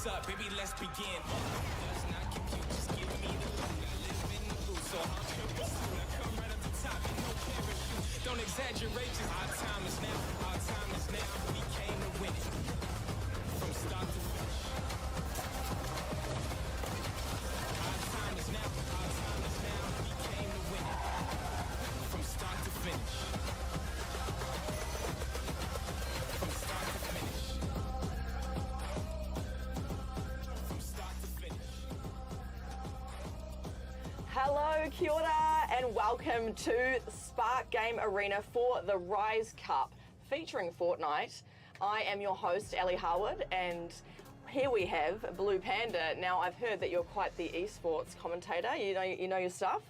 Up, baby, let's begin. Let's not compute, just give me the loot. I live in the booth, so I'll come soon. I come right up the top, and no parachute. Don't exaggerate, just our time is now. Our time is now. We came to win it from start to finish. Our time is now. Our time is now. We came to win it from start to finish. From start to finish. Hello, kia ora, and welcome to Spark Game Arena for the Rise Cup featuring Fortnite. I am your host, Ellie Harwood, and here we have Blue Panda. Now, I've heard that you're quite the esports commentator. You know your stuff?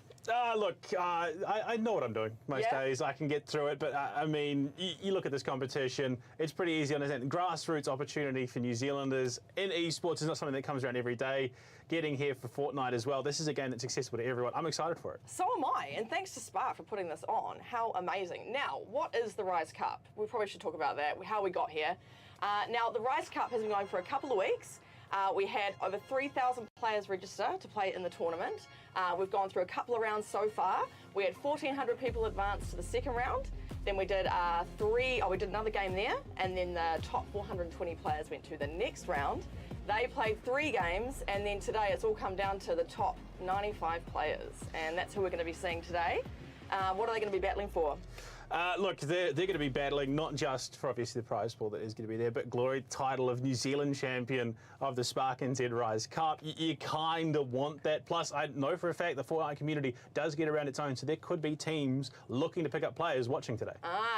Look, I know what I'm doing most days. I can get through it, but I mean, you look at this competition, it's pretty easy to understand. Grassroots opportunity for New Zealanders in esports is not something that comes around every day. Getting here for Fortnite as well, this is a game that's accessible to everyone. I'm excited for it. So am I, and thanks to Spark for putting this on. How amazing. Now, what is the Rise Cup? We probably should talk about that, how we got here. Now, the Rise Cup has been going for a couple of weeks. We had over 3,000 players register to play in the tournament. We've gone through a couple of rounds so far. We had 1,400 people advance to the second round. Then we did we did another game there, and then the top 420 players went to the next round. They played 3 games, and then today it's all come down to the top 95 players, and that's who we're going to be seeing today. What are they going to be battling for? Look, they're going to be battling not just for obviously the prize pool that is going to be there, but glory title of New Zealand champion of the Spark NZ Rise Cup. You kind of want that. Plus, I know for a fact the Fortnite community does get around its own, so there could be teams looking to pick up players watching today.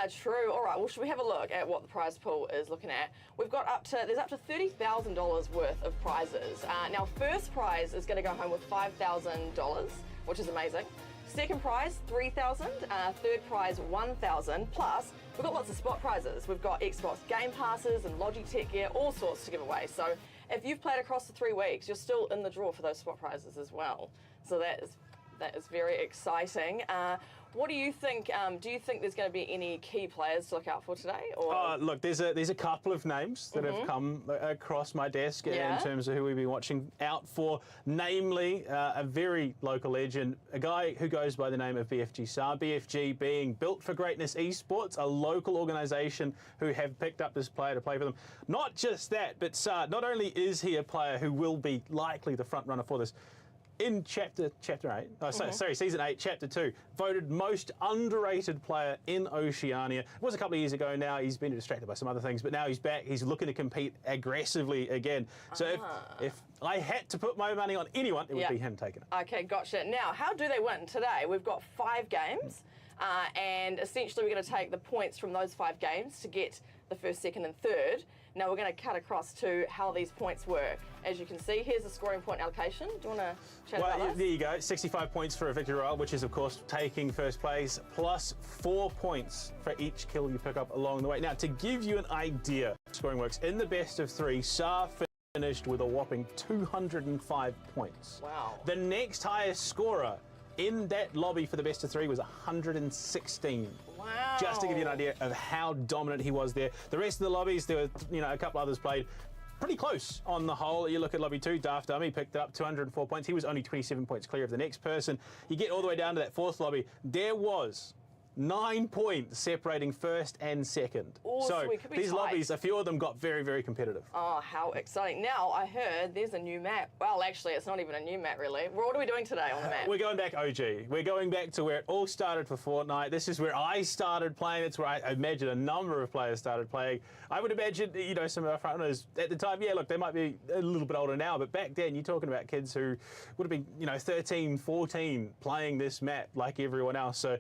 True. All right. Well, should we have a look at what the prize pool is looking at? We've got there's up to $30,000 worth of prizes. Now, first prize is going to go home with $5,000, which is amazing. Second prize, $3,000. Third prize, $1,000. Plus, we've got lots of spot prizes. We've got Xbox Game Passes and Logitech gear, all sorts to give away. So if you've played across the 3 weeks, you're still in the draw for those spot prizes as well. So that is very exciting. What do you think? Do you think there's going to be any key players to look out for today? Or? Look, there's a couple of names that have come across my desk in terms of who we've been watching out for. Namely, a very local legend, a guy who goes by the name of BFG Saar. BFG being Built for Greatness Esports, a local organisation who have picked up this player to play for them. Not just that, but Saar, not only is he a player who will be likely the front runner for this, in Chapter 8, Season 8, Chapter 2, voted most underrated player in Oceania. It was a couple of years ago now. He's been distracted by some other things, but now he's back. He's looking to compete aggressively again. So if I had to put my money on anyone, it would be him taking it. Okay, gotcha. Now, how do they win today? We've got 5 games, and essentially we're going to take the points from those 5 games to get the first, second, and third. Now we're going to cut across to how these points work. As you can see, here's the scoring point allocation. Do you want to chat about this? There you go. 65 points for a victory royale, which is, of course, taking first place, plus 4 points for each kill you pick up along the way. Now, to give you an idea how scoring works, in the best of 3, Saar finished with a whopping 205 points. Wow. The next highest scorer in that lobby for the best of 3 was 116. Wow. Just to give you an idea of how dominant he was there. The rest of the lobbies, there were a couple others played pretty close on the whole. You look at Lobby 2, Daft Dummy picked up 204 points. He was only 27 points clear of the next person. You get all the way down to that 4th lobby. There was 9 points separating first and second. Oh, so we could be these tight. lobbies, a few of them got very, very competitive. Oh, how exciting. Now, I heard there's a new map. Well, actually, it's not even a new map, really. What are we doing today on the map? We're going back OG. We're going back to where it all started for Fortnite. This is where I started playing. It's where I imagine a number of players started playing. I would imagine, some of our front runners at the time, look, they might be a little bit older now, but back then, you're talking about kids who would have been, 13, 14, playing this map like everyone else. So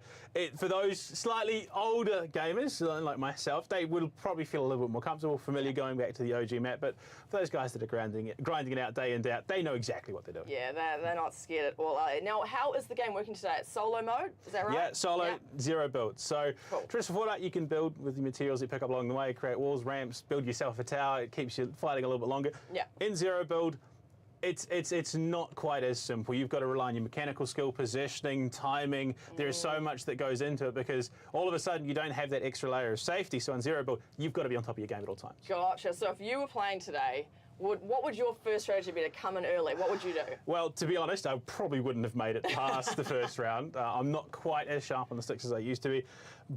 for those those slightly older gamers, like myself, they will probably feel a little bit more comfortable, familiar going back to the OG map. But for those guys that are grinding it out day in, day out, they know exactly what they're doing. Yeah, they're not scared at all. Now, how is the game working today? It's solo mode, is that right? Yeah, solo, zero builds. So Cool. traditional Fortnite, you can build with the materials you pick up along the way, create walls, ramps, build yourself a tower. It keeps you fighting a little bit longer. Yeah. In zero build, it's not quite as simple. You've got to rely on your mechanical skill, positioning, timing. There is so much that goes into it because all of a sudden you don't have that extra layer of safety. So in zero build, you've got to be on top of your game at all times. Gotcha. So if you were playing today, what would your first strategy be to come in early? What would you do? Well, to be honest, I probably wouldn't have made it past the first round. I'm not quite as sharp on the sticks as I used to be.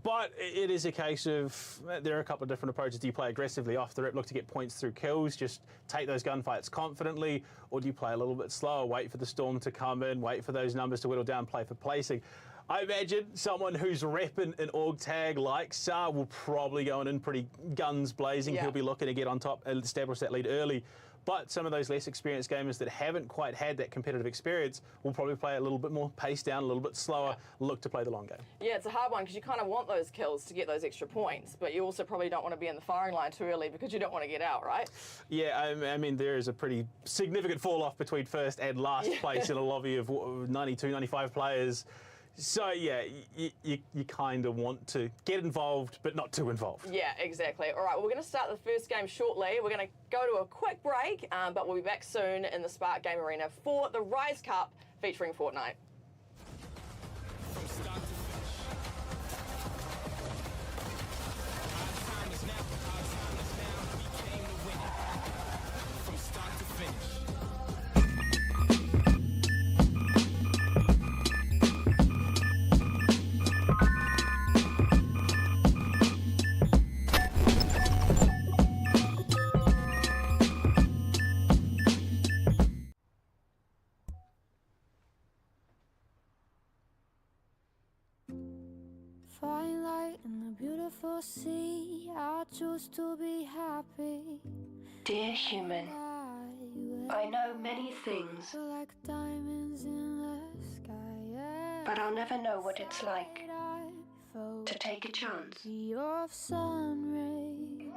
But it is a case of, there are a couple of different approaches. Do you play aggressively off the rip, look to get points through kills, just take those gunfights confidently? Or do you play a little bit slower, wait for the storm to come in, wait for those numbers to whittle down, play for placing? I imagine someone who's repping an org tag like Sa will probably go in pretty guns blazing. Yeah. He'll be looking to get on top and establish that lead early. But some of those less experienced gamers that haven't quite had that competitive experience will probably play a little bit more paced down, a little bit slower, look to play the long game. Yeah, it's a hard one because you kind of want those kills to get those extra points, but you also probably don't want to be in the firing line too early because you don't want to get out, right? Yeah, I mean, there is a pretty significant fall off between first and last place in a lobby of 92, 95 players. So, yeah, you kind of want to get involved, but not too involved. Yeah, exactly. All right, well, we're going to start the first game shortly. We're going to go to a quick break, but we'll be back soon in the Spark Game Arena for the Rise Cup featuring Fortnite. From start to finish. Our time is now. Our time is now. We came to win it. From start to finish. Fine light in the beautiful sea, I choose to be happy. Dear human, I know many things, Like diamonds in the sky, yeah. but I'll never know what it's like I felt to take a chance, your sun rays.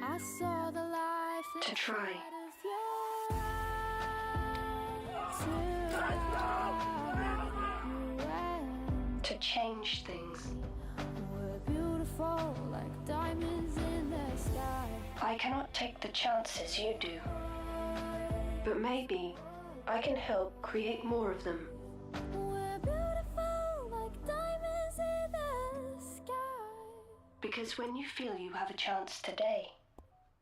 I saw the life to try, inside of your eyes. Till you and to change things. we're beautiful like diamonds in the sky. I cannot take the chances you do, but maybe I can help create more of them. We're beautiful like diamonds in the sky. Because when you feel you have a chance today,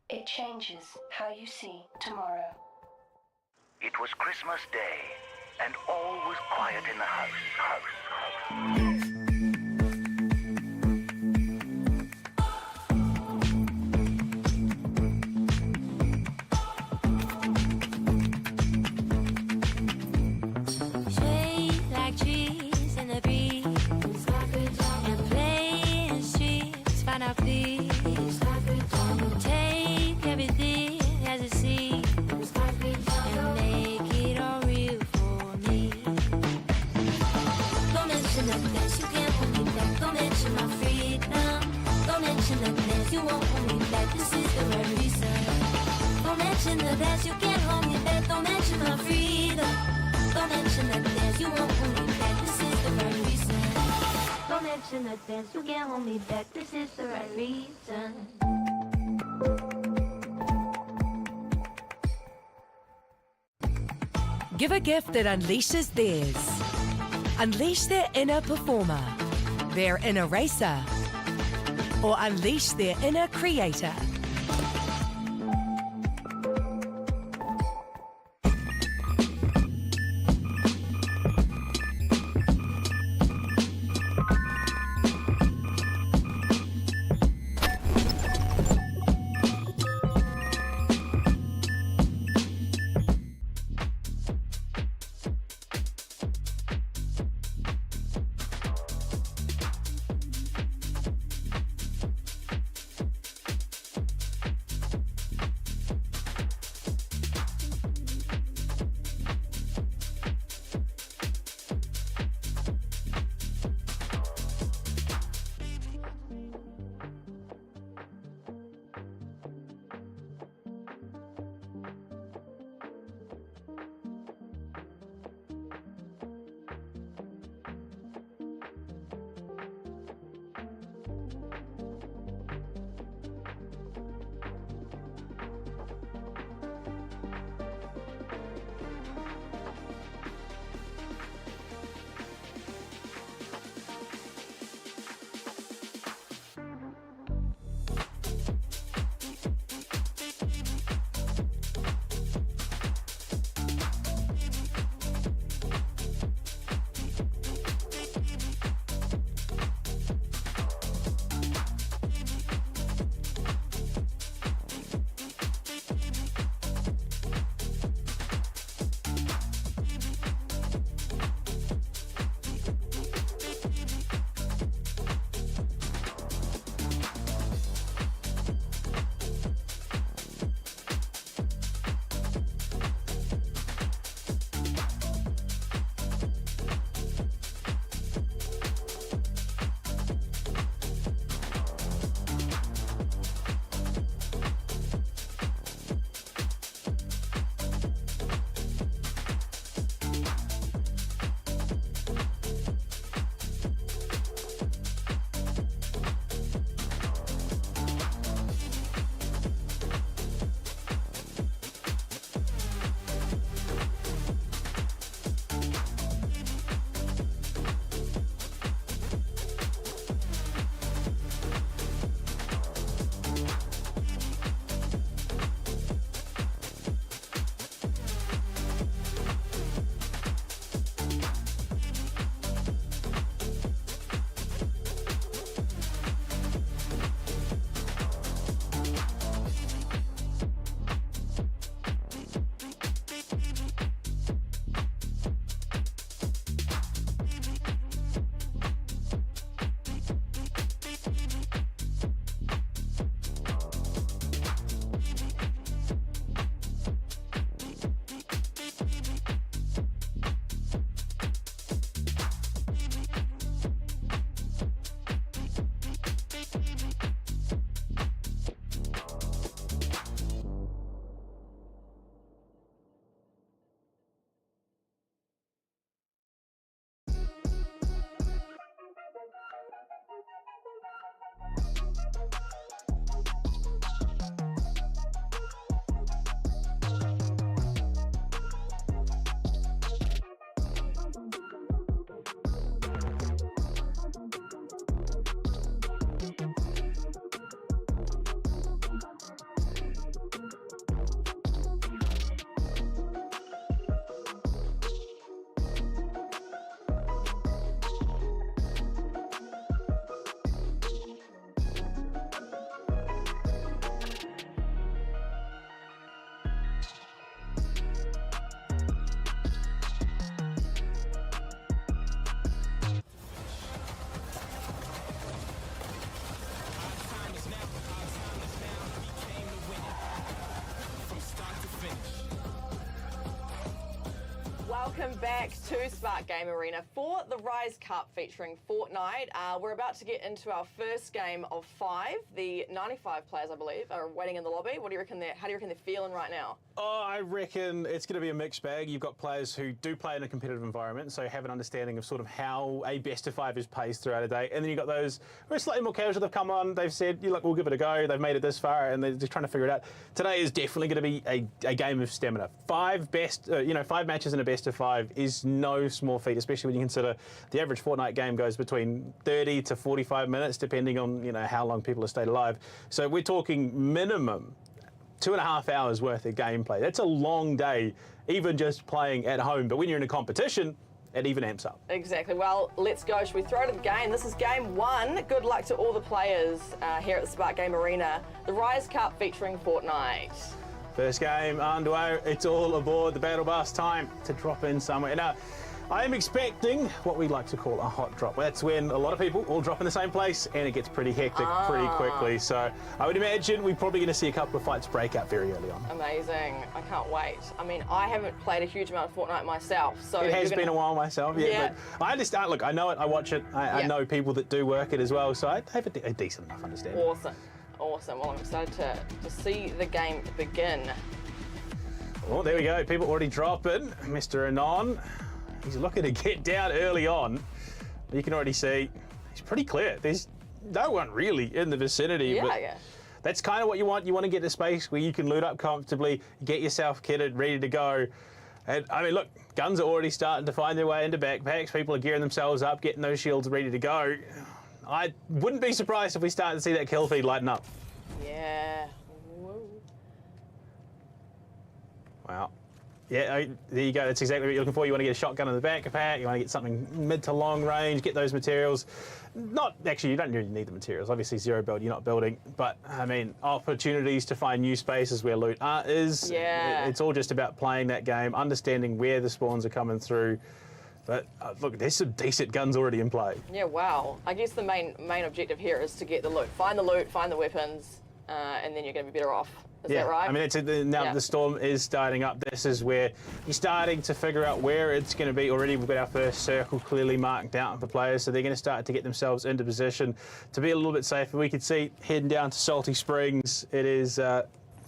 it changes how you see tomorrow. It was Christmas Day, and all was quiet in the house. Shade like trees in the breeze, and playing streets find our peace. Take everything as it seems and make it all real for me. Don't mention the things you can't hold me back. Don't mention my freedom. Don't mention the things you won't hold me back. This is the right reason. Don't mention the things you can't hold me back. Don't mention my freedom. Don't mention the things you won't hold me back. This is the right reason. Don't mention the things you can't hold me back. This is the right reason. Give a gift that unleashes theirs. Unleash their inner performer, their inner racer, or unleash their inner creator. Welcome back to Spark Game Arena for the Rise Cup featuring Fortnite. We're about to get into our first game of 5. The 95 players, I believe, are waiting in the lobby. What do you reckon? How do you reckon they're feeling right now? Oh, I reckon it's going to be a mixed bag. You've got players who do play in a competitive environment, so have an understanding of sort of how a best of 5 is paced throughout a day. And then you've got those who are slightly more casual. They've come on, they've said, look, we'll give it a go. They've made it this far, and they're just trying to figure it out. Today is definitely going to be a game of stamina. 5 matches in a best of 5 is no small feat, especially when you consider the average Fortnite game goes between 30 to 45 minutes, depending on how long people have stayed alive. So we're talking minimum 2.5 hours worth of gameplay. That's a long day, even just playing at home. But when you're in a competition, it even amps up. Exactly. Well, let's go. Should we throw to the game? This is game 1. Good luck to all the players here at the Spark Game Arena. The Rise Cup featuring Fortnite. First game underway. It's all aboard the battle bus. Time to drop in somewhere. Now, I am expecting what we like to call a hot drop. That's when a lot of people all drop in the same place and it gets pretty hectic pretty quickly. So I would imagine we're probably going to see a couple of fights break out very early on. Amazing. I can't wait. I mean, I haven't played a huge amount of Fortnite myself. So it has been a while myself, Yeah. But I understand. Look, I know it. I watch it. I know people that do work it as well. So I have a decent enough understanding. Awesome. Well, I'm excited to see the game begin. Oh, there we go. People already dropping. Mr. Anon. He's looking to get down early on. You can already see he's pretty clear. There's no one really in the vicinity. Yeah. That's kind of what you want. You want to get to space where you can loot up comfortably, get yourself kitted, ready to go. And I mean, look, guns are already starting to find their way into backpacks. People are gearing themselves up, getting those shields ready to go. I wouldn't be surprised if we start to see that kill feed lighten up. Yeah. Whoa. Wow. Yeah, there you go. That's exactly what you're looking for. You want to get a shotgun in the backpack. You want to get something mid to long range, get those materials. You don't really need the materials. Obviously, zero build, you're not building. But, I mean, opportunities to find new spaces where loot is. Yeah. It's all just about playing that game, understanding where the spawns are coming through. But, look, there's some decent guns already in play. Yeah, wow. I guess the main objective here is to get the loot. Find the loot, find the weapons, and then you're going to be better off. Is that right? I mean, now the storm is starting up. This is where you're starting to figure out where it's going to be. Already we've got our first circle clearly marked out for players, so they're going to start to get themselves into position to be a little bit safer. We could see heading down to Salty Springs. It is a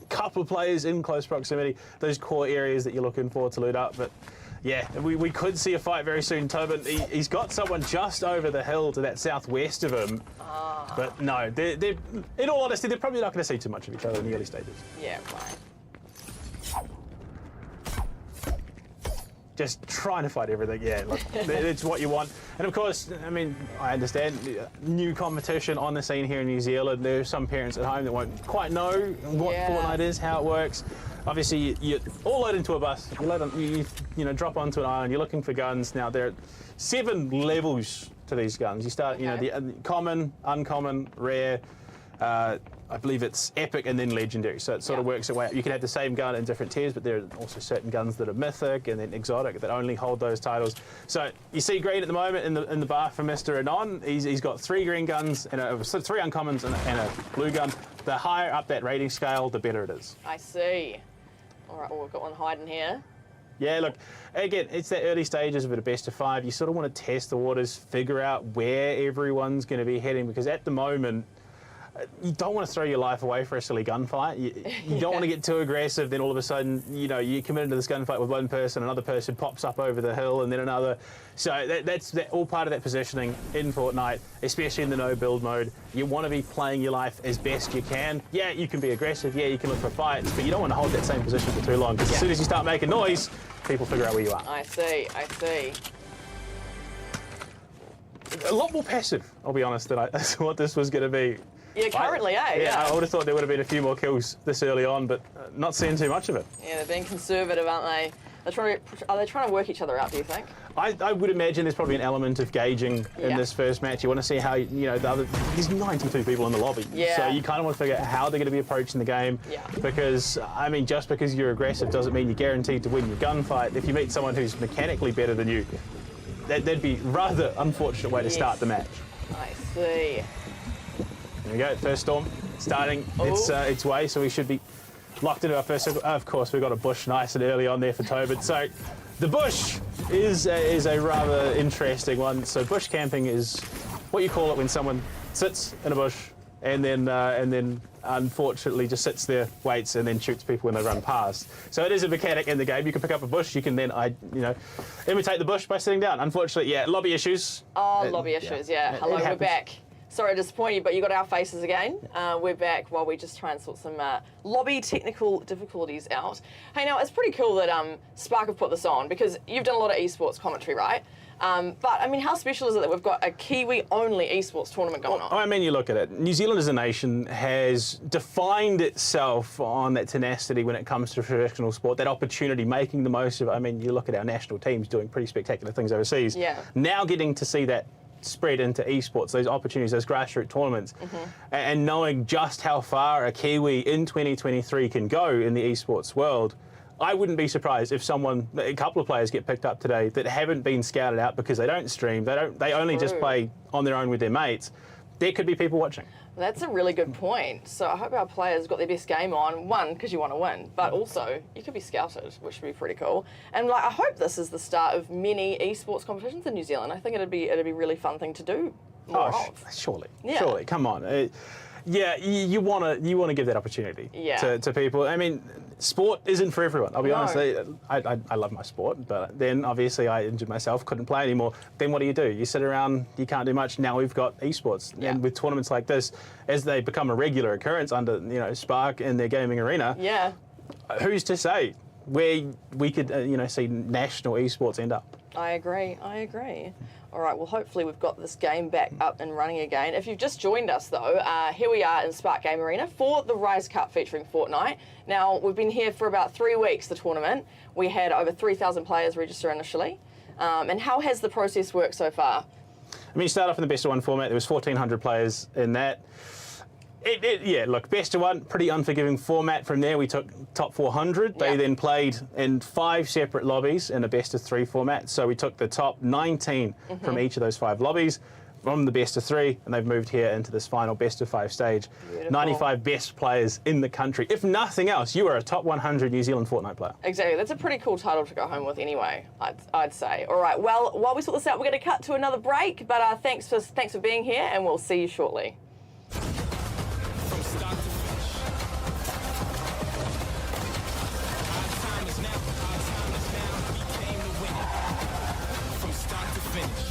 couple of players in close proximity, those core areas that you're looking for to loot up. But yeah, we could see a fight very soon. Tobin, he's got someone just over the hill to that southwest of him. But no, they're, in all honesty, they're probably not going to see too much of each other in the early stages. Yeah, right. Just trying to fight everything, yeah, look, it's what you want. And of course, I mean, I understand, new competition on the scene here in New Zealand. There are some parents at home that won't quite know what Fortnite is, how it works. Obviously, you all load into a bus, you drop onto an island, you're looking for guns. Now, there are 7 levels to these guns. You start, the common, uncommon, rare, I believe it's epic and then legendary. So it sort of works its way up. You can have the same gun in different tiers, but there are also certain guns that are mythic and then exotic that only hold those titles. So you see green at the moment in the bar from Mr. Anon. He's got 3 green guns and 3 uncommons and a blue gun. The higher up that rating scale, the better it is. I see. All right, well, we've got one hiding here. Yeah, look, again, it's the early stages of it, a best of 5. You sort of want to test the waters, figure out where everyone's going to be heading, because at the moment, you don't want to throw your life away for a silly gunfight. You don't want to get too aggressive, then all of a sudden, you commit into this gunfight with one person, another person pops up over the hill, and then another. So that's all part of that positioning in Fortnite, especially in the no-build mode. You want to be playing your life as best you can. Yeah, you can be aggressive, yeah, you can look for fights, but you don't want to hold that same position for too long, because as soon as you start making noise, people figure out where you are. I see. A lot more passive, I'll be honest, than I thought this was going to be. Yeah, currently, Yeah, I would have thought there would have been a few more kills this early on, but not seeing too much of it. Yeah, they're being conservative, aren't they? Are they trying to work each other out, do you think? I would imagine there's probably an element of gauging in this first match. You want to see how, there's 92 people in the lobby. Yeah. So you kind of want to figure out how they're going to be approaching the game. Yeah. Because, I mean, just because you're aggressive doesn't mean you're guaranteed to win your gunfight. If you meet someone who's mechanically better than you, that'd be a rather unfortunate way to start the match. I see. There we go, first storm starting its way, so we should be locked into our first circle. Of course, we've got a bush nice and early on there for Tobin. So The bush is a rather interesting one. So bush camping is what you call it when someone sits in a bush and then unfortunately just sits there, waits, and then shoots people when they run past. So it is a mechanic in the game. You can pick up a bush. You can then imitate the bush by sitting down. Unfortunately, yeah, lobby issues. Oh, lobby issues. Yeah. Hello, we're happens. back. Sorry to disappoint you, but you got our faces again. We're back while we just try and sort some lobby technical difficulties out. Hey, now it's pretty cool that Spark have put this on because you've done a lot of esports commentary, right? But I mean, how special is it that we've got a Kiwi-only esports tournament going on? I mean, you look at it. New Zealand as a nation has defined itself on that tenacity when it comes to traditional sport, that opportunity, making the most of it. I mean, you look at our national teams doing pretty spectacular things overseas. Yeah. Now getting to see that spread into esports, those opportunities, those grassroots tournaments, and knowing just how far a Kiwi in 2023 can go in the esports world. I wouldn't be surprised if a couple of players get picked up today that haven't been scouted out because they don't stream, they only just play on their own with their mates. There could be people watching. That's a really good point. So I hope our players got their best game on, one, because you want to win, but also you could be scouted, which would be pretty cool. And I hope this is the start of many esports competitions in New Zealand. I think it'd be a really fun thing to do more of. Surely, Yeah. surely, come on. Yeah, you want to give that opportunity to people. I mean, sport isn't for everyone. I'll be honest. I love my sport, but then obviously I injured myself, couldn't play anymore. Then what do? You sit around, you can't do much. Now we've got esports, and with tournaments like this, as they become a regular occurrence under Spark in their gaming arena. Yeah. Who's to say where we could see national esports end up? I agree. All right, well, hopefully we've got this game back up and running again. If you've just joined us, though, here we are in Spark Game Arena for the Rise Cup featuring Fortnite. Now, we've been here for about 3 weeks, the tournament. We had over 3,000 players register initially. And how has the process worked so far? I mean, you start off in the best of one format. There was 1,400 players in that. Yeah, look, best of one, pretty unforgiving format. From there, we took top 400. They then played in 5 separate lobbies in a best of 3 format. So we took the top 19 from each of those 5 lobbies from the best of 3, and they've moved here into this final best of 5 stage. Beautiful. 95 best players in the country. If nothing else, you are a top 100 New Zealand Fortnite player. Exactly. That's a pretty cool title to go home with anyway, I'd say. All right, well, while we sort this out, we're going to cut to another break, but thanks for being here, and we'll see you shortly. From start to finish. Our time is now. We came to win it. From start to finish.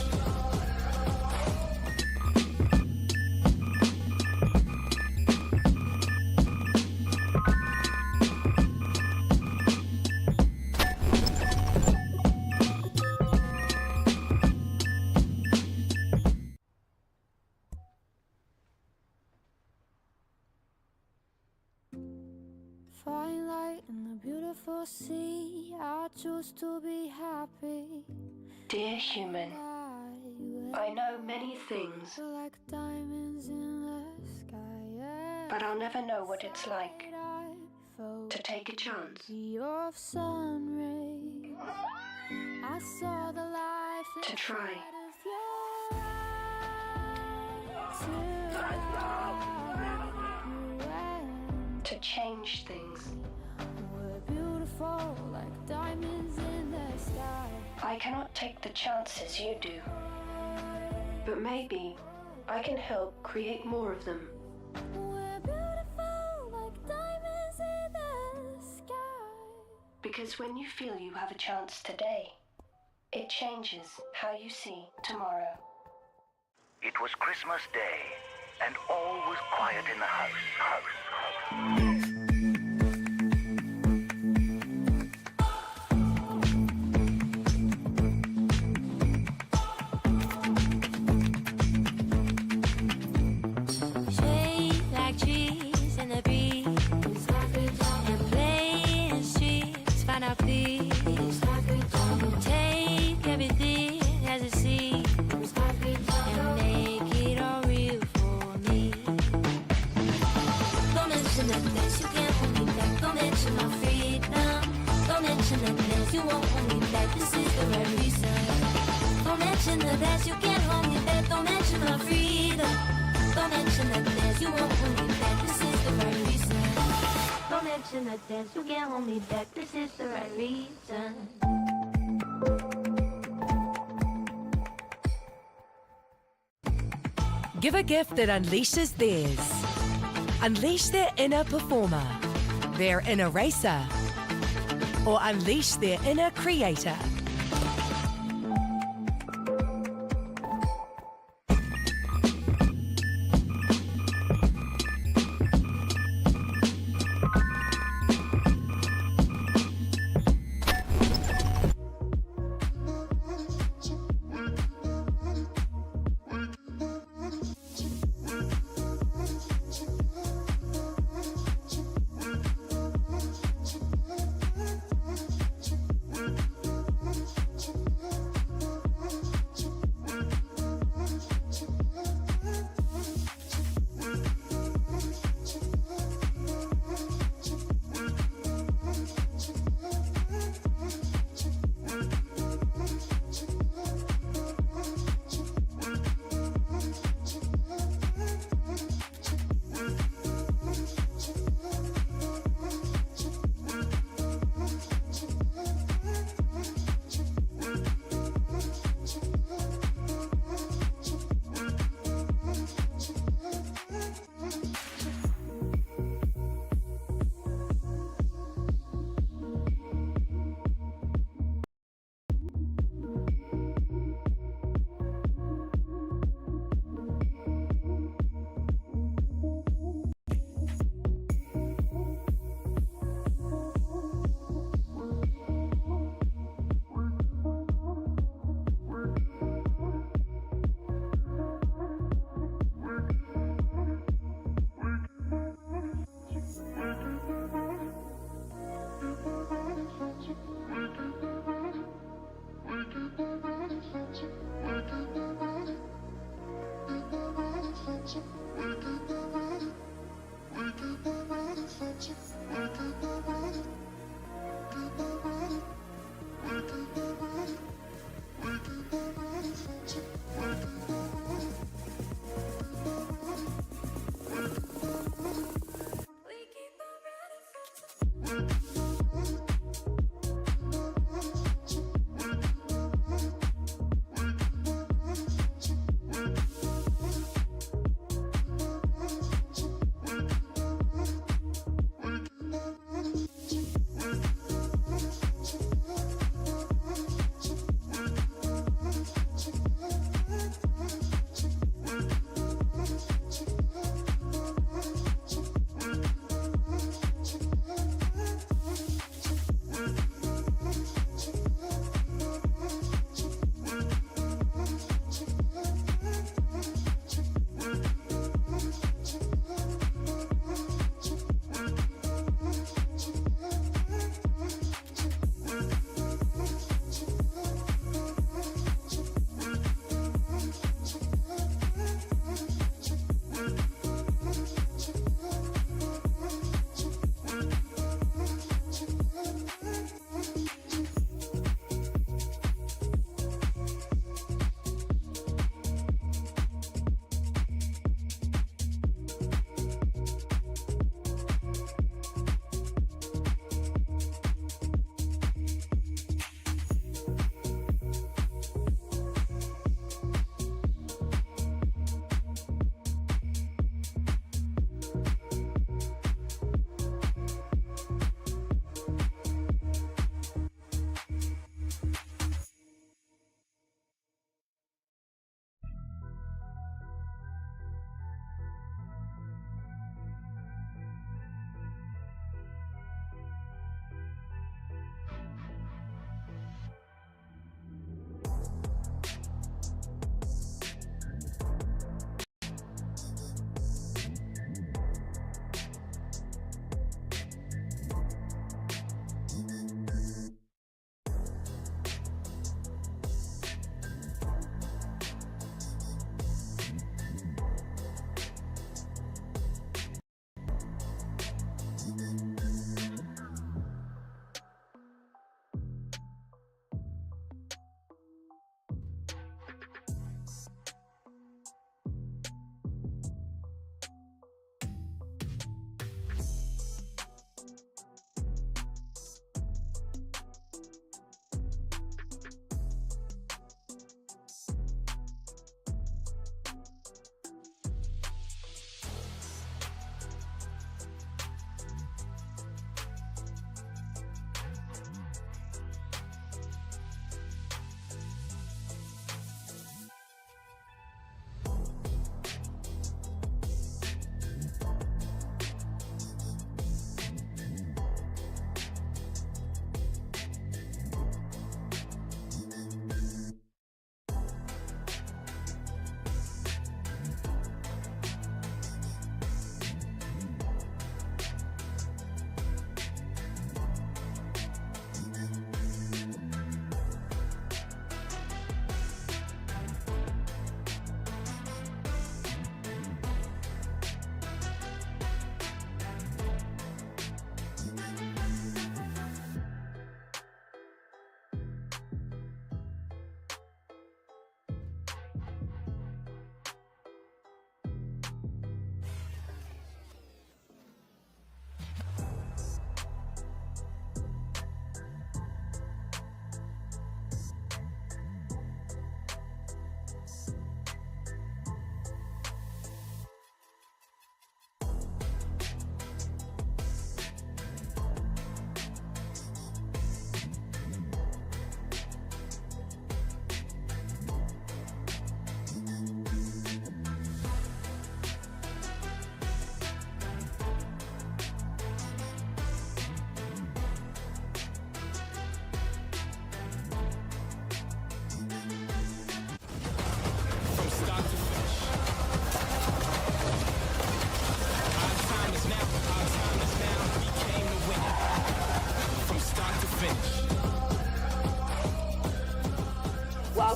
Fine light in the beautiful sea, I choose to be happy. Dear human, I know many things, Like diamonds in the sky, but I'll never know what it's like to take a chance, of sun rays. I saw the life to try. of your eyes. To change things. We're beautiful like diamonds in the sky. I cannot take the chances you do, but maybe I can help create more of them. We're beautiful like diamonds in the sky. Because when you feel you have a chance today, it changes how you see tomorrow. It was Christmas Day, and all was quiet in the house. Shade like trees in the breeze, and play in streets, find our peace. Take everything as it seems, and make it all real for me. Don't mention the things you can't hold me back. Don't mention my freedom. Don't mention the things you won't hold me back. This is the right reason. Don't mention the things you can't hold me back. Don't mention my freedom. Don't mention the things you won't hold me back. This is the right reason. Don't mention the things you can't hold me back. This is the right reason. Give a gift that unleashes theirs. Unleash their inner performer, their inner racer, or unleash their inner creator.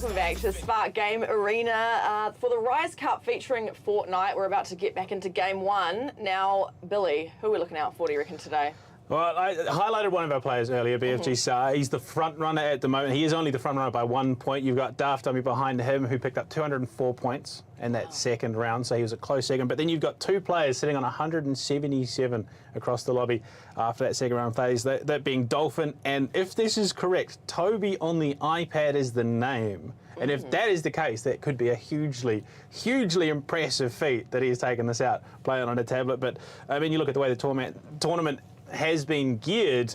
welcome back to Spark Game Arena for the Rise Cup featuring Fortnite. We're about to get back into Game 1. Now, Billy, who are we looking out for, do you reckon, today? Well, I highlighted one of our players earlier, BFG Saar. He's the front runner at the moment. He is only the front runner by 1 point. You've got Daft Dummy behind him, who picked up 204 points in that second round, so he was a close second. But then you've got two players sitting on 177 across the lobby after that second round phase, that being Dolphin. And if this is correct, Toby on the iPad is the name. And if that is the case, that could be a hugely, hugely impressive feat that he has taken this out, playing on a tablet. But, I mean, you look at the way the tournament has been geared.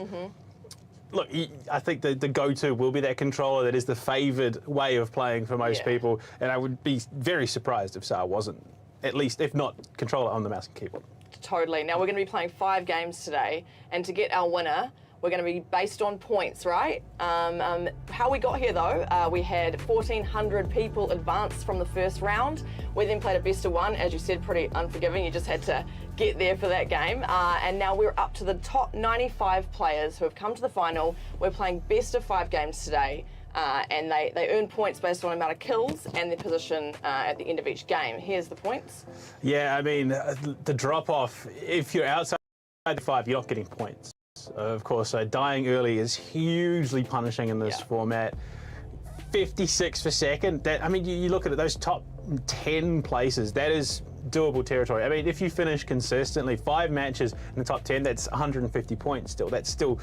Look, I think the go-to will be that controller that is the favoured way of playing for most people, and I would be very surprised if Saar wasn't, at least, if not controller on the mouse and keyboard. Totally. Now, we're going to be playing 5 games today, and to get our winner, we're going to be based on points, right? How we got here, though, we had 1,400 people advance from the first round. We then played a best of 1, as you said, pretty unforgiving. You just had to get there for that game. And now we're up to the top 95 players who have come to the final. We're playing best of 5 games today. And they earn points based on the amount of kills and their position at the end of each game. Here's the points. Yeah, I mean, the drop-off, if you're outside the 5, you're not getting points. Of course, so dying early is hugely punishing in this format. 56 per second. That, I mean, you look at it, those top 10 places, that is doable territory. I mean, if you finish consistently 5 matches in the top 10, that's 150 points still. That's still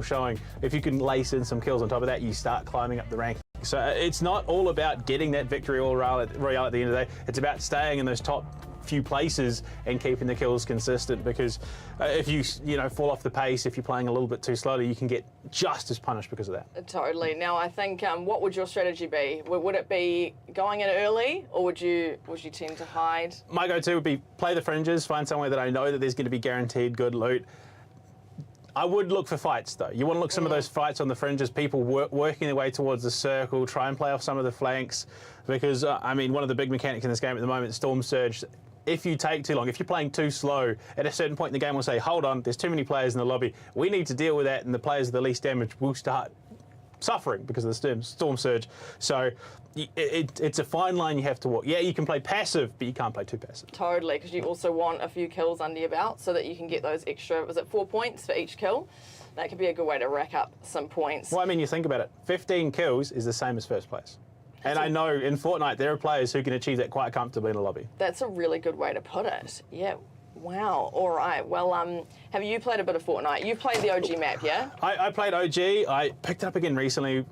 showing. If you can lace in some kills on top of that, you start climbing up the ranking. So it's not all about getting that victory royale at the end of the day. It's about staying in those top few places and keeping the kills consistent, because if you fall off the pace, if you're playing a little bit too slowly, you can get just as punished because of that. Totally. Now, I think what would your strategy be? Would it be going in early, or would you tend to hide? My go-to would be play the fringes, find somewhere that I know that there's going to be guaranteed good loot. I would look for fights, though. You want to look some of those fights on the fringes, people working their way towards the circle, try and play off some of the flanks, because, I mean, one of the big mechanics in this game at the moment, Storm Surge, if you take too long, if you're playing too slow, at a certain point in the game will say, hold on, there's too many players in the lobby, we need to deal with that, and the players with the least damage will start suffering because of the Storm Surge. So it's a fine line you have to walk. Yeah, you can play passive, but you can't play too passive. Totally, because you also want a few kills under your belt so that you can get those extra, was it 4 points for each kill? That could be a good way to rack up some points. Well, I mean, you think about it, 15 kills is the same as first place. And I know in Fortnite there are players who can achieve that quite comfortably in a lobby. That's a really good way to put it. Yeah. Wow. All right. Well, have you played a bit of Fortnite? You've played the OG map, yeah? I played OG. I picked it up again recently.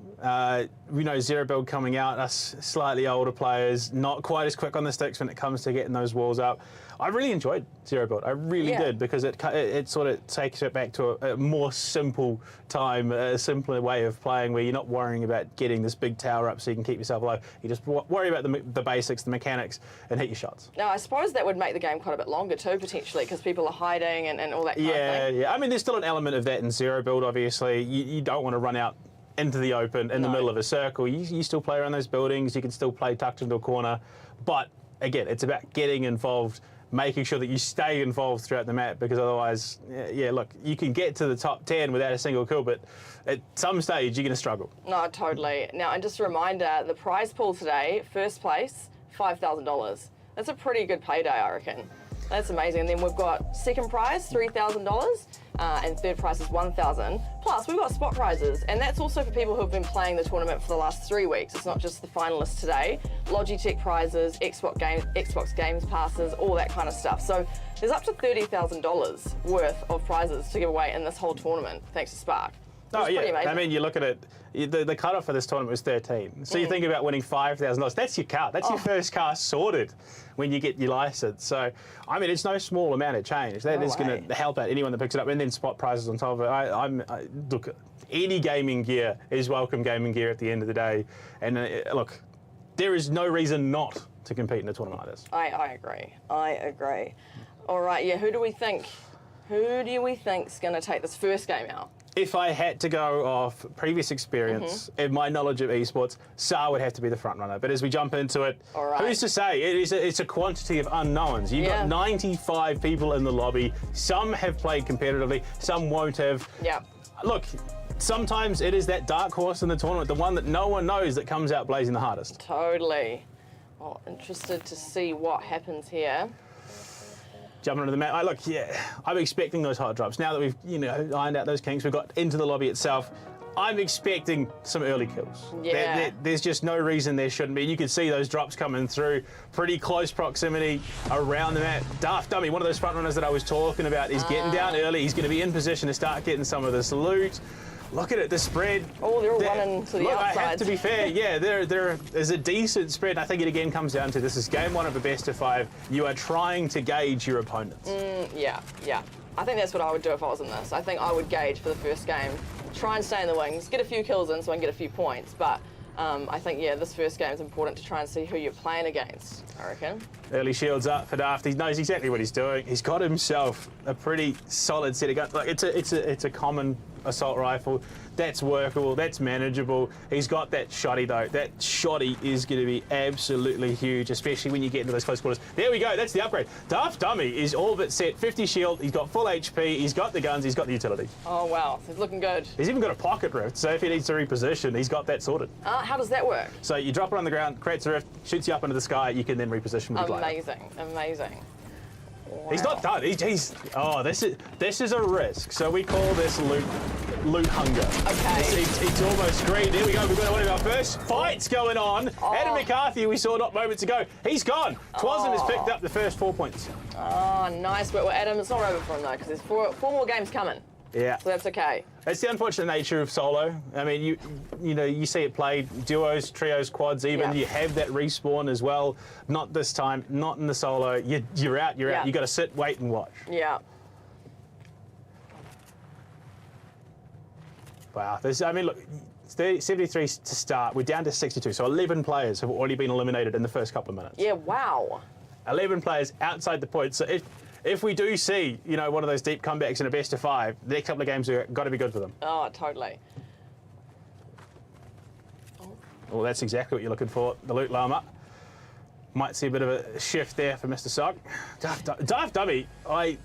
We know Zero Build coming out, us slightly older players, not quite as quick on the sticks when it comes to getting those walls up. I really enjoyed Zero Build. I really did, because it sort of takes it back to a more simple time, a simpler way of playing, where you're not worrying about getting this big tower up so you can keep yourself alive. You just worry about the basics, the mechanics, and hit your shots. Now, I suppose that would make the game quite a bit longer too, potentially, because people are hiding and all that kind of thing. Yeah. I mean, there's still an element of that in Zero Build, obviously. You don't want to run out into the open in the middle of a circle. You still play around those buildings. You can still play tucked into a corner. But, again, it's about getting involved, making sure that you stay involved throughout the map, because otherwise, look, you can get to the top 10 without a single kill, but at some stage you're going to struggle. No, totally. Now, and just a reminder, the prize pool today, first place, $5,000. That's a pretty good payday, I reckon. That's amazing. And then we've got second prize, $3,000, and third prize is $1,000. Plus, we've got spot prizes, and that's also for people who have been playing the tournament for the last 3 weeks. It's not just the finalists today. Logitech prizes, Xbox Games passes, all that kind of stuff. So there's up to $30,000 worth of prizes to give away in this whole tournament, thanks to Spark. Oh, yeah. I mean, you look at it, the cutoff for this tournament was 13. So you think about winning $5,000. That's your car. That's your first car sorted when you get your license. So, I mean, it's no small amount of change. That is going to help out anyone that picks it up. And then spot prizes on top of it. Look, any gaming gear is welcome gaming gear at the end of the day. And look, there is no reason not to compete in a tournament like this. I agree. I agree. All right, yeah, who do we think's going to take this first game out? If I had to go off previous experience and my knowledge of esports, Saar would have to be the front runner. But as we jump into it, who's to say? It's a quantity of unknowns. You've got 95 people in the lobby. Some have played competitively, some won't have. Yeah. Look, sometimes it is that dark horse in the tournament, the one that no one knows, that comes out blazing the hardest. Totally. Well, interested to see what happens here. Jumping onto the map. Look, yeah, I'm expecting those hot drops. Now that we've, ironed out those kinks, we've got into the lobby itself, I'm expecting some early kills. Yeah. There's just no reason there shouldn't be. You can see those drops coming through, pretty close proximity around the map. Daft Dummy, one of those front runners that I was talking about, is getting down early. He's going to be in position to start getting some of this loot. Look at it, the spread. Oh, they're all running to the outside. I have to be fair, yeah, there is a decent spread. I think it again comes down to this is game one of a best of 5. You are trying to gauge your opponents. Yeah. I think that's what I would do if I was in this. I think I would gauge for the first game. Try and stay in the wings, get a few kills in so I can get a few points. But I think, yeah, this first game is important to try and see who you're playing against, I reckon. Early shields up for Daft. He knows exactly what he's doing. He's got himself a pretty solid set of guns. Like it's a common assault rifle. That's workable, that's manageable. He's got that shoddy though. That shoddy is going to be absolutely huge, especially when you get into those close quarters. There we go, that's the upgrade. Daft Dummy is all but set. 50 shield, he's got full HP, he's got the guns, he's got the utility. Oh wow, he's looking good. He's even got a pocket rift, so if he needs to reposition, he's got that sorted. How does that work? So you drop it on the ground, creates a rift, shoots you up into the sky, you can then reposition with your glider. Amazing. Wow. He's not done. This is a risk. So we call this loot hunger. Okay. It's almost green. There we go. We've got one of our first fights going on. Adam McCarthy, we saw not moments ago. He's gone. Twasm has picked up the first 4 points. Oh, nice work. Well, Adam, it's not over for him though, because there's four more games coming. Yeah. So that's okay. It's the unfortunate nature of solo. I mean, you see it played duos, trios, quads. Even you have that respawn as well. Not this time. Not in the solo. You're out. You're out. You got to sit, wait, and watch. Yeah. Wow. Look, 73 to start. We're down to 62. So 11 players have already been eliminated in the first couple of minutes. Yeah. Wow. 11 players outside the points. So if we do see, one of those deep comebacks in a best of 5, the next couple of games have got to be good for them. Oh, totally. Well, that's exactly what you're looking for. The loot llama. Might see a bit of a shift there for Mr. Sock. Daft Dummy, I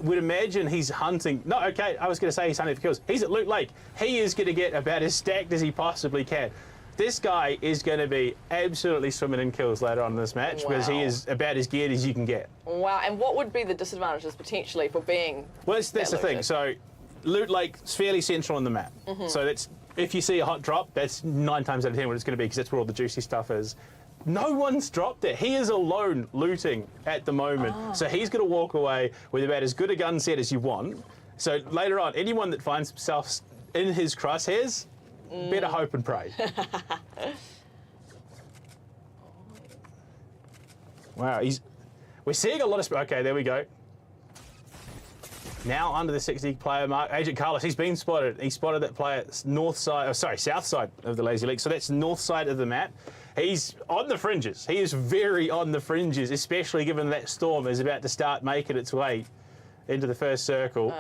would imagine he's hunting. No, okay, I was going to say he's hunting for kills. He's at Loot Lake. He is going to get about as stacked as he possibly can. This guy is going to be absolutely swimming in kills later on in this match because he is about as geared as you can get. Wow, and what would be the disadvantages potentially for being Well, that's the thing. So, Loot Lake is fairly central on the map. So that's if you see a hot drop, that's 9 times out of 10 what it's going to be because that's where all the juicy stuff is. No one's dropped it. He is alone looting at the moment. So he's going to walk away with about as good a gun set as you want. So later on, anyone that finds himself in his crosshairs, better hope and pray. Wow, we're seeing a lot of... Okay, there we go. Now under the 60 player mark, Agent Carlos, he's been spotted. He spotted that player south side of the Lazy League. So that's north side of the map. He's on the fringes. He is very on the fringes, especially given that storm is about to start making its way into the first circle.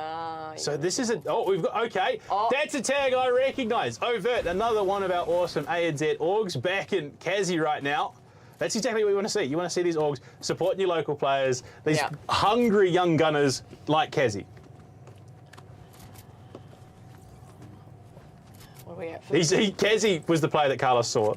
So this is we've got, okay. That's a tag I recognise. Overt, another one of our awesome ANZ orgs back in Kazi right now. That's exactly what you want to see. You want to see these orgs supporting your local players, these hungry young gunners like Kazi. What are we at? Kazi was the player that Carlos saw.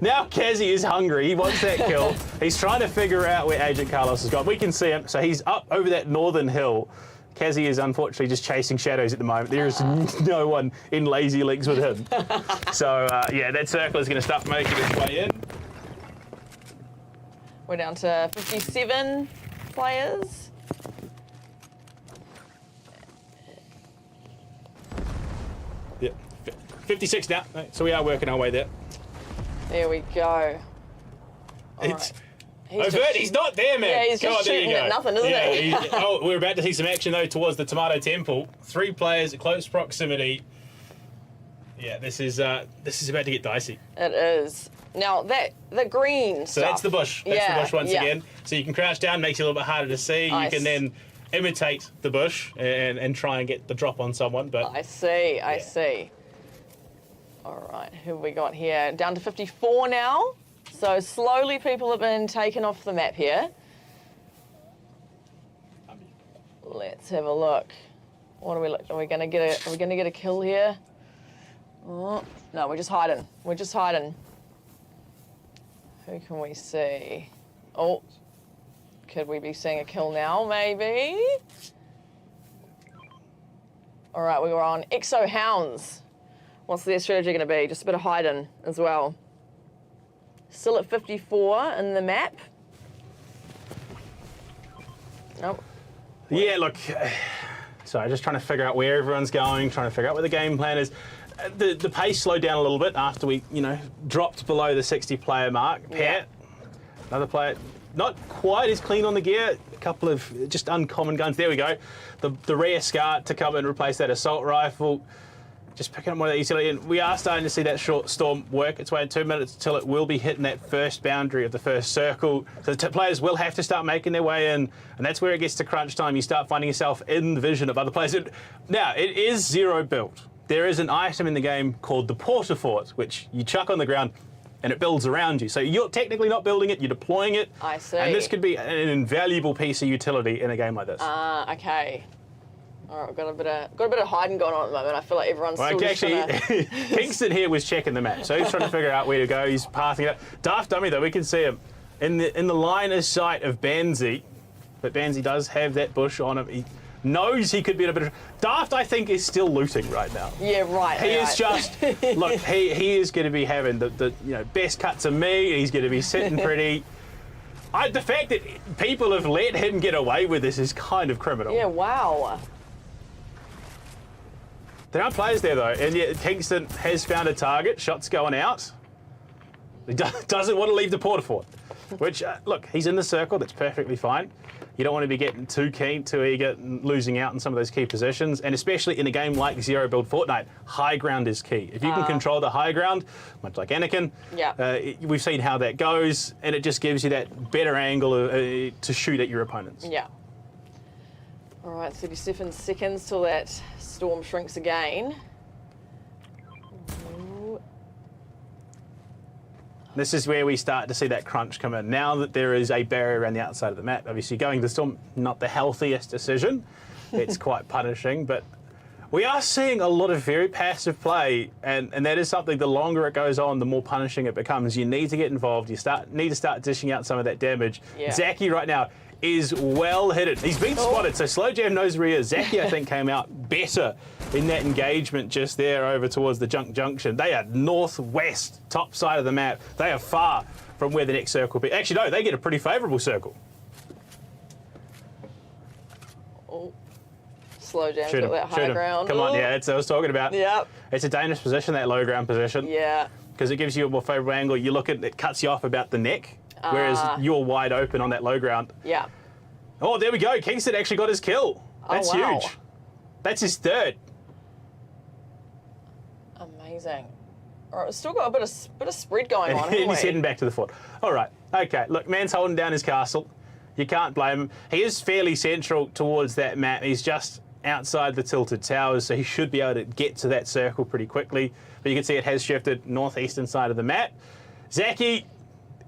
Now Kazi is hungry. He wants that kill. He's trying to figure out where Agent Carlos has gone. We can see him. So he's up over that northern hill. Kazi is unfortunately just chasing shadows at the moment. There is no one in Lazy Leagues with him. So, yeah, that circle is going to start making its way in. We're down to 57 players. Yeah, 56 now. So we are working our way there. There we go. It's Overt, he's not there, man. Yeah, he's just shooting at nothing, isn't he? We're about to see some action, though, towards the Tomato Temple. 3 players at close proximity. Yeah, this is about to get dicey. It is. Now, the green So stuff. that's the bush. That's the bush once again. So you can crouch down, makes it a little bit harder to see. Nice. You can then imitate the bush and try and get the drop on someone. But I see, I see. All right, who have we got here? Down to 54 now. So slowly people have been taken off the map here. Let's have a look. What are we look? Are we gonna get a kill here? Oh, no, we're just hiding. We're just hiding. Who can we see? Oh, could we be seeing a kill now? Maybe. All right, we were on Exo Hounds. What's their strategy going to be? Just a bit of hiding as well. Still at 54 in the map. Nope. Yeah, look. Sorry, just trying to figure out where everyone's going, trying to figure out what the game plan is. The pace slowed down a little bit after we, dropped below the 60-player mark. Pat, another player, not quite as clean on the gear. A couple of just uncommon guns. There we go. The rare SCAR to come and replace that assault rifle. Just picking up one of the utility. And we are starting to see that short storm work its way in 2 minutes until it will be hitting that first boundary of the first circle. So the players will have to start making their way in, and that's where it gets to crunch time. You start finding yourself in the vision of other players. Now, it is zero built. There is an item in the game called the Porta Fort, which you chuck on the ground and it builds around you. So you're technically not building it, you're deploying it. I see. And this could be an invaluable piece of utility in a game like this. Okay. All right, we've got a bit of hiding going on at the moment. I feel like everyone's still just actually, Kingston here was checking the map, so he's trying to figure out where to go. He's passing it up. Daft Dummy, though, we can see him in the line of sight of Banzi, but Banzi does have that bush on him. He knows he could be in a bit of... Daft, I think, is still looting right now. Yeah, right. He is just... Look, he is going to be having the best cuts of me. He's going to be sitting pretty... the fact that people have let him get away with this is kind of criminal. Yeah, wow. There are players there, though, and yet Kingston has found a target. Shots going out. He doesn't want to leave the Porta Fort, which, look, he's in the circle. That's perfectly fine. You don't want to be getting too keen, too eager, and losing out in some of those key positions. And especially in a game like Zero Build Fortnite, high ground is key. If you can control the high ground, much like Anakin, we've seen how that goes, and it just gives you that better angle to shoot at your opponents. Yeah. All right, 37 seconds till that storm shrinks again. Ooh. This is where we start to see that crunch come in. Now that there is a barrier around the outside of the map, obviously going to the storm, not the healthiest decision. It's quite punishing, but we are seeing a lot of very passive play, and that is something, the longer it goes on, the more punishing it becomes. You need to get involved. You need to start dishing out some of that damage. Yeah. Zaki right now is well hidden. He's been spotted, so Slow Jam knows where he is. Zaki, I think, came out better in that engagement just there over towards the junction. They are northwest, top side of the map. They are far from where the next circle will be. Actually, no, they get a pretty favourable circle. Oh. Slow Jam's Shoot got him, that high shoot him. ground. Come on, Ooh. yeah, that's what I was talking about. Yep. It's a dangerous position, that low ground position. Yeah. Because it gives you a more favourable angle. You look at it, cuts you off about the neck, whereas you're wide open on that low ground. Yeah. Oh, there we go. Kingston actually got his kill. That's wow. huge. That's his third. Amazing. All right, we've still got a bit of spread going on, And haven't he's we? heading back to the fort. All right. Okay. Look, man's holding down his castle. You can't blame him. He is fairly central towards that map. He's just outside the tilted towers, so he should be able to get to that circle pretty quickly. But you can see it has shifted northeastern side of the map. Zaki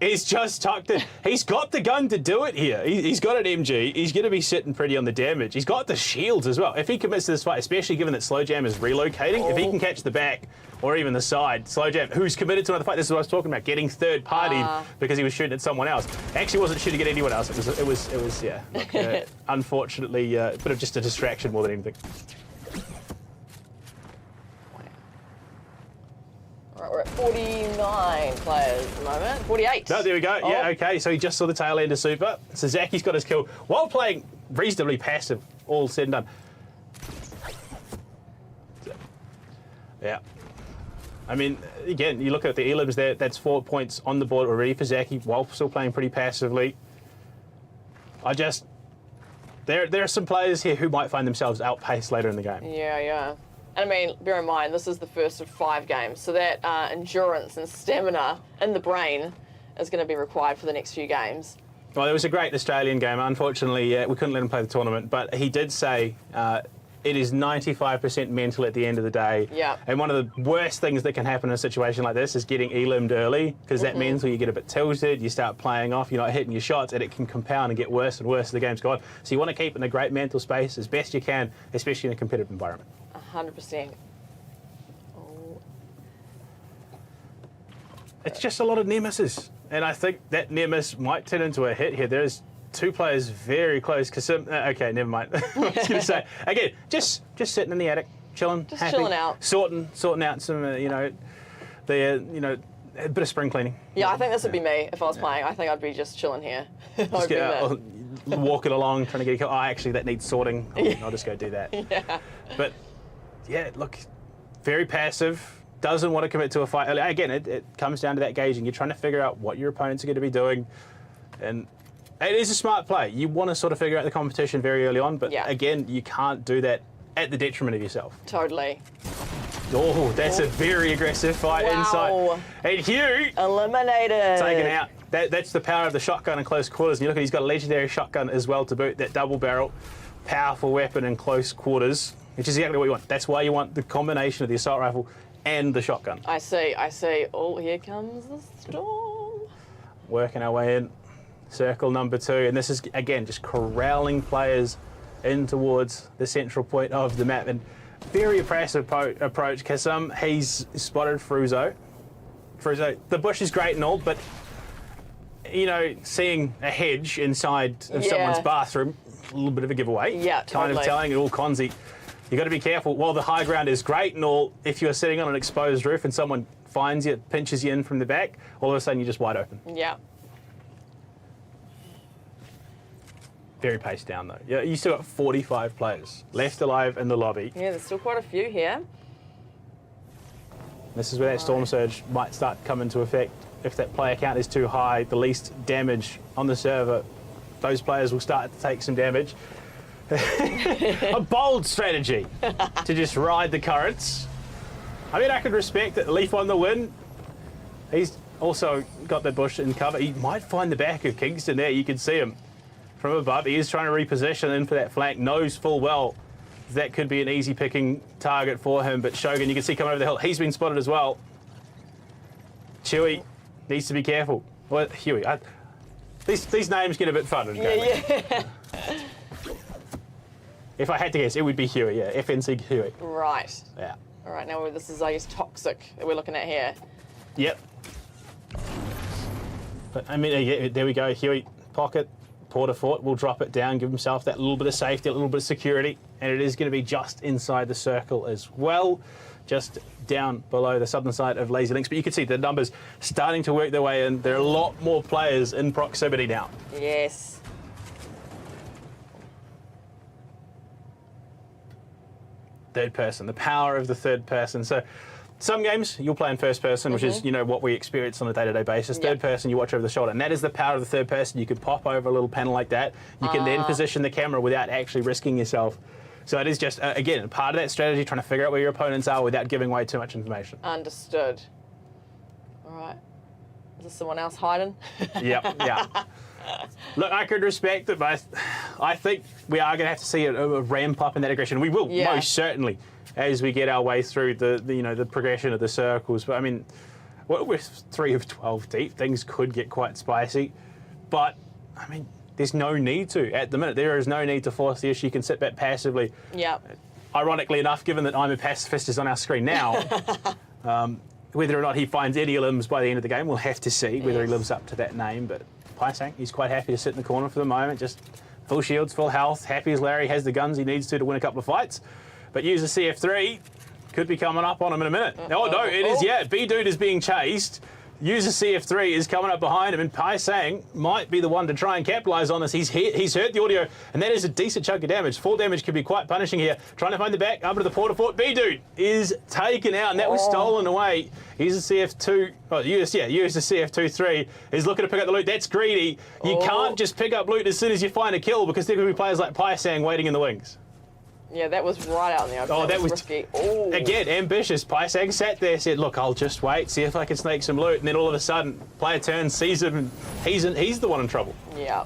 is just tucked in. He's got the gun to do it here. He's got an MG. He's going to be sitting pretty on the damage. He's got the shields as well. If he commits to this fight, especially given that Slow Jam is relocating, if he can catch the back or even the side, Slow Jam, who's committed to another fight, this is what I was talking about, getting third party because he was shooting at someone else. Actually wasn't shooting at anyone else. It was yeah. Look, unfortunately, a bit of just a distraction more than anything. Right, we're at 49 players at the moment. 48. No, there we go. Oh. Yeah, okay. So he just saw the tail end of Super. So Zaki's got his kill while playing reasonably passive, all said and done. Yeah. I mean, again, you look at the elims there, that's 4 points on the board already for Zaki while still playing pretty passively. There are some players here who might find themselves outpaced later in the game. Yeah. And I mean, bear in mind, this is the first of 5 games, so that endurance and stamina in the brain is going to be required for the next few games. Well, it was a great Australian game. Unfortunately, we couldn't let him play the tournament, but he did say it is 95% mental at the end of the day. Yeah. And one of the worst things that can happen in a situation like this is getting elimed early, because that means when you get a bit tilted, you start playing off, you're not hitting your shots, and it can compound and get worse and worse as the game's gone. So you want to keep in a great mental space as best you can, especially in a competitive environment. 100%. It's just a lot of near misses. And I think that near miss might turn into a hit here. There's two players very close. Okay, never mind. I was going to say, again, just sitting in the attic, chilling, Just happy, chilling out. sorting out some, a bit of spring cleaning. Yeah, I think this would be me if I was playing. I think I'd be just chilling here. Just get out, walking along, trying to get a kill. Oh, actually, that needs sorting. I'll just go do that. Yeah. But, yeah, look, very passive. Doesn't want to commit to a fight. Again, it comes down to that gauging. You're trying to figure out what your opponents are going to be doing. And it is a smart play. You want to sort of figure out the competition very early on. But, again, you can't do that at the detriment of yourself. Totally. Oh, that's a very aggressive fight inside. And Hugh eliminated. taken out. That's the power of the shotgun in close quarters. And you look at, he's got a legendary shotgun as well to boot. That double barrel, powerful weapon in close quarters, which is exactly what you want. That's why you want the combination of the assault rifle and the shotgun. I see. Oh, here comes the storm. Working our way in. Circle number 2. And this is, again, just corralling players in towards the central point of the map. And very impressive approach, because he's spotted Fruzo. The bush is great and all, but, seeing a hedge inside of someone's bathroom, a little bit of a giveaway. Yeah, Kind totally. of telling it all, Conzi. You've got to be careful. While the high ground is great and all, if you're sitting on an exposed roof and someone finds you, pinches you in from the back, all of a sudden you're just wide open. Yeah. Very paced down, though. Yeah, you still got 45 players left alive in the lobby. Yeah, there's still quite a few here. This is where that storm surge might start to come into effect. If that player count is too high, the least damage on the server, those players will start to take some damage. A bold strategy to just ride the currents. I mean, I could respect it. Leaf on the win. He's also got the bush in cover. He might find the back of Kingston there. You can see him from above. He is trying to reposition in for that flank. Knows full well that could be an easy picking target for him. But Shogun, you can see coming over the hill. He's been spotted as well. Chewy needs to be careful. Well, Huey, these names get a bit fun. Yeah. If I had to guess, it would be Huey, yeah. FNC Huey. Right. Yeah. All right, now this is, I guess, toxic that we're looking at here. Yep. But, I mean, yeah, there we go. Huey, pocket, Porter Fort will drop it down, give himself that little bit of safety, a little bit of security, and it is going to be just inside the circle as well, just down below the southern side of Lazy Links. But you can see the numbers starting to work their way in. There are a lot more players in proximity now. Yes. Third person, the power of the third person. So some games you'll play in first person, which is, what we experience on a day-to-day basis. Third person, you watch over the shoulder. And that is the power of the third person. You can pop over a little panel like that. You can then position the camera without actually risking yourself. So it is just, again, part of that strategy, trying to figure out where your opponents are without giving away too much information. Understood. All right. Is there someone else hiding? Yep, yeah. Look, I could respect it, but I think we are going to have to see a ramp up in that aggression. We will, most certainly, as we get our way through the progression of the circles. But I mean, we're 3 of 12 deep. Things could get quite spicy. But I mean, there's no need to at the minute. There is no need to force the issue. You can sit back passively. Yeah. Ironically enough, given that I'm a pacifist is on our screen now, whether or not he finds any limbs by the end of the game, we'll have to see whether he lives up to that name. But Paisang, he's quite happy to sit in the corner for the moment, just full shields, full health, happy as Larry, has the guns he needs to win a couple of fights. But use a CF3, could be coming up on him in a minute. Oh, no, it is, B-Dude is being chased. User CF3 is coming up behind him, and Paisang might be the one to try and capitalise on this. He's heard the audio, and that is a decent chunk of damage. 4 damage could be quite punishing here. Trying to find the back, up to the Porter Fort. B-Dude is taken out, and that was stolen away. Here's a CF2, use the CF2-3, is looking to pick up the loot. That's greedy. You can't just pick up loot as soon as you find a kill, because there could be players like Paisang waiting in the wings. Yeah, that was right out in the open. Oh, that was risky. Again, ambitious. Paisang sat there, said, look, I'll just wait, see if I can snake some loot. And then all of a sudden, player turns, sees him, and he's the one in trouble. Yeah.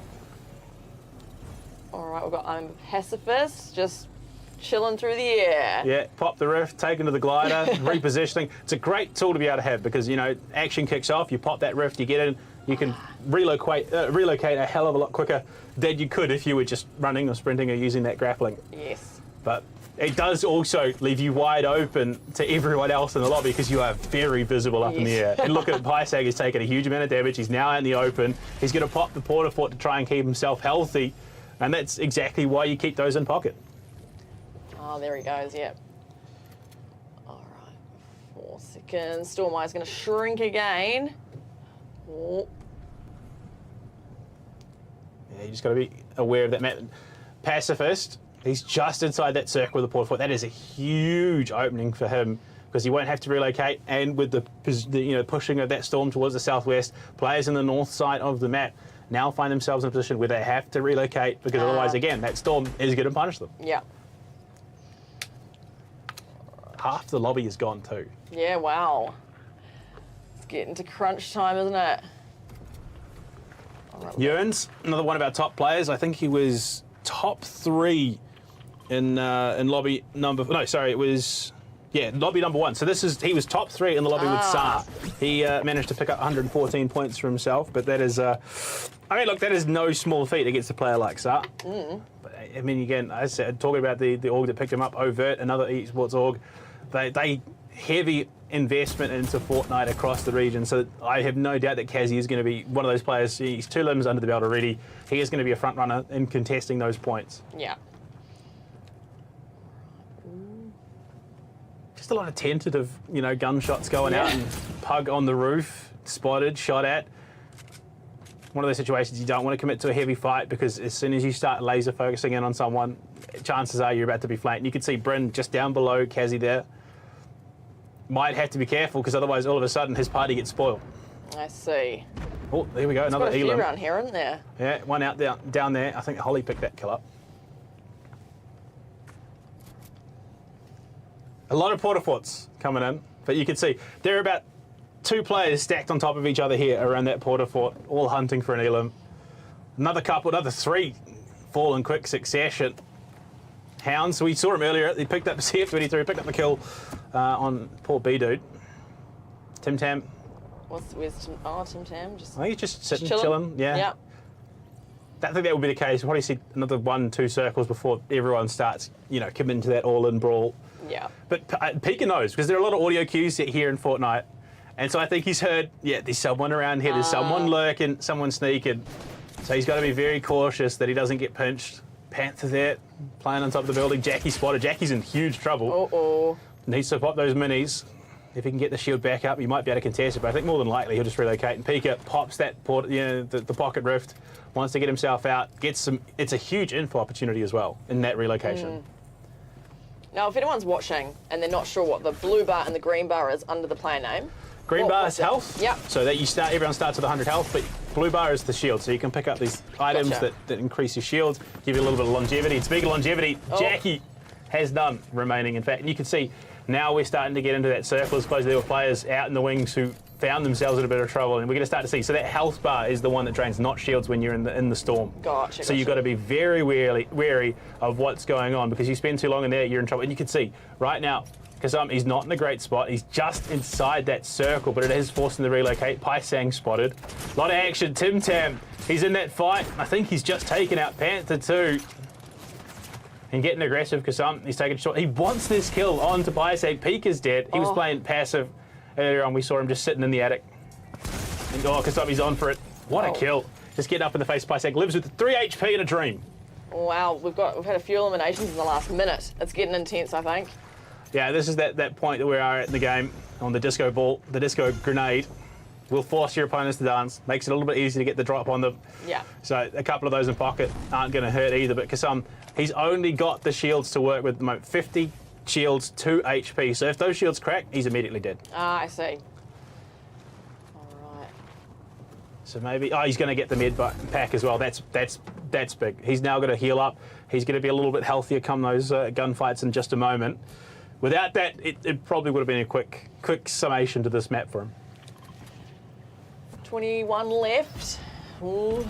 All right, we've got I'm a pacifist, just chilling through the air. Yeah, pop the rift, take into the glider, repositioning. It's a great tool to be able to have because, you know, action kicks off, you pop that rift, you get in, you can relocate a hell of a lot quicker than you could if you were just running or sprinting or using that grappling. Yes. But it does also leave you wide open to everyone else in the lobby because you are very visible up in the air. And look at Pysaig, he's taken a huge amount of damage. He's now out in the open. He's going to pop the Porta Fort to try and keep himself healthy. And that's exactly why you keep those in pocket. Oh, there he goes, yeah. All right, 4 seconds. Stormeye's going to shrink again. Oh. Yeah, you just got to be aware of that. Pacifist, he's just inside that circle with the Porta Fort. That is a huge opening for him because he won't have to relocate. And with the pushing of that storm towards the southwest, players in the north side of the map now find themselves in a position where they have to relocate because otherwise, again, that storm is going to punish them. Yeah. Half the lobby is gone too. Yeah, wow. It's getting to crunch time, isn't it? Yearns, another one of our top players. I think he was top 3 in lobby number. No, sorry, it was lobby number 1. So he was top 3 in the lobby with Saar. He managed to pick up 114 points for himself, but that is, I mean, look, that is no small feat against a player like Saar. But, I mean, again, as I said, talking about the org that picked him up, Overt, another esports org, they heavy investment into Fortnite across the region. So I have no doubt that Kazzy is going to be one of those players. He's 2 limbs under the belt already. He is going to be a front runner in contesting those points. Yeah. Just a lot of tentative, gunshots going out and Pug on the roof, spotted, shot at. One of those situations you don't want to commit to a heavy fight because as soon as you start laser focusing in on someone, chances are you're about to be flanked. And you can see Bryn just down below Kazzy there. Might have to be careful because otherwise all of a sudden his party gets spoiled. I see. Oh, there we go, another Elam. Elam. Around here, isn't there? Yeah, one out down there. I think Holly picked that kill up. A lot of Porta Forts coming in, but you can see there are about 2 players stacked on top of each other here around that Porta Fort, all hunting for an Elam. Another 3 fall in quick succession. Hounds, we saw him earlier. He picked up CF23, picked up the kill on poor B-Dude. Tim Tam. Where's Tim Tam? I think he's just sitting, chilling. chilling. Yeah. I think that would be the case. We'll probably see another 1-2 circles before everyone starts, committing to that all-in brawl. Yeah. But Pika knows, because there are a lot of audio cues here in Fortnite. And so I think he's heard, there's someone around here, there's someone lurking, someone sneaking. So he's got to be very cautious that he doesn't get pinched. Panther there, playing on top of the building. Jackie spotted. Jackie's in huge trouble. Uh-oh. Needs to pop those minis. If he can get the shield back up, he might be able to contest it, but I think more than likely he'll just relocate. And Pika pops that the pocket rift, wants to get himself out, gets some. It's a huge info opportunity as well in that relocation. Now, if anyone's watching and they're not sure what the blue bar and the green bar is under the player name. Green bar is health. Yep. So that everyone starts with 100 health, but blue bar is the shield. So you can pick up these items Gotcha. that increase your shield, give you a little bit of longevity. And speaking of longevity, Jackie has none remaining, in fact. And you can see now we're starting to get into that circle. As close there were players out in the wings who found themselves in a bit of trouble. And we're going to start to see. So that health bar is the one that drains, not shields when you're in the storm. Gotcha. So you've got to be very wary of what's going on because you spend too long in there, you're in trouble. And you can see right now, Kazam, he's not in a great spot. He's just inside that circle, but it is forcing the relocate. Paisang spotted. A lot of action. Tim Tam, he's in that fight. I think he's just taken out Panther too. And getting aggressive, Kazam, he's taking short. He wants this kill onto Paisang. Pika's dead. He was playing passive earlier on. We saw him just sitting in the attic. And Kazam, he's on for it. What a kill. Just getting up in the face of Paisang. Lives with 3 HP and a dream. Wow, we've had a few eliminations in the last minute. It's getting intense, I think. Yeah, this is that point that we are at in the game on the disco ball, the disco grenade. Will force your opponents to dance, makes it a little bit easier to get the drop on them. Yeah. So a couple of those in pocket aren't going to hurt either, but Kasam, he's only got the shields to work with at the moment. 50 shields, 2 HP. So if those shields crack, he's immediately dead. Ah, I see. All right. So maybe, he's going to get the mid pack as well. That's big. He's now going to heal up. He's going to be a little bit healthier come those gunfights in just a moment. Without that, it probably would have been a quick summation to this map for him. 21 left. Ooh.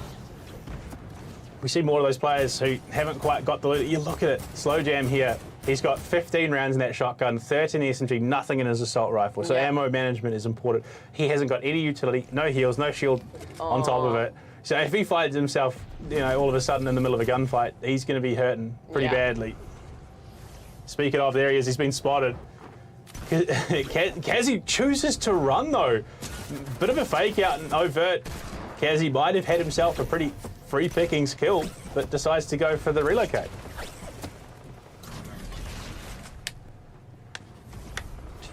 We see more of those players who haven't quite got the loot. You look at it, Slow Jam here, He's got 15 rounds in that shotgun, 13 SMG, nothing in his assault rifle. So Yeah. ammo management is important. He hasn't got any utility, no heals, no shield on top of it. So if he finds himself, all of a sudden in the middle of a gunfight, he's going to be hurting pretty Yeah. badly. Speaking of, there he is. He's been spotted. Kazzy chooses to run though. Bit of a fake out and overt. Kazzy might have had himself a pretty free pickings kill, but decides to go for the relocate.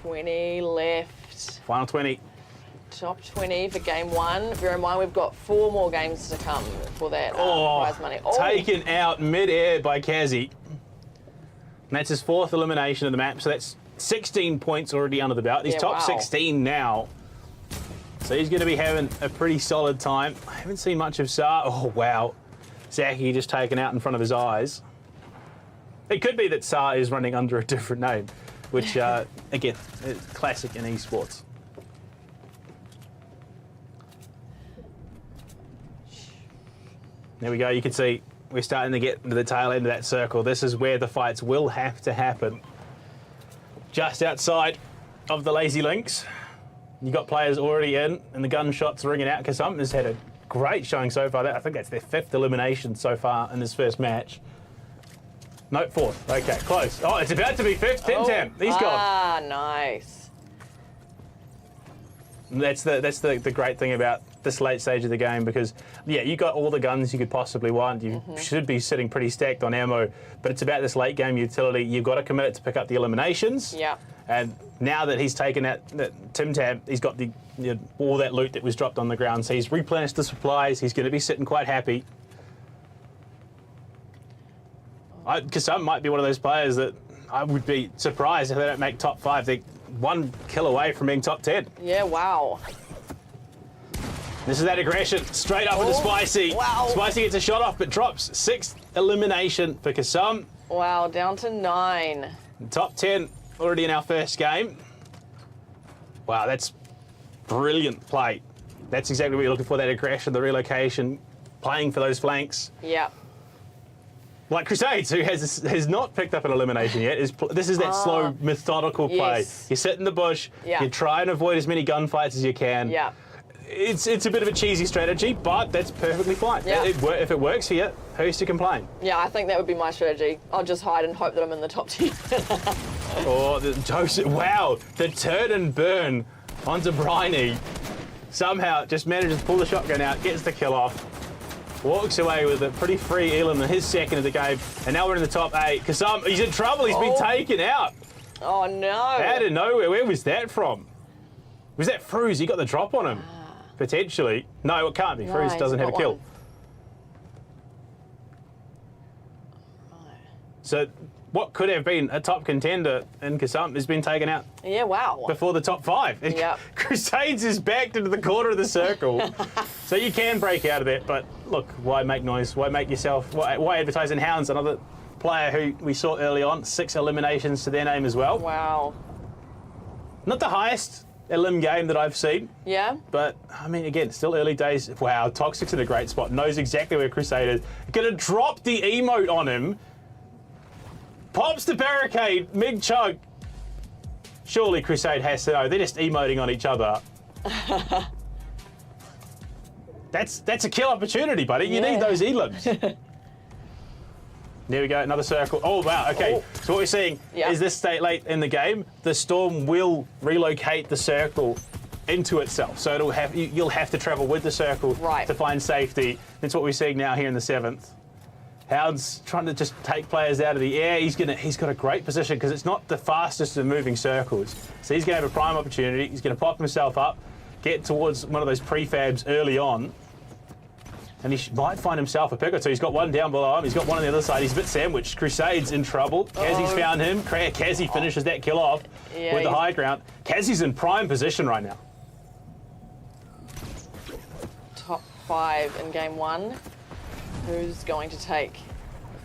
20 left. Final 20. Top 20 for game 1. Bear in mind, we've got 4 more games to come for that prize money. Taken out mid-air by Kazzy. And that's his 4th elimination of the map, so that's 16 points already under the belt. He's Yeah, top wow. 16 now. So he's going to be having a pretty solid time. I haven't seen much of Saar. Oh, wow. Zaki just taken out in front of his eyes. It could be that Saar is running under a different name, which, again, classic in esports. There we go. You can see we're starting to get to the tail end of that circle. This is where the fights will have to happen. Just outside of the Lazy Links, you got players already in, and the gunshots ringing out. Kasum has had a great showing so far. I think that's their 5th elimination so far in this first match. No, 4th. Okay, close. Oh, it's about to be 5th. Tim. He's gone. Ah, nice. That's the great thing about this late stage of the game, because yeah, you got all the guns you could possibly want. You should be sitting pretty stacked on ammo, but it's about this late game utility. You've got to commit it to pick up the eliminations. Yeah. And now that he's taken that Tim Tam, he's got all that loot that was dropped on the ground. So he's replenished the supplies. He's going to be sitting quite happy. Kasum might be one of those players that I would be surprised if they don't make top 5. They're 1 kill away from being top 10. Yeah, wow. This is that aggression, straight up with the Spicy. Wow. Spicy gets a shot off, but drops. 6th elimination for Kasum. Wow, down to 9. Top 10 already in our first game. Wow, that's brilliant play. That's exactly what you're looking for, that aggression, the relocation, playing for those flanks. Yeah. Like Crusades, who has not picked up an elimination yet. This is that slow, methodical play. Yes. You sit in the bush, Yeah. you try and avoid as many gunfights as you can. Yeah. It's a bit of a cheesy strategy, but that's perfectly fine. Yeah. If it works for you, who's to complain? Yeah, I think that would be my strategy. I'll just hide and hope that I'm in the top 10. Oh, wow, the turn and burn onto Bryony. Somehow just manages to pull the shotgun out, gets the kill off, walks away with a pretty free Elam in his 2nd of the game, and now we're in the top 8. Kasum, he's in trouble, he's been taken out. Oh, no. Out of nowhere, where was that from? Was that Fruz? He got the drop on him. Potentially. No, it can't be. No, Fruz he's doesn't have a got kill. one. So what could have been a top contender in Kasum has been taken out Yeah, wow. before the top 5. Yep. Crusades is backed into the corner of the circle. So you can break out of it, but look, why make noise? Why make yourself, why advertise in Hounds? Another player who we saw early on, 6 eliminations to their name as well. Wow. Not the highest elim game that I've seen, Yeah? but I mean, again, still early days. Wow, Toxic's in a great spot, knows exactly where Crusade is. Gonna drop the emote on him. Pops the barricade, Mig Chug. Surely Crusade has to know, they're just emoting on each other. That's a kill opportunity, buddy. You need those elims. There we go, another circle. Oh, wow, okay. Oh. So what we're seeing is this state late in the game, the Storm will relocate the circle into itself. So you'll have to travel with the circle to find safety. That's what we're seeing now here in the 7th. Hound's trying to just take players out of the air. He's got a great position because it's not the fastest of moving circles. So he's going to have a prime opportunity. He's going to pop himself up, get towards one of those prefabs early on, and he might find himself a pick or two. He's got one down below him. He's got one on the other side. He's a bit sandwiched. Crusade's in trouble. Kazzy's found him. Kazzy finishes that kill off with the high ground. Kazzy's in prime position right now. Top 5 in game 1. Who's going to take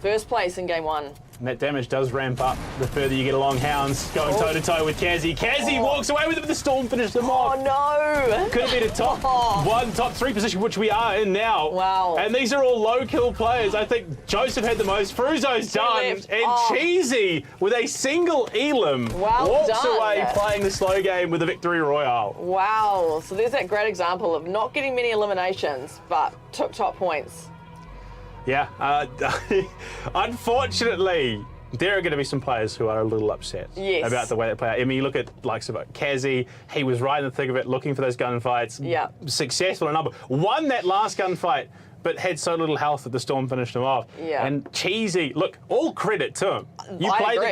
first place in game 1? And that damage does ramp up the further you get along. Hounds going toe-to-toe with Kazzy. Kazzy walks away with it, but the Storm finished them off. Oh, no. Could have been a top top 3 position, which we are in now. Wow. And these are all low-kill players. I think Joseph had the most. Fruzo's done. left. And Oh. Cheesy, with a single Elam, Well walks done. away playing the slow game with a victory royale. Wow. So there's that great example of not getting many eliminations, but took top points. Yeah. Unfortunately, there are going to be some players who are a little upset about the way they play out. I mean, you look at likes of Kazzy, he was right in the thick of it, looking for those gunfights. Yeah. Successful in a number. Won that last gunfight, but had so little health that the Storm finished him off. Yeah. And Cheesy, look, all credit to him. You I play agree.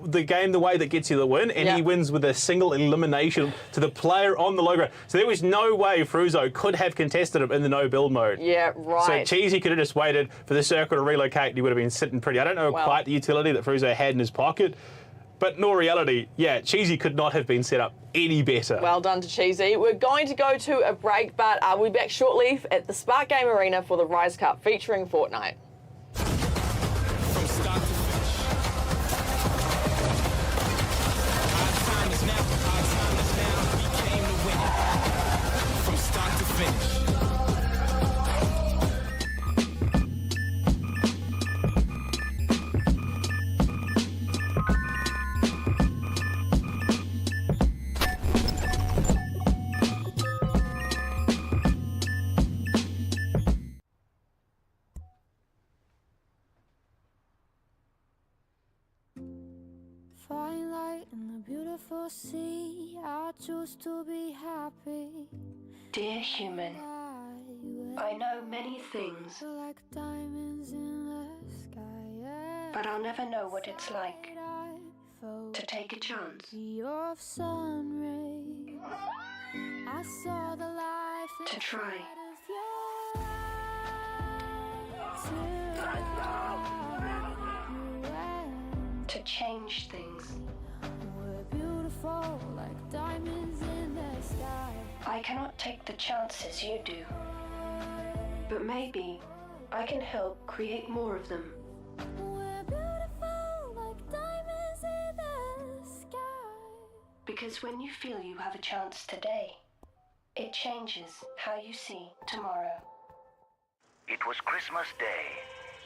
the game the way that gets you the win, and he wins with a single elimination to the player on the low ground. So there was no way Fruzo could have contested him in the no build mode. Yeah, right. So Cheesy could have just waited for the circle to relocate, and he would have been sitting pretty. I don't know quite the utility that Fruzo had in his pocket, but in all reality, yeah, Cheesy could not have been set up any better. Well done to Cheesy. We're going to go to a break, but we'll be back shortly at the Spark Game Arena for the Rise Cup featuring Fortnite. From start to finish. Our time is now. Our time is now. We came to win. From start to finish. Fine light in the beautiful sea. I choose to be happy. Dear human, I know many things, Feel like diamonds in the sky. Yeah. but I'll never know what it's like I felt to take a chance, your sun rays. I saw the life to try. inside of your eyes. Till you went. To change things. We're beautiful like diamonds in the sky. I cannot take the chances you do, but maybe I can help create more of them. We're beautiful like diamonds in the sky. Because when you feel you have a chance today, it changes how you see tomorrow. It was Christmas Day,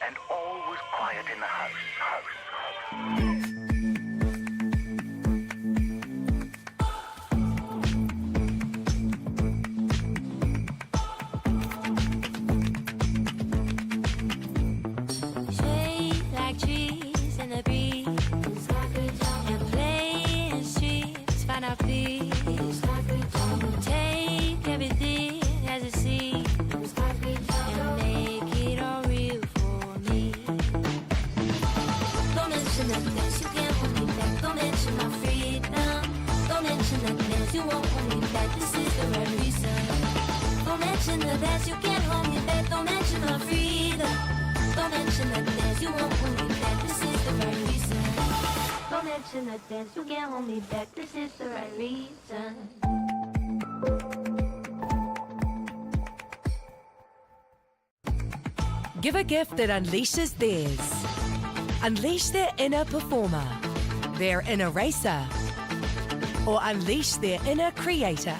and all was quiet in the house. Shade like trees in the breeze. And play in streets, find our peace. Take everything as it seems. And make it all real for me. Don't mention the things you can't hold me back. Don't mention my freedom. Don't mention the things you won't hold me back. This is the right reason. Don't mention the that you can't hold me back. Don't mention my freedom. Don't mention the dance, you won't hold me back. This is the right reason. Don't mention the dance, you can't hold me back. This is the right reason. Give a gift that unleashes theirs. Unleash their inner performer, their inner racer, or unleash their inner creator.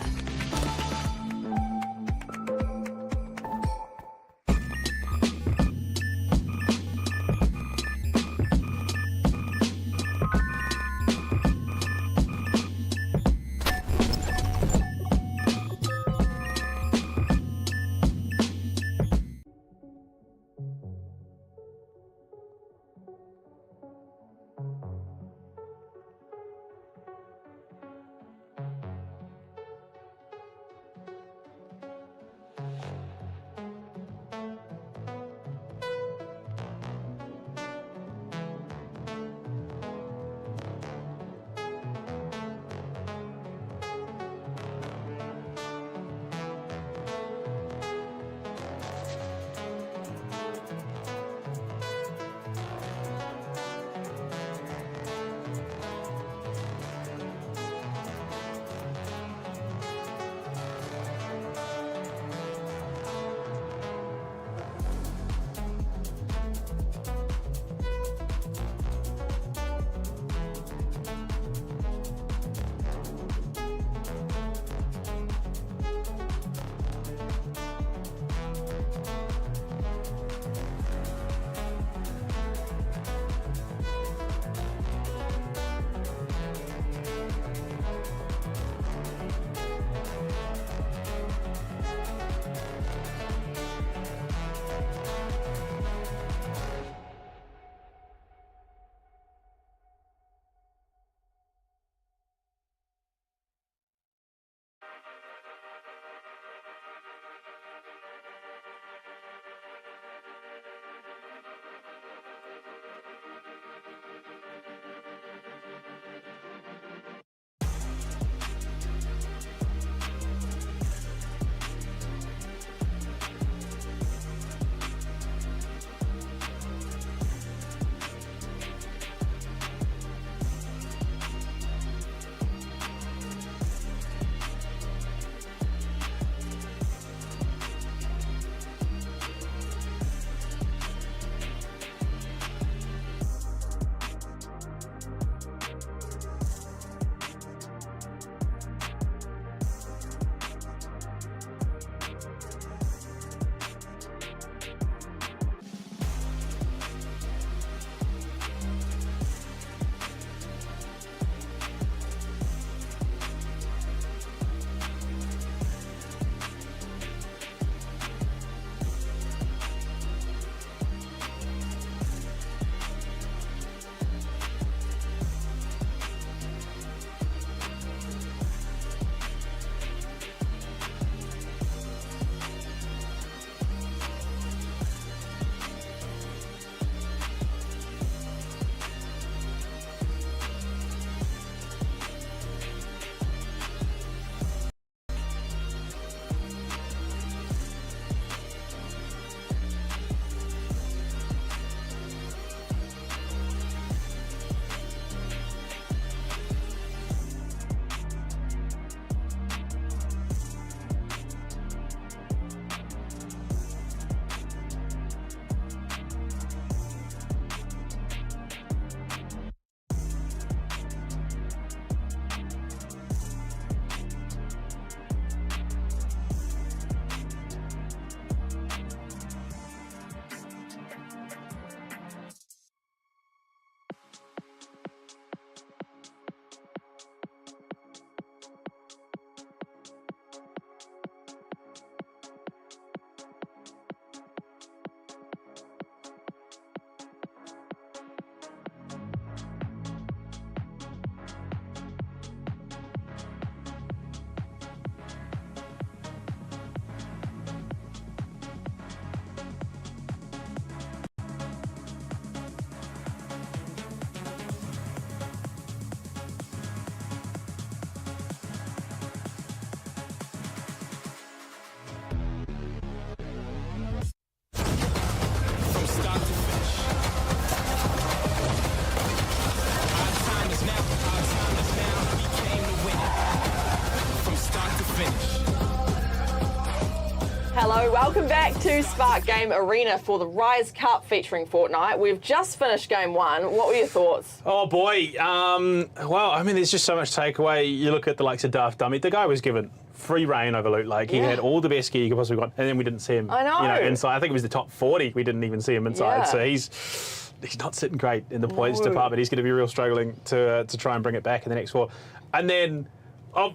So welcome back to Spark Game Arena for the Rise Cup featuring Fortnite. We've just finished game 1. What were your thoughts? Oh boy, well, I mean, there's just so much takeaway. You look at the likes of Daft Dummy. The guy was given free reign over Loot Lake. He had all the best gear you could possibly got, and then we didn't see him. I know. Inside. I think it was the top 40. We didn't even see him inside. Yeah. So he's not sitting great in the points department. He's going to be real struggling to try and bring it back in the next 4. And then,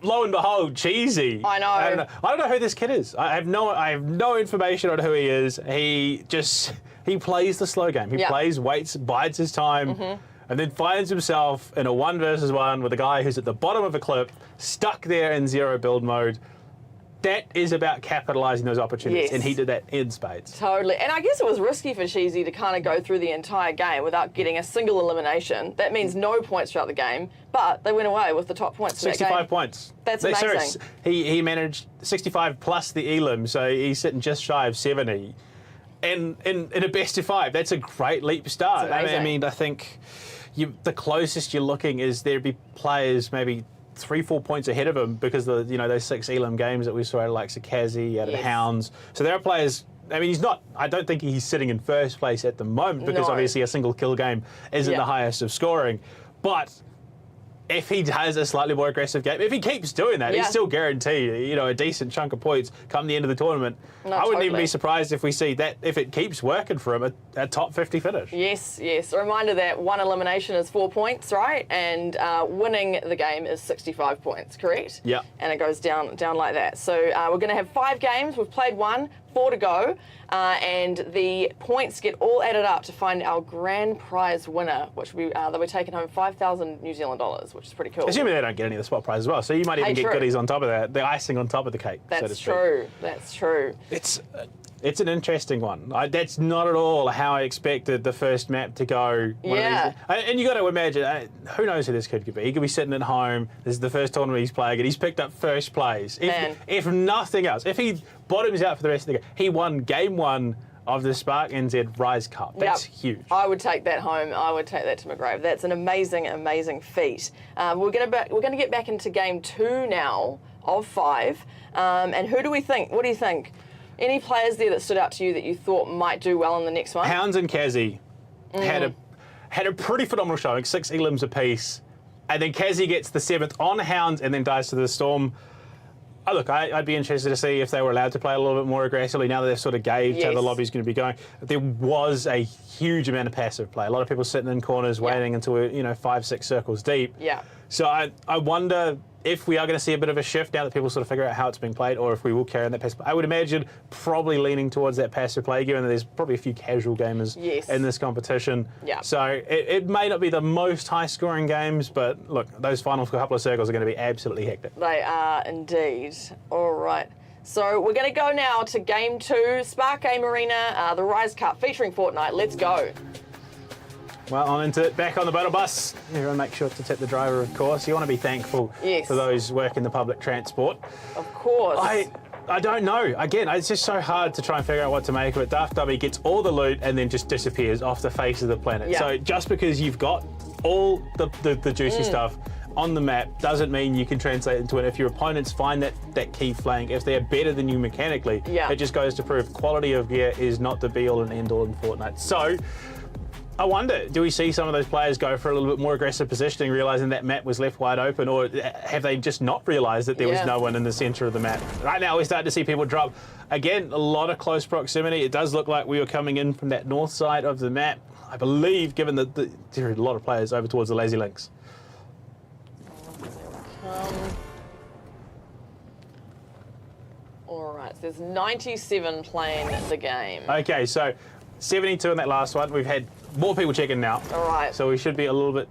lo and behold, Cheesy. I know. And I don't know who this kid is. I have no information on who he is. He plays the slow game. He plays, waits, bides his time. And then finds himself in a 1 versus 1 with a guy who's at the bottom of a cliff, stuck there in 0 build mode. That is about capitalising those opportunities, Yes. and he did that in spades. Totally. And I guess it was risky for Cheesy to kind of go through the entire game without getting a single elimination. That means no points throughout the game, but they went away with the top points for that game. 65 points. That's Sorry, amazing. he managed 65 plus the elim, so he's sitting just shy of 70. And in a best of 5, that's a great leap start. It's amazing. I mean, I think the closest you're looking is there'd be players maybe 3-4 points ahead of him because of those 6 elim games that we saw out of like Kazi, out of Yes. Hounds. So there are players. I mean, I don't think he's sitting in first place at the moment because No. obviously a single kill game isn't the highest of scoring. But if he has a slightly more aggressive game, if he keeps doing that, he's still guaranteed, a decent chunk of points come the end of the tournament. No, I wouldn't even totally. be surprised if we see that, if it keeps working for him, a top 50 finish. Yes, yes. A reminder that 1 elimination is 4 points, right? And winning the game is 65 points, correct? Yeah. And it goes down like that. So we're going to have 5 games. We've played 1, 4 to go. And the points get all added up to find our grand prize winner, which they'll be taking home 5,000 New Zealand dollars, which is pretty cool. Assuming they don't get any of the spot prize as well. So you might even get true. goodies on top of that, the icing on top of the cake, so to That's speak. true. That's true. It's an interesting one. That's not at all how I expected the first map to go. Yeah. And you got to imagine, who knows who this kid could be? He could be sitting at home. This is the first tournament he's playing, and he's picked up first place. If nothing else, if he bottoms out for the rest of the game, he won game 1 of the Spark NZ Rise Cup. That's huge. I would take that home. I would take that to my grave. That's an amazing, amazing feat. We're going to get back into game 2 now of 5. And who do we think? What do you think? Any players there that stood out to you that you thought might do well in the next one? Hounds and Kazi had a pretty phenomenal showing, 6 elims apiece. And then Kazi gets the 7th on Hounds and then dies to the Storm. Oh, look, I'd be interested to see if they were allowed to play a little bit more aggressively now that they've sort of gauged how the lobby's going to be going. There was a huge amount of passive play. A lot of people sitting in corners waiting until we're 5-6 circles deep. Yeah. So I wonder if we are going to see a bit of a shift now that people sort of figure out how it's being played, or if we will carry on that passive play. I would imagine probably leaning towards that passive play, given that there's probably a few casual gamers in this competition. Yeah. So it may not be the most high-scoring games, but look, those final couple of circles are going to be absolutely hectic. They are indeed. All right. So we're going to go now to game 2, Spark Game Arena, the Rise Cup featuring Fortnite. Let's go. Well, on into it, back on the battle bus. Everyone make sure to tip the driver, of course. You want to be thankful for those who work in the public transport. Of course. I don't know. Again, it's just so hard to try and figure out what to make of it. Daft Dummy gets all the loot and then just disappears off the face of the planet. Yeah. So just because you've got all the juicy stuff on the map doesn't mean you can translate into it. If your opponents find that key flank, if they're better than you mechanically, it just goes to prove quality of gear is not the be-all and end-all in Fortnite. So I wonder, do we see some of those players go for a little bit more aggressive positioning, realising that map was left wide open, or have they just not realised that there was no one in the centre of the map? Right now, we're starting to see people drop. Again, a lot of close proximity. It does look like we were coming in from that north side of the map, I believe, given that there are a lot of players over towards the Lazy Links. All right, so there's 97 playing the game. Okay, so 72 in that last one. We've had more people checking now. All right. So we should be a little bit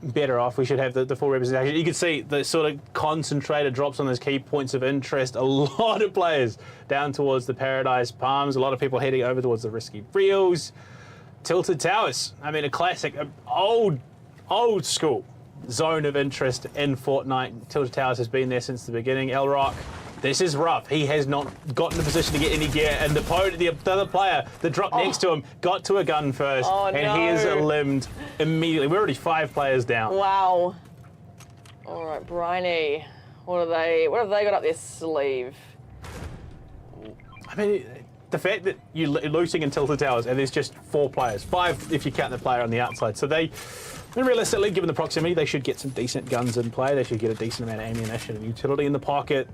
better off. We should have the full representation. You can see the sort of concentrated drops on those key points of interest. A lot of players down towards the Paradise Palms. A lot of people heading over towards the Risky Reels. Tilted Towers. I mean, a classic, old school zone of interest in Fortnite. Tilted Towers has been there since the beginning. El Rock. This is rough. He has not gotten in a position to get any gear, and the other player that dropped next to him got to a gun first, and he is eliminated immediately. We're already 5 players down. Wow. All right, Bryony, what have they got up their sleeve? I mean, the fact that you're looting in tilted towers and there's just 4 players, 5 if you count the player on the outside. So they, realistically, given the proximity, they should get some decent guns in play. They should get a decent amount of ammunition and utility in the pocket.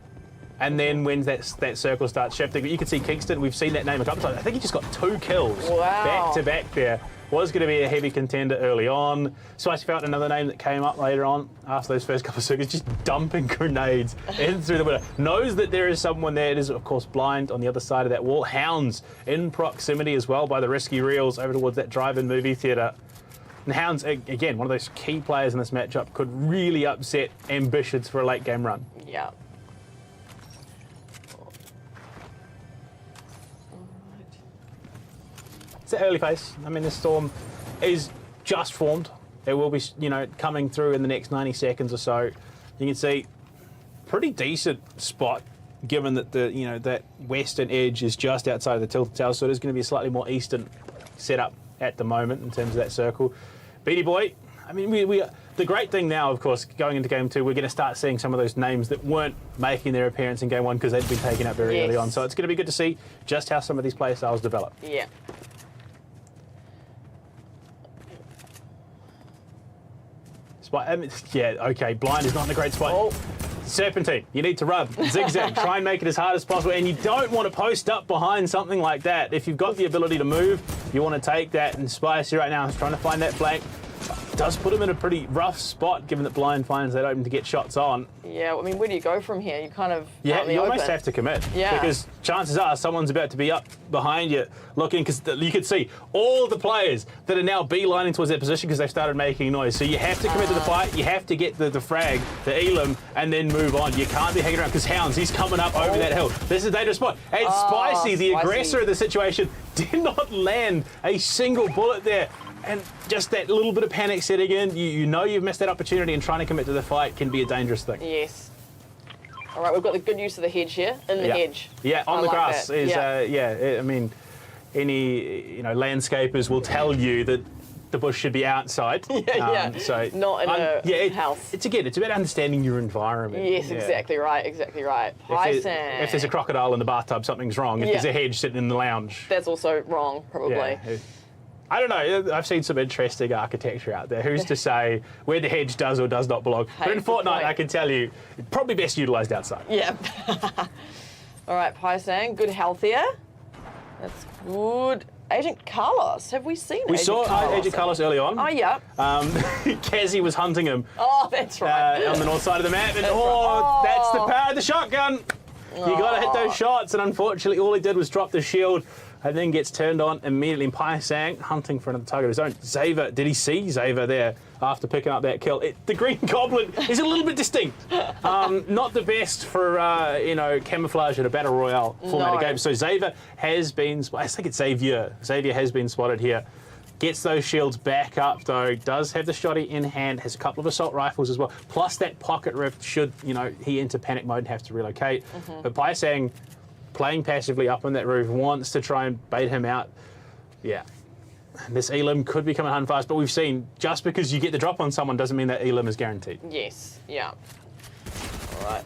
And then when that circle starts shifting, but you can see Kingston, we've seen that name a couple of times. I think he just got 2 kills back to back there. Was going to be a heavy contender early on. Spicy Fountain, another name that came up later on after those first couple of circuits, just dumping grenades in through the window. Knows that there is someone there. It is, of course, blind on the other side of that wall. Hounds in proximity as well by the risky reels over towards that drive-in movie theatre. And Hounds, again, one of those key players in this matchup, could really upset ambitions for a late game run. Yeah. It's an early phase. I mean, the storm is just formed. It will be, coming through in the next 90 seconds or so. You can see pretty decent spot, given that that western edge is just outside of the tilted tower, so it is going to be a slightly more eastern setup at the moment in terms of that circle. Beanie Boy, I mean, the great thing now, of course, going into game 2, we're going to start seeing some of those names that weren't making their appearance in game 1 because they'd been taken out very early on. So it's going to be good to see just how some of these play styles develop. Yeah. Okay, blind is not in a great spot. Oh. Serpentine, you need to rub, zigzag, try and make it as hard as possible, and you don't want to post up behind something like that. If you've got the ability to move, you want to take that, and Spicy right now is trying to find that flank. Does put him in a pretty rough spot, given that blind finds that open to get shots on. Yeah, I mean, where do you go from here? You kind of you almost have to commit. Yeah. Because chances are someone's about to be up behind you looking, because you could see all the players that are now beelining towards that position because they've started making noise. So you have to commit to the fight, you have to get the frag, the Elam, and then move on. You can't be hanging around because Hounds, he's coming up over that hill. This is a dangerous spot. And Spicy, the aggressor of the situation, did not land a single bullet there. And just that little bit of panic setting in, you know you've missed that opportunity, and trying to commit to the fight can be a dangerous thing. Yes. All right, we've got the good use of the hedge here, in the hedge. Yeah, on the grass that. is, I mean, any, landscapers will tell you that the bush should be outside. So not in a house. It's about understanding your environment. Yes, exactly right, exactly right. If there's a crocodile in the bathtub, something's wrong. If there's a hedge sitting in the lounge, that's also wrong, probably. Yeah. I don't know. I've seen some interesting architecture out there. Who's to say where the hedge does or does not belong? But in Fortnite, I can tell you, probably best utilised outside. Yeah. All right, Paisang, good health here. That's good. Agent Carlos, have we seen We saw Agent Carlos early on. Oh, yeah. Kezi was hunting him. Oh, that's right. On the north side of the map. And That's that's the power of the shotgun. You got to hit those shots. And unfortunately, all he did was drop the shield. And then gets turned on immediately. Paisang hunting for another target of his own. Xaver, did he see Xaver there after picking up that kill? The Green Goblin is a little bit distinct. Not the best for, camouflage in a Battle Royale format game. So Xaver has been, I think it's Xavier. Xavier has been spotted here. Gets those shields back up, though. Does have the shotty in hand. Has a couple of assault rifles as well. Plus that pocket rift should, he enter panic mode and have to relocate. But Paisang, playing passively up on that roof, wants to try and bait him out. Yeah. This Elam could be coming hard and fast, but we've seen just because you get the drop on someone doesn't mean that Elam is guaranteed. Yes, yeah. All right.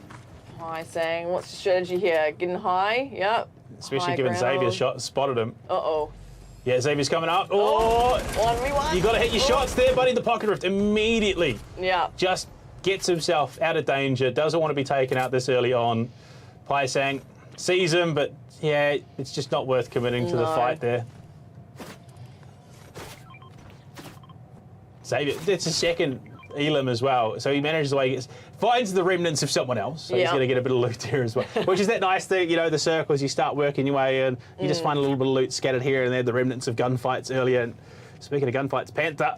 Paisang, what's the strategy here? Getting high, yeah. Especially given Xavier's spotted him. Uh-oh. Yeah, Xavier's coming up. Oh! 1v1. You got to hit your shots there, buddy. The pocket rift immediately. Yeah. Just gets himself out of danger. Doesn't want to be taken out this early on. Paisang sees him, but yeah, it's just not worth committing to the fight there. Xavier, it's a second Elam as well, so he manages the way he gets, finds the remnants of someone else, so he's going to get a bit of loot there as well. Which is that nice thing, the circles, you start working your way in, you just find a little bit of loot scattered here and there, the remnants of gunfights earlier. And speaking of gunfights, Panther.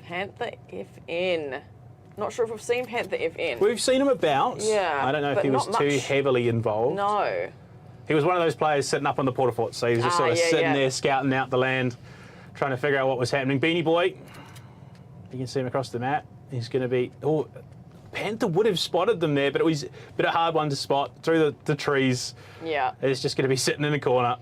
Panther FN. Not sure if we've seen Panther FN. We've seen him about. Yeah. I don't know if he was too heavily involved. No. He was one of those players sitting up on the porta fort, so he was just sort of sitting there scouting out the land, trying to figure out what was happening. Beanie Boy, you can see him across the map. He's going to be... Oh, Panther would have spotted them there, but it was a bit of a hard one to spot through the trees. Yeah. He's just going to be sitting in a corner.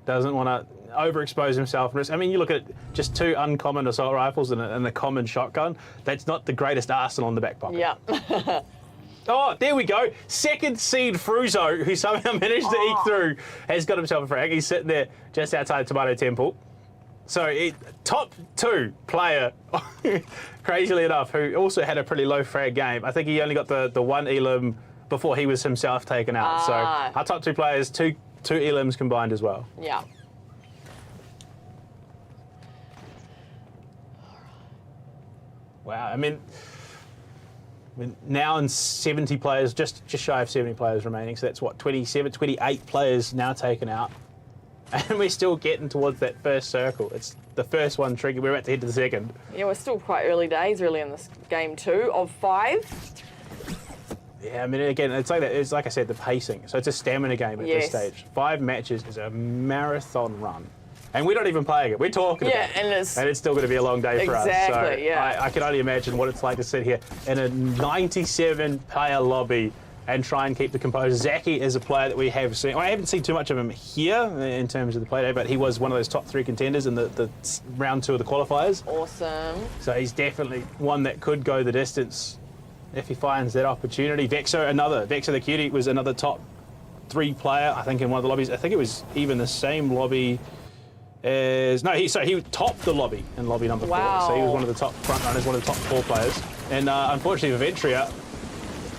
Doesn't want to overexpose himself. I mean, you look at just 2 uncommon assault rifles and a common shotgun. That's not the greatest arsenal in the back pocket. Yeah. Oh, there we go. Second seed Fruzo, who somehow managed to eke through, has got himself a frag. He's sitting there just outside Tomato Temple. So, top 2 player, crazily enough, who also had a pretty low frag game. I think he only got the one Elim before he was himself taken out. So, our top 2 players, two Elims combined as well. Yeah. Wow, I mean, now in 70 players, just shy of 70 players remaining. So that's what, 27, 28 players now taken out. And we're still getting towards that first circle. It's the first one triggered. We're about to head to the second. Yeah, we're still quite early days, really, in this game too. Of 5. Yeah, I mean, again, it's like that. It's like I said, the pacing. So it's a stamina game at this Yes. stage. 5 matches is a marathon run. And we're not even playing it. We're talking about it. And it's still going to be a long day for us. Exactly, So yeah. I can only imagine what it's like to sit here in a 97-player lobby and try and keep the composure. Zaki is a player that we have seen. Well, I haven't seen too much of him here in terms of the play day, but he was one of those top 3 contenders in the round 2 of the qualifiers. Awesome. So he's definitely one that could go the distance if he finds that opportunity. Vexo the Cutie was another top 3 player, I think, in one of the lobbies. I think it was even the same lobby as... No, he topped the lobby in lobby number 4. So he was one of the top front runners, one of the top 4 players. And unfortunately, Viventria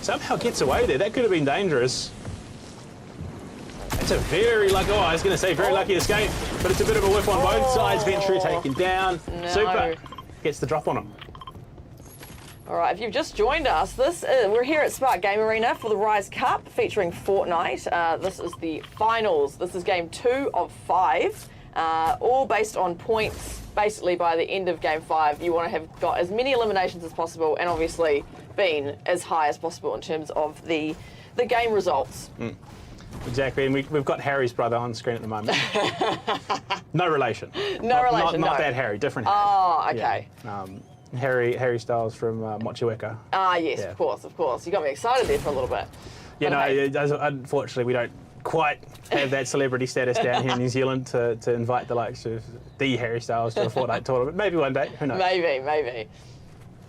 somehow gets away there. That could have been dangerous. It's a very lucky... Oh, I was going to say very lucky escape, but it's a bit of a whiff on both sides. Ventria taken down. No. Super. Gets the drop on him. All right, if you've just joined us, we're here at Spark Game Arena for the Rise Cup featuring Fortnite. This is the finals. This is game 2 of 5, all based on points. Basically, by the end of game 5, you want to have got as many eliminations as possible, and obviously been as high as possible in terms of the game results. Exactly, and we've got Harry's brother on screen at the moment. No relation. No relation. Not that Harry, different Harry. Oh, okay. Yeah. Harry Styles from Mochiweka. Ah, yes, Yeah. of course. You got me excited there for a little bit. Yeah, But no, hey, unfortunately, we don't quite have that celebrity status down here in New Zealand to invite the likes of the Harry Styles to a Fortnite tournament. Maybe one day, who knows? maybe.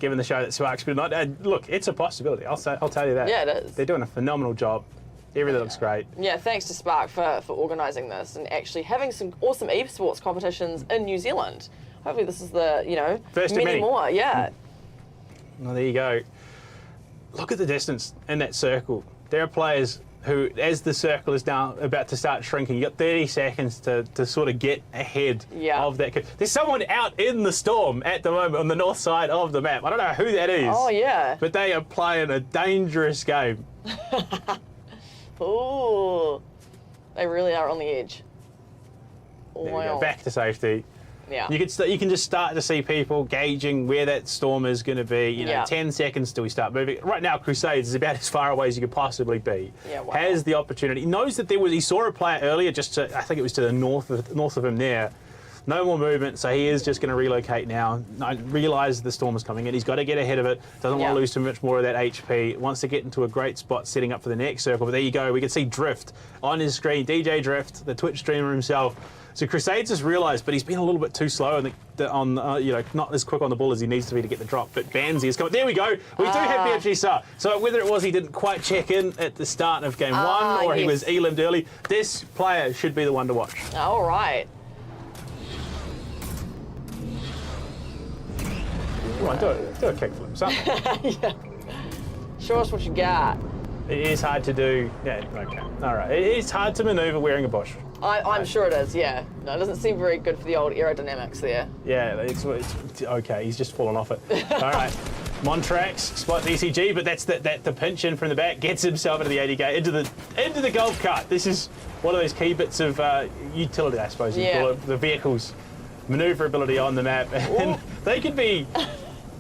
Given the show that Spark's been on, look, it's a possibility. I'll tell you that. Yeah, it is. They're doing a phenomenal job. Everything looks great. Yeah, thanks to Spark for organising this and actually having some awesome esports competitions in New Zealand. Hopefully this is the, First of many many. more, yeah. Well, there you go. Look at the distance in that circle. There are players who, as the circle is now about to start shrinking, you got 30 seconds to sort of get ahead of that. There's someone out in the storm at the moment on the north side of the map. I don't know who that is. Oh, yeah. But they are playing a dangerous game. Ooh, they really are on the edge. There we go. Back to safety. Yeah. You can just start to see people gauging where that storm is going to be. 10 seconds till we start moving. Right now, Crusades is about as far away as you could possibly be. Yeah, wow. Has the opportunity. He knows that he saw a player earlier, I think it was to the north of him there. No more movement, so he is just going to relocate now. Realises the storm is coming in. He's got to get ahead of it. Doesn't want to lose too much more of that HP. Wants to get into a great spot setting up for the next circle. But there you go. We can see Drift on his screen. DJ Drift, the Twitch streamer himself. So Crusades has realised, but he's been a little bit too slow not as quick on the ball as he needs to be to get the drop. But Banzi is coming. There we go. We do have BFG Star. So whether it was he didn't quite check in at the start of game 1 or he was elimed early, this player should be the one to watch. All right. Come on, do a kickflip, something. Yeah. Show us what you got. It is hard to do. Yeah, okay. All right. It is hard to manoeuvre wearing a bush. I'm sure it is, yeah. No, it doesn't seem very good for the old aerodynamics there. Yeah, it's okay. He's just fallen off it. All right. Montrax spots ECG, but that's the pinch in from the back, gets himself into the 80K, into the golf cart. This is one of those key bits of utility, I suppose you call it, the vehicle's maneuverability on the map. And they could be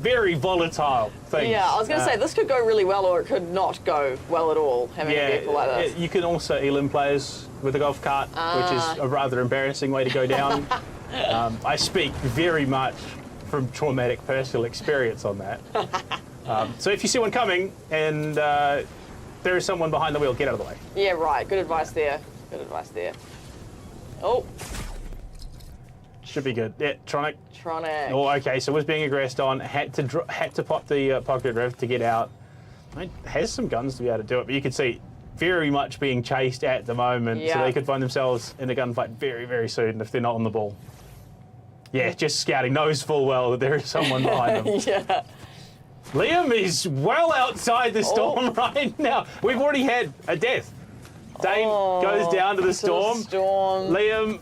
very volatile things. Yeah, I was going to say, this could go really well or it could not go well at all, having a vehicle like this. You can also elim players with a golf cart, which is a rather embarrassing way to go down. I speak very much from traumatic personal experience on that. So if you see one coming and there is someone behind the wheel, get out of the way. Yeah, right. Good advice there. Oh. Should be good. Yeah, Tronic. Tronic. Oh, okay. So was being aggressed on. Had to pop the pocket drift to get out. He has some guns to be able to do it, but you can see very much being chased at the moment, so Yeah. they could find themselves in a gunfight very, very soon if they're not on the ball. Yeah, just scouting, knows full well that there is someone behind them. Yeah. Liam is well outside the storm right now. We've already had a death. Dane goes down to the storm. Liam,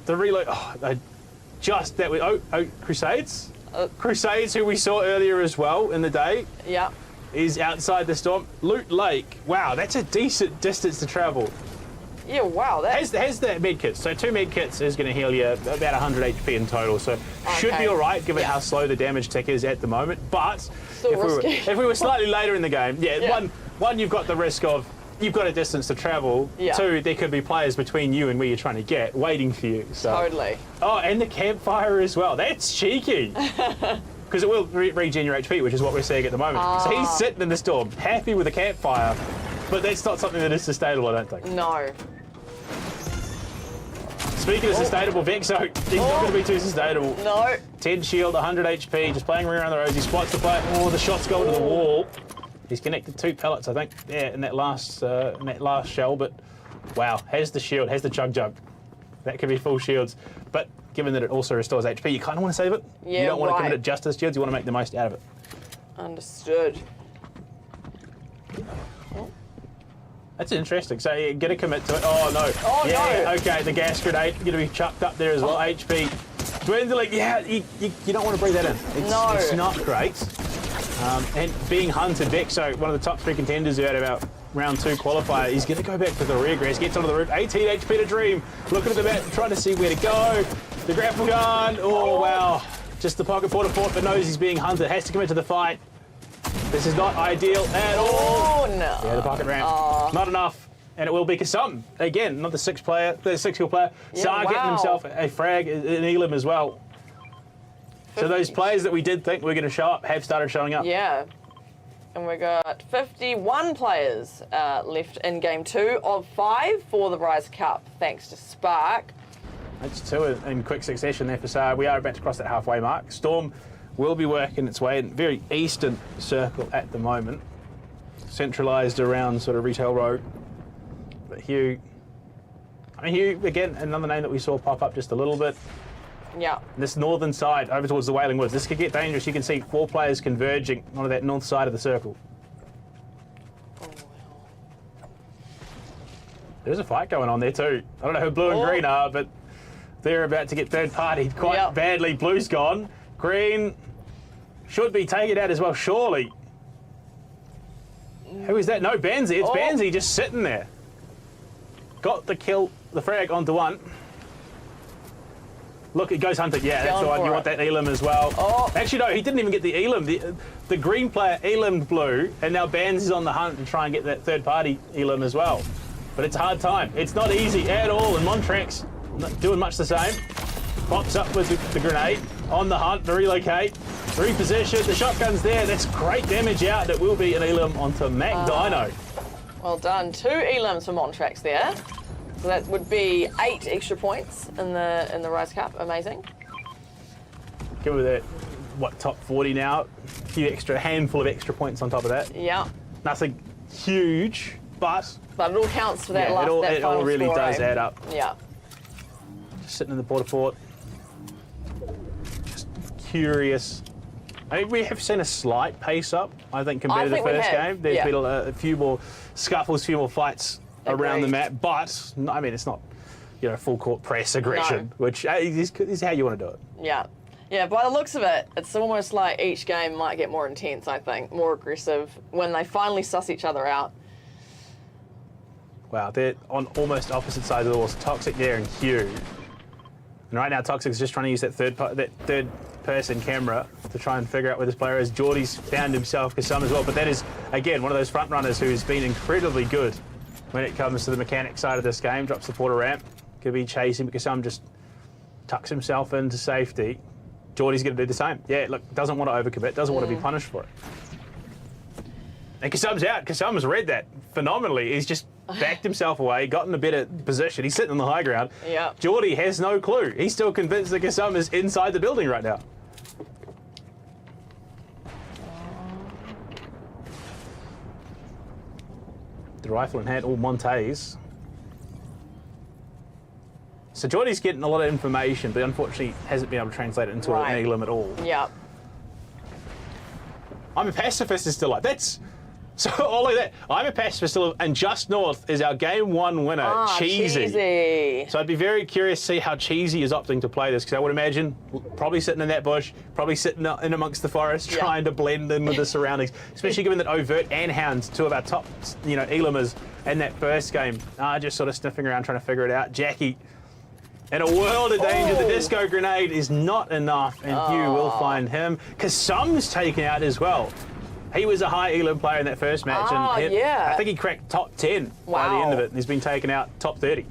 the reload. Crusades? Crusades, who we saw earlier as well in the day, Yeah. is outside the storm. Loot Lake. Wow, that's a decent distance to travel. Yeah, wow. Has the med kits. So 2 med kits is going to heal you about 100 HP in total. So should be Okay. all right, given Yeah. how slow the damage tech is at the moment. But Still risky. if we were slightly later in the game, Yeah. one you've got the risk of you've got a distance to travel. Yeah. 2, there could be players between you and where you're trying to get, waiting for you. So. Totally. Oh, and the campfire as well. That's cheeky. Because it will regen your HP, which is what we're seeing at the moment. So he's sitting in the storm, happy with a campfire, but that's not something that is sustainable, I don't think. No. Speaking of sustainable, Vexo, he's not going to be too sustainable. No. 10 shield, 100 HP, just playing around the rosy, spots the play. Oh, the shot's going to the wall. He's connected 2 pellets, I think, yeah, in that last shell, but wow, has the shield, has the chug jug. That could be full shields, but given that it also restores HP, you kind of want to save it. Yeah, you don't want to commit right. it just to the shields, you want to make the most out of it. Understood. That's interesting. So you get a commit to it. Oh no. Oh, yeah, no. okay, the gas grenade going to be chucked up there as well. HP dwindling. Yeah, you don't want to breathe that in. It's not great. And being hunted, Vexo, one of the top 3 contenders who had about round 2 qualifier, he's going to go back for the rear grass, gets onto the roof, 18 HP to Dream, looking at the map, trying to see where to go. The grapple gun, oh wow. Just the pocket porta fort, but knows he's being hunted, has to commit to the fight. This is not ideal at all. Oh, no. Yeah, the pocket ramp, not enough. And it will be Kasum, again, not the 6 player, the 6-kill player. Yeah, Sar getting wow. himself a frag, an Elam as well. So those players that we did think were going to show up have started showing up. Yeah. And we got 51 players left in game 2 of 5 for the Rise Cup, thanks to Spark. That's 2 in quick succession there for Sar. We are about to cross that halfway mark. Storm will be working its way in very eastern circle at the moment. Centralised around sort of Retail Road. But Hugh, again, another name that we saw pop up just a little bit. Yeah. This northern side over towards the Wailing Woods. This could get dangerous. You can see 4 players converging onto that north side of the circle. There's a fight going on there too. I don't know who blue and green are, but they're about to get third-partied quite badly. Blue's gone. Green should be taken out as well, surely. Who is that? No, Banzi. It's Banzi just sitting there. Got the kill, the frag onto one. Look, it goes hunted. Yeah, that's the one. You want that Elam as well. Oh. Actually, no, he didn't even get the Elam. The green player Elam'd blue, and now Banzi's on the hunt to try and get that third-party Elam as well. But it's a hard time. It's not easy at all, and Montrex not doing much the same. Pops up with the grenade, on the hunt to relocate, reposition, the shotgun's there, that's great damage out. That will be an Elam onto Mac Dino. Well done. 2 Elams for Montrex there. So that would be 8 extra points in the Rise Cup. Amazing. Give it that, what, top 40 now? A handful of extra points on top of that. Yeah. Nothing huge, but it all counts for that yeah, last it all really score, does add up. Yeah. Just sitting in the porta fort. Just curious. I mean, we have seen a slight pace up, I think, compared to the first game. There's been a few more scuffles, a few more fights around the map, but I mean, it's not, full court press aggression, which is how you want to do it. Yeah. Yeah, by the looks of it, it's almost like each game might get more intense, I think, more aggressive when they finally suss each other out. Wow, they're on almost opposite sides of the walls. Toxic there and Hugh. And right now, Toxic is just trying to use that third-person camera to try and figure out where this player is. Geordie's found himself Kasum as well, but that is, again, one of those front runners who's been incredibly good when it comes to the mechanic side of this game. Drops the porta ramp. Could be chasing, but Kasum just tucks himself into safety. Geordie's going to do the same. Yeah, look, doesn't want to overcommit, doesn't want to be punished for it. And Kasum's out. Kasum's read that phenomenally. He's just backed himself away, got in a better position. He's sitting on the high ground. Yeah. Geordie has no clue. He's still convinced that Kasum is inside the building right now. the rifle in hand. All Montes. So Geordie's getting a lot of information, but unfortunately hasn't been able to translate it into an Elam at all. Yep. I'm a Pacifist is still like, that's... So all of that. I'm a Pacifist still, and just north is our game 1 winner, Cheesy. So I'd be very curious to see how Cheesy is opting to play this, because I would imagine probably sitting in that bush, probably sitting in amongst the forest, trying to blend in with the surroundings, especially given that Overt and Hounds, 2 of our top, Elamers in that first game, are just sort of sniffing around trying to figure it out. Jackie, in a world of danger, the disco grenade is not enough, and Hugh will find him. Kasum's taken out as well. He was a high Elam player in that first match, and I think he cracked top 10 by the end of it, and he's been taken out top 30.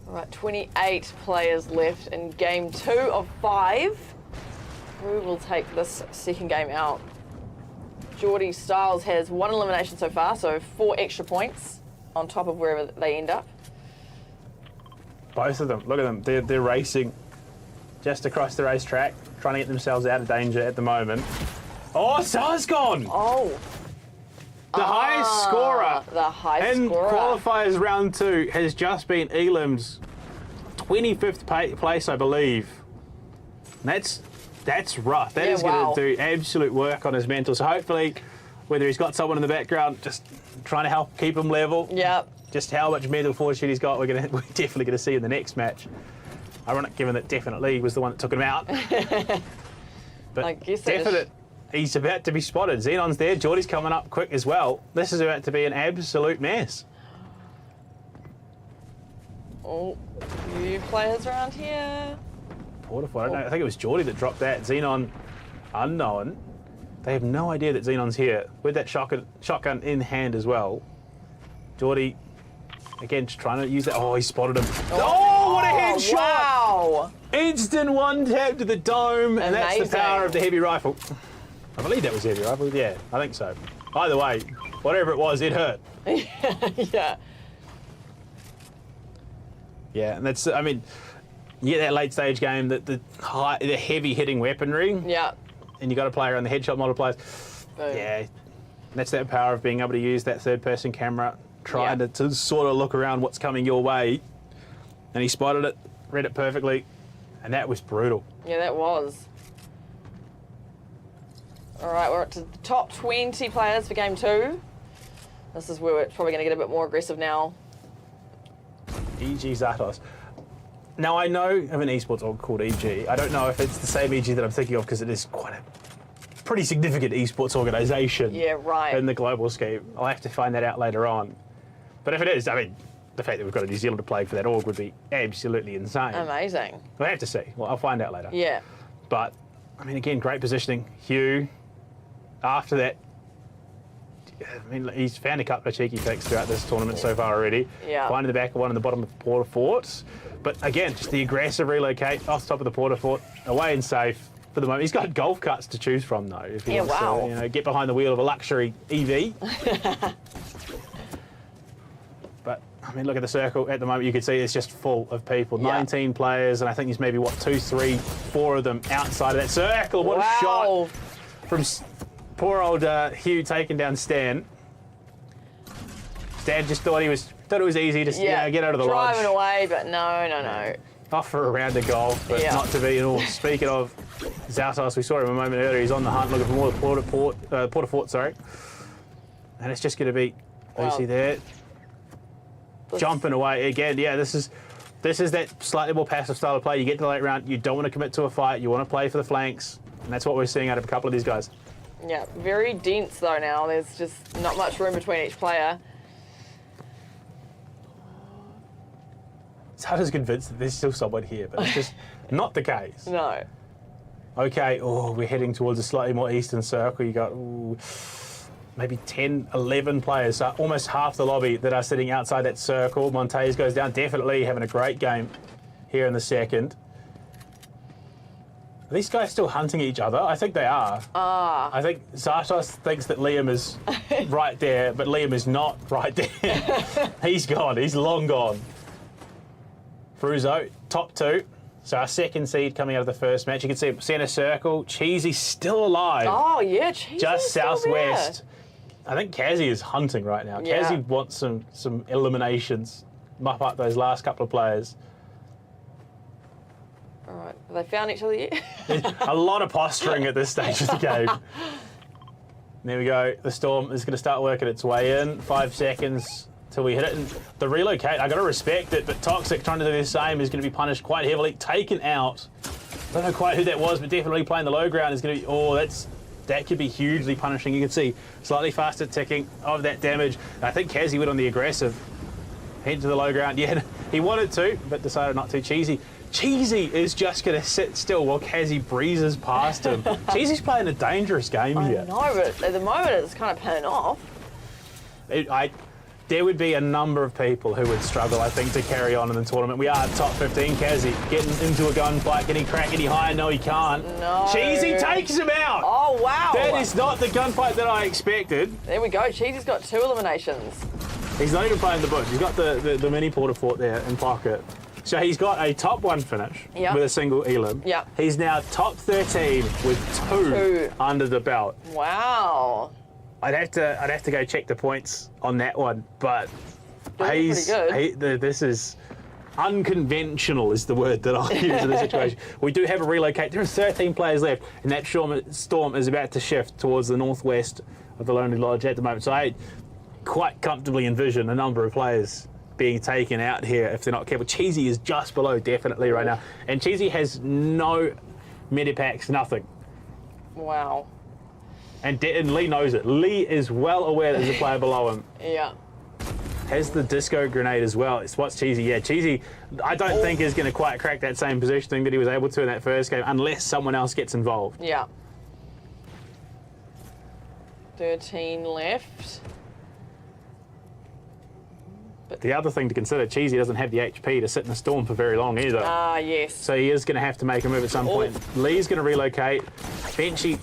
All right, 28 players left in game 2 of 5. Who will take this second game out? Geordie Styles has 1 elimination so far, so 4 extra points on top of wherever they end up. Both of them, look at them, they're racing just across the racetrack, trying to get themselves out of danger at the moment. Oh, Sar's gone! Oh. The highest scorer. The highest in scorer. qualifiers round 2 has just been Elam's 25th place, I believe. And that's rough. That is going to do absolute work on his mental. So hopefully, whether he's got someone in the background just trying to help keep him level. Yep. Just how much mental fortitude he's got, we're definitely going to see in the next match. Ironic, given that definitely was the one that took him out. But I guess definite, he's about to be spotted. Xenon's there. Geordie's coming up quick as well. This is about to be an absolute mess. Oh, few players around here. Porterford, I don't know. I think it was Geordie that dropped that. Xenon, unknown. They have no idea that Xenon's here with that shotgun in hand as well. Geordie, again, just trying to use that. Oh, he spotted him. Oh, what a headshot! Wow. Instant one tap to the dome, and that's the power of the heavy rifle. I believe that was the heavy rifle. Yeah, I think so. Either way, whatever it was, it hurt. Yeah. Yeah, and that's, I mean, you get that late stage game, the heavy hitting weaponry. Yeah. And you got to play around the headshot multipliers. Boom. Yeah, that's that power of being able to use that third person camera, trying to sort of look around what's coming your way. And he spotted it, read it perfectly, and that was brutal. Yeah, that was. All right, we're up to the top 20 players for game 2. This is where we're probably going to get a bit more aggressive now. EG Zatos. Now, I know of an esports org called EG. I don't know if it's the same EG that I'm thinking of, because it is quite a pretty significant esports organisation. Yeah, right. In the global scheme. I'll have to find that out later on. But if it is, I mean, the fact that we've got a New Zealander playing for that org would be absolutely insane. Amazing. We'll have to see. Well, I'll find out later. Yeah. But, I mean, again, great positioning. Hugh, after that, I mean, he's found a couple of cheeky picks throughout this tournament so far already. Yeah. One in the back, one in the bottom of the Porter Fort. But again, just the aggressive relocate off the top of the Porter Fort, away and safe for the moment. He's got golf carts to choose from, though. If he wants to, get behind the wheel of a luxury EV. But, I mean, look at the circle at the moment. You can see it's just full of people. 19 players, and I think there's maybe, 2, 3, 4 of them outside of that circle. What a shot from poor old Hugh taking down Stan. Stan just thought it was easy to get out of the lodge. Driving away, but no. Off for a round of golf, but not to be at all. Speaking of Zautos, we saw him a moment earlier. He's on the hunt looking for more Porter Fort, sorry. And it's just going to be Lucy there. Jumping away again. Yeah, this is that slightly more passive style of play. You get to the late round, you don't want to commit to a fight. You want to play for the flanks. And that's what we're seeing out of a couple of these guys. Yeah, very dense though now. There's just not much room between each player. Zato's convinced that there's still someone here, but it's just not the case. No. Okay, we're heading towards a slightly more eastern circle. You got maybe 10, 11 players, so almost half the lobby that are sitting outside that circle. Montes goes down, definitely having a great game here in the second. Are these guys still hunting each other? I think they are. I think Zatos thinks that Liam is right there, but Liam is not right there. He's gone. He's long gone. Fruzo, top 2. So our second seed coming out of the first match. You can see centre circle. Cheesy still alive. Oh, yeah. Cheesy just is still southwest. I think Kazzy is hunting right now. Yeah. Kazzy wants some eliminations. Mop up those last couple of players. There. All right. Have they found each other yet? A lot of posturing at this stage of the game. There we go. The Storm is going to start working its way in. 5 seconds till we hit it. And the relocate, I got to respect it, but Toxic trying to do the same is going to be punished quite heavily. Taken out. I don't know quite who that was, but definitely playing the low ground is going to be. Oh, that could be hugely punishing. You can see slightly faster ticking of that damage. I think Kazzy went on the aggressive. Head to the low ground. Yeah, he wanted to, but decided not to. Cheesy is just going to sit still while Kazzy breezes past him. Cheesy's playing a dangerous game here. I know, but at the moment it's kind of paying off. There would be a number of people who would struggle, I think, to carry on in the tournament. We are top 15. Kazzy getting into a gunfight. Can he crack any higher? No, he can't. No. Cheesy takes him out. Oh, wow. That is not the gunfight that I expected. There we go. Cheesy's got 2 eliminations. He's not even playing the bush. He's got the mini porta fort there in pocket. So he's got a top 1 finish with a single elim. Yeah. He's now top 13 with 2 under the belt. Wow. I'd have to go check the points on that one, but He's pretty good. This is unconventional is the word that I'll use in this situation. We do have a relocate. There are 13 players left, and that storm is about to shift towards the northwest of the Lonely Lodge at the moment. So I quite comfortably envision a number of players being taken out here if they're not careful. Cheesy is just below definitely right now, and Cheesy has no medipacks, nothing. Wow. And Lee knows it. Lee is well aware there's a player below him. Yeah. Has the disco grenade as well. It's what's Cheesy. Yeah, Cheesy, I don't think is going to quite crack that same positioning that he was able to in that first game unless someone else gets involved. Yeah. 13 left. The other thing to consider, Cheesy doesn't have the HP to sit in the storm for very long either. Ah, yes. So he is going to have to make a move at some point. Lee's going to relocate. Benchy,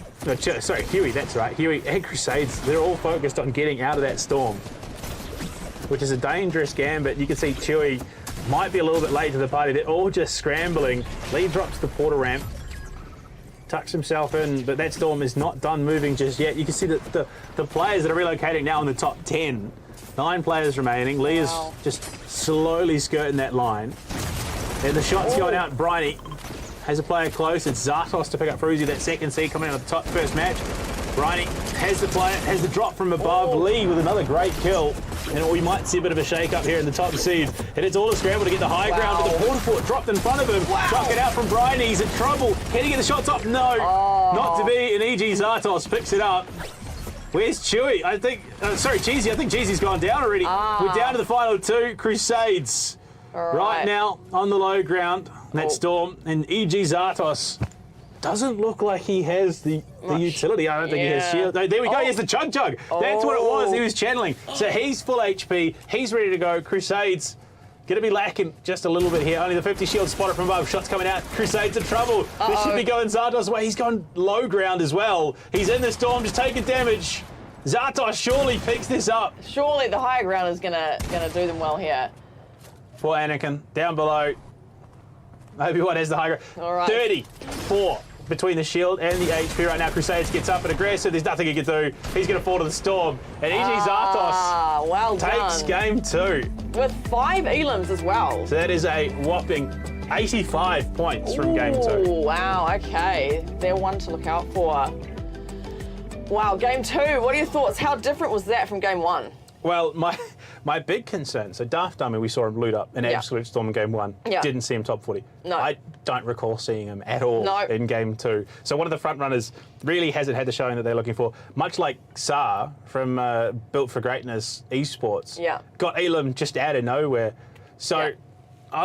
Huey, that's right. Huey and Crusades, they're all focused on getting out of that storm, which is a dangerous gambit. You can see Chewy might be a little bit late to the party. They're all just scrambling. Lee drops the porter ramp, tucks himself in, but that storm is not done moving just yet. You can see that the players that are relocating now in the top 10. 9 players remaining. Lee is just slowly skirting that line. And the shot's going out. Bryony has a player close. It's Zartos to pick up Fruzy, that second seed coming out of the top first match. Bryony has the player, has the drop from above. Lee with another great kill. And we might see a bit of a shake-up here in the top seed. And it's all a scramble to get the high ground, but the porta fort dropped in front of him. Chuck it out from Bryony. He's in trouble. Can he get the shots off? No. Not to be. And EG Zartos picks it up. Where's Chewy? I think, Cheesy. I think Cheesy's gone down already. We're down to the final 2. Crusades. Right now on the low ground. That storm. And EG Zartos doesn't look like he has the utility. I don't think he has shield. No, there we go. He has the Chug Chug. That's what it was. He was channeling. So he's full HP. He's ready to go. Crusades going to be lacking just a little bit here. Only the 50 shield spotted from above. Shots coming out. Crusades in trouble. This should be going Zartos' way. He's gone low ground as well. He's in the storm, just taking damage. Zartos surely picks this up. Surely the higher ground is gonna do them well here. For Anakin, down below. Obi-Wan has the high ground. All right. 34 between the shield and the HP right now. Crusades gets up and aggressive. There's nothing he can do. He's going to fall to the storm. And EG Zartos well takes game 2. With 5 elims as well. So that is a whopping 85 points from game 2. Wow, okay. They're one to look out for. Wow, game 2, what are your thoughts? How different was that from game 1? Well, my big concern, so Daft Dummy, we saw him loot up in Absolute Storm in game 1. Didn't see him top 40. No. I don't recall seeing him at all in game 2. So one of the front runners really hasn't had the showing that they're looking for. Much like Saar from Built for Greatness Esports. Got Elam just out of nowhere. So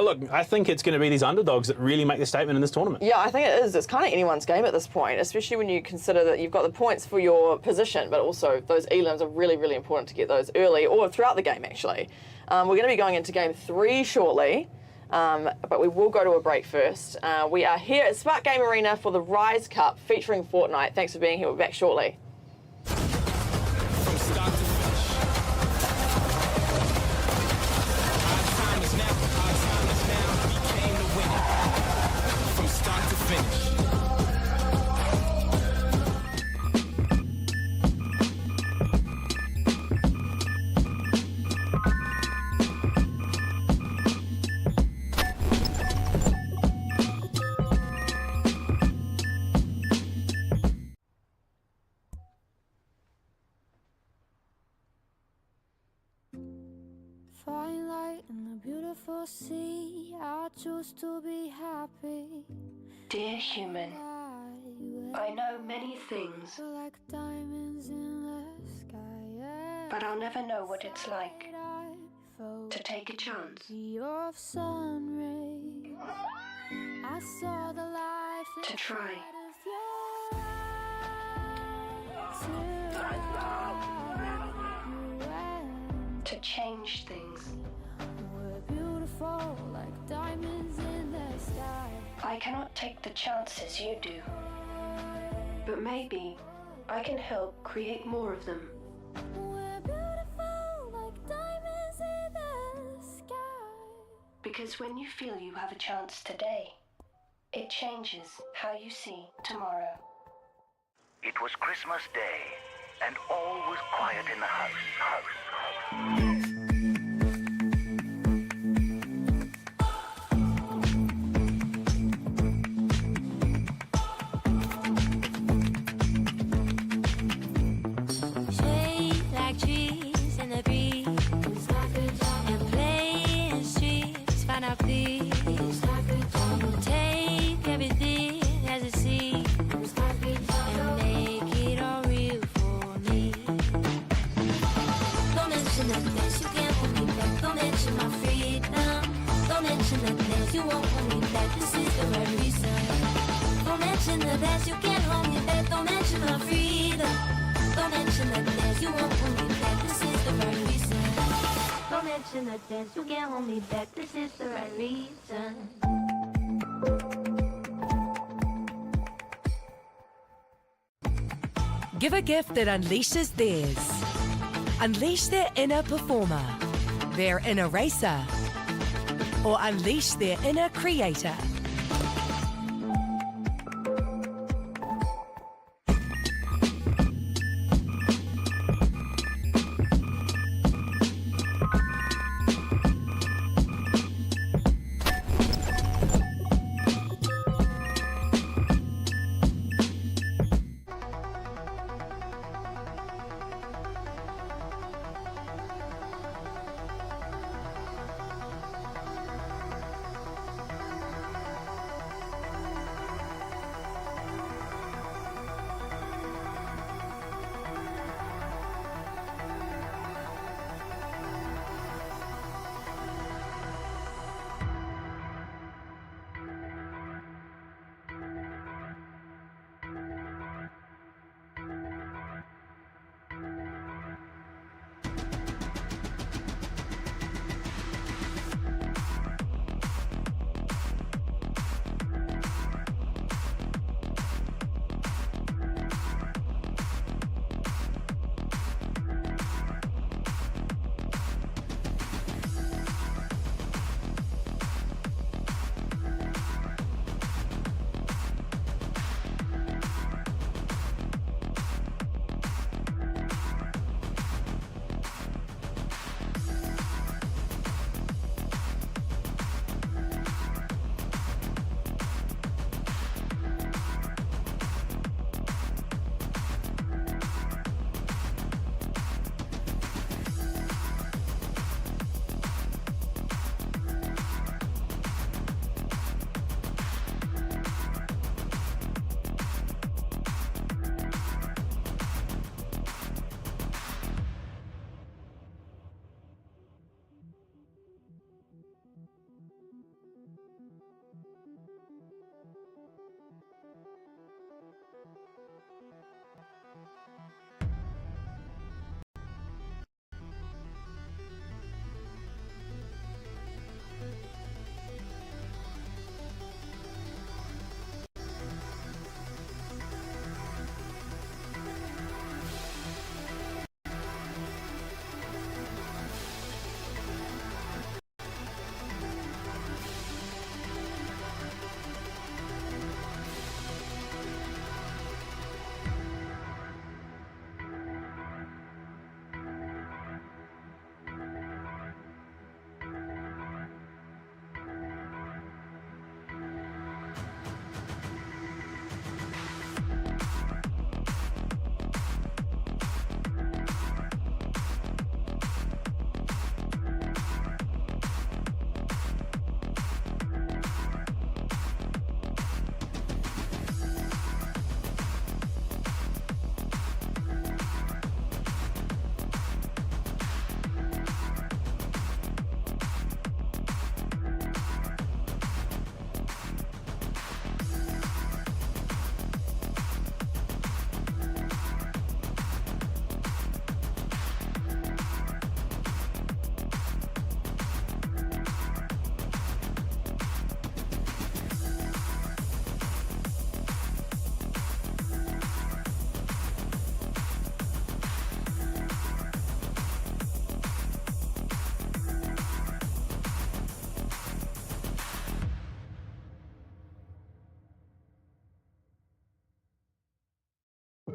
look, I think it's going to be these underdogs that really make the statement in this tournament. Yeah, I think it is. It's kind of anyone's game at this point, especially when you consider that you've got the points for your position, but also those elims are really, really important to get those early or throughout the game, actually. We're going to be going into game 3 shortly, but we will go to a break first. We are here at Spark Game Arena for the Rise Cup featuring Fortnite. Thanks for being here. We're back shortly. From start to finish. Our time is now. Our time is now. We came to win it. beautiful sea. I choose to be happy. Dear human, I know many things, Like diamonds in the sky. but I'll never know what it's like To to take a chance, of sun rays. I saw the life to try. inside of your eyes. To change things. We're beautiful like diamonds in the sky. I cannot take the chances you do, but maybe I can help create more of them. We're beautiful like diamonds in the sky. Because when you feel you have a chance today, it changes how you see tomorrow. It was Christmas Day, and all was quiet in the house. Shade like trees in the breeze, and play in streets, find our peace. Take everything as it seems, and make it all real for me. Don't mention the things you can't hold me back. Don't mention my freedom. Don't mention the things you won't hold me back. This is the right reason. Don't mention the things you can't hold me back. Don't mention my freedom. Don't mention the things you won't hold me back. This is the right reason. Don't mention the things you can't hold me back. This is the right reason. Give a gift that unleashes theirs. Unleash their inner performer, their inner racer, or unleash their inner creator.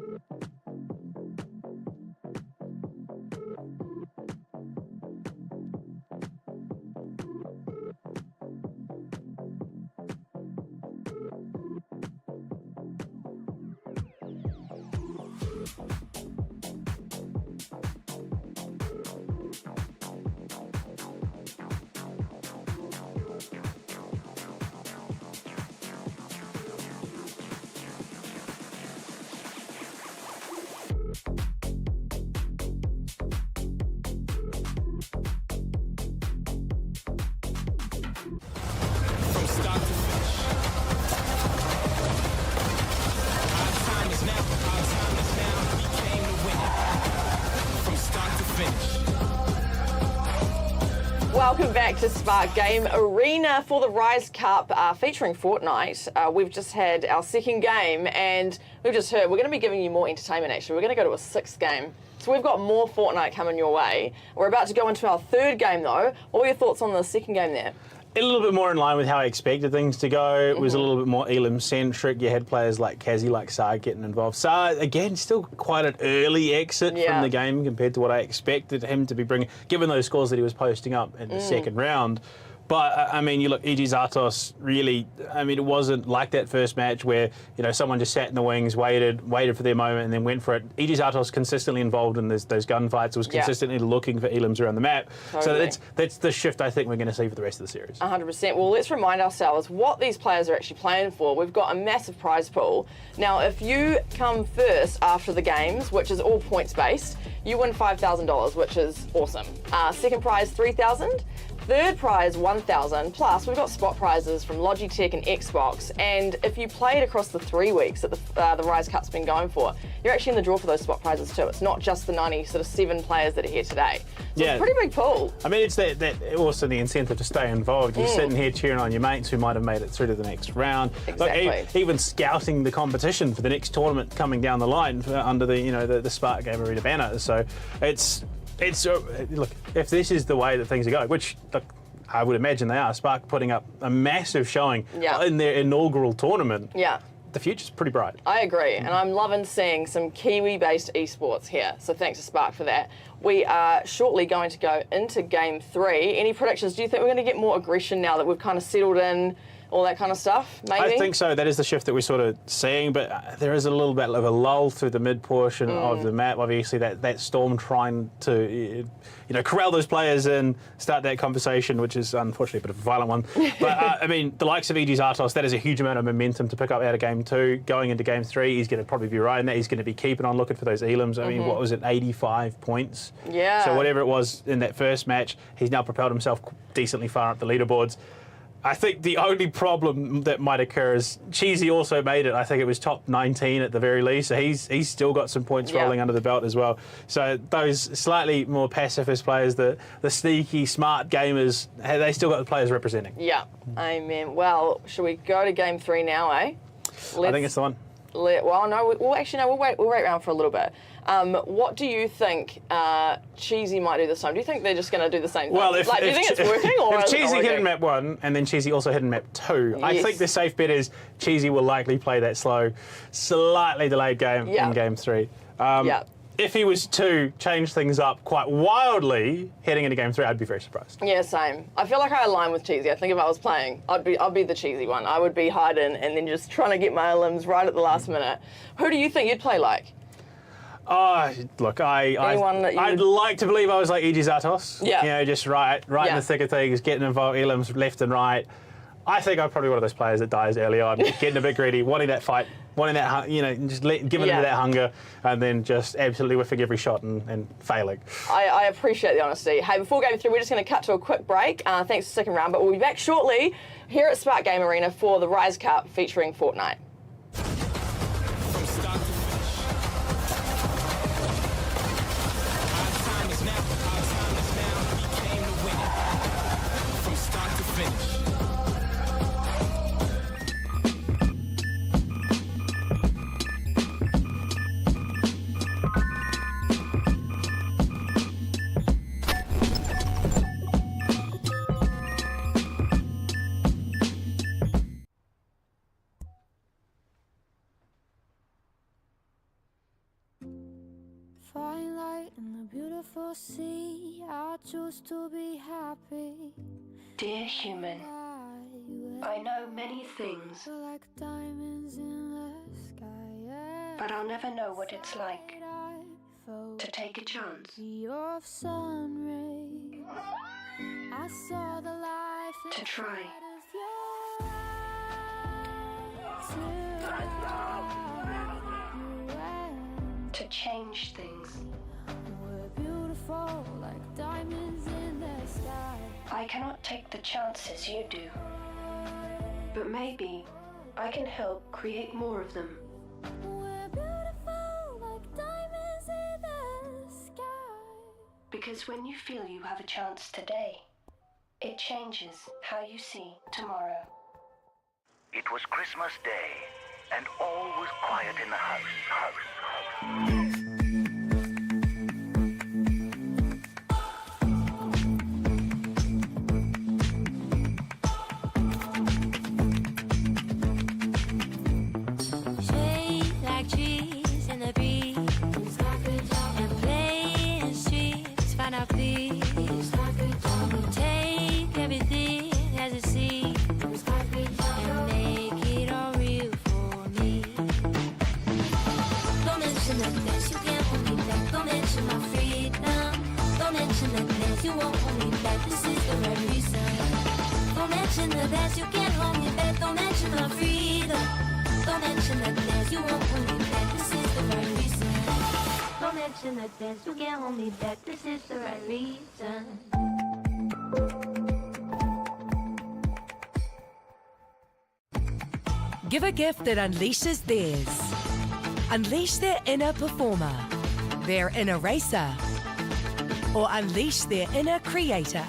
From start to finish. Our time is now. Our time is now. We came to win it. From start to finish. Welcome back to Spark Game Arena for the Rise Cup featuring Fortnite. We've just had our second game and we've just heard we're going to be giving you more entertainment actually. We're going to go to a sixth game. So we've got more Fortnite coming your way. We're about to go into our third game though. What were your thoughts on the second game there? A little bit more in line with how I expected things to go. It was a little bit more Elam-centric. You had players like Kazi, like Saar getting involved. Saar, again, still quite an early exit from the game compared to what I expected him to be bringing, given those scores that he was posting up in the second round. But, I mean, you look, EG Zartos really, I mean, it wasn't like that first match where, you know, someone just sat in the wings, waited for their moment and then went for it. EG Zartos consistently involved in those gunfights, was consistently looking for Elams around the map. Totally. So that's the shift I think we're going to see for the rest of the series. 100%. Well, let's remind ourselves what these players are actually playing for. We've got a massive prize pool. Now, if you come first after the games, which is all points-based, you win $5,000, which is awesome. Second prize, $3,000. Third prize, $1,000, plus we've got spot prizes from Logitech and Xbox, and if you played across the 3 weeks that the Rise Cup's been going for, you're actually in the draw for those spot prizes too. It's not just the 97 players that are here today. So it's a pretty big pool. I mean, it's that also the incentive to stay involved. You're sitting here cheering on your mates who might have made it through to the next round. Exactly. Like, even scouting the competition for the next tournament coming down the line under the Spark Game Arena banner. So it's look, if this is the way that things are going, which look, I would imagine they are, Spark putting up a massive showing in their inaugural tournament. Yeah. The future's pretty bright. I agree, and I'm loving seeing some Kiwi-based esports here. So thanks to Spark for that. We are shortly going to go into Game 3. Any predictions? Do you think we're going to get more aggression now that we've kind of settled in? All that kind of stuff, maybe? I think so. That is the shift that we're sort of seeing, but there is a little bit of a lull through the mid portion of the map. Obviously, that Storm trying to, corral those players and start that conversation, which is unfortunately a bit of a violent one. But I mean, the likes of EG Zartos, that is a huge amount of momentum to pick up out of Game 2. Going into Game 3, he's going to probably be right in that. He's going to be keeping on looking for those Elams. I mean, what was it, 85 points? Yeah. So whatever it was in that first match, he's now propelled himself decently far up the leaderboards. I think the only problem that might occur is Cheesy also made it. I think it was top 19 at the very least. So he's still got some points rolling under the belt as well. So those slightly more pacifist players, the sneaky, smart gamers, they still got the players representing. Yeah, amen. Well, should we go to Game 3 now, eh? I think it's the one. Well, no, we'll wait around for a little bit. What do you think Cheesy might do this time? Do you think they're just going to do the same thing? Well, do you think it's working? Or if is it Cheesy not hit in working? map 1 and then Cheesy also hit in map 2, I think the safe bet is Cheesy will likely play that slow, slightly delayed game in Game 3. If he was to change things up quite wildly heading into Game 3, I'd be very surprised. Yeah, same. I feel like I align with Cheesy. I think if I was playing, I'd be the cheesy one. I would be hiding and then just trying to get my limbs right at the last minute. Who do you think you'd play like? Look, I'd like to believe I was like EG Zartos. Yeah. You know, just right in the thick of things, getting involved, Elams left and right. I think I'm probably one of those players that dies early on, getting a bit greedy, wanting that fight, wanting that, just giving into that hunger, and then just absolutely whiffing every shot and failing. I appreciate the honesty. Hey, before Game 3, we're just going to cut to a quick break. Thanks for the second round, but we'll be back shortly here at Spark Game Arena for the Rise Cup featuring Fortnite. From start to finish. Our time is now. Our time is now. We came to win it. From start to finish. beautiful sea. I choose to be happy. Dear human, I know many things, Like diamonds in the sky. Yeah. but I'll never know what it's like I felt to take a chance, of sun rays. I saw the life to try, inside of your eyes. Till you went. to change things. We're beautiful like diamonds in the sky. I cannot take the chances you do, but maybe I can help create more of them. We're beautiful like diamonds in the sky. Because when you feel you have a chance today, it changes how you see tomorrow. It was Christmas Day, and all was quiet in the house. Shade like trees in the breeze. And play in streets, find our peace. Take everything as it seems and make it all real for me. Don't mention the things you can't hold me back. Don't mention my freedom. Don't mention the things you won't hold me back. This is the right reason. Don't mention the things you can't hold me back. Don't mention my freedom. Don't mention the things you won't hold me back. This is the right reason. Don't mention the things you can't hold me back. This is the right reason. Give a gift that unleashes theirs. Unleash their inner performer, their inner racer, or unleash their inner creator.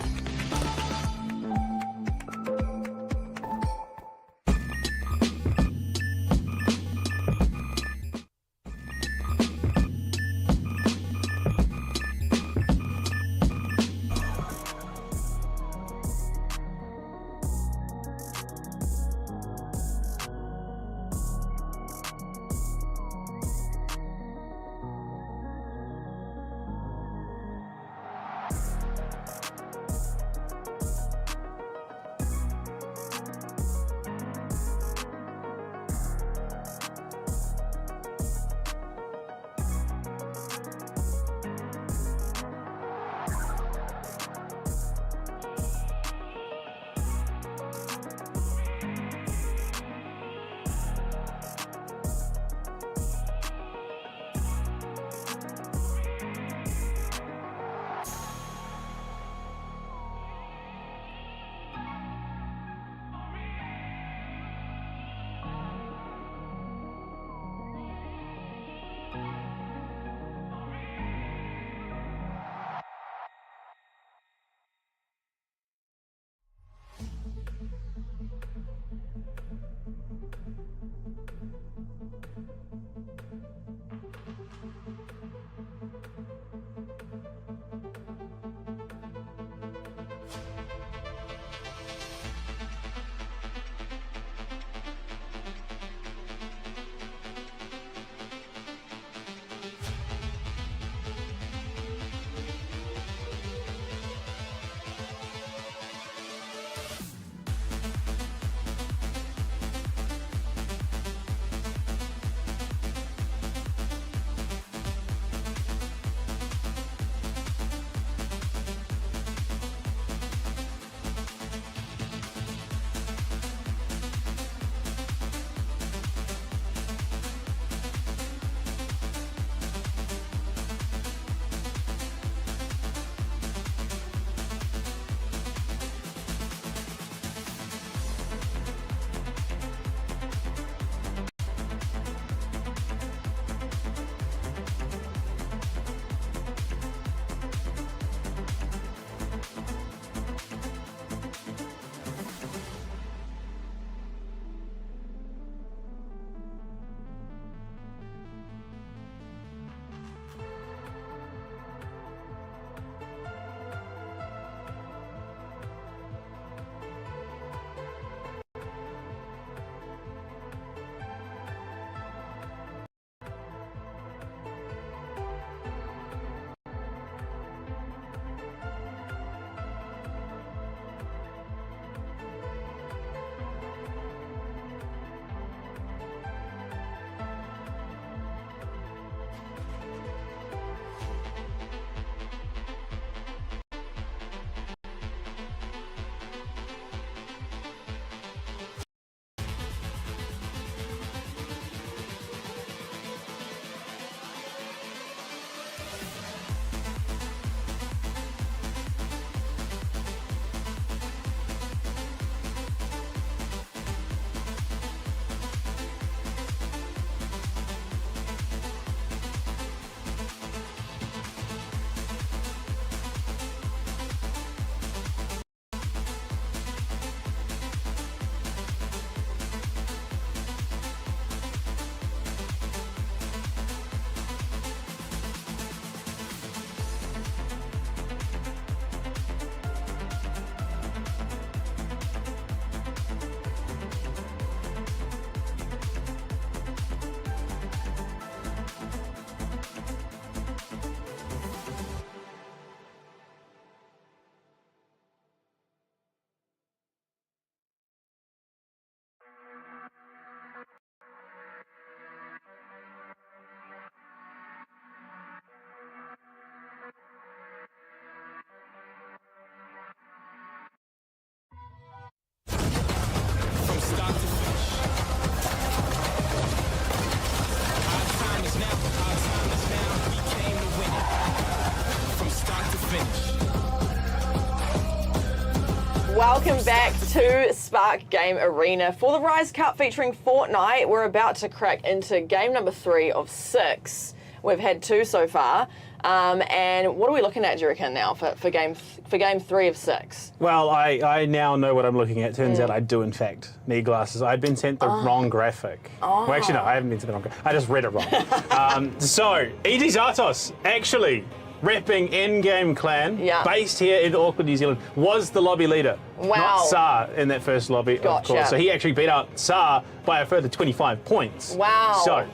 welcome back to Spark Game Arena. For the Rise Cup featuring Fortnite, we're about to crack into game number 3 of 6. We've had 2 so far. And what are we looking at, do you reckon, now for game 3 of 6? Well, I now know what I'm looking at. Turns out I do, in fact, need glasses. I'd been sent the wrong graphic. Well, actually, no, I haven't been sent the wrong graphic. I just read it wrong. So, EG Zartos, actually, repping in-game clan, based here in Auckland, New Zealand, was the lobby leader. Wow. Not Saar in that first lobby, of course. So he actually beat out Saar by a further 25 points. Wow. So,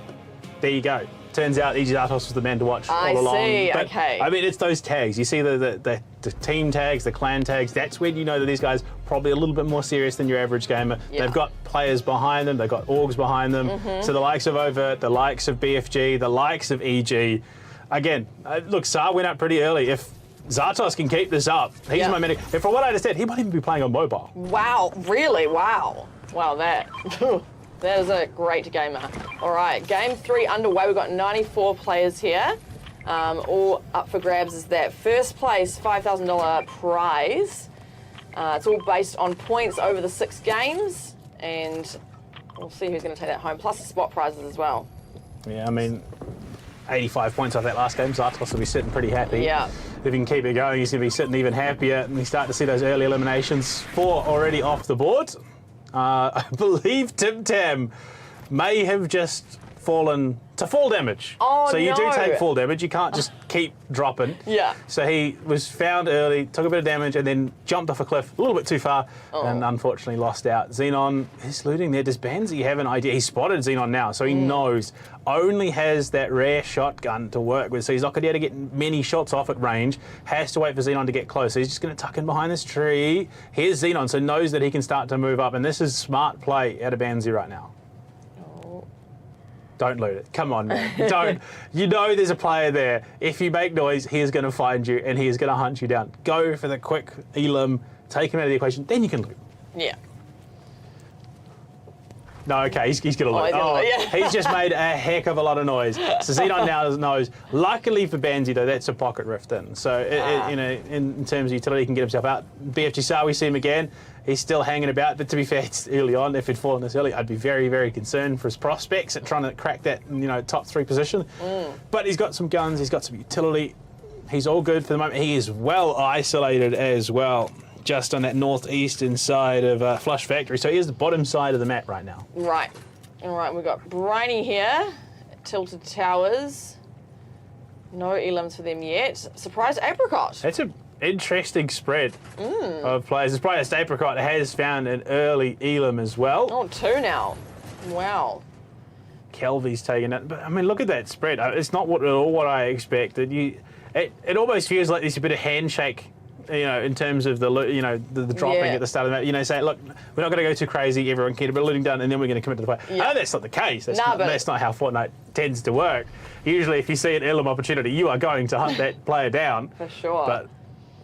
there you go. Turns out EG Zartos was the man to watch all along. I see, But, okay. I mean, it's those tags. You see the team tags, the clan tags. That's when you know that these guys are probably a little bit more serious than your average gamer. Yeah. They've got players behind them. They've got orgs behind them. So the likes of Overt, the likes of BFG, the likes of EG. Again, look, Saar went up pretty early. If Zartos can keep this up, he's my medic. And from what I understand, he might even be playing on mobile. Wow, really? Wow. Wow, that is a great gamer. All right, game 3 underway. We've got 94 players here. All up for grabs is that first place $5,000 prize. It's all based on points over the 6 games, and we'll see who's going to take that home, plus the spot prizes as well. Yeah, I mean, 85 points off that last game. Zartos will be sitting pretty happy. Yeah. If he can keep it going, he's going to be sitting even happier. And we start to see those early eliminations. 4 already off the board. I believe Tim Tam may have just fallen to fall damage. Oh, so you do no. take fall damage. You can't just keep dropping. Yeah. So he was found early, took a bit of damage, and then jumped off a cliff a little bit too far, and unfortunately lost out. Xenon is looting there. Does Banzi have an idea? He spotted Xenon now, so he knows. Only has that rare shotgun to work with, so he's not going to be able to get many shots off at range. Has to wait for Xenon to get close. So he's just going to tuck in behind this tree. Here's Xenon, so knows that he can start to move up, and this is smart play out of Banzi right now. Don't loot it. Come on, man. Don't. You know there's a player there. If you make noise, he is going to find you, and he is going to hunt you down. Go for the quick elim, take him out of the equation, then you can loot. Yeah. No, okay, he's going to loot. He's just made a heck of a lot of noise. So Xenon now knows. Luckily for Banzi, though, that's a pocket rift in. So, you know, in terms of utility, he can get himself out. BFG Saar, we see him again. He's still hanging about, but to be fair, it's early on. If he'd fallen this early, I'd be very, very concerned for his prospects at trying to crack that, you know, top 3 position. But he's got some guns, he's got some utility. He's all good for the moment. He is well isolated as well, just on that northeastern side of Flush Factory. So he is the bottom side of the map right now. Right. All right, we've got Bryony here, Tilted Towers. No elims for them yet. Surprise Apricot. That's an interesting spread of players. It's probably Apricot has found an early elim as well. Oh, 2 now. Wow. Kelvy's taken it. But, I mean, look at that spread. It's not at all what I expected. It almost feels like there's a bit of handshake, you know, in terms of the, you know, the dropping at the start of the match. You know, saying, look, we're not going to go too crazy. Everyone can get a bit of looting done, and then we're going to commit to the play. Yeah. No, that's not the case. That's not how Fortnite tends to work. Usually, if you see an elim opportunity, you are going to hunt that player down. For sure. But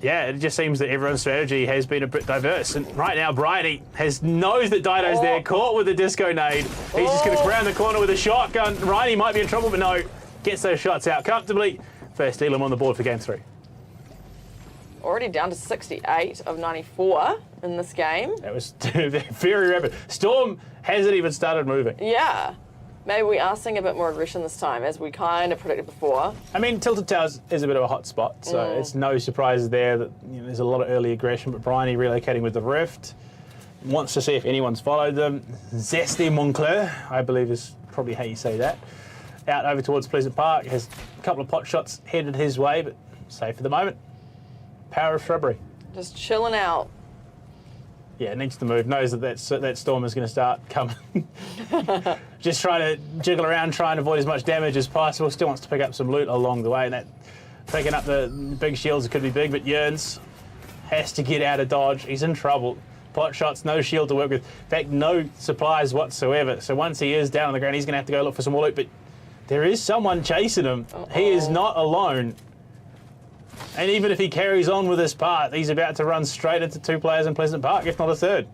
yeah, it just seems that everyone's strategy has been a bit diverse. And right now, Bryony knows that Dido's there, caught with a disco nade. He's just going to round the corner with a shotgun. Bryony might be in trouble, but no, gets those shots out comfortably. First elim on the board for game 3. Already down to 68 of 94 in this game. That was very rapid. Storm hasn't even started moving. Yeah. Maybe we are seeing a bit more aggression this time, as we kind of predicted before. I mean, Tilted Towers is a bit of a hot spot, so it's no surprise there that, you know, there's a lot of early aggression, but Bryony relocating with the Rift. Wants to see if anyone's followed them. Zesty Moncler, I believe is probably how you say that. Out over towards Pleasant Park, has a couple of pot shots headed his way, but safe for the moment. Power of Shrubbery. Just chilling out. Yeah, needs to move. Knows that that storm is going to start coming. Just trying to jiggle around, try and avoid as much damage as possible. Still wants to pick up some loot along the way. And that picking up the big shields, it could be big, but Yearns has to get out of dodge. He's in trouble. Pot shots, no shield to work with. In fact, no supplies whatsoever. So once he is down on the ground, he's going to have to go look for some more loot. But there is someone chasing him. He is not alone. And even if he carries on with this part, he's about to run straight into 2 players in Pleasant Park, if not a third.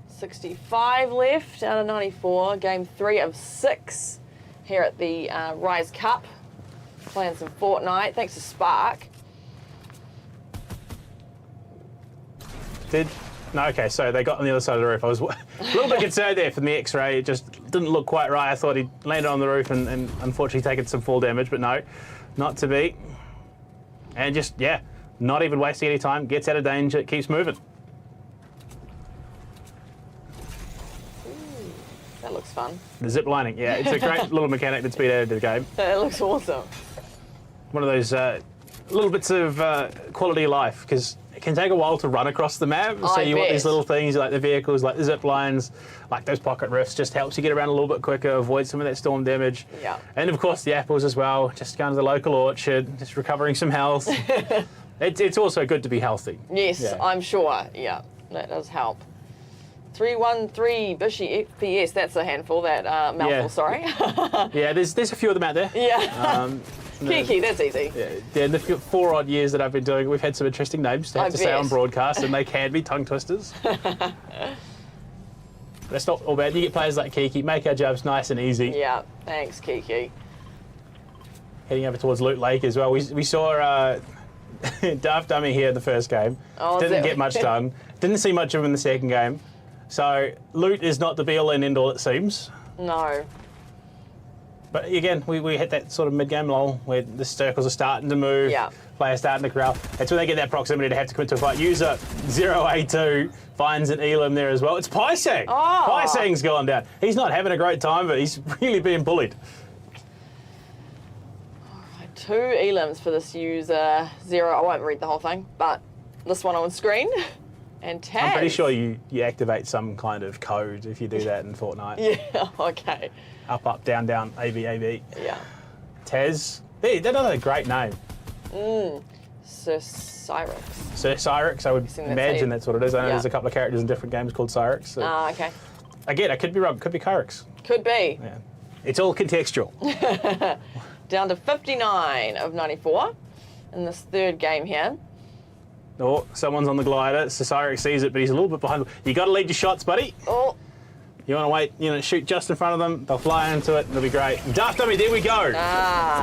65 left out of 94. Game 3 of 6 here at the Rise Cup. Playing some Fortnite, thanks to Spark. No, okay, so they got on the other side of the roof. I was a little bit concerned there from the X-ray. It just didn't look quite right. I thought he'd landed on the roof and unfortunately taken some fall damage, but no, not to be. And just, yeah, not even wasting any time. Gets out of danger, keeps moving. That looks fun. The zip lining, yeah, it's a great little mechanic that's been added to the game. It looks awesome. One of those little bits of quality of life, because it can take a while to run across the map. So I you want bet. these little things like the vehicles, like the zip lines, like those pocket rifts, just helps you get around a little bit quicker, avoid some of that storm damage. Yeah. And of course the apples as well, just going to the local orchard, just recovering some health. It's also good to be healthy. Yes, Yeah. I'm sure. Yeah, that does help. 313 Bushy FPS, that's a handful, that mouthful, Yeah. sorry. Yeah, there's a few of them out there. Yeah. Kiki, that's easy. Yeah, in the 4 odd years that I've been doing it, we've had some interesting names to have I to say on bet. broadcast, and they can be tongue twisters. That's not all bad. You get players like Kiki, make our jobs nice and easy. Yeah, thanks, Kiki. Heading over towards Loot Lake as well. We saw Daft Dummy here in the first game. Oh, is Didn't it? get much done. Didn't see much of him in the second game. So loot is not the be all and end all, it seems. No. But again, we hit that sort of mid-game lull where the circles are starting to move, Yeah. players starting to corral. That's when they get that proximity to have to commit to a fight. User 0A2 finds an Elam there as well. It's Paisang. Oh. Paisang's gone down. He's not having a great time, but he's really being bullied. 2 elims for this user 0. I won't read the whole thing, but this one on screen. And Taz. I'm pretty sure you activate some kind of code if you do that in Fortnite. Yeah, okay. Up, up, down, down, AB, AB. Yeah. Tez. Hey, that's another great name. Sir Cyrix. Sir Cyrix, I would Guessing that's imagine it. that's what it is. I know Yeah. there's a couple of characters in different games called Cyrix. So. Okay. Again, I could be wrong. Could be Cyrix. Could be. Yeah. It's all contextual. Down to 59 of 94 in this third game here. Oh, someone's on the glider. So Cyrix sees it, but he's a little bit behind. You got to lead your shots, buddy. Oh, You want to wait, shoot just in front of them. They'll fly into it. It'll be great. Daft Dummy, there we go.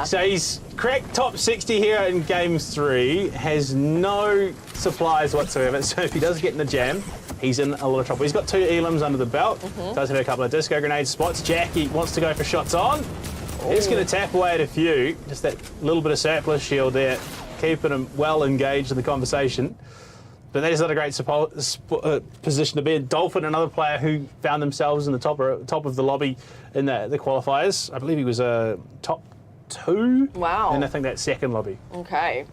So he's cracked top 60 here in game 3. Has no supplies whatsoever. So if he does get in the jam, he's in a lot of trouble. He's got 2 elims under the belt. Does have a couple of disco grenade spots. Jackie wants to go for shots on. He's going to tap away at a few. Just that little bit of surplus shield there, keeping him well engaged in the conversation. But that is not a great position to be in. Dolphin, another player who found themselves in the top of the lobby in the qualifiers. I believe he was a top 2. Wow. And I think that second lobby. okay.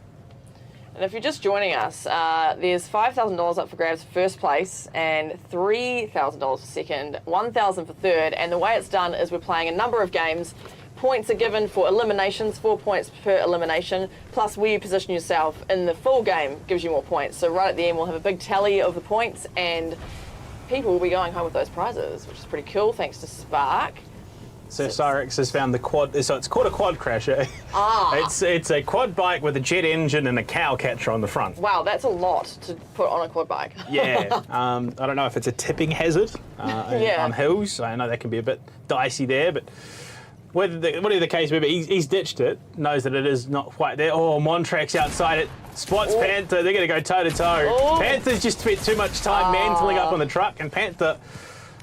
And if you're just joining us, there's $5,000 up for grabs for first place and $3,000 for second, $1,000 for third. And the way it's done is we're playing a number of games. Points are given for eliminations, 4 points per elimination, plus where you position yourself in the full game gives you more points. So right at the end, we'll have a big tally of the points, and people will be going home with those prizes, which is pretty cool, thanks to Spark. So Cyrix has found the quad. So it's called a quad crasher. It's a quad bike with a jet engine and a cow catcher on the front. Wow, that's a lot to put on a quad bike. Yeah. I don't know if it's a tipping hazard Yeah. on hills. I know that can be a bit dicey there, but. Whatever the case may be, he's ditched it, knows that it is not quite there. Oh, Montrak's outside it, spots Panther, they're going to go toe-to-toe. Oh. Panther's just spent too much time mantling up on the truck, and Panther,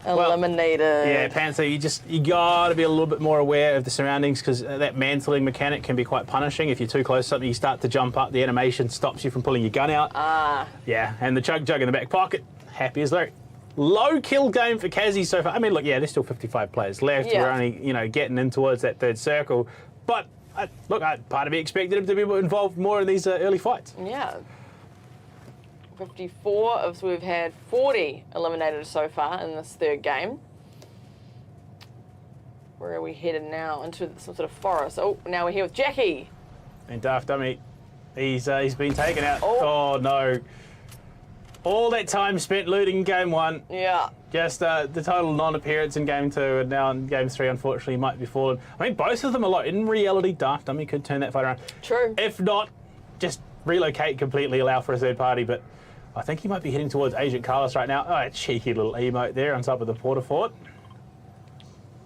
Eliminated. yeah, Panther, you got to be a little bit more aware of the surroundings, because that mantling mechanic can be quite punishing. If you're too close to something, you start to jump up, the animation stops you from pulling your gun out. Yeah, and the chug in the back pocket, happy as Larry. Low kill game for Kazzy so far. I mean, look, yeah, there's still 55 players left. Yeah. We're only, getting in towards that third circle. But, part of me expected him to be involved more in these early fights. Yeah. 54 so we've had 40 eliminated so far in this third game. Where are we headed now? Into some sort of forest. Oh, now we're here with Jackie. And Daft Dummy, he's been taken out. Oh. Oh, no. All that time spent looting game 1. Yeah. Just the total non-appearance in game 2, and now in game 3, unfortunately, might be fallen. I mean, both of them are low. In reality, Daft Dummy could turn that fight around. True. If not, just relocate completely, allow for a third party. But I think he might be heading towards Agent Carlos right now. Oh, a cheeky little emote there on top of the Porta Fort.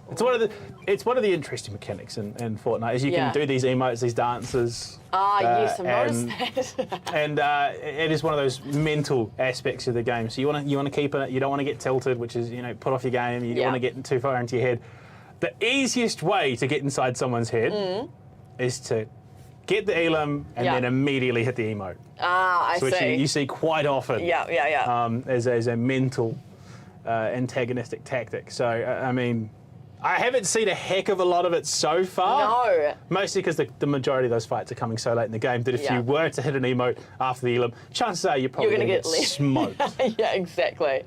It's one of the interesting mechanics in Fortnite is you Yeah. can do these emotes, these dances. Yes, I've noticed and- that. And it is one of those mental aspects of the game. So you want to keep it. You don't want to get tilted, which is put off your game. You don't Yeah. want to get too far into your head. The easiest way to get inside someone's head is to get the elim and Yeah. then immediately hit the emote. I Which see. you see quite often. Yeah. As a mental antagonistic tactic. So I mean, I haven't seen a heck of a lot of it so far. No. Mostly because the majority of those fights are coming so late in the game that if Yeah. you were to hit an emote after the elim, chances are you're probably You're going gonna to get get less. smoked. Yeah, exactly.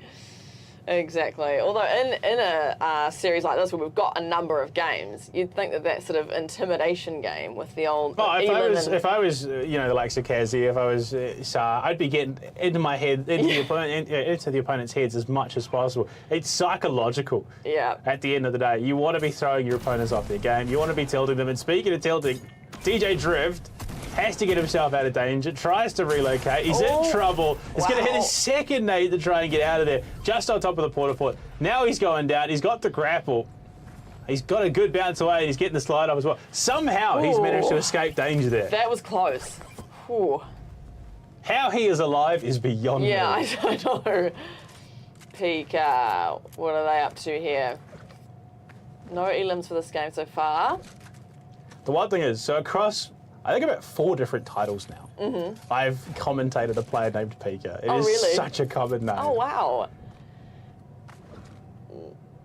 Although in a series like this where we've got a number of games, you'd think that sort of intimidation game with the old Oh, elim if I was, the likes of Kazi, if I was Sar, I'd be getting into my head, into the opponent's heads as much as possible. It's psychological. Yeah. At the end of the day, you want to be throwing your opponents off their game. You want to be tilting them. And speaking of tilting, DJ Drift has to get himself out of danger, tries to relocate. He's in trouble. He's going to hit wow. his second nade to try and get out of there, just on top of the porta port. Now he's going down. He's got the grapple. He's got a good bounce away, and he's getting the slide off as well. Somehow he's managed to escape danger there. That was close. Ooh. How he is alive is beyond me. Yeah, I don't know. Pika, what are they up to here? No elims for this game so far. The one thing is, so across, I think about 4 different titles now, I've commentated a player named Pika. It is really? such a common name. Oh, wow.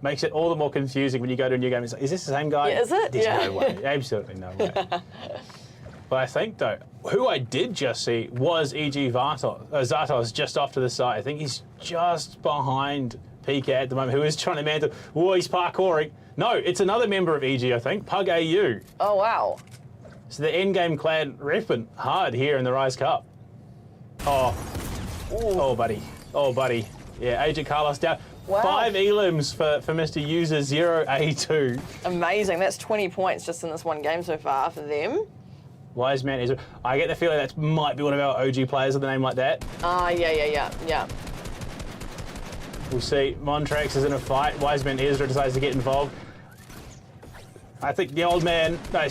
Makes it all the more confusing when you go to a new game and say, is this the same guy? Yeah, is it? There's Yeah. no way. Absolutely no way. But I think, though, who I did just see was E.G. Zartos just off to the side. I think he's just behind Pika at the moment, who is trying to mantle. Oh, he's parkouring. No, it's another member of E.G., I think, Pug AU. Oh, wow. So the endgame clan repping hard here in the Rise Cup. Oh. Oh, buddy. Oh, buddy. Yeah, Agent Carlos down. Wow. 5 elims for Mr. User 0A2. Amazing. That's 20 points just in this one game so far for them. Wise Man is. I get the feeling that might be one of our OG players with a name like that. Yeah. We'll see. Montrax is in a fight. Wiseman Ezra decides to get involved. I think the old man. No,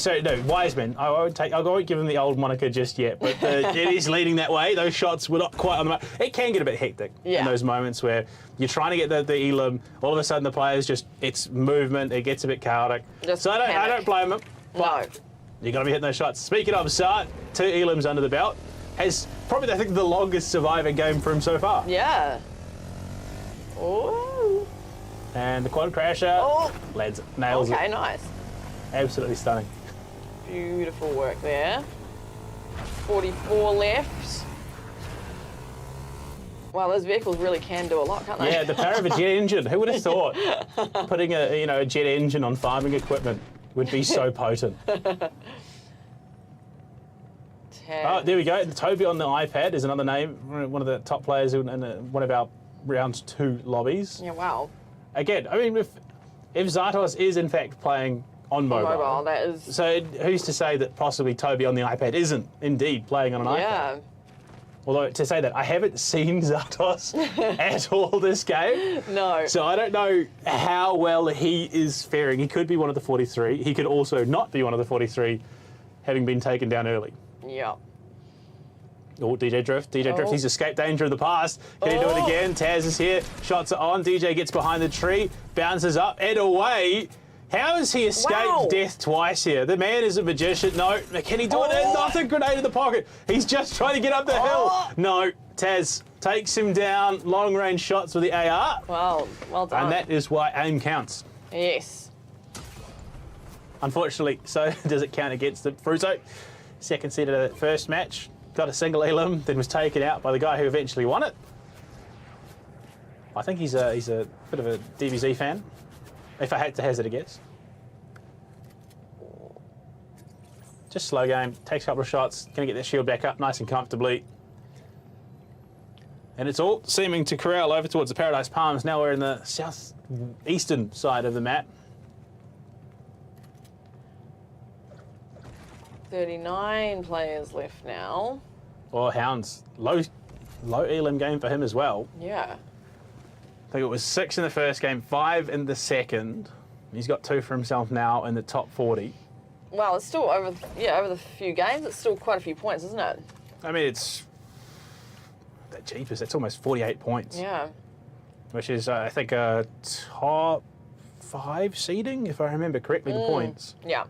Wiseman. I won't give him the old moniker just yet, but it is leading that way. Those shots were not quite on the mark. It can get a bit hectic in those moments where you're trying to get the elim. All of a sudden, the players it's movement. It gets a bit chaotic. Just so I don't blame him. No. You're going to be hitting those shots. Speaking of Sart, 2 elims under the belt. Has probably, I think, the longest surviving game for him so far. Yeah. Ooh. And the quad crasher lands it, nails Okay, it. nice. Absolutely stunning. Beautiful work there. 44 left. Wow, those vehicles really can do a lot, can't they? Yeah, the power of a jet engine. Who would have thought putting a jet engine on farming equipment would be so potent? Oh, there we go. Toby on the iPad is another name. One of the top players in one of our round 2 lobbies. Yeah, wow. Again, I mean, if Zartos is in fact playing on mobile, That is. so who's to say that possibly Toby on the iPad isn't indeed playing on an iPad? Yeah. Although to say that, I haven't seen Zartos at all this game. No. So I don't know how well he is faring. He could be one of the 43. He could also not be one of the 43, having been taken down early. Yeah. Oh, DJ Drift. DJ Drift, he's escaped danger of the past. Can he do it again? Taz is here. Shots are on. DJ gets behind the tree, bounces up and away. How has he escaped death twice here? The man is a magician. No, can he do it? Not a grenade in the pocket. He's just trying to get up the hill. No, Taz takes him down. Long range shots with the AR. Well done. And that is why aim counts. Yes. Unfortunately, so does it count against him. Fruto, second set of the first match, got a single elim, then was taken out by the guy who eventually won it. I think he's a bit of a DBZ fan, if I had to hazard a guess. Just slow game, takes a couple of shots, going to get their shield back up nice and comfortably. And it's all seeming to corral over towards the Paradise Palms. Now we're in the southeastern side of the map. 39 players left now. Well, Hounds, low elim game for him as well. Yeah. I think it was 6 in the first game, 5 in the second. He's got 2 for himself now in the top 40. Well, it's still over the few games. It's still quite a few points, isn't it? I mean, it's that cheapest. That's almost 48 points. Yeah. Which is, I think, a top 5 seeding, if I remember correctly, the points. Yeah.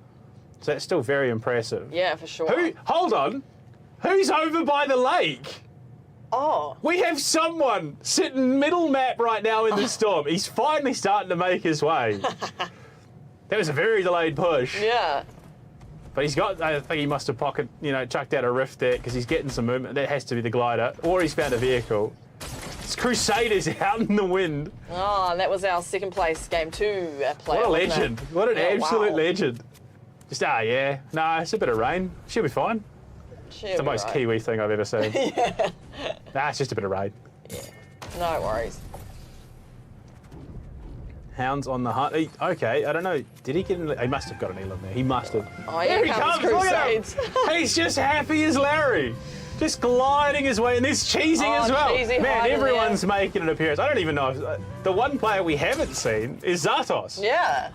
So that's still very impressive. Yeah, for sure. Hold on. Who's over by the lake? Oh. We have someone sitting middle map right now in the storm. He's finally starting to make his way. That was a very delayed push. Yeah. But he's got, I think he must have chucked out a rift there because he's getting some movement. That has to be the glider. Or he's found a vehicle. It's Crusaders out in the wind. Oh, and that was our second place game 2 play. What a legend. What an absolute wow. legend. Just, yeah. Nah, it's a bit of rain. She'll be fine. It's the most Kiwi thing I've ever seen. Yeah. Nah, it's just a bit of rain. Yeah. No worries. Hounds on the hunt. Okay, I don't know. Did he get in? He must have got an elam there. He must have. Oh, There here he comes comes. Look at him. Crusades. He's just happy as Larry. Just gliding his way, and there's Cheesy as well. Cheesy Man, hiding everyone's making an appearance. I don't even know if the one player we haven't seen is Zartos. Yeah.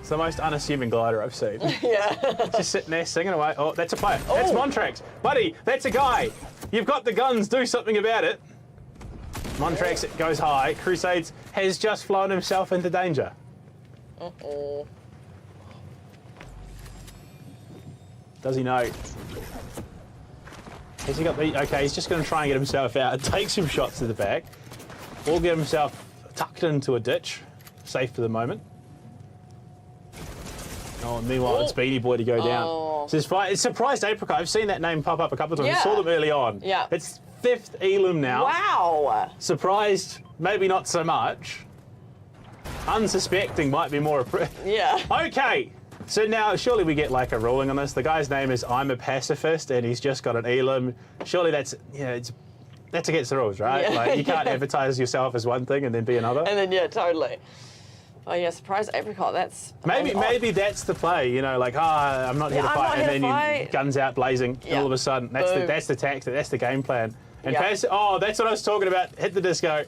It's the most unassuming glider I've seen. Yeah. Just sitting there singing away. Oh, that's a player. That's Montrax. Buddy, that's a guy. You've got the guns. Do something about it. Montrax goes high. Crusades has just flown himself into danger. Uh-oh. Does he know? Has he got the... Okay, he's just going to try and get himself out and take some shots to the back. Or get himself tucked into a ditch. Safe for the moment. Oh, and meanwhile, it's Beanie Boy to go down. Oh. So it's Surprised Apricot. I've seen that name pop up a couple of times. Yeah. I saw them early on. Yeah. It's 5th Elam now. Wow. Surprised, maybe not so much. Unsuspecting might be more... Yeah. Okay. So now, surely we get like a ruling on this. The guy's name is I'm a Pacifist, and he's just got an Elam. Surely that's against the rules, right? Yeah. Like you can't advertise yourself as one thing and then be another. And then, yeah, totally. Oh, yeah, Surprised Apricot, that's... Maybe that's the play, like, I'm not here to I'm fight, not here and to then fight. you guns out blazing, and Yeah. all of a sudden, that's the tactic, that's the game plan. And Yeah. that's what I was talking about, hit the disco.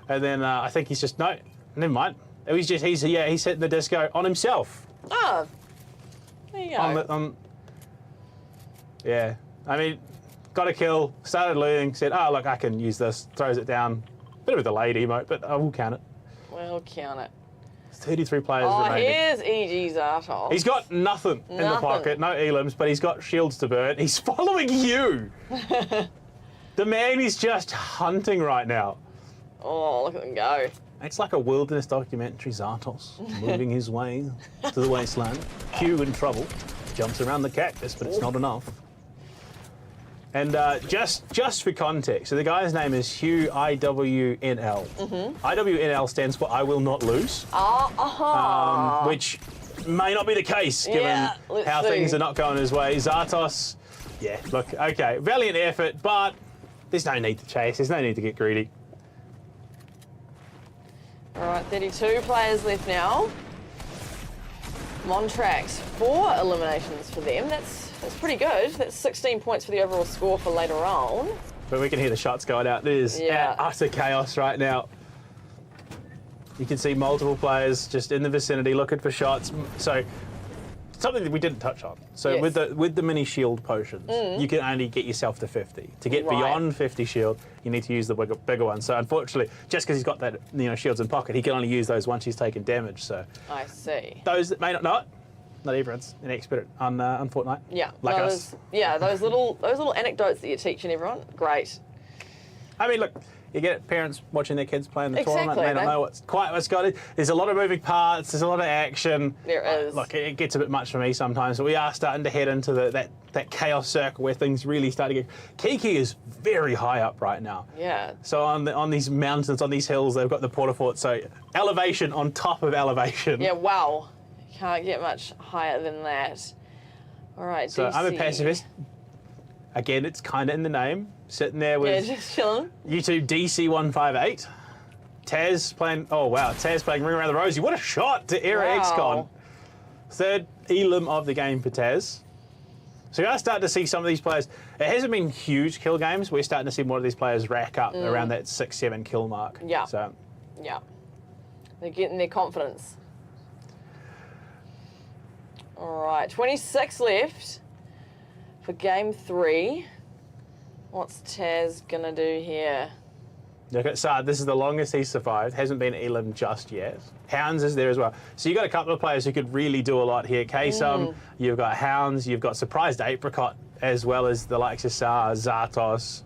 And then I think he's just, no, never mind. He's hitting the disco on himself. Oh. There you go. Yeah. I mean, got a kill, started looting, said, oh, look, I can use this, throws it down. Bit of a delayed emote, but I will count it. We'll count it. 33 players Oh, remaining. here's E.G. Zartos. He's got nothing in the pocket, no Elams, but he's got shields to burn. He's following you. The man is just hunting right now. Oh, look at them go. It's like a wilderness documentary, Zartos, moving his way to the wasteland. Hugh in trouble, jumps around the cactus, but it's not enough. And just for context, so the guy's name is Hugh IWNL. IWNL stands for I Will Not Lose, which may not be the case given how things are not going his way. Zartos, yeah, look, okay, valiant effort, but there's no need to chase, there's no need to get greedy. All right, 32 players left now. Montrax, 4 eliminations for them. That's pretty good. That's 16 points for the overall score for later on. But we can hear the shots going out. There's utter chaos right now. You can see multiple players just in the vicinity looking for shots. So something that we didn't touch on. So with the mini shield potions, you can only get yourself to 50. To get beyond 50 shield, you need to use the bigger one. So unfortunately, just because he's got that shields in pocket, he can only use those once he's taken damage. So I see. those that may not know it, not everyone's an expert on Fortnite. Yeah, like us. Yeah, those little anecdotes that you're teaching everyone, great. I mean, look, you get parents watching their kids play in the tournament. They don't know what's got it. There's a lot of moving parts. There's a lot of action. There is. Look, it gets a bit much for me sometimes, but we are starting to head into that chaos circle where things really start to get... Kiki is very high up right now. Yeah. So on these mountains, on these hills, they've got the Porta Fort. So elevation on top of elevation. Yeah, wow. Can't get much higher than that. All right, So DC. I'm a pacifist. Again, it's kind of in the name. Sitting there with just chilling. YouTube DC158. Taz playing, oh wow, Taz playing Ring Around the Rosie. What a shot to Era XCon. Third Elam of the game for Taz. So we are starting to see some of these players. It hasn't been huge kill games. We're starting to see more of these players rack up around that 6-7 kill mark. Yeah. So Yeah. They're getting their confidence. All right, 26 left for game 3. What's Taz gonna do here? look at Saad. This is the longest he's survived. Hasn't been Elam just yet. Hounds is there as well. So you've got a couple of players who could really do a lot here. Kaysum, you've got Hounds, you've got Surprised Apricot, as well as the likes of Saar, Zartos,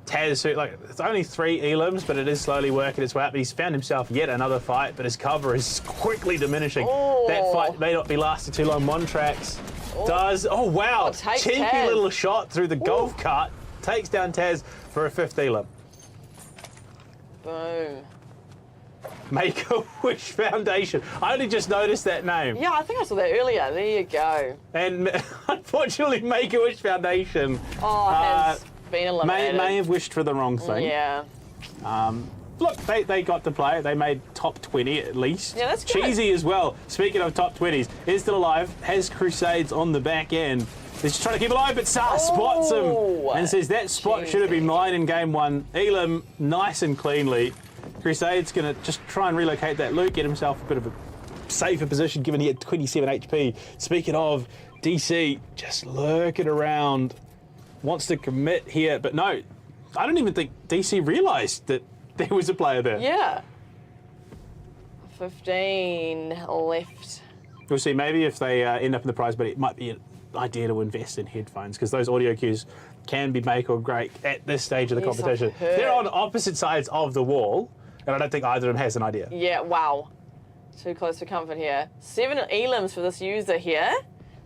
Taz, who, like, it's only 3 Elams, but it is slowly working its way up. He's found himself yet another fight, but his cover is quickly diminishing. That fight may not be lasting too long. Montrax does. Oh, wow. Cheeky Taz. little shot through the golf cart. Takes down Taz for a 5th Elam. Boom. Make-A-Wish Foundation. I only just noticed that name. Yeah, I think I saw that earlier. There you go. And unfortunately, Make-A-Wish Foundation Has been eliminated. may have wished for the wrong thing. Yeah. Look, they got to play. They made top 20 at least. Yeah, that's good. Cheesy as well. Speaking of top 20s, is still alive, has Crusades on the back end. He's just trying to keep alive, but Saar spots him and says that spot should have been mine in game 1. Elam, nice and cleanly. Crusade's going to just try and relocate that loot, get himself a bit of a safer position given he had 27 HP. Speaking of, DC just lurking around, wants to commit here, but no, I don't even think DC realised that there was a player there. Yeah. 15 left. We'll see, maybe if they end up in the prize, but it might be an idea to invest in headphones because those audio cues can be make or break at this stage of the Yes, competition. I've heard. They're on opposite sides of the wall, and I don't think either of them has an idea. Yeah, wow. Too close for comfort here. 7 Elams for this user here.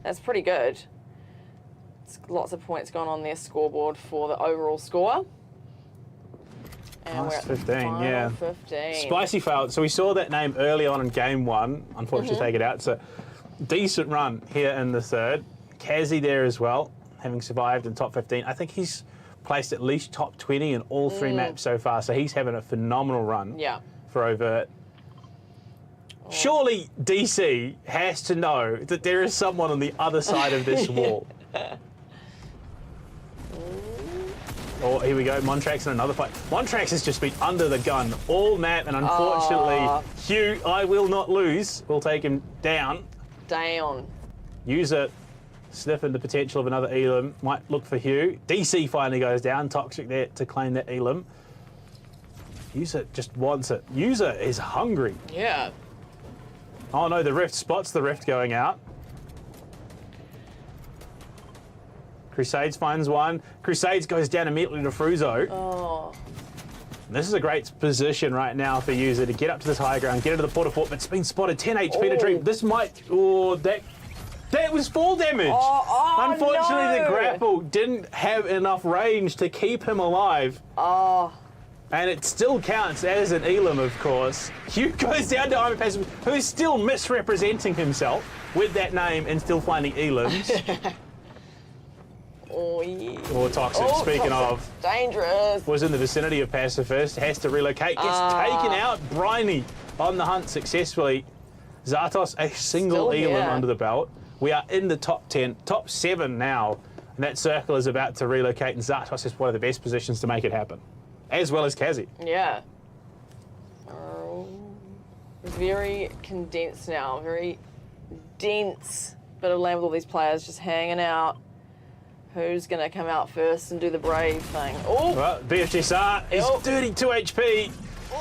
That's pretty good. It's lots of points going on their scoreboard for the overall score. And we're Last at 15, final yeah. 15. Spicy failed. So we saw that name early on in game 1. Unfortunately, take it out. So decent run here in the 3rd. Kazi there as well, having survived in top 15. I think he's placed at least top 20 in all 3 maps so far. So he's having a phenomenal run Yeah. for Overt. Surely DC has to know that there is someone on the other side of this wall. Oh, here we go. Montrax in another fight. Montrax has just been under the gun all map, and unfortunately, Hugh, I will not lose, will take him down. Down. User sniffing the potential of another Elam. Might look for Hugh. DC finally goes down. Toxic there to claim that Elam. User just wants it. User is hungry. Yeah. Oh no, the Rift spots the Rift going out. Crusades finds one. Crusades goes down immediately to Fruzo. Oh. This is a great position right now for User to get up to this high ground, get into the Porta Fort, but it's been spotted. 10 HP to Dream. This might... Oh, that was fall damage. Unfortunately, no. the grapple didn't have enough range to keep him alive. And it still counts as an Elam, of course. Hugh goes down to Iron Passive, who's still misrepresenting himself with that name and still finding Elams. Oh, yeah. Or Toxic, speaking Toxic. of. Dangerous. Was in the vicinity of Pacifist, has to relocate, gets taken out. Briny on the hunt successfully. Zartos, a single Still Elam here. under the belt. We are in the top 10, top 7 now. And that circle is about to relocate, and Zartos is one of the best positions to make it happen, as well as Kazi. Yeah. Very condensed now. Very dense bit of land with all these players just hanging out. Who's going to come out first and do the brave thing? Oh, Well, BFG Saar is 32 HP,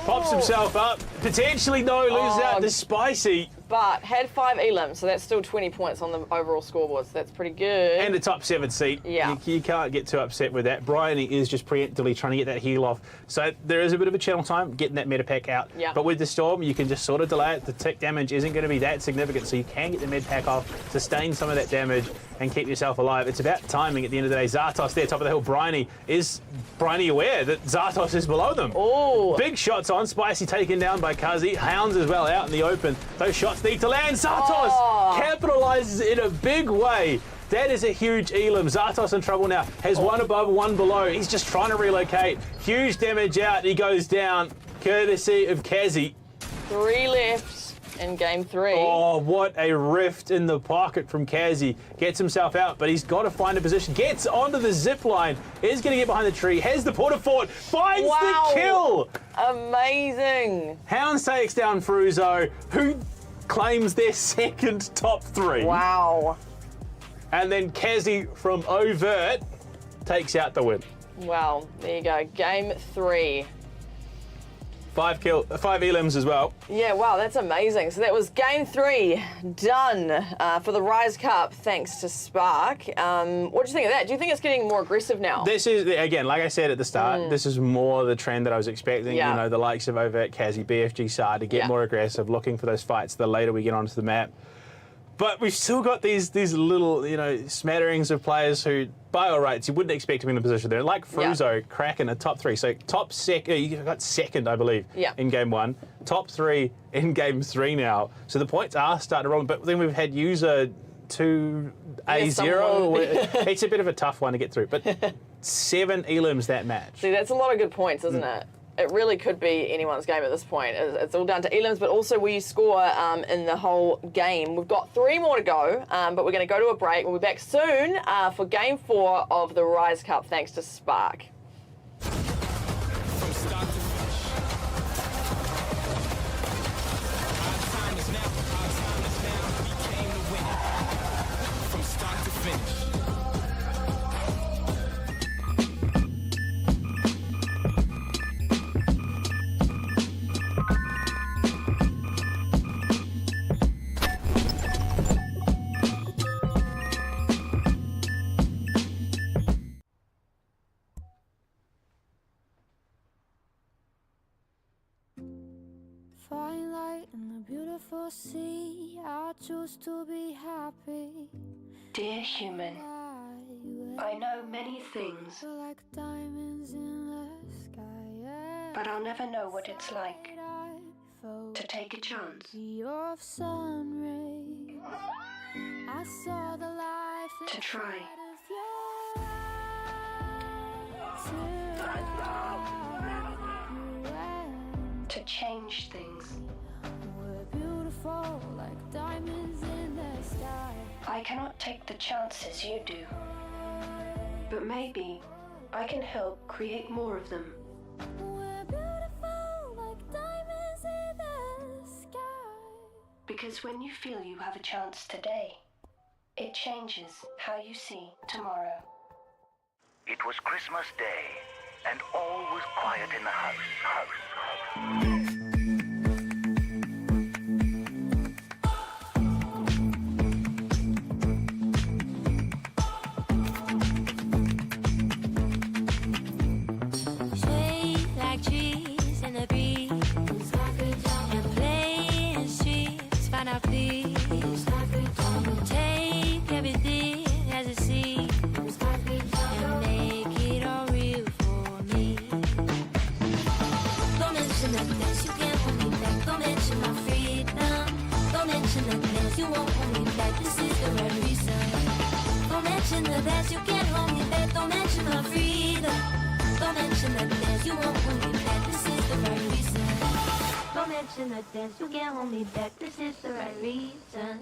pops himself up, potentially loses out to Spicy. but had 5 Elams, so that's still 20 points on the overall scoreboard, so that's pretty good. And a top 7 seat. Yeah. You can't get too upset with that. Bryony is just preemptively trying to get that heal off. So there is a bit of a channel time getting that meta pack out. Yeah. But with the Storm, you can just sort of delay it. The tick damage isn't going to be that significant, so you can get the med pack off, sustain some of that damage, and keep yourself alive. It's about timing at the end of the day. Zartos there, top of the hill. Bryony aware that Zartos is below them? Oh. Big shots on. Spicy taken down by Kazi. Hounds as well out in the open. Those shots need to land. Zartos capitalizes in a big way. That is a huge Elam. Zartos in trouble now. Has one above, one below. He's just trying to relocate. Huge damage out. He goes down, courtesy of Kazi. 3 left, in game 3. Oh, what a rift in the pocket from Kazi. Gets himself out, but he's got to find a position. Gets onto the zip line. Is going to get behind the tree. Has the porta fort. Finds the kill. Amazing. Hounds takes down Fruzo, who claims their second top 3. Wow. And then Kazi from Overt takes out the win. Wow. There you go. Game 3. 5 elims as well. Yeah, wow, that's amazing. So that was game 3 done for the Rise Cup, thanks to Spark. What do you think of that? Do you think it's getting more aggressive now? This is, again, like I said at the start, this is more the trend that I was expecting. Yeah. You know, the likes of Overt, Kazi, BFG, SAR to get more aggressive, looking for those fights the later we get onto the map. But we've still got these little, you know, smatterings of players who, by all rights, you wouldn't expect to be in a position there. Like Fruzo, cracking a top 3. So you got second, I believe, in game 1. Top 3 in game 3 now. So the points are starting to roll. But then we've had user 2A0. It's a bit of a tough one to get through. But 7 elims that match. See, that's a lot of good points, isn't it? It really could be anyone's game at this point. It's all down to elims, but also where you score in the whole game. We've got 3 more to go, but we're going to go to a break. We'll be back soon for Game 4 of the Rise Cup, thanks to Spark. From start to finish. Our time is now. Our time is now. We came to win it. From start to finish. Fine light in the beautiful sea. I choose to be happy. Dear human, I know many things, Feel like diamonds in the sky. but I'll never know what it's like I felt to take a chance. your sun rays. I saw the life To try. inside of your eyes. To change things. We're beautiful like diamonds in the sky. I cannot take the chances you do, but maybe I can help create more of them. We're beautiful like diamonds in the sky. Because when you feel you have a chance today, it changes how you see tomorrow. It was Christmas Day, and all was quiet in the house. Sway like trees in the breeze, and play in streets, find our peace. Take everything as it seems, and make it all real for me. Don't mention the things you can't hold me back. Don't mention my freedom. Don't mention the things you won't hold me back. This is the right reason. Don't mention the things you can't hold me back. Don't mention my freedom. Don't mention the things you won't hold me back. This is the right reason. Don't mention the things you can't hold me back. This is the right reason.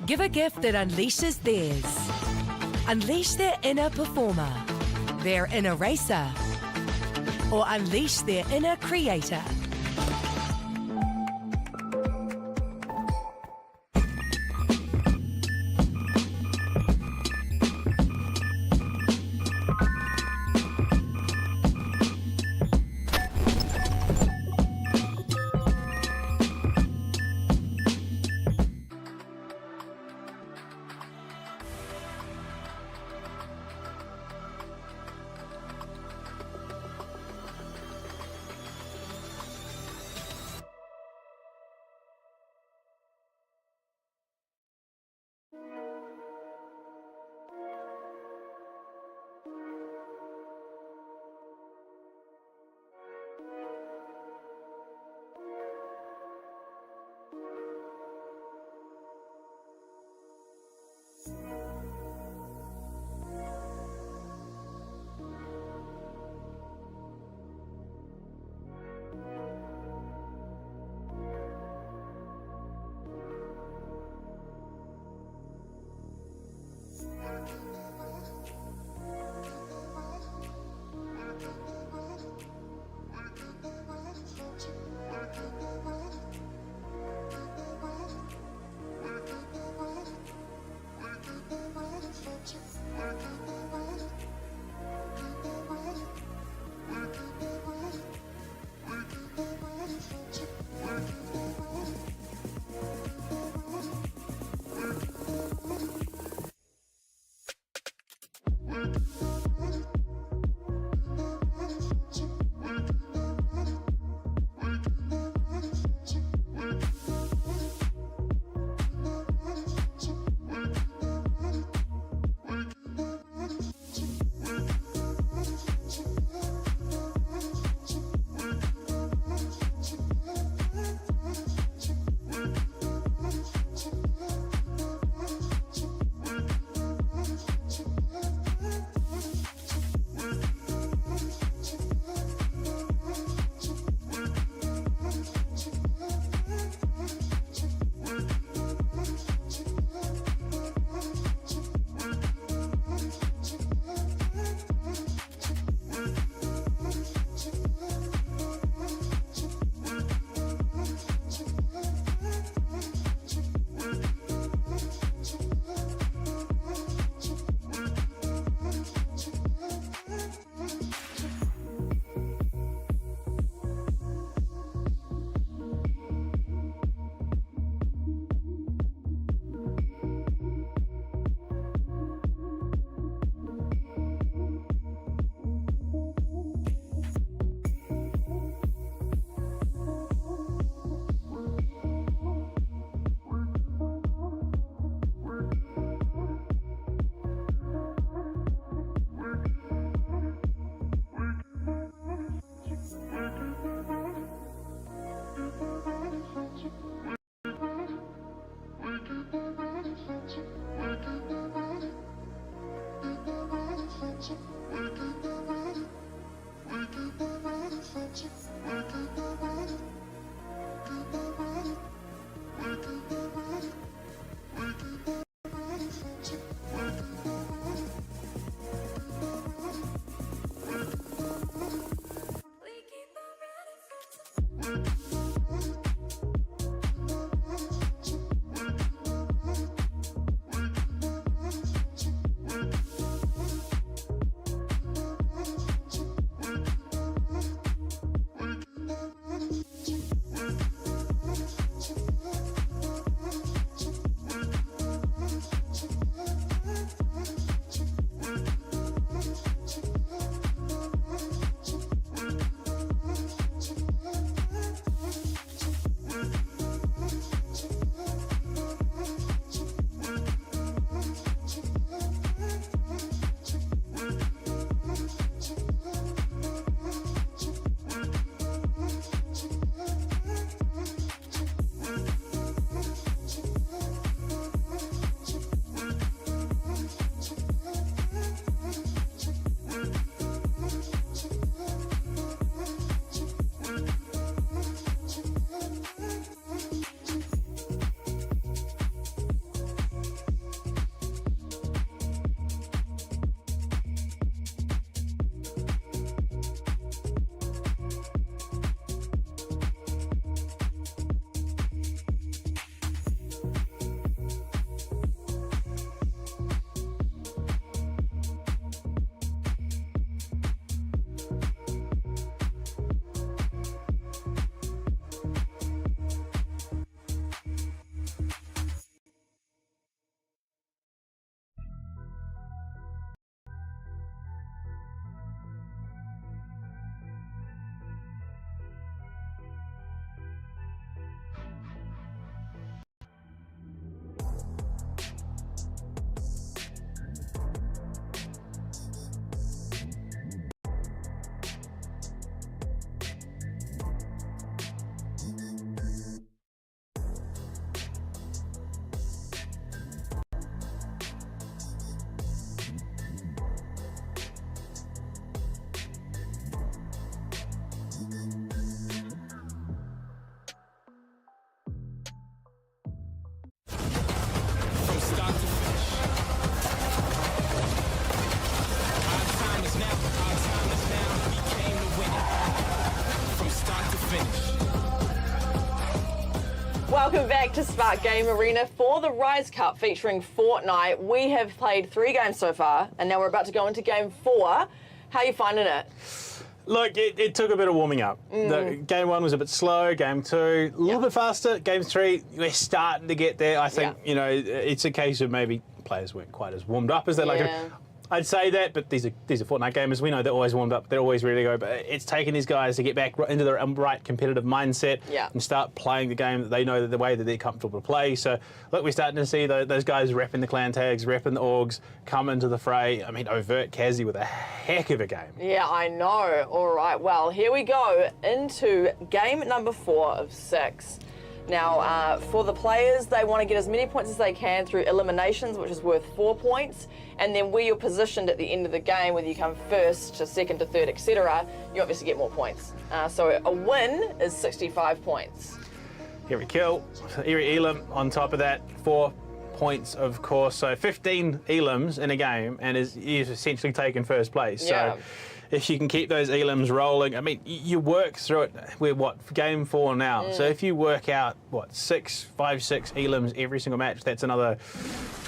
Give a gift that unleashes theirs. Unleash their inner performer, their inner racer, or unleash their inner creator. start to finish. Our time is now. Our time is now. We came to win it. From start to finish. Welcome back to Spark Game Arena for the Rise Cup featuring Fortnite. We have played 3 games so far, and now we're about to go into game 4. How are you finding it? Look, it took a bit of warming up. Game 1 was a bit slow. Game 2, a little bit faster. Game 3, we're starting to get there. I think, you know, it's a case of maybe players weren't quite as warmed up as they'd like to. I'd say that, but these are Fortnite gamers. We know they're always warmed up. They're always ready to go. But it's taken these guys to get back into their right competitive mindset and start playing the game that they know the way that they're comfortable to play. So, look, we're starting to see those guys repping the clan tags, repping the orgs, come into the fray. I mean, Overt Kazi with a heck of a game. Yeah, I know. All right, well, here we go into game number 4 of 6. Now, for the players, they want to get as many points as they can through eliminations, which is worth 4 points. And then where you're positioned at the end of the game, whether you come first to second to third, etc., you obviously get more points. So a win is 65 points. Here we kill. Eerie Elam on top of that, 4 points, of course. So 15 Elams in a game, and is essentially taken first place. So if you can keep those Elams rolling, I mean, you work through it. We're game 4 now. So if you work out, 6 Elams every single match, that's another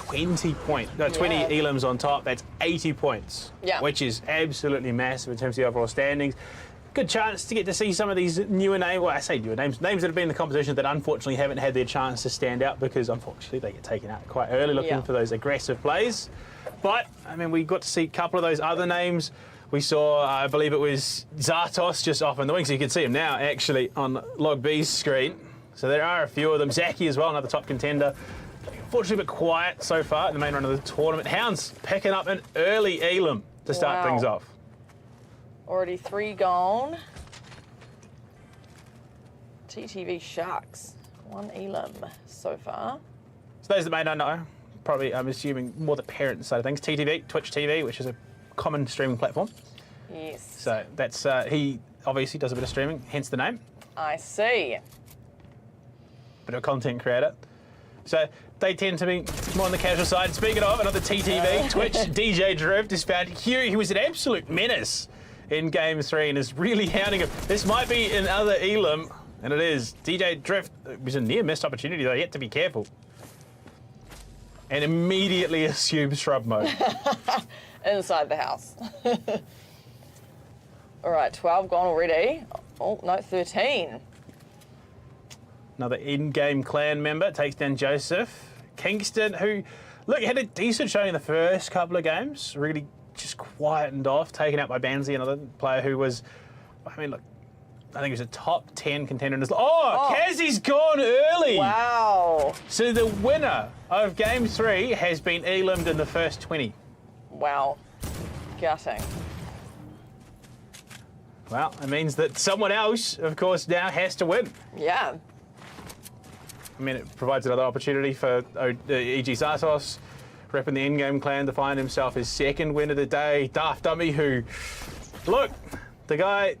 20 Elams on top. That's 80 points, which is absolutely massive in terms of the overall standings. Good chance to get to see some of these newer names. Well, I say newer names that have been in the competition that unfortunately haven't had their chance to stand out because unfortunately they get taken out quite early looking for those aggressive plays. But, I mean, we got to see a couple of those other names. We saw, I believe it was Zartos just off in the wing, so you can see him now actually on Log B's screen. So there are a few of them. Zaki as well, another top contender. Unfortunately, a bit quiet so far in the main run of the tournament. Hounds picking up an early Elam to start things off. Already 3 gone. TTV Sharks, 1 Elam so far. So those that may not know, probably I'm assuming more the parent side of things. TTV, Twitch TV, which is a common streaming platform. Yes. So that's he obviously does a bit of streaming, hence the name. I see. Bit of a content creator. So they tend to be more on the casual side. Speaking of another TTV, Twitch, DJ Drift is found here. He was an absolute menace in game 3 and is really hounding him. This might be another Elam, and it is. DJ Drift, it was a near missed opportunity though, yet to be careful. And immediately assumes shrub mode. Inside the house. All right, 12 gone already. Oh, no, 13. Another in-game clan member takes down Joseph. Kingston, who, look, had a decent showing in the first couple of games. Really just quietened off, taken out by Banzi, another player who was, I mean, look, I think he was a top 10 contender in his life. Oh, Kazi's gone early. Wow. So the winner of game 3 has been Elam'd in the first 20. Wow. Gutting. Well, it means that someone else, of course, now has to win. Yeah. I mean, it provides another opportunity for E.G. Zartos, repping the in-game clan, to find himself his second win of the day. Daft Dummy, who, look, the guy,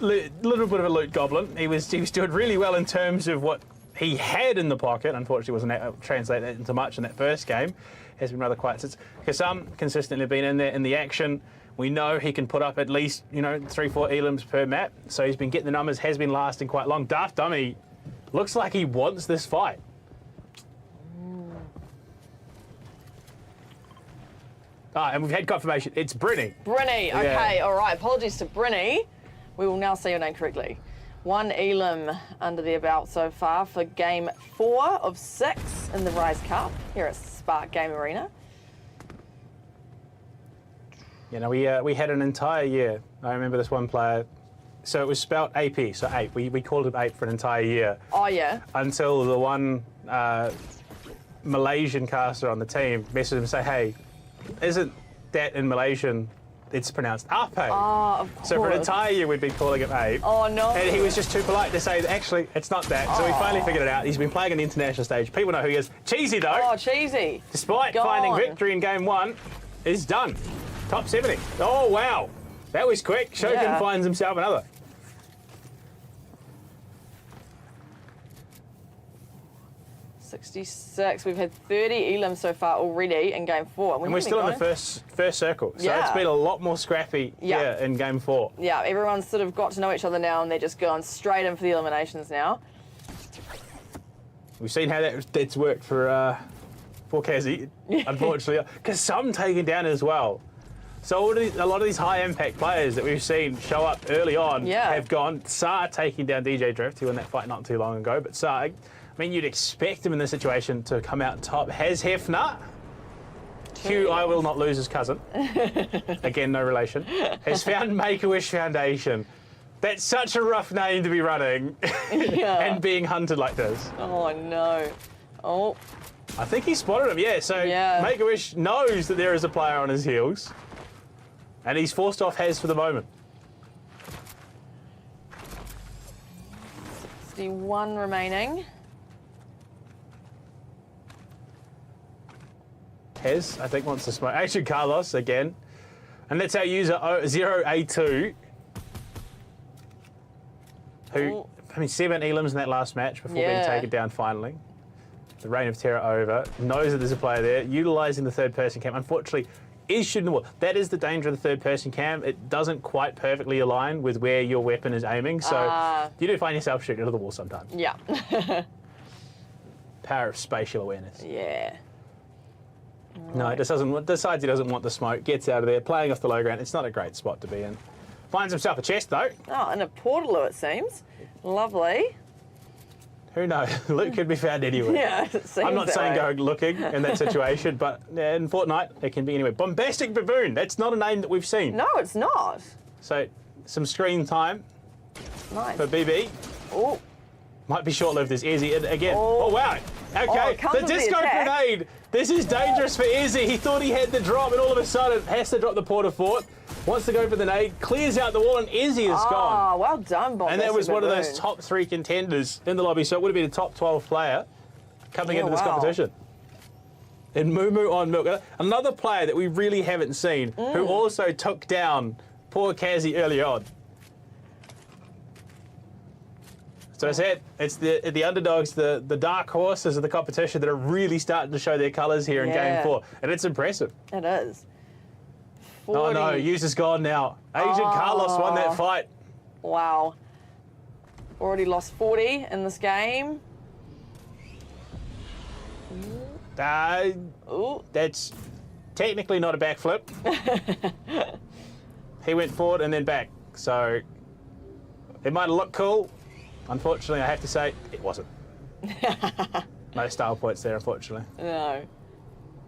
little bit of a loot goblin. He was doing really well in terms of what he had in the pocket. Unfortunately, wasn't able to translate that into much in that first game. Has been rather quiet since. Kasam consistently been in there in the action. We know he can put up at least, 3-4 Elams per map. So he's been getting the numbers, has been lasting quite long. Daft Dummy looks like he wants this fight. And we've had confirmation. It's Brinny. Brinny, okay, all right. Apologies to Brinny. We will now say your name correctly. 1 Elam under the belt so far for game 4 of 6 in the Rise Cup here at Spark Game Arena. We had an entire year. I remember this one player. So it was spelt AP, so 8. We called him 8 for an entire year. Oh, yeah. Until the one Malaysian caster on the team messaged him and say, hey, isn't that in Malaysian, it's pronounced Ape? Oh, of course. So for an entire year we'd been calling him Ape. Oh, no. And he was just too polite to say that actually it's not that. So we finally figured it out. He's been playing on the international stage. People know who he is. Cheesy though. Oh, Cheesy. Despite finding victory in game 1, is done. Top 70. Oh, wow. That was quick. Shogun finds himself another. 66. We've had 30 elims so far already in game 4. And we're still in the first circle. So Yeah. it's been a lot more scrappy here in game 4. Yeah, everyone's sort of got to know each other now and they're just going straight in for the eliminations now. We've seen how that's worked for Kazzy, unfortunately. Because some taken down as well. So a lot of these high-impact players that we've seen show up early on have gone. Saar taking down DJ Drift, who won that fight not too long ago. But Saar, I mean, you'd expect him in this situation to come out top. Has Hefner, Hugh, I will not lose his cousin. Again, no relation. Has found Make-A-Wish Foundation. That's such a rough name to be running and being hunted like this. Oh, no. Oh. I think he spotted him, yeah. So Make-A-Wish knows that there is a player on his heels. And he's forced off Has for the moment. 61 remaining. Has, I think, wants to smoke. Actually, Carlos again. And that's our user 0A2. Who, I mean, 7 elims in that last match before being taken down finally. The reign of terror over. Knows that there's a player there. Utilising the third person cam. Unfortunately, is shooting the wall. That is the danger of the third person cam. It doesn't quite perfectly align with where your weapon is aiming. So you do find yourself shooting into the wall sometimes. Yeah. Power of spatial awareness. Yeah. No, he just doesn't. Decides he doesn't want the smoke. Gets out of there, playing off the low ground. It's not a great spot to be in. Finds himself a chest though. Oh, and a portaloo it seems. Lovely. Who knows? Loot could be found anywhere. Yeah, it seems I'm not that saying way. go looking in that situation, but in Fortnite it can be anywhere. Bombastic Baboon. That's not a name that we've seen. No, it's not. So some screen time for BB. Oh. Might be short-lived as Izzy again. Oh wow. Okay, the disco grenade. This is dangerous for Izzy. He thought he had the drop, and all of a sudden has to drop the porta fort. Wants to go for the nade, clears out the wall, and Izzy is gone. Oh, well done, Bombastic And that was one of Baboon. those top 3 contenders in the lobby, so it would have been a top 12 player coming into this competition. And Mumu on Milk. Another player that we really haven't seen, who also took down poor Kazzy early on. So I said, it's the underdogs, the dark horses of the competition that are really starting to show their colours here in Game 4. And it's impressive. It is. 40. Oh no, user's gone now. Agent Carlos won that fight. Wow. Already lost 40 in this game. That's technically not a backflip. He went forward and then back. So it might look cool. Unfortunately, I have to say, it wasn't. No style points there, unfortunately. No.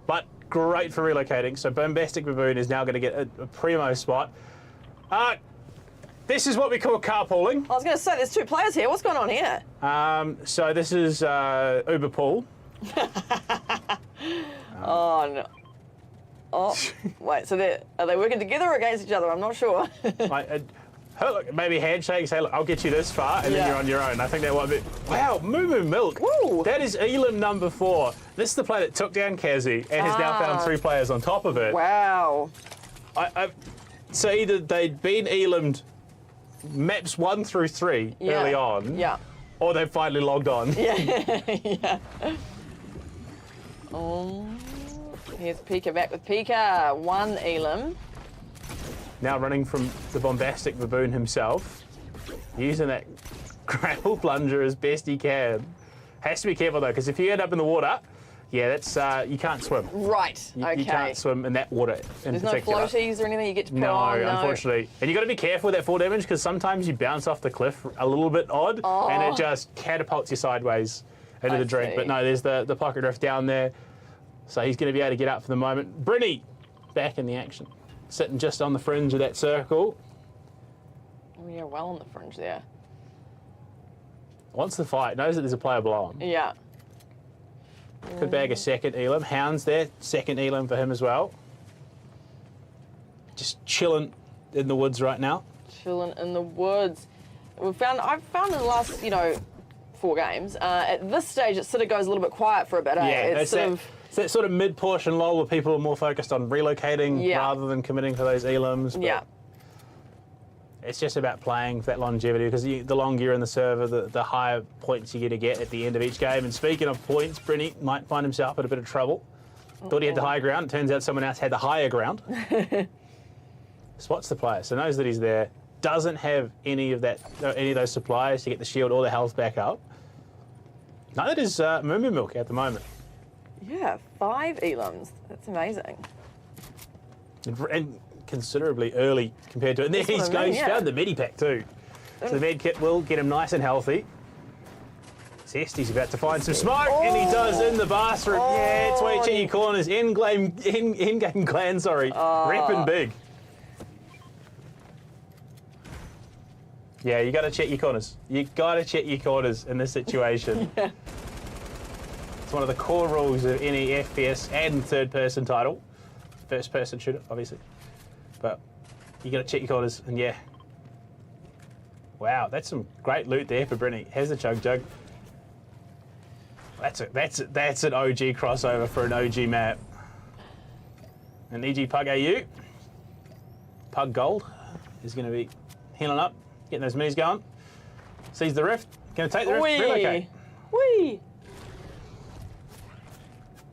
But great for relocating. So Bombastic Baboon is now going to get a primo spot. This is what we call carpooling. I was going to say, there's 2 players here. What's going on here? So this is Uber Pool. Oh, no. Oh, wait, so are they working together or against each other? I'm not sure. Maybe handshakes, hey, look, I'll get you this far, and then you're on your own. I think that might be... Wow, Mumu Milk. Woo. That is elim number 4. This is the player that took down Kazzy and has now found 3 players on top of it. Wow. So either they'd been elimed maps 1 through 3 early on, or they've finally logged on. Yeah. Here's Pika back with Pika. 1 elim. Now running from the Bombastic Baboon himself, using that grapple plunger as best he can. Has to be careful though, because if you end up in the water, that's you can't swim. Right. You can't swim in that water in There's particular. no floaties or anything you get to put on? No, unfortunately. And you got to be careful with that fall damage, because sometimes you bounce off the cliff a little bit odd, and it just catapults you sideways into the drink. But no, there's the pocket rift down there, so he's going to be able to get up for the moment. Brynny back in the action. Sitting just on the fringe of that circle. Oh, yeah, well on the fringe there. Wants the fight, knows that there's a player below him. Yeah. Could bag a second elim. Hound's there, second elim for him as well. Just chilling in the woods right now. Chilling in the woods. I've found in the last, 4 games, at this stage it sort of goes a little bit quiet for a bit. It's that sort of mid-portion lull where people are more focused on relocating rather than committing to those elims. But It's just about playing for that longevity because the longer you're in the server, the higher points you're going to get at the end of each game. And speaking of points, Brenny might find himself in a bit of trouble. Thought he had the high ground. Turns out someone else had the higher ground. Spots the player, so knows that he's there. Doesn't have any of those supplies to get the shield or the health back up. Neither does Moo Moo Milk at the moment. Yeah, 5 elims. That's amazing. And considerably early compared to it. And there That's he what I mean, goes, yeah. found the Medipack too. So the med kit will get him nice and healthy. Zesty's about to find some smoke, and he does in the bathroom. Yeah, it's where you check your corners. In-game clan, repping big. Yeah, you got to check your corners. You got to check your corners in this situation. Yeah. It's one of the core rules of any FPS and third-person title. First-person shooter, obviously. But you got to check your corners, and yeah. Wow, that's some great loot there for Brenny. Has the Chug Jug. That's an OG crossover for an OG map. And EG Pug AU, Pug Gold, is going to be healing up, getting those minis going. Sees the rift, going to take the rift. Relocate. Whee!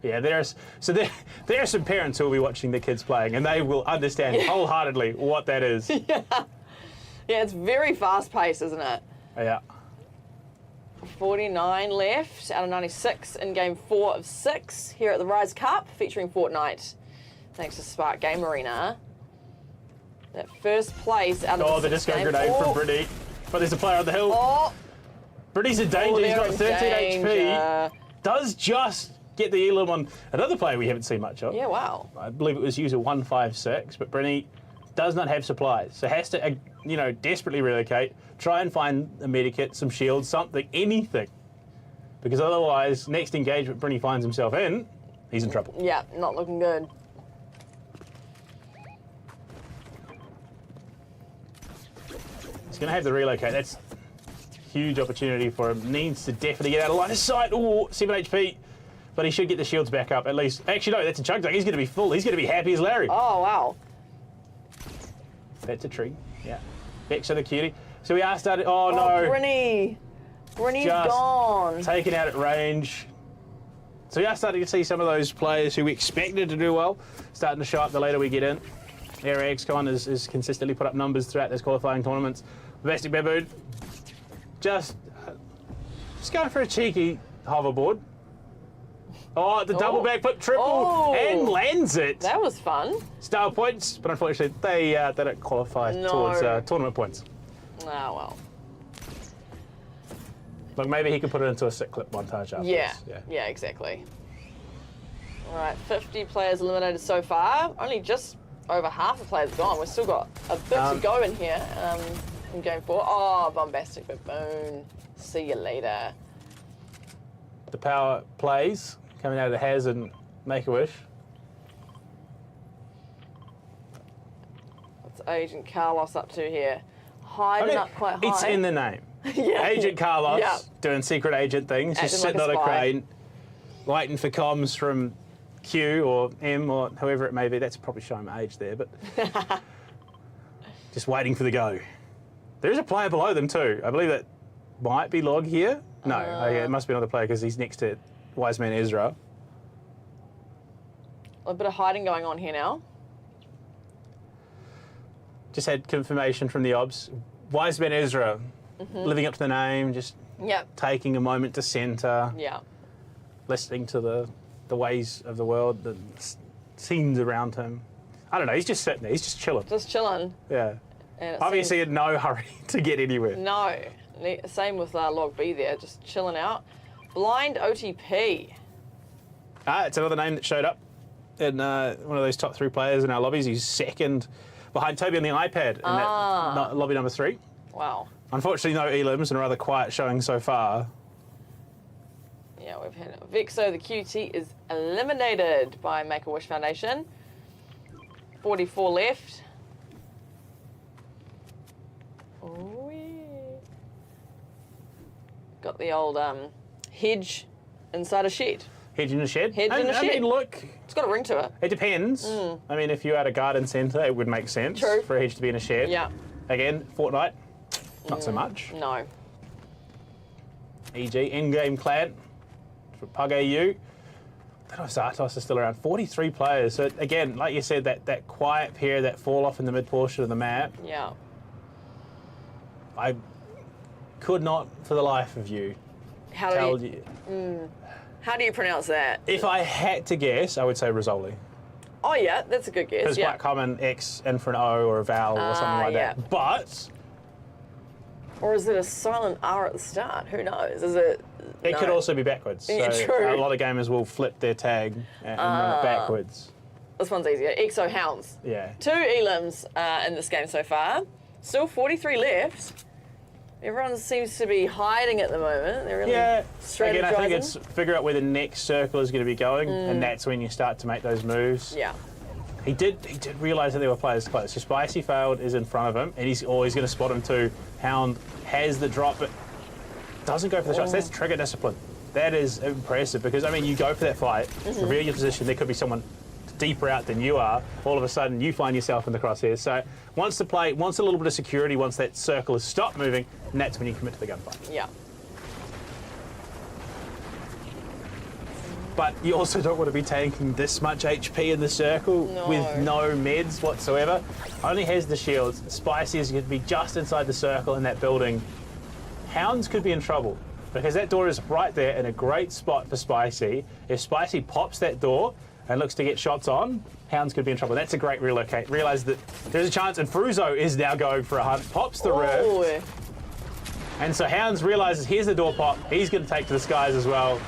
Yeah, there are some parents who will be watching their kids playing, and they will understand wholeheartedly what that is. Yeah, it's very fast-paced, isn't it? Yeah. 49 left out of 96 in game 4 of 6 here at the Rise Cup, featuring Fortnite. Thanks to Spark Game Arena. That first place out of the disco grenade from Brittany. But there's a player on the hill. Oh, Brittany's in danger. He's got 13 danger. HP. Does just get the elim on another player we haven't seen much of. Yeah, wow. I believe it was user 156, but Brittany does not have supplies, so has to, desperately relocate, try and find a medikit, some shields, something, anything. Because otherwise, next engagement Brittany finds himself in, he's in trouble. Yeah, not looking good. He's going to have to relocate. That's a huge opportunity for him. Needs to definitely get out of line of sight. Ooh, 7 HP. But he should get the shields back up at least. Actually, no, that's a Chug Jug. He's going to be full. He's going to be happy as Larry. Oh, wow. That's a tree. Yeah. Bex of the cutie. So we are starting. Oh, no. Brinny. Brinny's Just gone. Taken out at range. So we are starting to see some of those players who we expected to do well starting to show up the later we get in. Air XCon has consistently put up numbers throughout those qualifying tournaments. Bombastic Baboon just going for a cheeky hoverboard. Oh, the double backflip triple and lands it. That was fun. Star points, but unfortunately they don't qualify towards tournament points. Ah, well. Look, maybe he could put it into a sick clip montage afterwards. Yeah, exactly. All right, 50 players eliminated so far. Only just over half the players gone. We've still got a bit to go in here in game 4. Oh, Bombastic Baboon. See you later. The power plays coming out of the Haz and Make-A-Wish. What's Agent Carlos up to here? Hiding up quite high. It's in the name. Agent Carlos doing secret agent things, just sitting on a crane, waiting for comms from Q or M or whoever it may be. That's probably showing my age there, but just waiting for the go. There is a player below them too. I believe that might be Log here. No, it must be another player because he's next to Wise Man Ezra. A bit of hiding going on here now. Just had confirmation from the obs. Wise Man Ezra, living up to the name, just taking a moment to centre. Yeah. Listening to the ways of the world, the scenes around him. I don't know, he's just sitting there, he's just chilling. Just chilling. Yeah. And obviously in no hurry to get anywhere. No. Same with Log B there, just chilling out. Blind OTP. It's another name that showed up in one of those top 3 players in our lobbies. He's second behind Toby on the iPad in that lobby number 3. Wow. Unfortunately, no elims and a rather quiet showing so far. Yeah, we've had Vexo the QT is eliminated by Make-A-Wish Foundation. 44 left. Oh, yeah. Got the old hedge inside a shed. Hedge in a shed? Hedge in a shed. I mean, look. It's got a ring to it. It depends. I mean, if you're at a garden centre, it would make sense for a hedge to be in a shed. Yeah. Again, Fortnite, not so much. No. EG, in-game clan for Pug AU. I don't know if Zartos is still around. 43 players. So again, like you said, that quiet period, that fall off in the mid portion of the map. Yeah. I could not, for the life of you, How tell do you. How do you pronounce that? If I had to guess, I would say Rizzoli. Oh yeah, that's a good guess. It's Yeah. quite common X in for an O or a vowel or something like yeah. that. But Or is it a silent R at the start? Who knows? Is it? it No. could also be backwards. Yeah, So true. a lot of gamers will flip their tag and run it backwards. This one's easier. Exo Hounds. Yeah. 2 elims in this game so far. Still 43 left. Everyone seems to be hiding at the moment. They're really Yeah, strategizing. again, I think it's figure out where the next circle is going to be going, and that's when you start to make those moves. Yeah. He did realise that there were players close. So Spicy Failed is in front of him, and he's always going to spot him too. Hound has the drop, but doesn't go for the shots. That's trigger discipline. That is impressive because, I mean, you go for that fight, reveal your position, there could be someone deeper out than you are, all of a sudden you find yourself in the crosshairs. So once a little bit of security, once that circle has stopped moving, and that's when you commit to the gunfight. Yeah. But you also don't want to be taking this much HP in the circle with no meds whatsoever. Only has the shields. Spicy is going to be just inside the circle in that building. Hounds could be in trouble because that door is right there in a great spot for Spicy. If Spicy pops that door and looks to get shots on, Hounds could be in trouble. That's a great relocate. Realise that there's a chance, and Fruzo is now going for a hunt. Pops the rift. And so Hounds realises here's the door pop. He's going to take to the skies as well.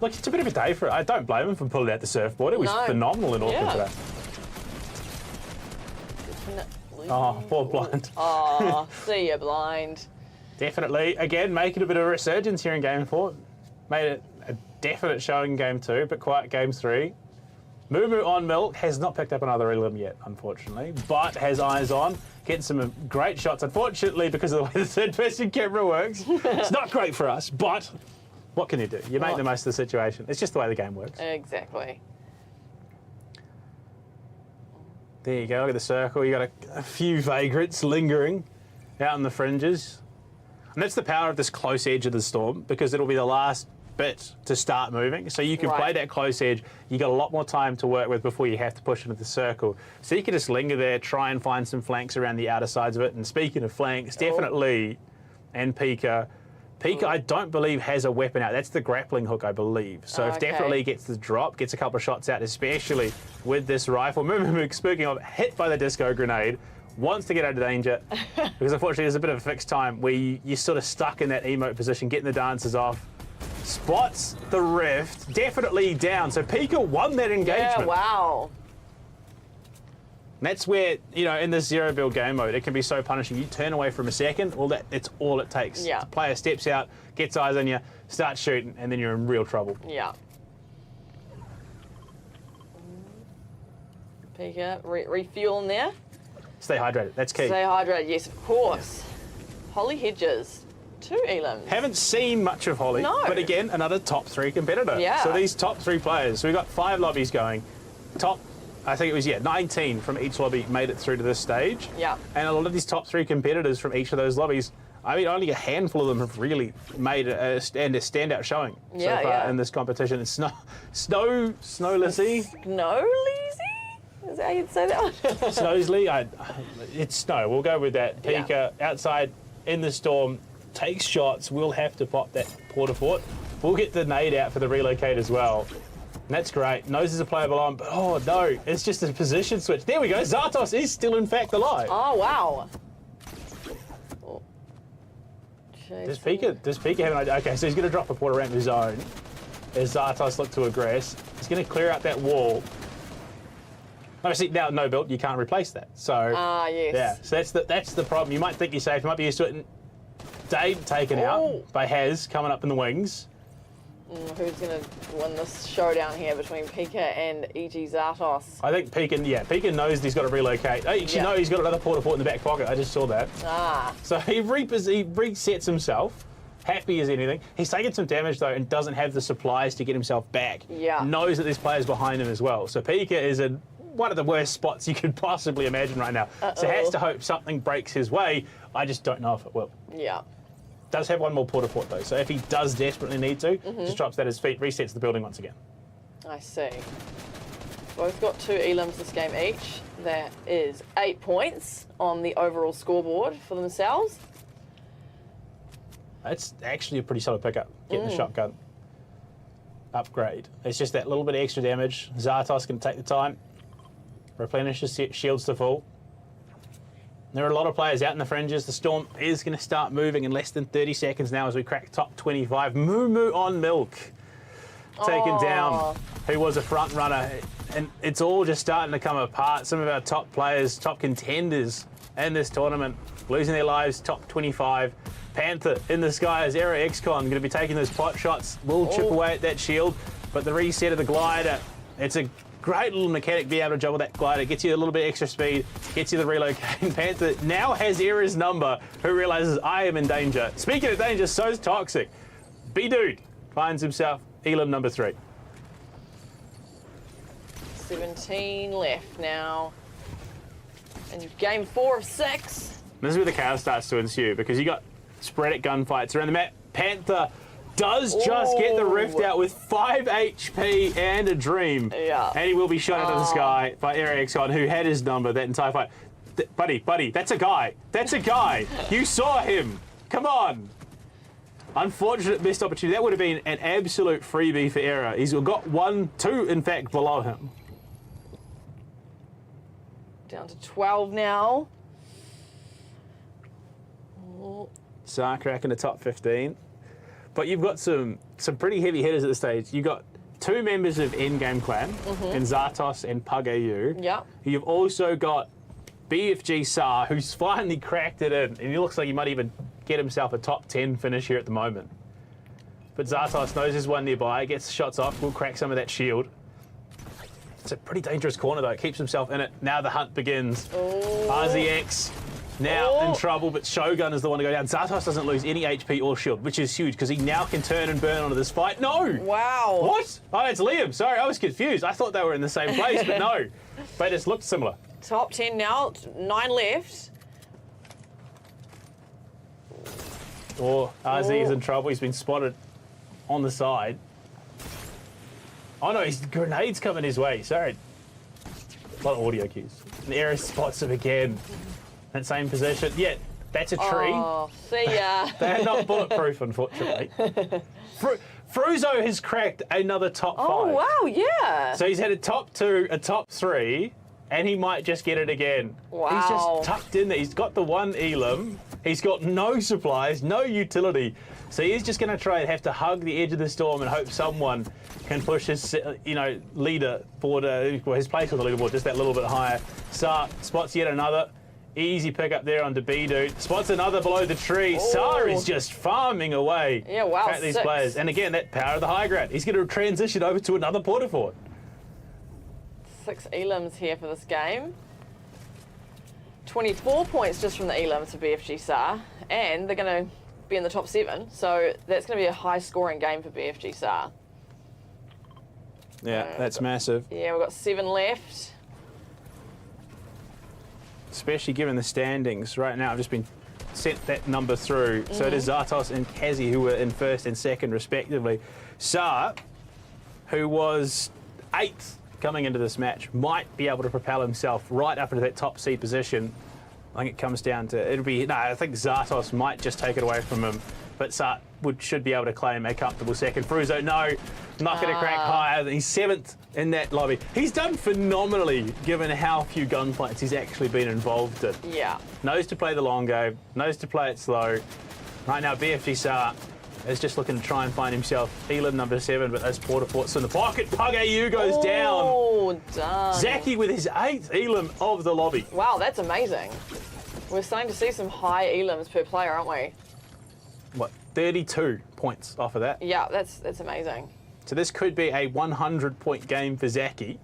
Look, it's a bit of a day for it. I don't blame him for pulling out the surfboard. It was phenomenal in Auckland today. Oh, poor Blind. Oh, see you, Blind. Definitely. Again, making a bit of a resurgence here in Game 4. Made it a definite showing in Game 2, but quiet Game 3. Moo on Milk has not picked up another elim yet, unfortunately, but has eyes on. Gets some great shots. Unfortunately, because of the way the third-person camera works, it's not great for us, but what can you do? You make the most of the situation. It's just the way the game works. Exactly. There you go. Look at the circle. You got a few vagrants lingering out in the fringes. And that's the power of this close edge of the storm, because it'll be the last bit to start moving. So you can play that close edge. You got a lot more time to work with before you have to push into the circle. So you can just linger there, try and find some flanks around the outer sides of it. And speaking of flanks, definitely, and Pika. Pika, I don't believe, has a weapon out. That's the grappling hook, I believe. So if definitely gets the drop, gets a couple of shots out, especially with this rifle. Remember, speaking of, hit by the disco grenade, wants to get out of danger, because unfortunately there's a bit of a fixed time where you're sort of stuck in that emote position, getting the dancers off. Spots the rift, definitely down. So Pika won that engagement. Yeah, wow. And that's where, you know, in this zero build game mode, it can be so punishing. You turn away from a second, it's all it takes. Yeah. The player steps out, gets eyes on you, starts shooting, and then you're in real trouble. Yeah. Pika, refueling there. Stay hydrated, that's key. Stay hydrated, yes, of course. Holly Hedges, 2 elims. Haven't seen much of Holly, but again, another top 3 competitor. Yeah. So these top 3 players, so we've got 5 lobbies going. Top, I think it was, 19 from each lobby made it through to this stage. Yeah. And a lot of these top 3 competitors from each of those lobbies, I mean, only a handful of them have really made a standout showing so far in this competition. It's Snow Lizzie. Snow Lizzie? Is that how you'd say that one? Snowsley, it's Snow. We'll go with that. Pika outside in the storm, takes shots. We'll have to pop that porta fort. We'll get the nade out for the relocate as well. And that's great. Knows there's a playable on, but oh no, it's just a position switch. There we go. Zartos is still in fact alive. Oh wow. Does Pika have an idea? Okay, so he's going to drop a porta ramp in his zone as Zartos look to aggress. He's going to clear out that wall. Obviously, now no build, you can't replace that. So yes. Yeah, so that's the problem. You might think you're safe, you might be used to it. And Dave taken out by Haz coming up in the wings. Who's going to win this showdown here between Pika and EG Zartos? I think Pika knows he's got to relocate. Actually, no, he's got another porta fort in the back pocket. I just saw that. So he resets himself. Happy as anything. He's taken some damage though and doesn't have the supplies to get himself back. Yeah. Knows that there's players behind him as well. So Pika is in one of the worst spots you could possibly imagine right now. So has to hope something breaks his way. I just don't know if it will. Yeah. Does have one more porta fort though, so if he does desperately need to, just drops that at his feet, resets the building once again. I see. Both got 2 elims this game each. That is 8 points on the overall scoreboard for themselves. That's actually a pretty solid pickup, getting the shotgun upgrade. It's just that little bit of extra damage. Zartos can take the time, replenish his shields to full. There are a lot of players out in the fringes. The Storm is going to start moving in less than 30 seconds now as we crack top 25. Moo on Milk taken down, who was a front runner. And it's all just starting to come apart. Some of our top players, top contenders in this tournament, losing their lives, top 25. Panther in the sky as Era XCon going to be taking those pot shots. Will chip away at that shield, but the reset of the glider, it's a great little mechanic to be able to juggle that glider. Gets you a little bit extra speed, gets you the relocate. Panther now has Era's number, who realizes I am in danger. Speaking of danger, so's Toxic. B-Dude finds himself Elim number 3. 17 left now. And game 4 of 6. This is where the chaos starts to ensue because you got sporadic gunfights around the map. Panther does just get the rift out with 5 HP and a dream. Yeah. And he will be shot into the sky by Ericsson, who had his number that entire fight. Buddy, that's a guy. That's a guy. You saw him. Come on. Unfortunate missed opportunity. That would have been an absolute freebie for Era. He's got 1, 2, in fact, below him. Down to 12 now. Sarkrak in the top 15. But you've got some pretty heavy hitters at this stage. You've got 2 members of Endgame Clan, in Zartos and Pug-AU. Yeah. You've also got BFG Sar, who's finally cracked it in, and he looks like he might even get himself a top 10 finish here at the moment. But Zartos knows there's one nearby, gets shots off, will crack some of that shield. It's a pretty dangerous corner though, keeps himself in it. Now the hunt begins. RZX now in trouble, but Shogun is the one to go down. Zartos doesn't lose any HP or shield, which is huge because he now can turn and burn onto this fight. No! Wow. What? Oh, it's Liam. Sorry, I was confused. I thought they were in the same place, but no. They just looked similar. Top 10 now, 9 left. RZ is in trouble. He's been spotted on the side. Oh no, his grenade's coming his way. Sorry. A lot of audio cues. And Era spots him again. That same position. Yeah, that's a tree. Oh, see ya. They're not bulletproof, unfortunately. Fruzo has cracked another top 5. Oh, wow, yeah. So he's had a top 2, a top 3, and he might just get it again. Wow. He's just tucked in there. He's got the 1 Elim. He's got no supplies, no utility. So he's just going to try and have to hug the edge of the storm and hope someone can push his, leader forward, his place on the leaderboard just that little bit higher. Sar spots yet another. Easy pick up there on B-Dude. Spots another below the tree. Sar is just farming away at these players. And again, that power of the high ground. He's going to transition over to another porta fort. 6 elims here for this game. 24 points just from the elims for BFG Sar. And they're going to be in the top 7. So that's going to be a high-scoring game for BFG Sar. Yeah, that's massive. Yeah, we've got 7 left. Especially given the standings right now. I've just been sent that number through. So it is Zartos and Kazi who were in 1st and 2nd respectively. Sar, who was 8th coming into this match, might be able to propel himself right up into that top C position. I think it comes down to, I think Zartos might just take it away from him, but Sar should be able to claim a comfortable 2nd. Fruzo, no, not going to crack higher. He's 7th in that lobby. He's done phenomenally given how few gunfights he's actually been involved in. Yeah. Knows to play the long game, knows to play it slow. Right now, BFG Sar is just looking to try and find himself Elim number 7, but those porta forts in the pocket. Pug-AU goes down. Oh, done. Zaki with his 8th Elim of the lobby. Wow, that's amazing. We're starting to see some high elims per player, aren't we? What, 32 points off of that? Yeah, that's amazing. So this could be a 100-point game for Zaki.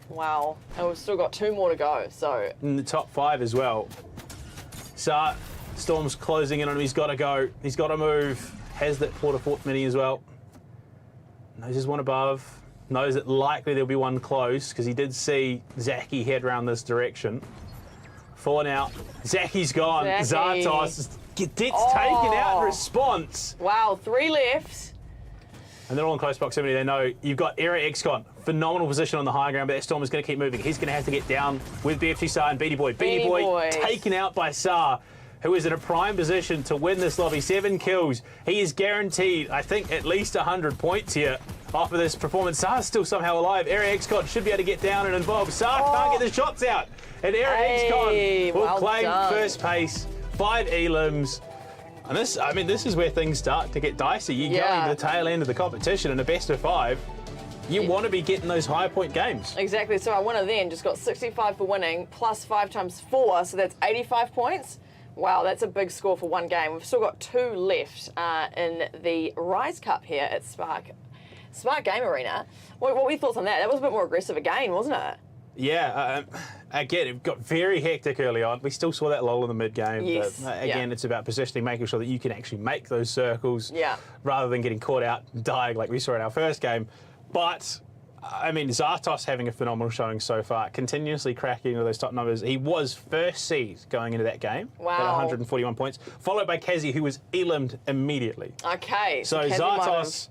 Wow. And we've still got 2 more to go, so... In the top 5 as well. Sar, Storm's closing in on him. He's got to go. He's got to move. Has that porta fort mini as well. Knows there's one above. knows that likely there'll be one close because he did see Zaki head round this direction. 4 now. Zaki's gone. Zaki. Zartos gets taken out in response. Wow, 3 left. And they're all in close proximity. They know you've got Era XCon. Phenomenal position on the high ground, but that Storm is going to keep moving. He's going to have to get down with BFG Saar and Beatty Boy. Beatty Boy taken out by Saar, who is in a prime position to win this lobby. 7 kills. He is guaranteed, I think, at least 100 points here off of this performance. Saar's still somehow alive. Era XCon should be able to get down and involved. Saar can't get the shots out. And Era XCon will claim first place. 5 elims. And this is where things start to get dicey. You go into the tail end of the competition in a best of 5. You want to be getting those high point games. Exactly. So our winner then just got 65 for winning, plus 5 times 4, so that's 85 points. Wow, that's a big score for one game. We've still got 2 left in the Rise Cup here at Spark Game Arena. What were your thoughts on that? That was a bit more aggressive again, wasn't it? Yeah, again, it got very hectic early on. We still saw that lull in the mid-game. Yes, but again, it's about positioning, making sure that you can actually make those circles rather than getting caught out and dying like we saw in our first game. But, I mean, Zartos having a phenomenal showing so far, continuously cracking into those top numbers. He was first seed going into that game at 141 points, followed by Kazi, who was elimed immediately. Okay. So Zartos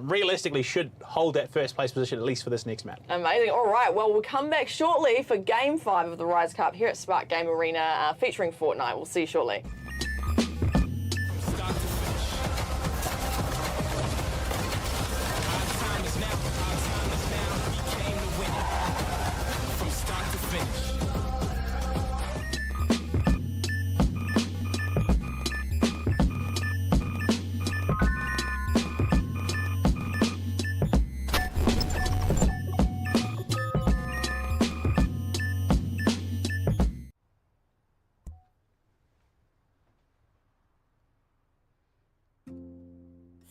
realistically should hold that first place position at least for this next match. Amazing. All right, well, we'll come back shortly for Game 5 of the Rise Cup here at Spark Game Arena featuring Fortnite. We'll see you shortly.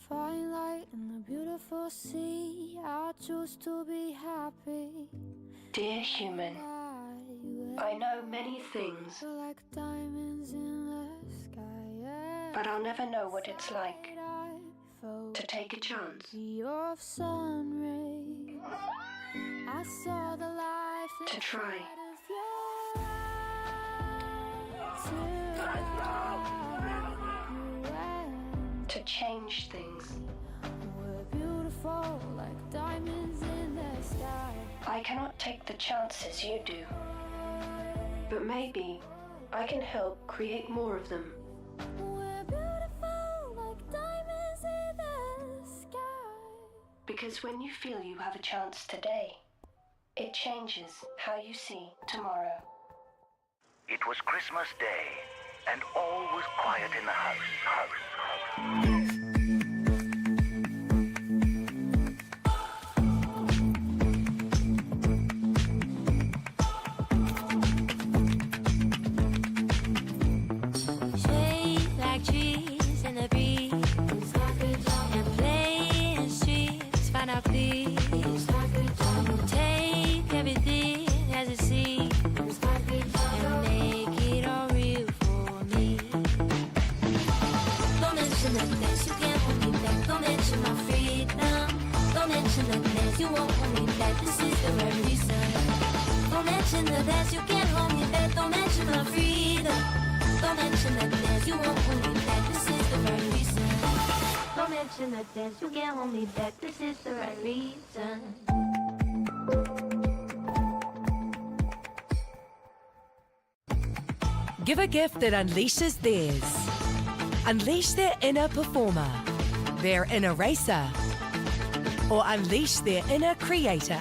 Fine light in the beautiful sea. I choose to be happy. Dear human, I know many things, Like diamonds in the sky. but I'll never know what it's like to take a chance. Of sun rays. I saw the life To try. of your eyes. To change things. We're beautiful like diamonds in the sky. I cannot take the chances you do, but maybe I can help create more of them. We're beautiful like diamonds in the sky. Because when you feel you have a chance today, it changes how you see tomorrow. It was Christmas Day, and all was quiet in the house. Shade like trees in the breeze, and play in streets, find our peace. Take everything as it seems, and make it all real for me. Don't mention the things you can't hold me back. Don't mention my freedom. Don't mention the things you won't hold me back. This is the right reason. Don't mention the things you can't hold me back. Don't mention my freedom. Don't mention the dance, you won't hold me back, this is the right reason. Don't mention the dance, you can't hold me back, this is the right reason. Give a gift that unleashes theirs. Unleash their inner performer, their inner racer, or unleash their inner creator.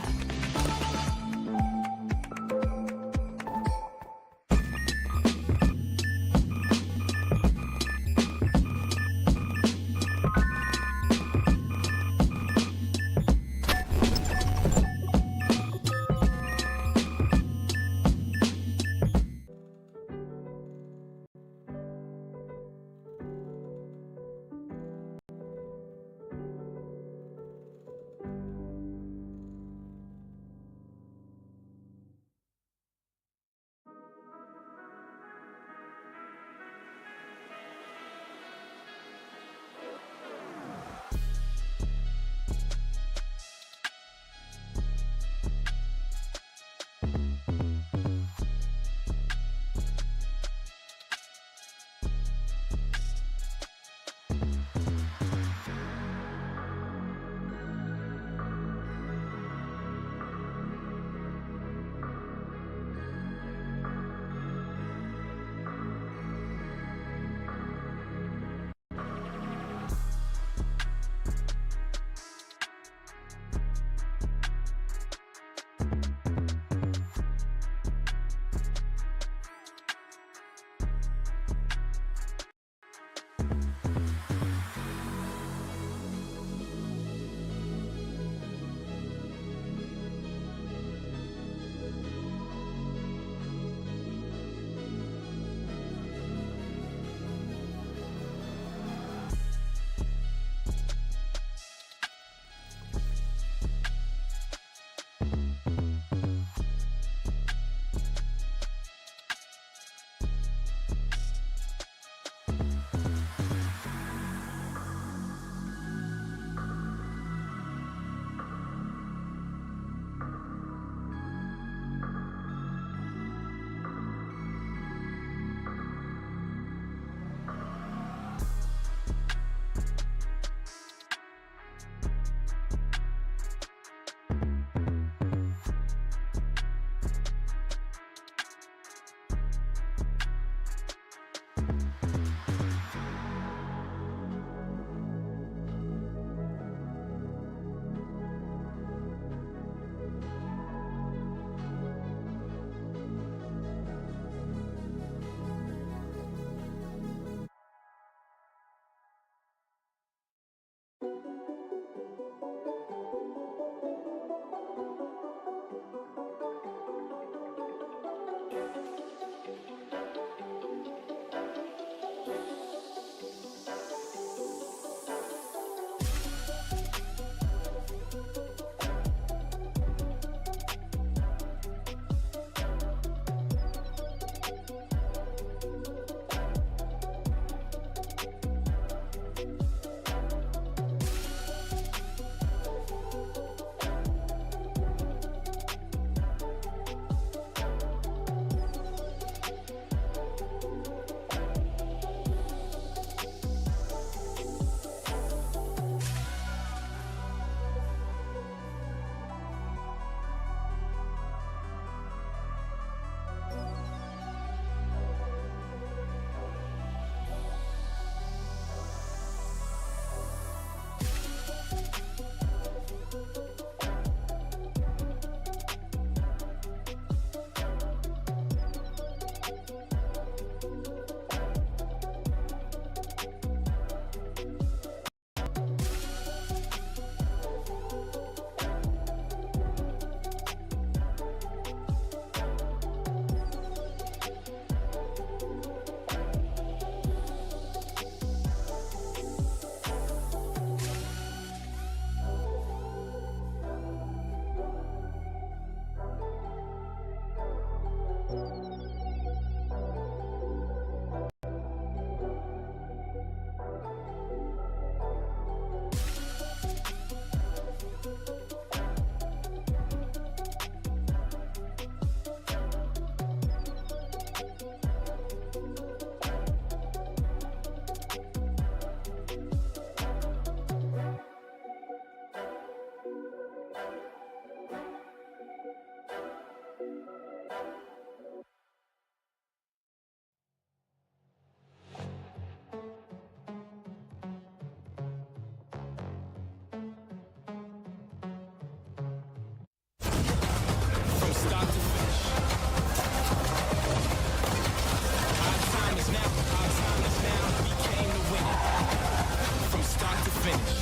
From start to finish. Our time is now. Our time is now. We came to win. From start to finish.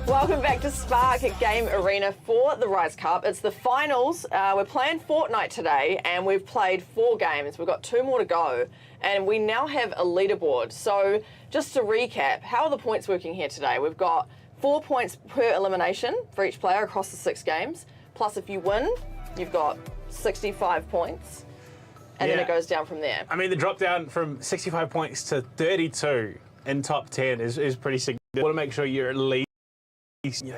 Welcome back to Spark Game Arena for the Rise Cup. It's the finals. We're playing Fortnite today, and we've played 4 games. We've got 2 more to go, and we now have a leaderboard. So just to recap, how are the points working here today? We've got 4 points per elimination for each player across the 6 games. Plus, if you win, you've got 65 points, and then Yeah. it goes down from there. I mean, the drop down from 65 points to 32 in top 10 is pretty significant. You want to make sure you're at least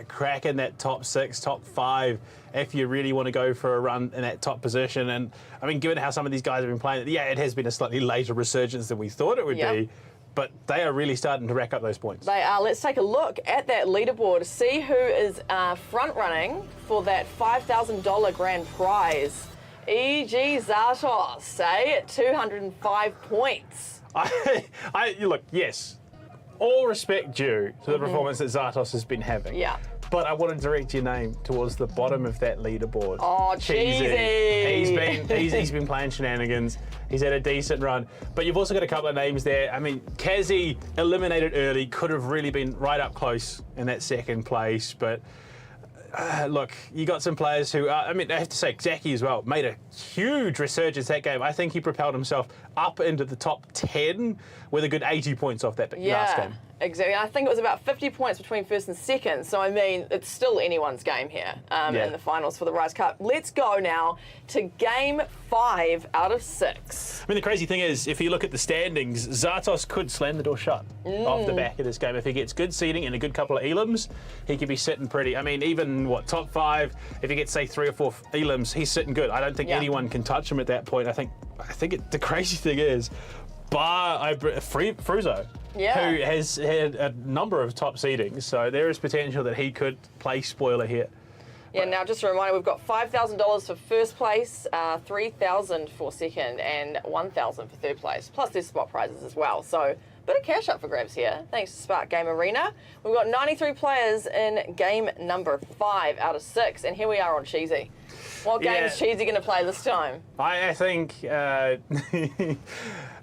cracking that top 6, top 5 if you really want to go for a run in that top position. And I mean, given how some of these guys have been playing, yeah, it has been a slightly later resurgence than we thought it would Yep. be, but they are really starting to rack up those points. They are. Let's take a look at that leaderboard, see who is front running for that $5,000 grand prize. E.G. Zartos, at 205 points. Look, yes, all respect due to the performance that Zartos has been having. Yeah. But I want to direct your name towards the bottom of that leaderboard. Oh, Cheesy. He's been playing shenanigans. He's had a decent run. But you've also got a couple of names there. I mean, Kazi eliminated early, could have really been right up close in that second place. But look, you got some players who, I mean, I have to say, Zaki as well, made a huge resurgence that game. I think he propelled himself up into the top 10 with a good 80 points off that last game. Exactly. I think it was about 50 points between first and second. So, I mean, it's still anyone's game here in the finals for the Rise Cup. Let's go now to game 5 out of 6. I mean, the crazy thing is, if you look at the standings, Zartos could slam the door shut off the back of this game. If he gets good seeding and a good couple of elims, he could be sitting pretty. I mean, even, top 5, if he gets, say, 3 or 4 elims, he's sitting good. I don't think anyone can touch him at that point. I think the crazy thing is, bar Fruzo, who has had a number of top seedings, so there is potential that he could play spoiler here. Yeah, now just a reminder, we've got $5,000 for first place, $3,000 for second, and $1,000 for third place. Plus there's spot prizes as well. So bit of cash up for grabs here. Thanks to Spark Game Arena. We've got 93 players in game number 5 out of 6, and here we are on Cheesy. What game is Cheesy going to play this time? I think,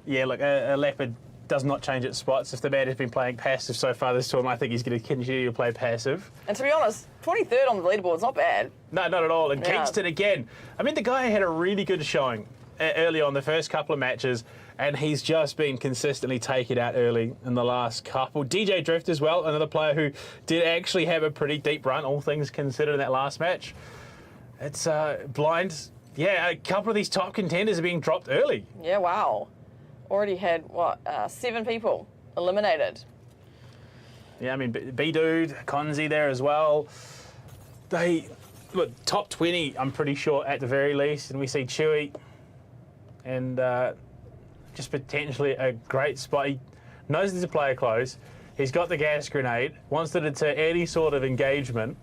look, a Leopard does not change its spots. If the man has been playing passive so far this tournament, I think he's going to continue to play passive. And to be honest, 23rd on the leaderboard is not bad. No, not at all. And Kingston again. I mean, the guy had a really good showing early on the first couple of matches, and he's just been consistently taken out early in the last couple. DJ Drift as well, another player who did actually have a pretty deep run, all things considered, in that last match. It's blind. Yeah, a couple of these top contenders are being dropped early. Yeah, wow. Already had, 7 people eliminated. Yeah, I mean, B-Dude, Konzi there as well. They, look, top 20, I'm pretty sure, at the very least. And we see Chewy and just potentially a great spot. He knows there's a player close. He's got the gas grenade, wants to deter any sort of engagement.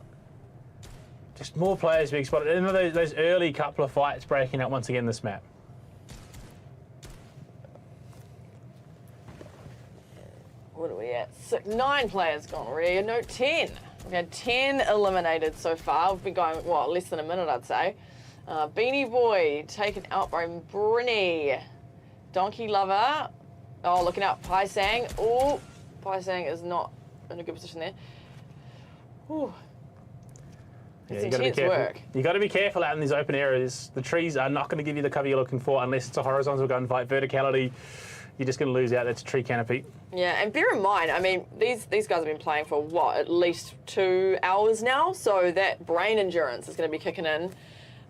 Just more players being spotted. And those early couple of fights breaking out once again this map. What are we at? 9 players gone already. No, 10. We've had 10 eliminated so far. We've been going, less than a minute, I'd say. Beanie Boy taken out by Brinny. Donkey Lover. Oh, looking out. Pai Sang. Oh, Pai Sang is not in a good position there. Ooh. It's intense work. You got to be careful out in these open areas. The trees are not going to give you the cover you're looking for unless it's a horizontal gunfight. Verticality, you're just going to lose out. That's a tree canopy. Yeah, and bear in mind, I mean, these guys have been playing for at least 2 hours now, so that brain endurance is going to be kicking in.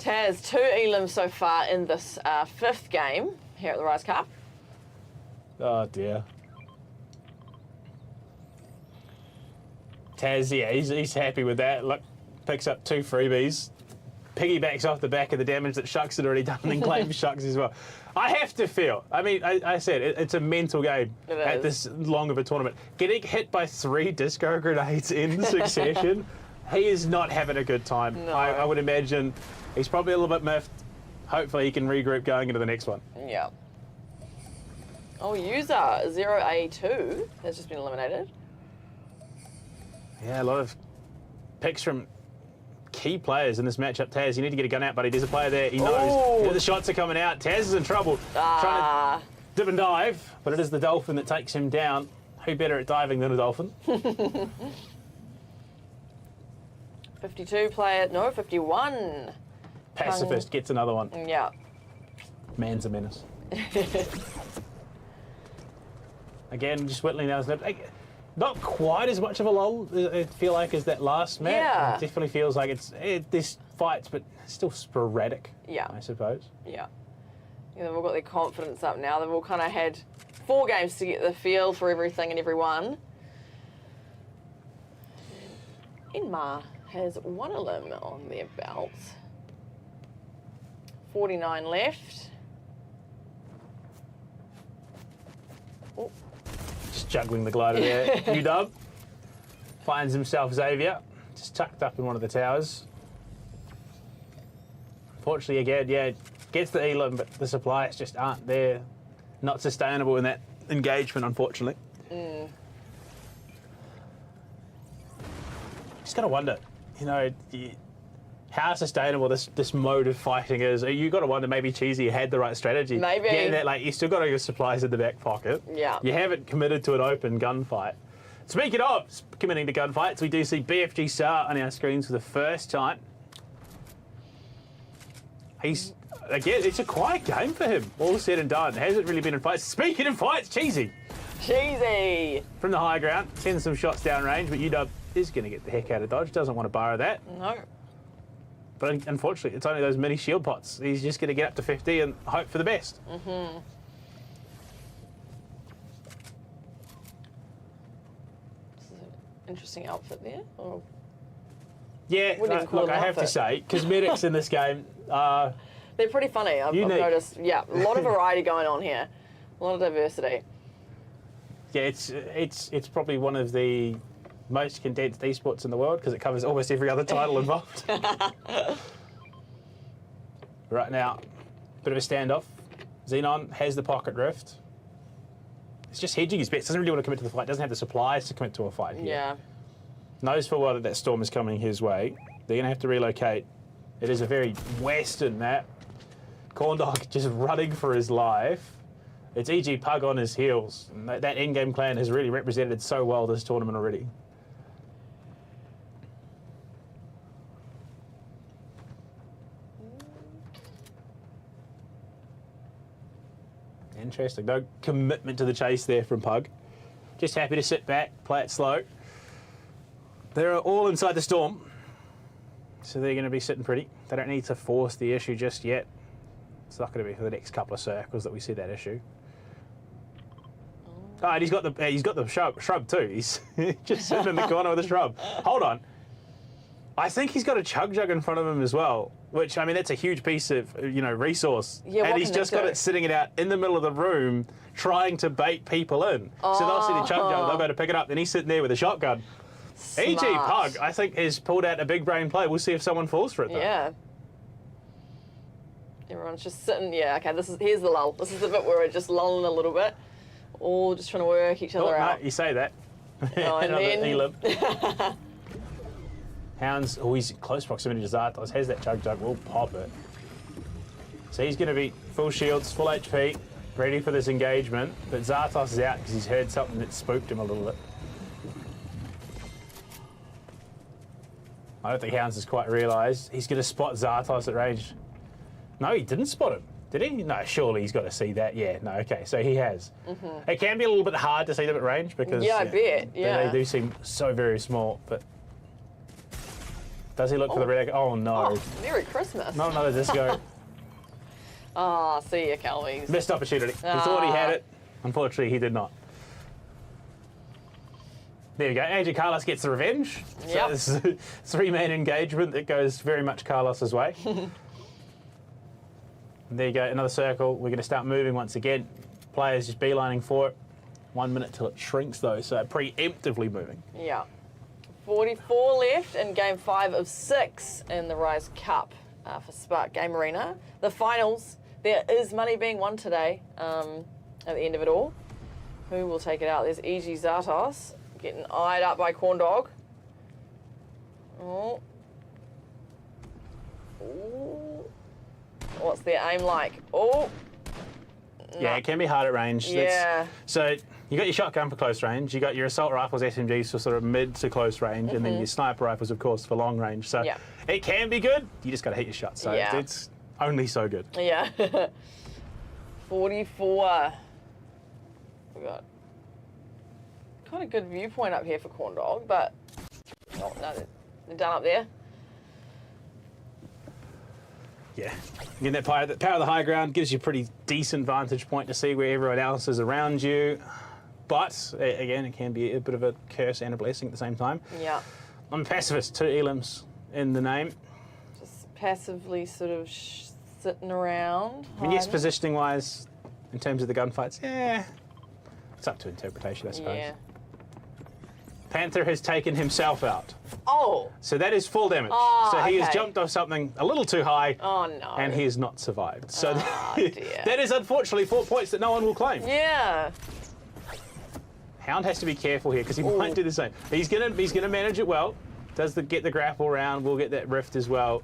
Taz, 2 elims so far in this 5th game here at the Rise Cup. Oh dear. Taz, yeah, he's happy with that. Look, picks up 2 freebies, piggybacks off the back of the damage that Shucks had already done and claims Shucks as well. I have to feel, I mean, I said, it's a mental game at this long of a tournament. Getting hit by 3 disco grenades in succession, he is not having a good time. No. I would imagine he's probably a little bit miffed. Hopefully he can regroup going into the next one. Yeah. Oh, user 0A2 has just been eliminated. Yeah, a lot of picks from key players in this matchup. Taz, you need to get a gun out, buddy. There's a player there. He knows. Yeah, the shots are coming out. Taz is in trouble. Trying to dip and dive, but it is the Dolphin that takes him down. Who better at diving than a Dolphin? 52 player, no, 51. Pacifist gets another one. Yeah. Man's a menace. Again, just whittling down his lip. Not quite as much of a lull, I feel like, as that last match. Yeah. It definitely feels like there's fights, but still sporadic, Yeah. I suppose. Yeah. Yeah, they've all got their confidence up now. They've all kind of had 4 games to get the feel for everything and everyone. Inmar has 1 elim on their belt. 49 left. Oh. Just juggling the glider there. UW finds himself Xavier, just tucked up in one of the towers. Unfortunately, again, yeah, gets the elim, but the supplies just aren't there. Not sustainable in that engagement, unfortunately. Just got to wonder, you know, how sustainable this mode of fighting is. You got to wonder, maybe Cheesy had the right strategy. Maybe. Getting that, like, you still got all your supplies in the back pocket. Yeah. You haven't committed to an open gunfight. Speaking of committing to gunfights, we do see BFG Sar on our screens for the first time. He's, again, it's a quiet game for him, all said and done. Hasn't really been in fights. Speaking of fights, Cheesy. Cheesy. From the high ground, sends some shots down range, but UW is going to get the heck out of dodge. Doesn't want to borrow that. No. But unfortunately, it's only those mini shield pots. He's just going to get up to 50 and hope for the best. Mm-hmm. Interesting outfit there. Oh. Yeah, Wouldn't even call look, it I an have to outfit. say, cosmetics in this game are They're pretty funny. I've unique. noticed. Yeah, a lot of variety going on here. A lot of diversity. Yeah, it's probably one of the most condensed esports in the world because it covers almost every other title involved. Right now, bit of a standoff. Xenon has the pocket rift. It's just hedging his bets. Doesn't really want to commit to the fight. Doesn't have the supplies to commit to a fight here. Yeah. Knows full well that storm is coming his way. They're going to have to relocate. It is a very western map. Corndog just running for his life. It's EG Pug on his heels. And that in-game clan has really represented so well this tournament already. Interesting. No commitment to the chase there from Pug. Just happy to sit back, play it slow. They're all inside the storm, so they're going to be sitting pretty. They don't need to force the issue just yet. It's not going to be for the next couple of circles that we see that issue. Oh, and he's got the shrub too. He's just sitting in the corner with a shrub. Hold on. I think he's got a chug jug in front of him as well, which, I mean, that's a huge piece of, resource. Yeah, and what he's can just they got do? it sitting it out in the middle of the room trying to bait people in. So they'll see the chug jug, they'll go to pick it up, then he's sitting there with a shotgun. EG Smart. Pug, I think, has pulled out a big brain play. We'll see if someone falls for it, though. Yeah. Everyone's just sitting. Yeah. Okay. Here's the lull. This is the bit where we're just lulling a little bit, all just trying to work each Oh, other no, out. you say that. Oh, and Another then- elim. Hounds, he's in close proximity to Zartos, has that chug jug, will pop it. So he's going to be full shields, full HP, ready for this engagement. But Zartos is out because he's heard something that spooked him a little bit. I don't think Hounds has quite realised. He's going to spot Zartos at range. No, he didn't spot him, did he? No, surely he's got to see that. Yeah, no, okay, so he has. It can be a little bit hard to see them at range because Yeah, I bet, yeah. they do seem so very small. But Does he look for the red? Oh, no. Oh, Merry Christmas. Not another disco. Ah, see ya, Calvies. Missed opportunity. He thought he had it. Unfortunately, he did not. There we go. AJ Carlos gets the revenge. Yep. So this is a three-man engagement that goes very much Carlos's way. There you go. Another circle. We're going to start moving once again. Players just beelining for it. 1 minute till it shrinks, though, so preemptively moving. Yeah. 44 left in Game 5 of 6 in the Rise Cup for Spark Game Arena. The finals, there is money being won today at the end of it all. Who will take it out? There's EG Zartos getting eyed up by Corn Dog. Oh. Ooh. What's their aim like? Oh. Yeah, it can be hard at range. Yeah. So you got your shotgun for close range, you got your assault rifles, SMGs for sort of mid to close range, and then your sniper rifles, of course, for long range. So it can be good. You just got to hit your shots. So it's only so good. Yeah. 44. We got quite a good viewpoint up here for Corn Dog, but oh no, they're done up there. Yeah, again, that power of the high ground gives you a pretty decent vantage point to see where everyone else is around you. But, again, it can be a bit of a curse and a blessing at the same time. Yeah. I'm a pacifist, 2 elims in the name. Just passively sort of sitting around. I mean, yes, positioning-wise, in terms of the gunfights, yeah, it's up to interpretation, I suppose. Yeah. Panther has taken himself out. Oh. So that is full damage. Oh, so he has okay. jumped off something a little too high. Oh, no. And he has not survived. So dear. that is unfortunately 4 points that no one will claim. Yeah. Hound has to be careful here because he might do the same. He's gonna manage it well. Does get the grapple round. We'll get that rift as well.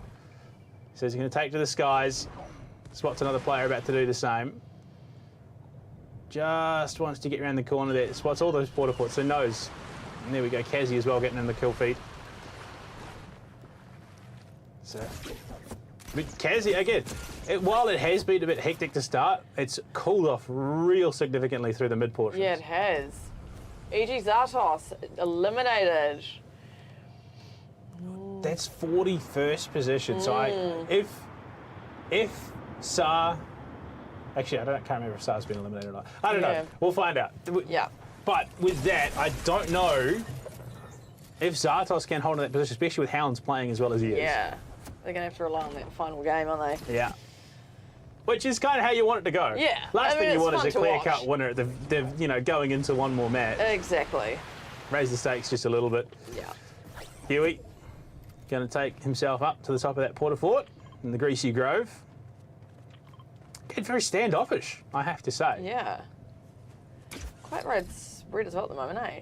Says he's gonna take to the skies. Spots another player about to do the same. Just wants to get around the corner there. Spots all those border forts. So knows. And there we go. Kazi as well getting in the kill feed. So, but Kazi again. While it has been a bit hectic to start, it's cooled off real significantly through the mid portions. Yeah, it has. EG Zartos eliminated. That's 41st position. So if Sa, actually I can't remember if Sa's been eliminated or not. I don't know. We'll find out. Yeah. But with that, I don't know if Zartos can hold in that position, especially with Hounds playing as well as he is. Yeah. They're going to have to rely on that final game, aren't they? Yeah. Which is kind of how you want it to go. Yeah. Last thing you want is a clear-cut watch. winner. They're going into one more match. Exactly. Raise the stakes just a little bit. Yeah. Huey going to take himself up to the top of that porta fort in the Greasy Grove. Get very standoffish, I have to say. Yeah. Quite red as well at the moment, eh?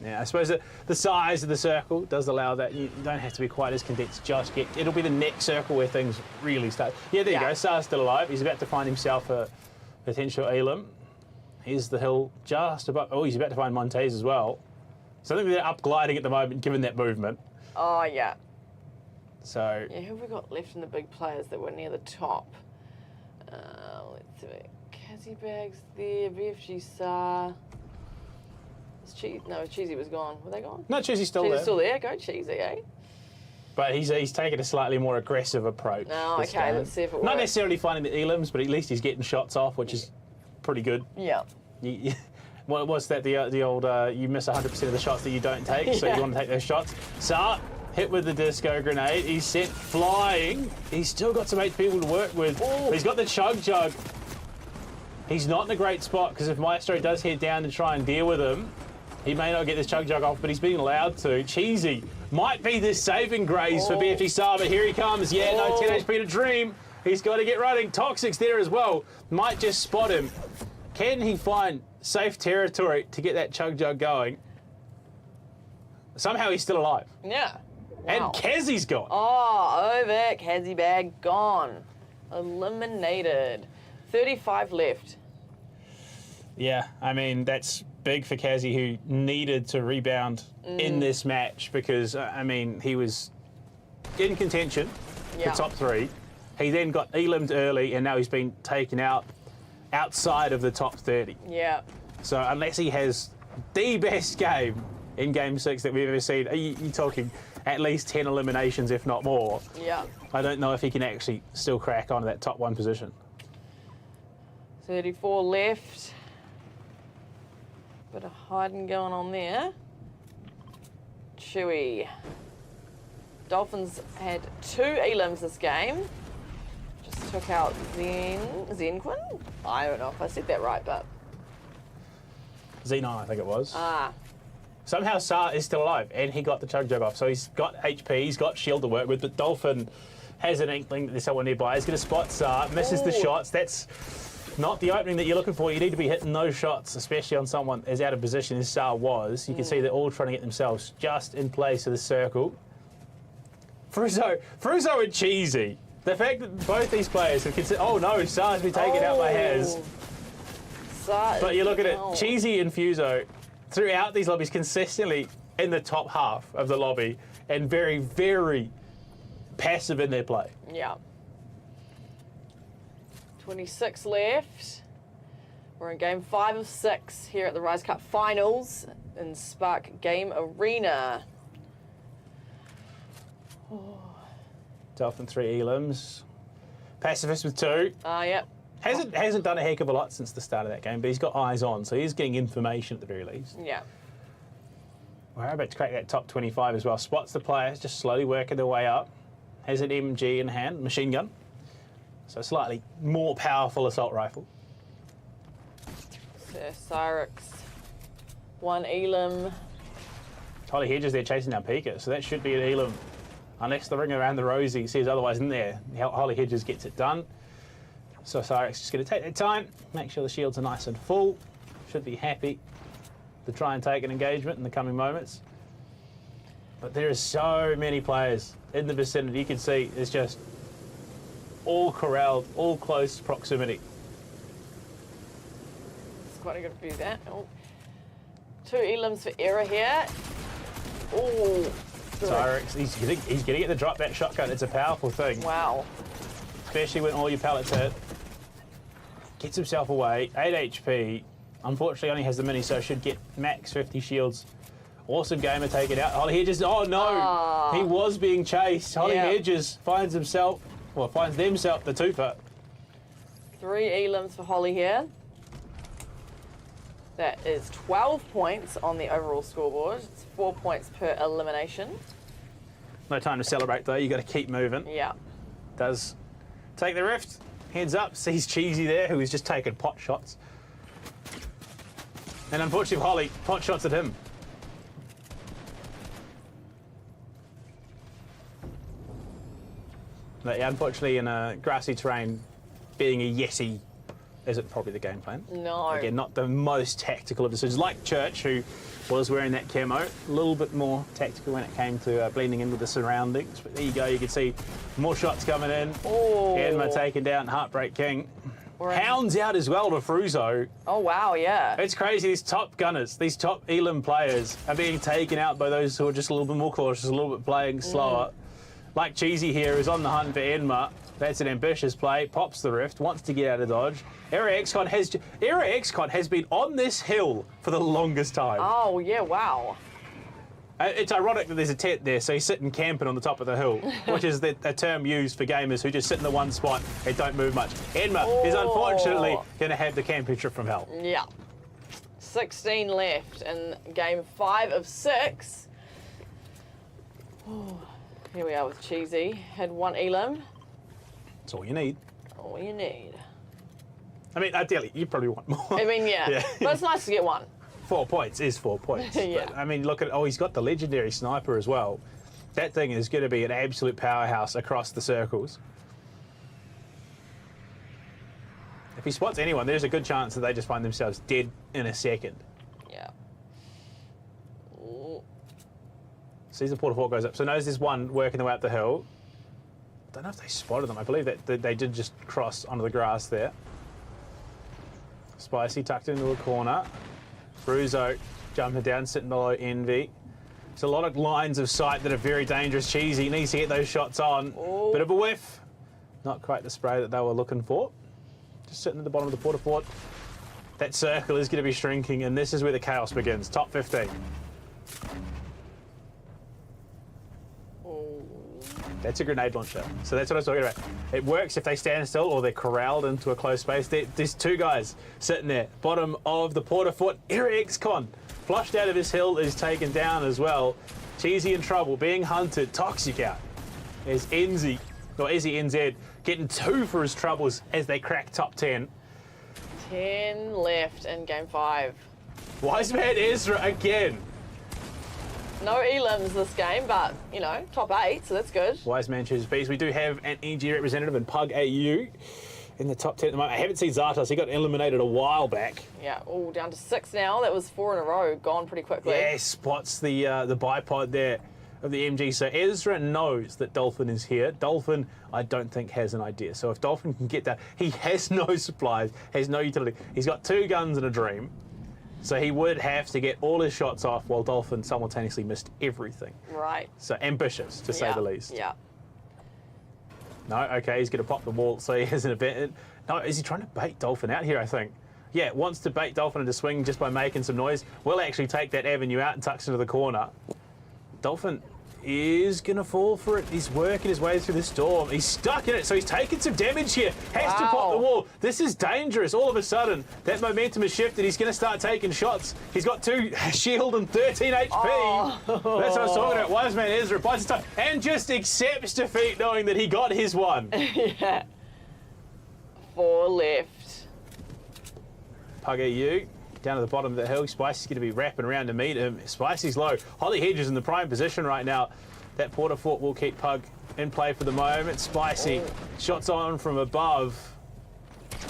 Yeah, I suppose that the size of the circle does allow that. You don't have to be quite as condensed just yet. It'll be the next circle where things really start. Yeah, there you go. Sar's still alive. He's about to find himself a potential elim. Here's the hill just above. Oh, he's about to find Montez as well. So I think they're up gliding at the moment, given that movement. Oh, yeah. So. Yeah, who have we got left in the big players that were near the top? Let's see. Kazi Bags there, VFG Sar. No, Cheesy was gone. Were they gone? No, Cheesy's still there. Cheesy's still there. Go Cheesy, eh? But he's taken a slightly more aggressive approach. Oh, okay. game. Let's see if it works. Not necessarily finding the elims, but at least he's getting shots off, which is pretty good. Yeah. What's that? The old you miss 100% of the shots that you don't take, so you want to take those shots. Sar hit with the disco grenade. He's sent flying. He's still got some HP people to work with. Ooh. He's got the chug jug. He's not in a great spot because if Maestro does head down to try and deal with him, he may not get this chug jug off, but he's being allowed to. Cheesy might be this saving grace for BFG Sar, but here he comes. Yeah, no 10 HP to Dream. He's got to get running. Toxic's there as well. Might just spot him. Can he find safe territory to get that chug jug going? Somehow he's still alive. Yeah. Wow. And Kazi's gone. Oh, over. Kazi Bag gone. Eliminated. 35 left. Yeah, I mean, that's big for Kazi, who needed to rebound in this match because, I mean, he was in contention for top 3. He then got elimed early, and now he's been taken out outside of the top 30. Yeah. So unless he has the best game in Game 6 that we've ever seen, you're talking at least 10 eliminations, if not more. Yeah. I don't know if he can actually still crack on to that top 1 position. 34 left. Bit of hiding going on there. Chewy. Dolphins had 2 elims this game. Just took out Zenquin. I don't know if I said that right, but Xenon, I think it was. ah, Somehow Sa is still alive, and he got the chug jab off. So he's got HP, he's got shield to work with, but Dolphin has an inkling that there's someone nearby. He's going to spot Sa, misses the Ooh. shots. That's not the opening that you're looking for. You need to be hitting those shots, especially on someone as out of position as Sa was. You can see they're all trying to get themselves just in place of the circle. Fruzo and Cheesy. The fact that both these players have considered, oh no, Sa's been taken out by Haz. Sa But is you look at it, down. Cheesy and Fuso throughout these lobbies consistently in the top half of the lobby and very, very passive in their play. Yeah. 26 left. We're in game 5 of 6 here at the Rise Cup Finals in Spark Game Arena. Dolphin 3 elims. Pacifist with 2. Yep. Hasn't done a heck of a lot since the start of that game, but he's got eyes on, so he's getting information at the very least. Yeah. We're about to crack that top 25 as well. Spots the players, just slowly working their way up. Has an MG in hand, machine gun. So a slightly more powerful assault rifle. So Cyrix. 1 elim. Holly Hedges there chasing down Pika, so that should be an elim. Unless the ring around the rosy sees otherwise in there. Holly Hedges gets it done. So Cyrix just going to take their time, make sure the shields are nice and full. Should be happy to try and take an engagement in the coming moments. But there are so many players in the vicinity. You can see it's just all corralled, all close proximity. It's quite a good view that. Oh. 2 elims for Error here. Oh. Cyrix, he's going to get the drop back shotgun. It's a powerful thing, Wow. especially when all your pallets hit. Gets himself away, 8 HP. Unfortunately, only has the mini, so should get max 50 shields. Awesome gamer taken out. Holly Hedges, oh no! He was being chased. Holly Yeah. Hedges finds themselves the twofer. 3 elims for Holly here. That is 12 points on the overall scoreboard. It's 4 points per elimination. No time to celebrate though, you got to keep moving. Yeah. Does take the rift, heads up, sees Cheesy there, who is just taking pot shots. And unfortunately, Holly pot shots at him. But yeah, unfortunately, in a grassy terrain, being a Yeti isn't probably the game plan. No. Again, not the most tactical of decisions. Like Church, who was wearing that camo, a little bit more tactical when it came to blending in with the surroundings. But there you go, you can see more shots coming in. Oh. Enma taking down Heartbreak King. We're in- Hounds out as well to Fruzo. Oh, wow, yeah. It's crazy, these top gunners, these top Elim players are being taken out by those who are just a little bit more cautious, a little bit playing slower. Like Cheesy here, who's on the hunt for Enma. That's an ambitious play, pops the rift, wants to get out of dodge. Era XCon has been on this hill for the longest time. Oh, yeah, wow. It's ironic that there's a tent there, so he's sitting camping on the top of the hill, which is a term used for gamers who just sit in the one spot and don't move much. Enma is unfortunately going to have the camping trip from hell. Yeah. 16 left in game 5 of 6. Oh, here we are with Cheesy. Had 1 elim. That's all you need. All you need. I mean, ideally, you probably want more. I mean, yeah. Yeah. But it's nice to get 1. 4 points is 4 points. Yeah. But, I mean, look at, he's got the legendary sniper as well. That thing is going to be an absolute powerhouse across the circles. If he spots anyone, there's a good chance that they just find themselves dead in a second. Yeah. Ooh. Sees the Porta Fort goes up. So knows there's one working their way up the hill. Don't know if they spotted them. I believe that they did just cross onto the grass there. Spicy tucked into a corner. Fruzo jumping down, sitting below Envy. There's a lot of lines of sight that are very dangerous. Cheesy needs to get those shots on. Ooh. Bit of a whiff. Not quite the spray that they were looking for. Just sitting at the bottom of the Porta Fort. That circle is going to be shrinking, and this is where the chaos begins. Top 15. That's a grenade launcher. So that's what I was talking about. It works if they stand still or they're corralled into a close space. There's two guys sitting there. Bottom of the Porter Fort. Eric XCon, flushed out of his hill, is taken down as well. Cheesy in trouble, being hunted. Toxic out. There's Enzy, or Ezzy NZ, getting 2 for his troubles as they crack top 10. 10 left in game 5. Wiseman Ezra again. No elims this game, but, you know, top 8, so that's good. Wiseman chooses bees. We do have an EG representative in Pug AU in the top 10 at the moment. I haven't seen Zartos. He got eliminated a while back. Yeah, all down to 6 now. That was 4 in a row, gone pretty quickly. Yeah, spots the bipod there of the MG. So Ezra knows that Dolphin is here. Dolphin, I don't think, has an idea. So if Dolphin can get that, he has no supplies, has no utility. He's got 2 guns and a dream. So he would have to get all his shots off while Dolphin simultaneously missed everything. Right. So ambitious, to say the least. Yeah. No, okay, he's going to pop the wall, so he has an advantage. No, is he trying to bait Dolphin out here, I think? Yeah, wants to bait Dolphin into swing just by making some noise. Will actually take that avenue out and tucks into the corner. Dolphin is going to fall for it. He's working his way through the storm. He's stuck in it, so he's taking some damage here. Has to pop the wall. This is dangerous. All of a sudden, that momentum has shifted. He's going to start taking shots. He's got 2 shield and 13 HP. That's what I was talking about. Wiseman Ezra bites his tongue and just accepts defeat knowing that he got his one. Yeah. 4 left. Pug AU down to the bottom of the hill. Spicy's going to be wrapping around to meet him. Spicy's low. Holly Hedge is in the prime position right now. That Porter Fort will keep Pug in play for the moment. Spicy shots on from above.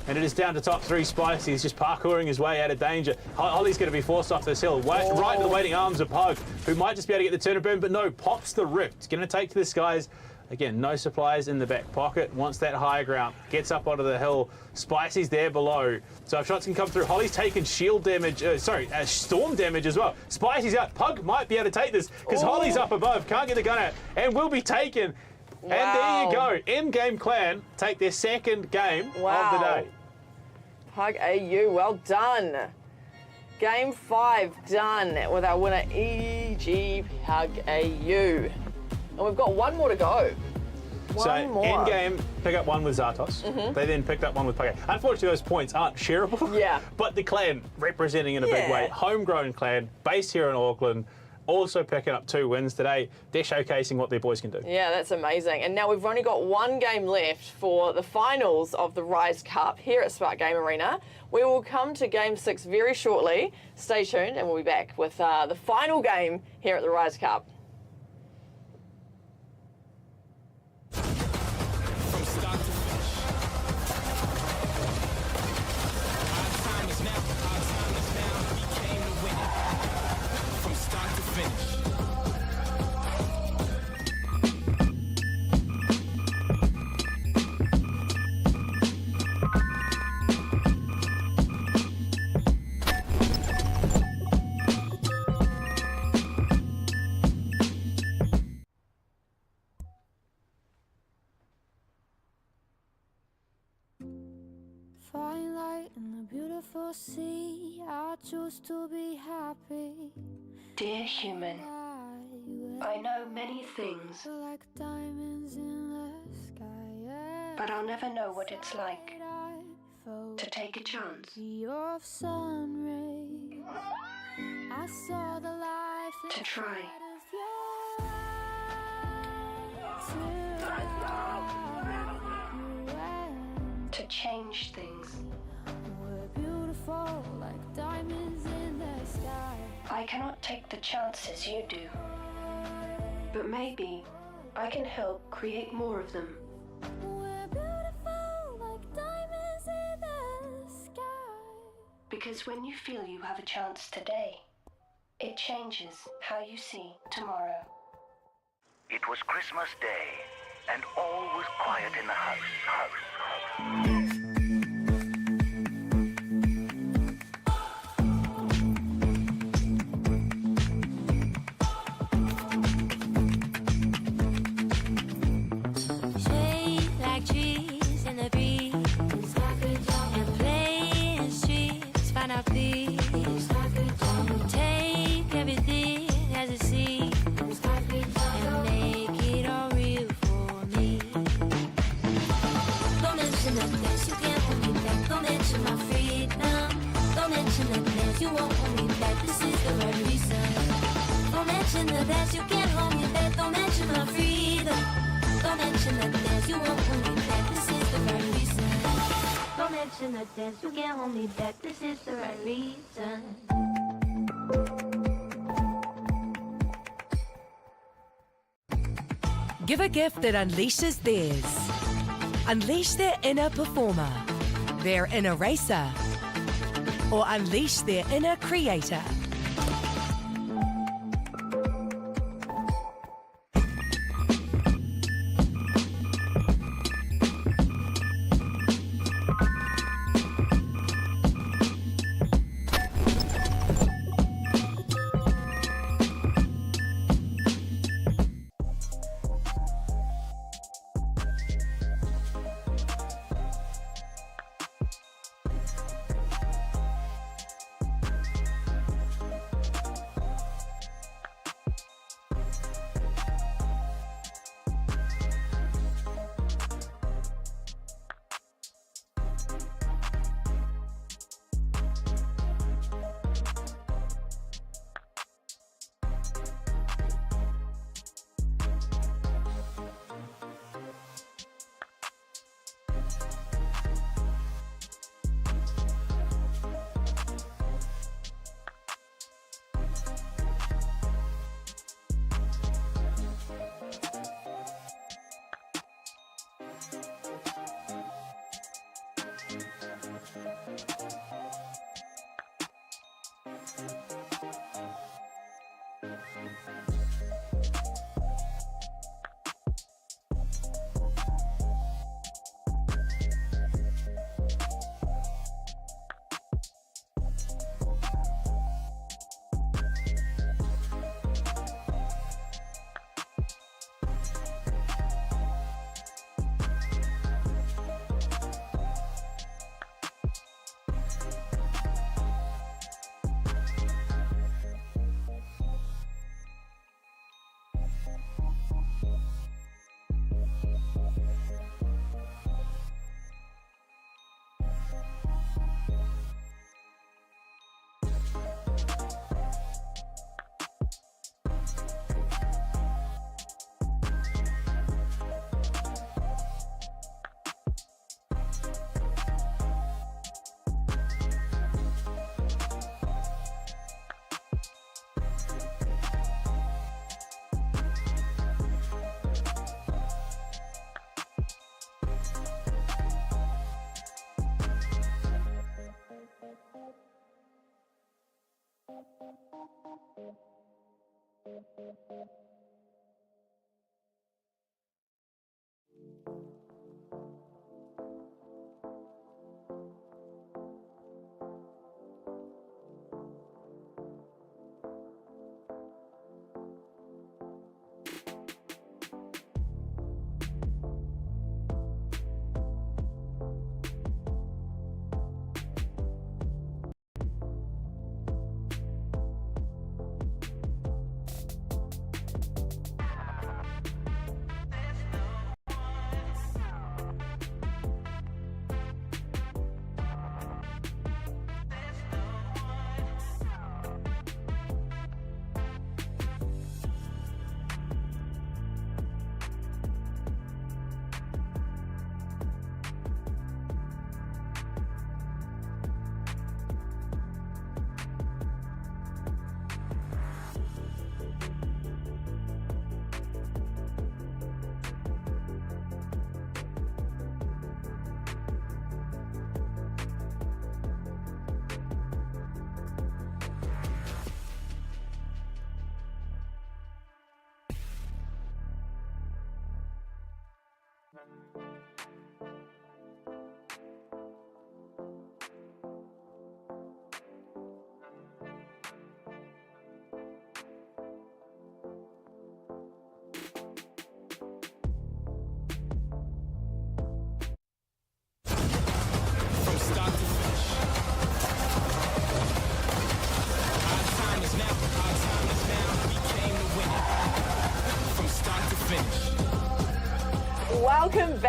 And it is down to top 3. Spicy is just parkouring his way out of danger. Holly's going to be forced off this hill, right to the waiting arms of Pug, who might just be able to get the turn burn, but no, pops the rift. It's going to take to the skies. Again, no supplies in the back pocket. Wants that high ground. Gets up onto the hill. Spicy's there below. So if shots can come through, Holly's taken shield damage. Storm damage as well. Spicy's out. Pug might be able to take this because Holly's up above. Can't get the gun out and will be taken. Wow. And there you go. In-game clan take their 2nd game of the day. Pug AU, well done. Game 5 done with our winner EG Pug AU. And we've got 1 more to go. One more. In-game, pick up 1 with Zartos. They then picked up 1 with Pug. Unfortunately, those points aren't shareable. Yeah. But the clan representing in a big way. Homegrown clan, based here in Auckland, also picking up 2 wins today. They're showcasing what their boys can do. Yeah, that's amazing. And now we've only got 1 game left for the finals of the Rise Cup here at Spark Game Arena. We will come to Game 6 very shortly. Stay tuned and we'll be back with the final game here at the Rise Cup. From start to finish. Our time is now. Our time is now. We came to win it. From start to finish. Fine light in the beautiful sea. I choose to be happy. Dear human, I know many things, Like diamonds in the sky. but I'll never know what it's like I felt to take a chance. your sun rays. I saw the life To try. inside of your eyes. Till you went. To change things. We're beautiful like diamonds in the sky. I cannot take the chances you do, but maybe I can help create more of them. We're beautiful like diamonds in the sky. Because when you feel you have a chance today, it changes how you see tomorrow. It was Christmas Day, and all was quiet in the house. Shade like trees in the breeze, and play in streets, find our peace. Take everything as it seems, and make it all real for this, you can't hold me back. Don't mention my freedom. Don't mention the plans, you won't hold me back. This is the right reason. Don't mention the past, you can't hold me back. Don't mention my freedom. Don't mention the plans, you won't hold me back. This is the right reason. Don't mention the dance, you can't hold me back. This is the right reason. Give a gift that unleashes theirs. Unleash their inner performer, their inner racer, or unleash their inner creator.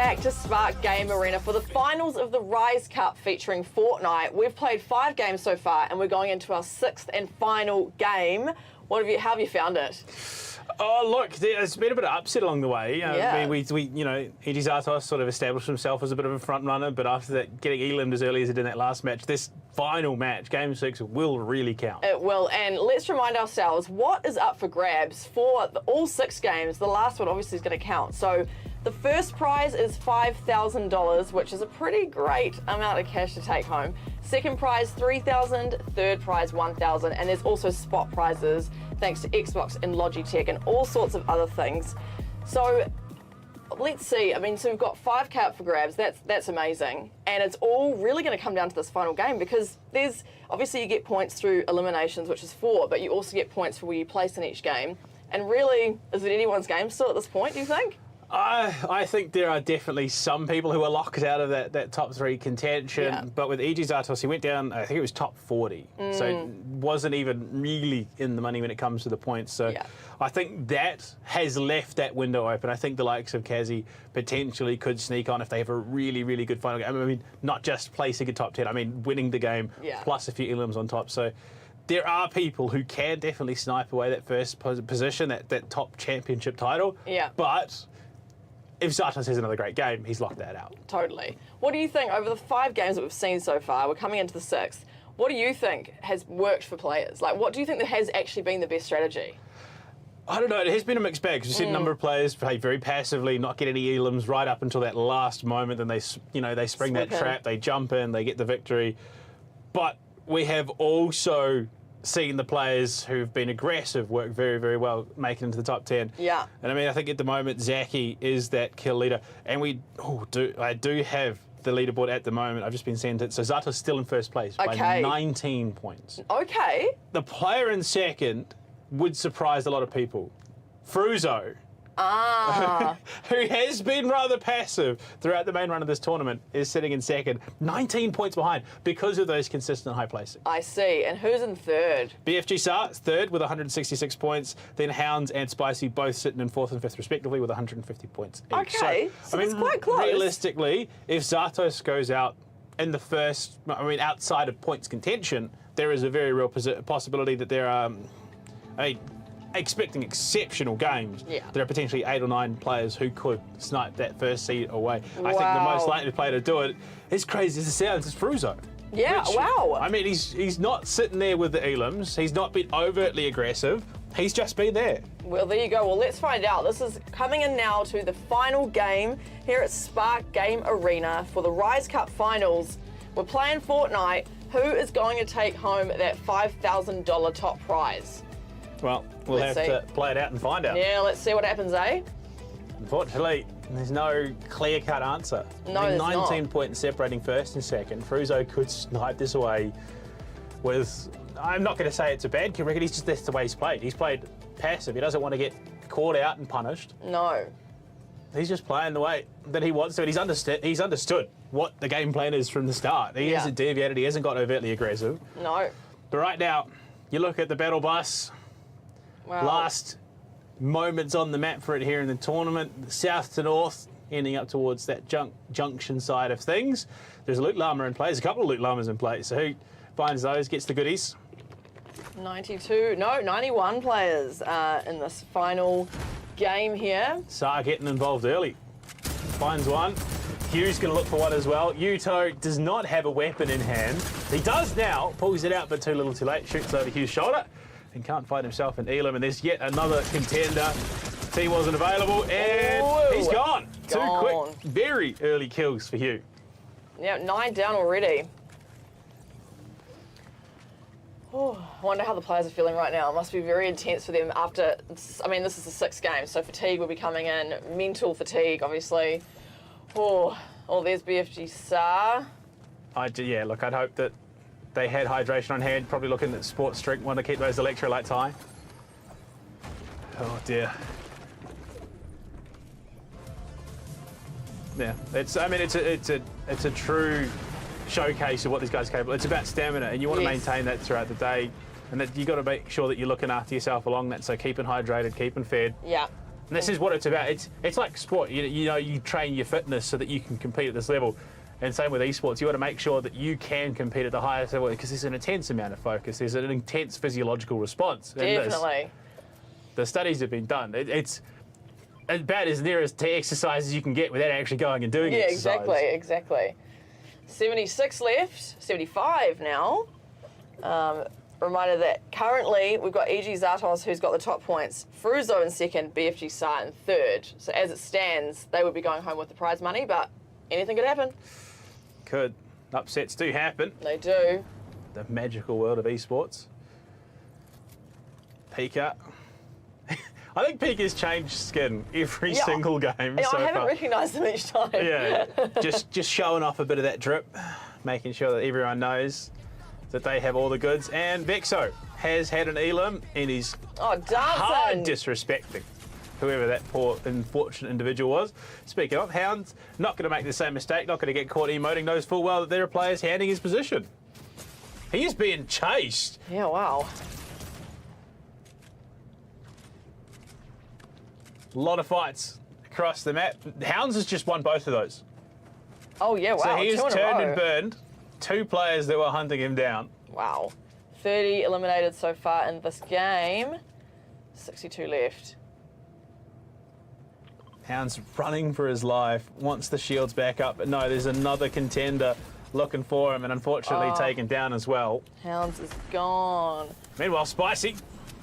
back to Spark Game Arena for the finals of the Rise Cup featuring Fortnite. We've played 5 games so far, and we're going into our 6th and final game. How have you found it? Oh, look, there's been a bit of upset along the way. Yeah. I mean, we Eddie Zartos sort of established himself as a bit of a front runner, but after that, getting Eland as early as he did in that last match, this final match, Game 6, will really count. It will, and let's remind ourselves what is up for grabs for all 6 games. The last one obviously is going to count. So the first prize is $5,000, which is a pretty great amount of cash to take home. Second prize, $3,000. Third prize, $1,000. And there's also spot prizes thanks to Xbox and Logitech and all sorts of other things. So let's see. I mean, so we've got 5K up for grabs. That's amazing. And it's all really going to come down to this final game because there's obviously you get points through eliminations, which is 4, but you also get points for where you place in each game. And really, is it anyone's game still at this point, do you think? I think there are definitely some people who are locked out of that top 3 contention. Yeah. But with EG Zartos, he went down, I think it was top 40. So wasn't even really in the money when it comes to the points. So Yeah. I think that has left that window open. I think the likes of Kazi potentially could sneak on if they have a really, really good final game. I mean, not just placing a top 10, I mean, winning the game Yeah. plus a few elims on top. So there are people who can definitely snipe away that first position, that top championship title. Yeah. But if Zartos has another great game, he's locked that out. Totally. What do you think over the 5 games that we've seen so far? We're coming into the 6th. What do you think has worked for players? Like, what do you think that has actually been the best strategy? I don't know. It has been a mixed bag. We've seen a number of players play very passively, not get any elims right up until that last moment. Then they spring that Swoop in. trap, they jump in, they get the victory. But we have also seen the players who've been aggressive work very, very well, making it into the top 10. Yeah. And I mean, I think at the moment, Zaki is that kill leader. And I do have the leaderboard at the moment. I've just been sent it. So Zato's still in first place by Okay. 19 points. Okay. The player in second would surprise a lot of people. Fruzo, who has been rather passive throughout the main run of this tournament, is sitting in second, 19 points behind because of those consistent high placing. I see. And who's in third? BFG Sar's third with 166 points. Then Hounds and Spicy both sitting in 4th and 5th respectively with 150 points each. Okay, so it's quite close. Realistically, if Zartos goes out in the first, outside of points contention, there is a very real possibility that there are, expecting exceptional games, Yeah. there are potentially 8 or 9 players who could snipe that first seed away. I think the Wow. most likely player to do it, as crazy as it sounds, is Fruzo. Yeah, wow. I mean, he's not sitting there with the elims. He's not been overtly aggressive. He's just been there. Well, there you go. Well, let's find out. This is coming in now to the final game here at Spark Game Arena for the Rise Cup Finals. We're playing Fortnite. Who is going to take home that $5,000 top prize? Well, we'll Let's have see. to play it out and find out. Yeah, let's see what happens, eh? Unfortunately, there's no clear-cut answer. No, I mean, there's 19 not. points separating first and second. Fruzo could snipe this away with... I'm not going to say it's a bad kill record. That's the way he's played. He's played passive. He doesn't want to get caught out and punished. No. He's just playing the way that he wants to. And he's understood what the game plan is from the start. He Yeah. hasn't deviated. He hasn't got overtly aggressive. No. But right now, you look at the battle bus. Wow. Last moments on the map for it here in the tournament. South to north, ending up towards that junction side of things. There's a Loot Llama in play. There's a couple of Loot Llamas in play. So who finds those, gets the goodies. 91 players in this final game here. Sar getting involved early. Finds one. Hugh's going to look for one as well. Yuto does not have a weapon in hand. He does now. Pulls it out, but too little too late. Shoots over Hugh's shoulder and can't find himself an Elam. And there's yet another contender. He wasn't available, and Whoa. he's gone. Too Gone. quick. Very early kills for Hugh. Yeah, 9 down already. Oh, I wonder how the players are feeling right now. It must be very intense for them after, I mean, this is the 6th game, so fatigue will be coming in. Mental fatigue, obviously. Oh, there's BFG Sar. Yeah, look, I'd hope that they had hydration on hand, probably looking at sports drink, want to keep those electrolytes high. Oh dear. Yeah, it's a true showcase of what these guys are capable. It's about stamina, and you want to Yes. maintain that throughout the day, and that you got to make sure that you're looking after yourself along that. So keeping hydrated, keeping fed. Yeah. And this is what it's about. It's like sport. You know, you train your fitness so that you can compete at this level. And same with esports, you want to make sure that you can compete at the highest level because there's an intense amount of focus. There's an intense physiological response. Definitely. The studies have been done. It's about as near as to exercise as you can get without actually going and doing exercise. Yeah, exactly. 76 left, 75 now. Reminder that currently we've got EG Zartos who's got the top points, Fruzo in second, BFG Sart in third. So as it stands, they would be going home with the prize money, but anything could happen. Could. Upsets do happen. They do. The magical world of esports. Pika. I think Pika's changed skin every single game so I haven't far. recognised them each time. Yeah, just showing off a bit of that drip, making sure that everyone knows that they have all the goods. And Vexo has had an elim and he's hard dancing. disrespecting whoever that poor unfortunate individual was. Speaking of, Hound's not going to make the same mistake, not going to get caught emoting, knows full well that there are players handing his position. He is being chased. Yeah, wow. A lot of fights across the map. Hounds has just won both of those. Oh, yeah, wow. So he has 2 in a turned row. and burned 2 players that were hunting him down. Wow. 30 eliminated so far in this game. 62 left. Hound's running for his life, wants the shields back up, but no, there's another contender looking for him and unfortunately taken down as well. Hounds is gone. Meanwhile, Spicy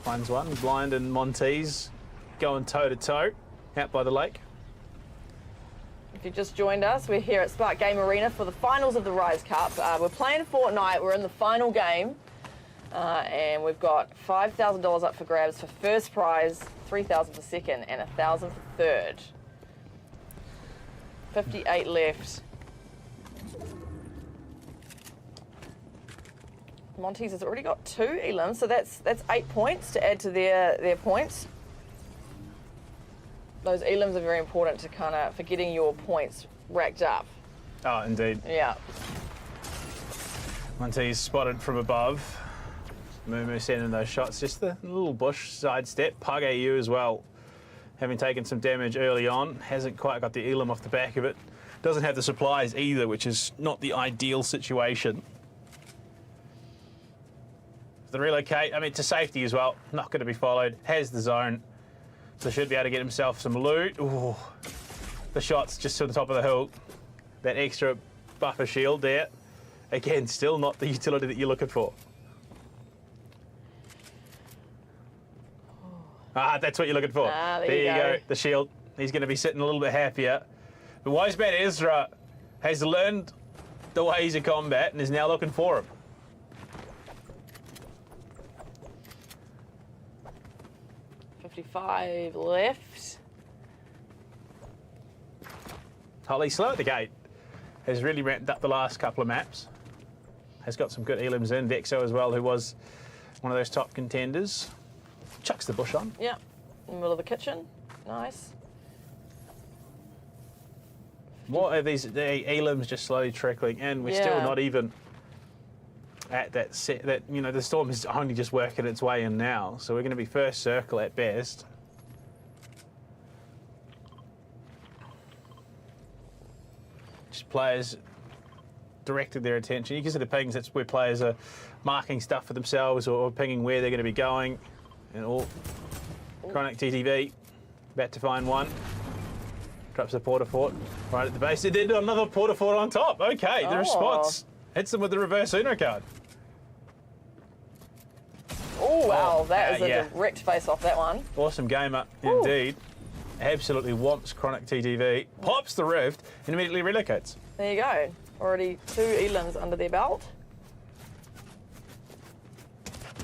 finds one. Blind and Montez going toe-to-toe out by the lake. If you just joined us, we're here at Spark Game Arena for the finals of the Rise Cup. We're playing Fortnite. We're in the final game. And we've got $5,000 up for grabs for first prize, $3,000 for second, and $1,000 for third. 58 left. Montes has already got 2 elims, so that's 8 points to add to their points. Those elims are very important to for getting your points racked up. Oh, indeed. Yeah. Montez spotted from above. Mumu sending those shots. Just the little bush sidestep. Pug AU as well, having taken some damage early on. Hasn't quite got the elim off the back of it. Doesn't have the supplies either, which is not the ideal situation. The relocate, to safety as well. Not going to be followed. Has the zone. So should be able to get himself some loot. Ooh. The shots just to the top of the hill. That extra buffer shield there. Again, still not the utility that you're looking for. That's what you're looking for. There you go. The shield. He's going to be sitting a little bit happier. But Wiseman Ezra has learned the ways of combat and is now looking for him. $55 left. Holly, slow at the gate. Has really ramped up the last couple of maps. Has got some good elims in. Vexo as well, who was one of those top contenders. Chucks the bush on. Yeah, in the middle of the kitchen. Nice. What are these? The elims just slowly trickling in. We're still not even at that set. The storm is only just working its way in now, so we're going to be first circle at best. Just players directed their attention. You can see the pings. That's where players are marking stuff for themselves or pinging where they're going to be going. And all Chronic TTV about to find one. Drops the porta fort right at the base. Then another porta fort on top. Okay, the response hits them with the reverse Uno card. Oh wow, that is a direct face off that one. Awesome gamer indeed. Absolutely whomps Chronic TTV. Pops the rift and immediately relocates. There you go. Already 2 elims under their belt.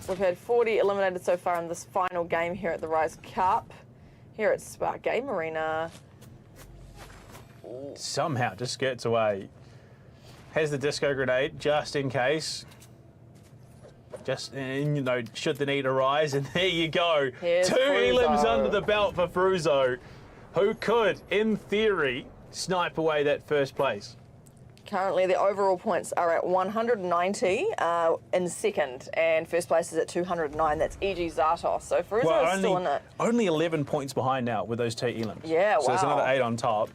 We've had 40 eliminated so far in this final game here at the Rise Cup, here at Spark Game Arena. Somehow just skirts away. Has the disco grenade just in case. Just, should the need arise, and there you go. Here's 2 Fruzo. elims under the belt for Fruzo, who could, in theory, snipe away that first place. Currently, the overall points are at 190 in second, and first place is at 209. That's EG Zartos. So Fruza is still in it. Only 11 points behind now with those 2 elims. Yeah, So there's wow. another 8 on top.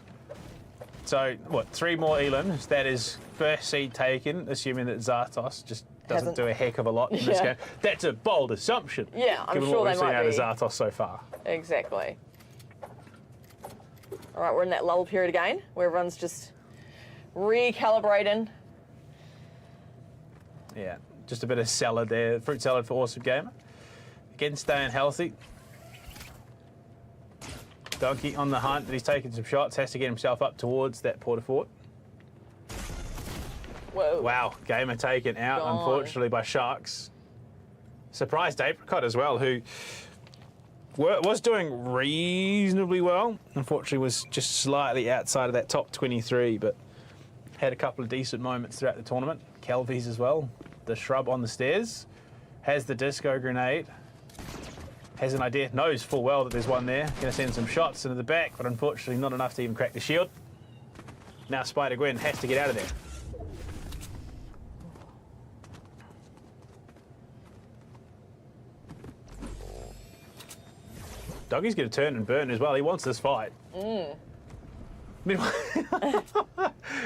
So, what, 3 more elims? That is first seed taken, assuming that Zartos just doesn't do a heck of a lot in this Yeah. game. That's a bold assumption. Yeah, I'm given sure what they we've seen might out be. of Zartos so far. Exactly. All right, we're in that lull period again, where everyone's just recalibrating. Yeah, just a bit of salad there. Fruit salad for Awesome Gamer. Again, staying healthy. Donkey on the hunt, but he's taking some shots. Has to get himself up towards that Porterfort. Whoa. Wow, Gamer taken out, Gone. unfortunately, by Sharks. Surprised Apricot as well, who was doing reasonably well. Unfortunately, was just slightly outside of that top 23, but had a couple of decent moments throughout the tournament. Kelvies as well. The shrub on the stairs. Has the disco grenade. Has an idea. Knows full well that there's one there. Going to send some shots into the back, but unfortunately not enough to even crack the shield. Now Spider-Gwen has to get out of there. Doggy's going to turn and burn as well. He wants this fight. Meanwhile,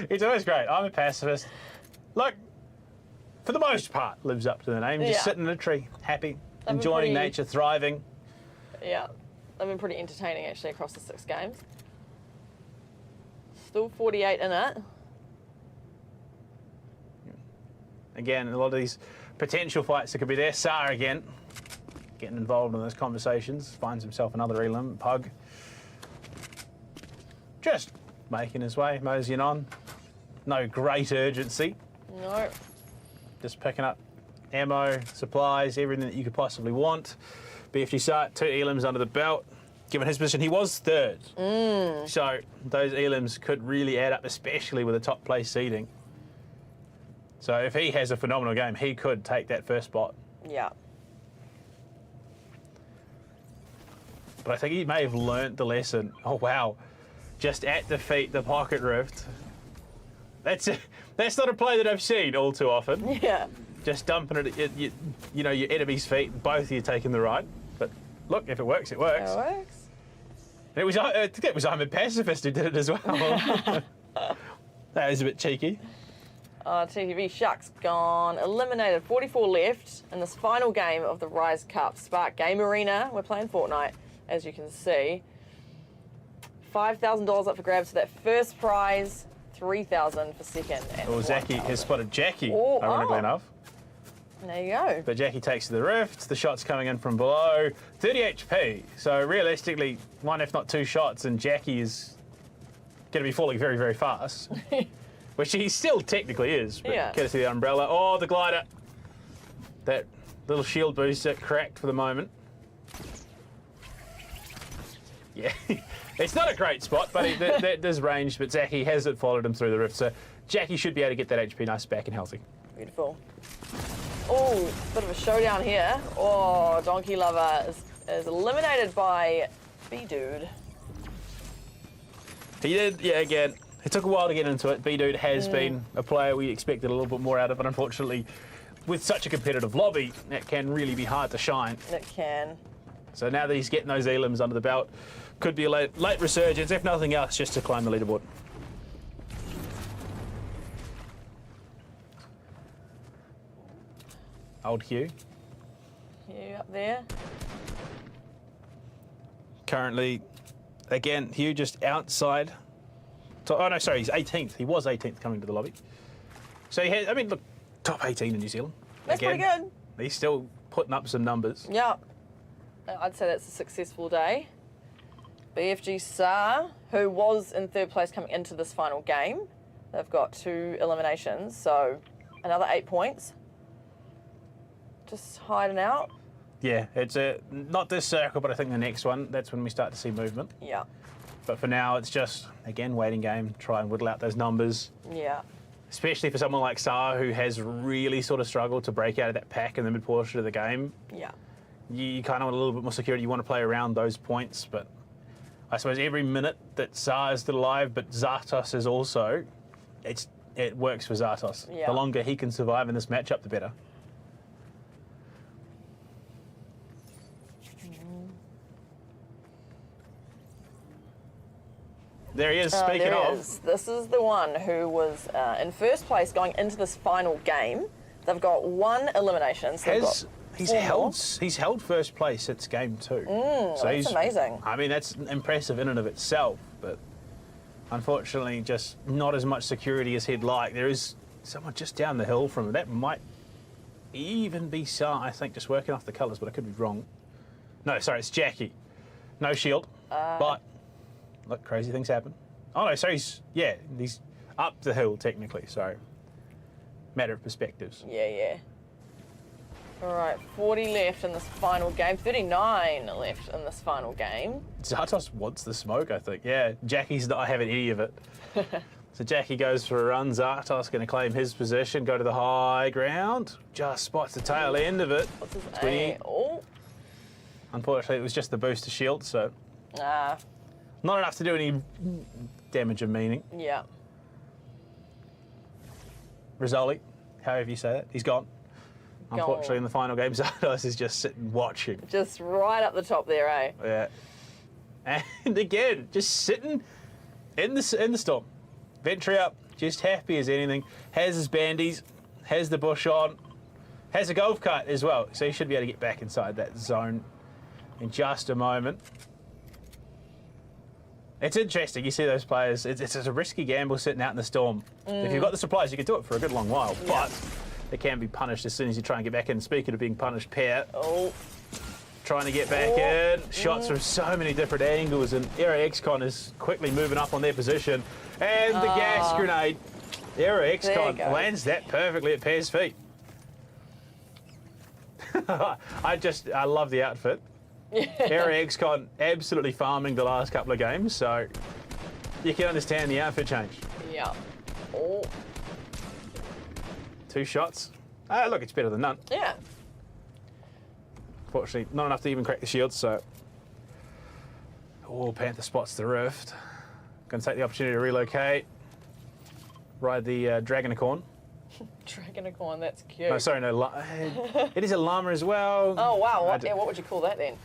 it's always great. I'm a pacifist. Look, for the most part, lives up to the name. Just Yeah. sitting in a tree, happy, been enjoying pretty- nature, thriving. Yeah, they've been pretty entertaining actually across the 6 games. Still 48 in it. Again, a lot of these potential fights that could be there. Sar again, getting involved in those conversations. Finds himself another elim. Pug. Just making his way, moseying on. No great urgency. No. Just picking up ammo, supplies, everything that you could possibly want. BFG Sart, 2 elims under the belt. Given his position, he was 3rd. So those elims could really add up, especially with the top place seeding. So if he has a phenomenal game, he could take that first spot. Yeah. But I think he may have learnt the lesson. Oh, wow. Just at the feet, the pocket rift. That's not a play that I've seen all too often. Yeah. Just dumping it at your enemy's feet, both of you taking the right. But look, if it works, it works. It works. I think it was I'm a Pacifist who did it as well. That was a bit cheeky. TTV Sharks gone. Eliminated. 44 left in this final game of the Rise Cup. Spark Game Arena. We're playing Fortnite, as you can see. $5,000 up for grabs for that first prize. 3,000 for second. And Well, Zaki 1,000. has spotted Jackie, Oh, ironically oh. enough. There you go. But Jackie takes to the rift. The shot's coming in from below. 30 HP. So realistically, 1 if not 2 shots, and Jackie is going to be falling very, very fast. Which he still technically is. But Yeah. courtesy of the umbrella. Oh, the glider. That little shield booster cracked for the moment. Yeah. It's not a great spot, but that does range. But Zaki hasn't followed him through the rift. So Jackie should be able to get that HP nice back and healthy. Beautiful. Oh, bit of a showdown here. Oh, Donkey Lover is eliminated by B-Dude. He did, yeah, again. It took a while to get into it. B-Dude has been a player we expected a little bit more out of, but unfortunately, with such a competitive lobby, that can really be hard to shine. It can. So now that he's getting those elims under the belt, could be a late resurgence, if nothing else, just to climb the leaderboard. Old Hugh. You up there? Currently, again, Hugh just outside. Oh, no, sorry, he's 18th. He was 18th coming to the lobby. So he had, I mean, look, top 18 in New Zealand. That's again, pretty good. He's still putting up some numbers. Yeah. I'd say that's a successful day. BFG Sar, who was in 3rd place coming into this final game. They've got 2 eliminations, so another 8 points. Just hiding out. Yeah, it's not this circle, but I think the next one, that's when we start to see movement. Yeah. But for now, it's just, again, waiting game, try and whittle out those numbers. Yeah. Especially for someone like Sar, who has really sort of struggled to break out of that pack in the mid portion of the game. Yeah. You kind of want a little bit more security. You want to play around those points, but I suppose every minute that Sar is still alive, but Zartos is also, it's it works for Zartos. Yeah. The longer he can survive in this matchup, the better. There he is, speaking There of. he is. This is the one who was in first place going into this final game. They've got 1 elimination. So He's 4 held more. he's held first place since game 2. So that's he's amazing. I mean, that's impressive in and of itself, but unfortunately, just not as much security as he'd like. There is someone just down the hill from him. That might even be Sa, I think, just working off the colours, but I could be wrong. No, sorry, it's Jackie. No shield, but look, crazy things happen. Oh no, so he's up the hill technically. So matter of perspectives. Yeah. All right, 40 left in this final game. 39 left in this final game. Zartos wants the smoke, I think. Yeah, Jackie's not having any of it. So Jackie goes for a run. Zartos going to claim his position, go to the high ground. Just spots the tail end of it. What's his 20. aim? Oh, Unfortunately, it was just the booster shield, so ah, not enough to do any damage of meaning. yeah. Rizzoli, however you say that, he's gone. Unfortunately, Gone. in the final game, Zartos is just sitting watching. Just right up the top there, eh? Yeah. And again, just sitting in the storm. Ventry up, just happy as anything. Has his bandies, has the bush on, has a golf cart as well. So he should be able to get back inside that zone in just a moment. It's interesting, you see those players, it's a risky gamble sitting out in the storm. If you've got the supplies, you can do it for a good long while, but they can be punished as soon as you try and get back in. Speaking of being punished, Pear, Oh, trying to get back in. Shots from so many different angles, and Aero XCon is quickly moving up on their position. And the gas grenade. Aero There you XCon go. lands that perfectly at Pear's feet. I love the outfit. Aero XCon absolutely farming the last couple of games, so you can understand the outfit change. yeah. Oh, 2 shots. Look, it's better than none. yeah. Fortunately, not enough to even crack the shield, so... Oh, Panther spots the rift. Going to take the opportunity to relocate. Ride the Dragonicorn. Dragonicorn, that's cute. No, sorry, no. It is a llama as well. Oh, wow. I What, d- yeah, what would you call that then?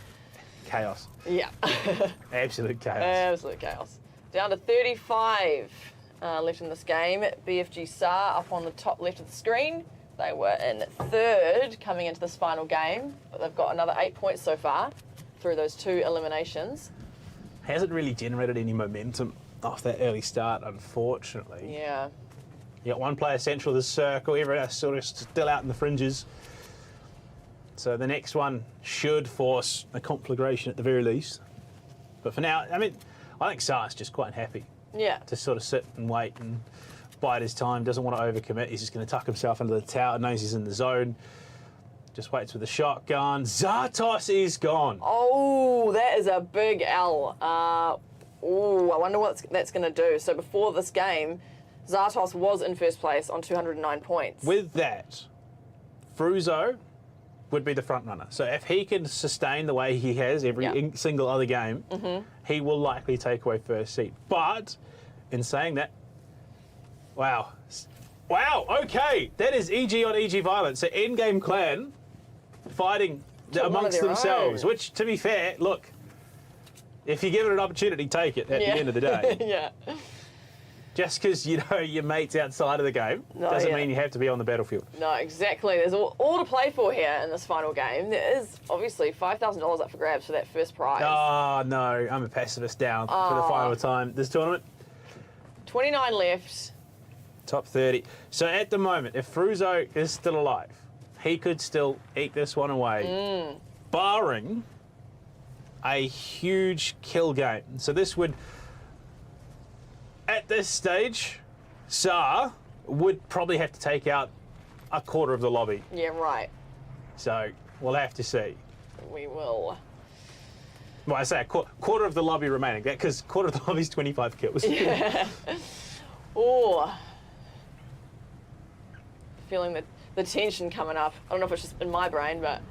Chaos. Yeah. Absolute chaos. Absolute chaos. Down to 35 left in this game. BFG SAR up on the top left of the screen. They were in 3rd coming into this final game, but they've got another 8 points so far through those 2 eliminations. Hasn't really generated any momentum off that early start, unfortunately. Yeah. You got one player central of the circle, everyone else sort of still out in the fringes. So the next one should force a conflagration at the very least. But for now, I mean, I think Sar's just quite happy Yeah. to sort of sit and wait and bide his time, doesn't want to overcommit. He's just going to tuck himself under the tower, knows he's in the zone. Just waits with the shotgun. Zartos is gone. Oh, that is a big L. I wonder what that's going to do. So before this game, Zartos was in first place on 209 points. With that, Fruzo would be the front runner. So if he can sustain the way he has every Yeah. single other game, he will likely take away first seat. But in saying that, wow, okay, that is EG on EG violence. So in-game clan fighting One of amongst their themselves, own. which, to be fair, look, if you give it an opportunity, take it at the end of the day. Yeah. Just because you know your mate's outside of the game No, doesn't yeah. mean you have to be on the battlefield. No, exactly. There's all to play for here in this final game. There is obviously $5,000 up for grabs for that first prize. Oh, no, I'm a pacifist down for the final time. This tournament, 29 left. top 30. So at the moment, if Fruzo is still alive, he could still eat this one away, barring a huge kill game. So this would, at this stage, Sa would probably have to take out a quarter of the lobby. Yeah, right. So we'll have to see. We will. Well, I say a quarter of the lobby remaining, because quarter of the lobby's 25 kills. Oh. Feeling the tension coming up. I don't know if it's just in my brain, but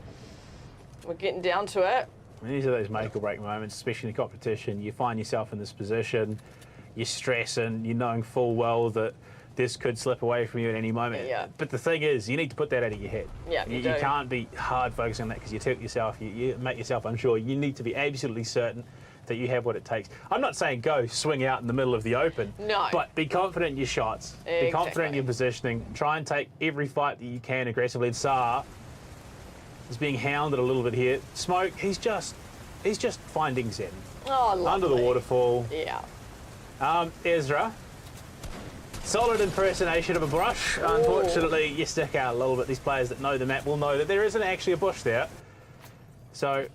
we're getting down to it. These are those make or break moments, especially in competition. You find yourself in this position, you're stressing, you're knowing full well that this could slip away from you at any moment. Yeah. But the thing is, you need to put that out of your head. Yeah, you do. can't be hard focusing on that because you tilt yourself, you make yourself unsure. You need to be absolutely certain that you have what it takes. I'm not saying go swing out in the middle of the open. No. But be confident in your shots. Be confident in your positioning. Try and take every fight that you can aggressively. And Saar is being hounded a little bit here. Smoke, he's just finding Zen. Oh, lovely. Under the waterfall. Yeah. Ezra. Solid impersonation of a brush. Ooh. Unfortunately, you stick out a little bit. These players that know the map will know that there isn't actually a bush there. So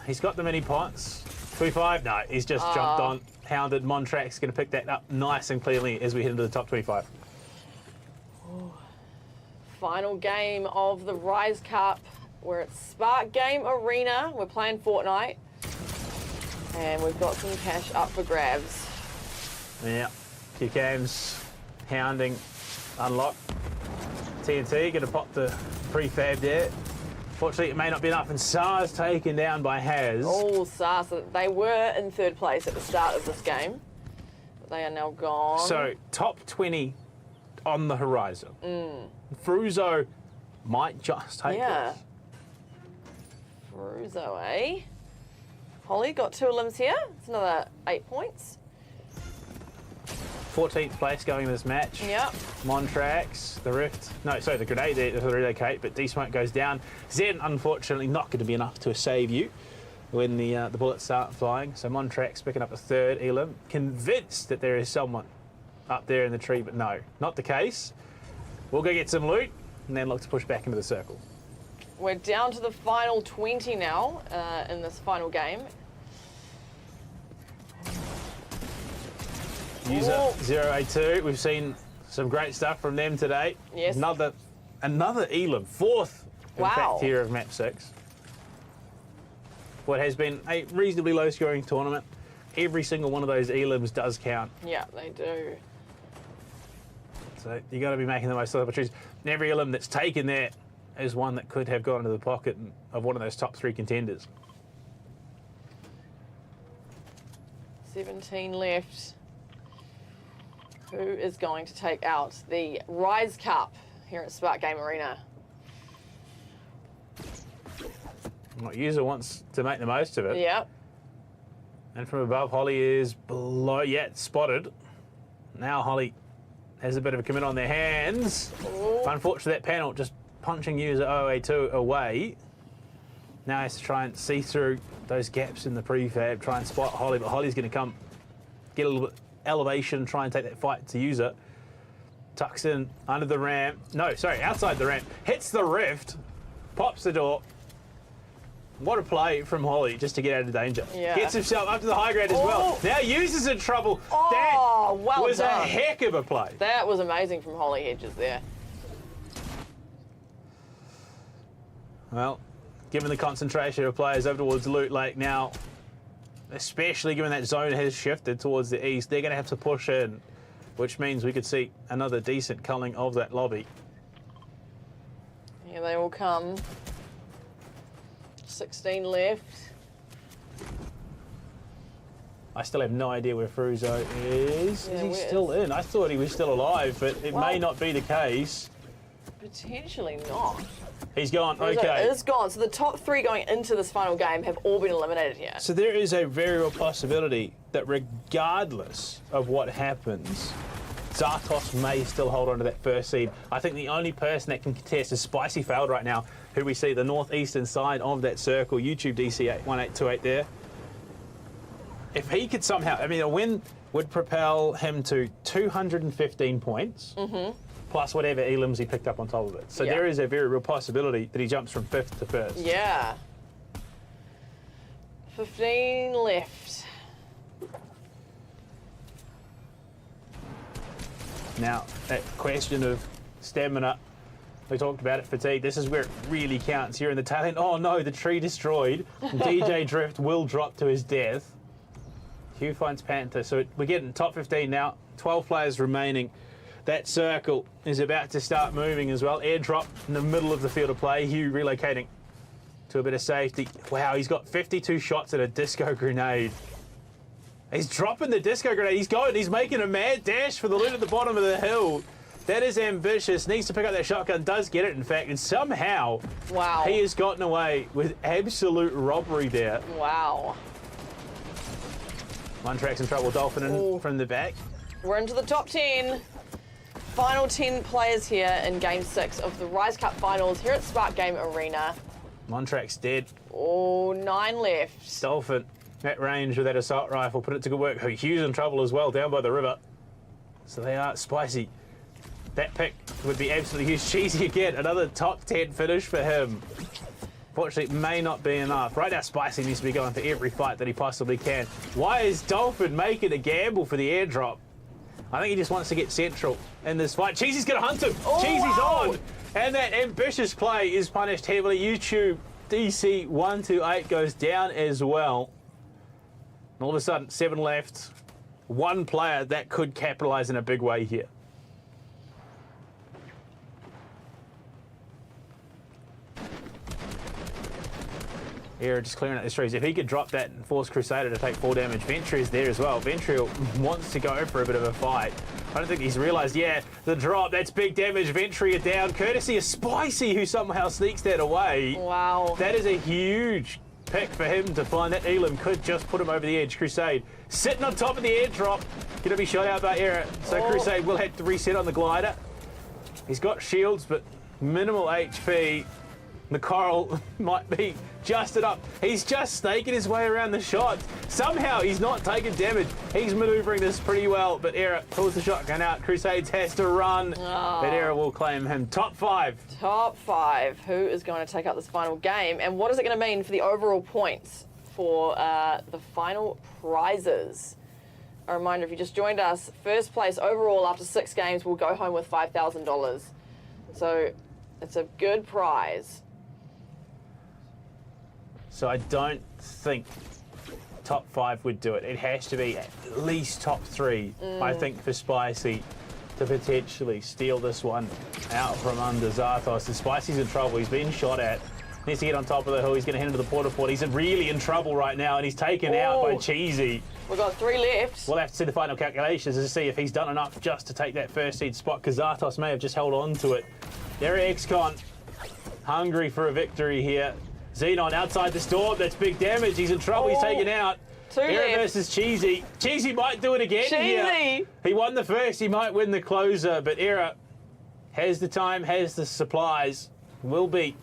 he's got the mini pots. 25? No, he's just jumped on. Hounded. Montrak's going to pick that up nice and cleanly as we head into the top 25. Final game of the Rise Cup. We're at Spark Game Arena. We're playing Fortnite. And we've got some cash up for grabs. Yeah. QCam's hounding. Unlock. TNT going to pop the prefab there. Fortunately, it may not be enough, and Saar's taken down by Haz. Oh, Saar. So they were in third place at the start of this game. But they are now gone. So, top 20 on the horizon. Fruzo might just take Yeah. this. Fruzo, eh? Holly got 2 limbs here. It's another 8 points. 14th place going in this match. Yep. Montrax, the Rift. No, sorry, the grenade there to relocate, but D-Smoke goes down. Zen, unfortunately, not going to be enough to save you when the bullets start flying. So Montrax picking up a third Elim. Convinced that there is someone up there in the tree, but no, not the case. We'll go get some loot and then look to push back into the circle. We're down to the final 20 now in this final game. User Oh. 082, we've seen some great stuff from them today. Yes. Another Elim, 4th in Wow. fact here of map 6. What has been a reasonably low scoring tournament. Every single one of those Elims does count. Yeah, they do. So you got to be making the most of the opportunities. And every Elim that's taken there is one that could have gone into the pocket of one of those top 3 contenders. 17 left. Who is going to take out the Rise Cup here at Spark Game Arena? Well, User wants to make the most of it. Yep. And from above, Holly is below, spotted. Now Holly has a bit of a commit on their hands. Ooh. Unfortunately, that panel just punching User 082 away. Now he has to try and see through those gaps in the prefab, try and spot Holly, but Holly's going to come get a little bit elevation, try and take that fight to User. Tucks in under the ramp. No, sorry, outside the ramp. Hits the rift, pops the door. What a play from Holly just to get out of danger. Yeah. Gets himself up to the high ground as well. Oh. Now User's in trouble. Oh, that well was done. a heck of a play. That was amazing from Holly Hedges there. Well, given the concentration of players over towards Loot Lake now, especially given that zone has shifted towards the east, they're going to have to push in, which means we could see another decent culling of that lobby. Here they all come. 16 left. I still have no idea where Fruzo is. Yeah, Is he where still in? I thought he was still alive, but it Well- may not be the case. Potentially not. He's gone. Fruzo Okay. is gone. So the top 3 going into this final game have all been eliminated here. So there is a very real possibility that regardless of what happens, Zartos may still hold on to that first seed. I think the only person that can contest is Spicy Failed right now, who we see the northeastern side of that circle. YouTube DC1828 there. If he could somehow, I mean, a win would propel him to 215 points, plus whatever elims he picked up on top of it. So Yeah. there is a very real possibility that he jumps from 5th to 1st. Yeah. 15 left. Now, that question of stamina, we talked about it, fatigue, this is where it really counts here in the tail end. Oh no, the tree destroyed. DJ Drift will drop to his death. Hugh finds Panther, so we're getting top 15 now, 12 players remaining. That circle is about to start moving as well. Airdrop in the middle of the field of play. Hugh relocating to a bit of safety. Wow, he's got 52 shots at a disco grenade. He's dropping the disco grenade. He's going. He's making a mad dash for the loot at the bottom of the hill. That is ambitious. Needs to pick up that shotgun. Does get it, in fact. And somehow Wow. he has gotten away with absolute robbery there. Wow. One Track's in trouble. Dolphin in from the back. We're into the top 10. Final 10 players here in Game 6 of the Rise Cup Finals here at Spark Game Arena. One Track's dead. Oh, 9 left. Dolphin at range with that assault rifle. Put it to good work. Hughes in trouble as well down by the river. So they are spicy. That pick would be absolutely huge. Cheesy again. Another top 10 finish for him. Fortunately, it may not be enough. Right now, Spicy needs to be going for every fight that he possibly can. Why is Dolphin making a gamble for the airdrop? I think he just wants to get central in this fight. Cheesy's going to hunt him. Oh, Cheesy's wow. on. And that ambitious play is punished heavily. YouTube DC 128 goes down as well. And all of a sudden, 7 left. One player that could capitalise in a big way here. Era just clearing out the trees. If he could drop that and force Crusader to take 4 damage, Ventry is there as well. Ventry wants to go for a bit of a fight. I don't think he's realised, yeah, the drop, that's big damage. Ventry are down, courtesy of Spicy, who somehow sneaks that away. Wow. That is a huge pick for him to find. That Elam could just put him over the edge. Crusade sitting on top of the airdrop, going to be shot out by Era. So Crusade will have to reset on the glider. He's got shields, but minimal HP. The Coral might be justed up. He's just snaking his way around the shots. Somehow he's not taking damage. He's manoeuvring this pretty well, but Era pulls the shotgun out. Crusades has to run, but Era will claim him. Top 5. Top 5. Who is going to take up this final game? And what is it going to mean for the overall points for the final prizes? A reminder, if you just joined us, first place overall after 6 games will go home with $5,000. So it's a good prize. So I don't think top 5 would do it. It has to be at least top 3, I think, for Spicy to potentially steal this one out from under Zarthos. The Spicy's in trouble. He's been shot at. Needs to get on top of the hill. He's going to head into the porta port. He's really in trouble right now, and he's taken out by Cheesy. We've got 3 left. We'll have to see the final calculations to see if he's done enough just to take that first seed spot, because Zarthos may have just held on to it. There, XCon, hungry for a victory here. Xenon outside the storm. That's big damage. He's in trouble. He's taken out. 2 Era left. versus Cheesy. Cheesy might do it again here. Cheesy! He won the first. He might win the closer, but Era has the time, has the supplies, will be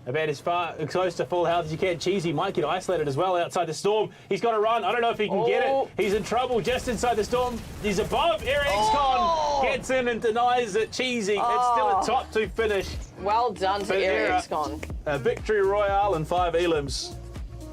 about as far close to full health as you can. Cheesy might get isolated as well outside the storm. He's got to run. I don't know if he can get it. He's in trouble just inside the storm. He's above. Era XCon gets in and denies it. Cheesy. It's still a top 2 finish. Well done to Era XCon. A victory royale and 5 Elams.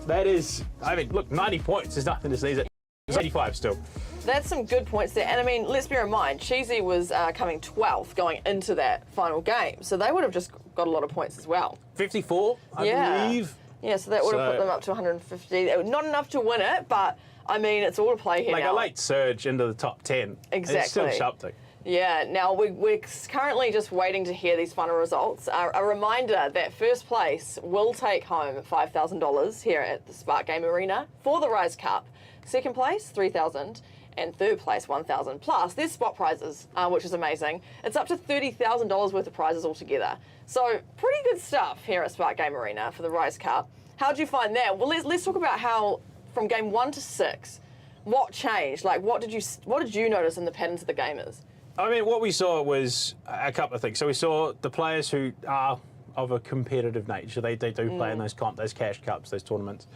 That is, I mean, look, 90 points is nothing to sneeze at. It's 85 still. That's some good points there. And I mean, let's bear in mind, Cheesy was coming 12th going into that final game. So they would have just got a lot of points as well. 54, I believe. Yeah, so that would have put them up to 150. Not enough to win it, but I mean, it's all to play here Like now. a late surge into the top 10. Exactly. It's still something. Yeah, now we're currently just waiting to hear these final results. A reminder that first place will take home $5,000 here at the Spark Game Arena for the Rise Cup. Second place, $3,000. And third place, $1,000. Plus, there's spot prizes, which is amazing. It's up to $30,000 worth of prizes altogether. So, pretty good stuff here at Spark Game Arena for the Rise Cup. How'd you find that? Well, let's talk about how, from game 1 to 6, what changed? Like, what did you notice in the patterns of the gamers? I mean, what we saw was a couple of things. So we saw the players who are of a competitive nature. They do play in those cash cups, those tournaments.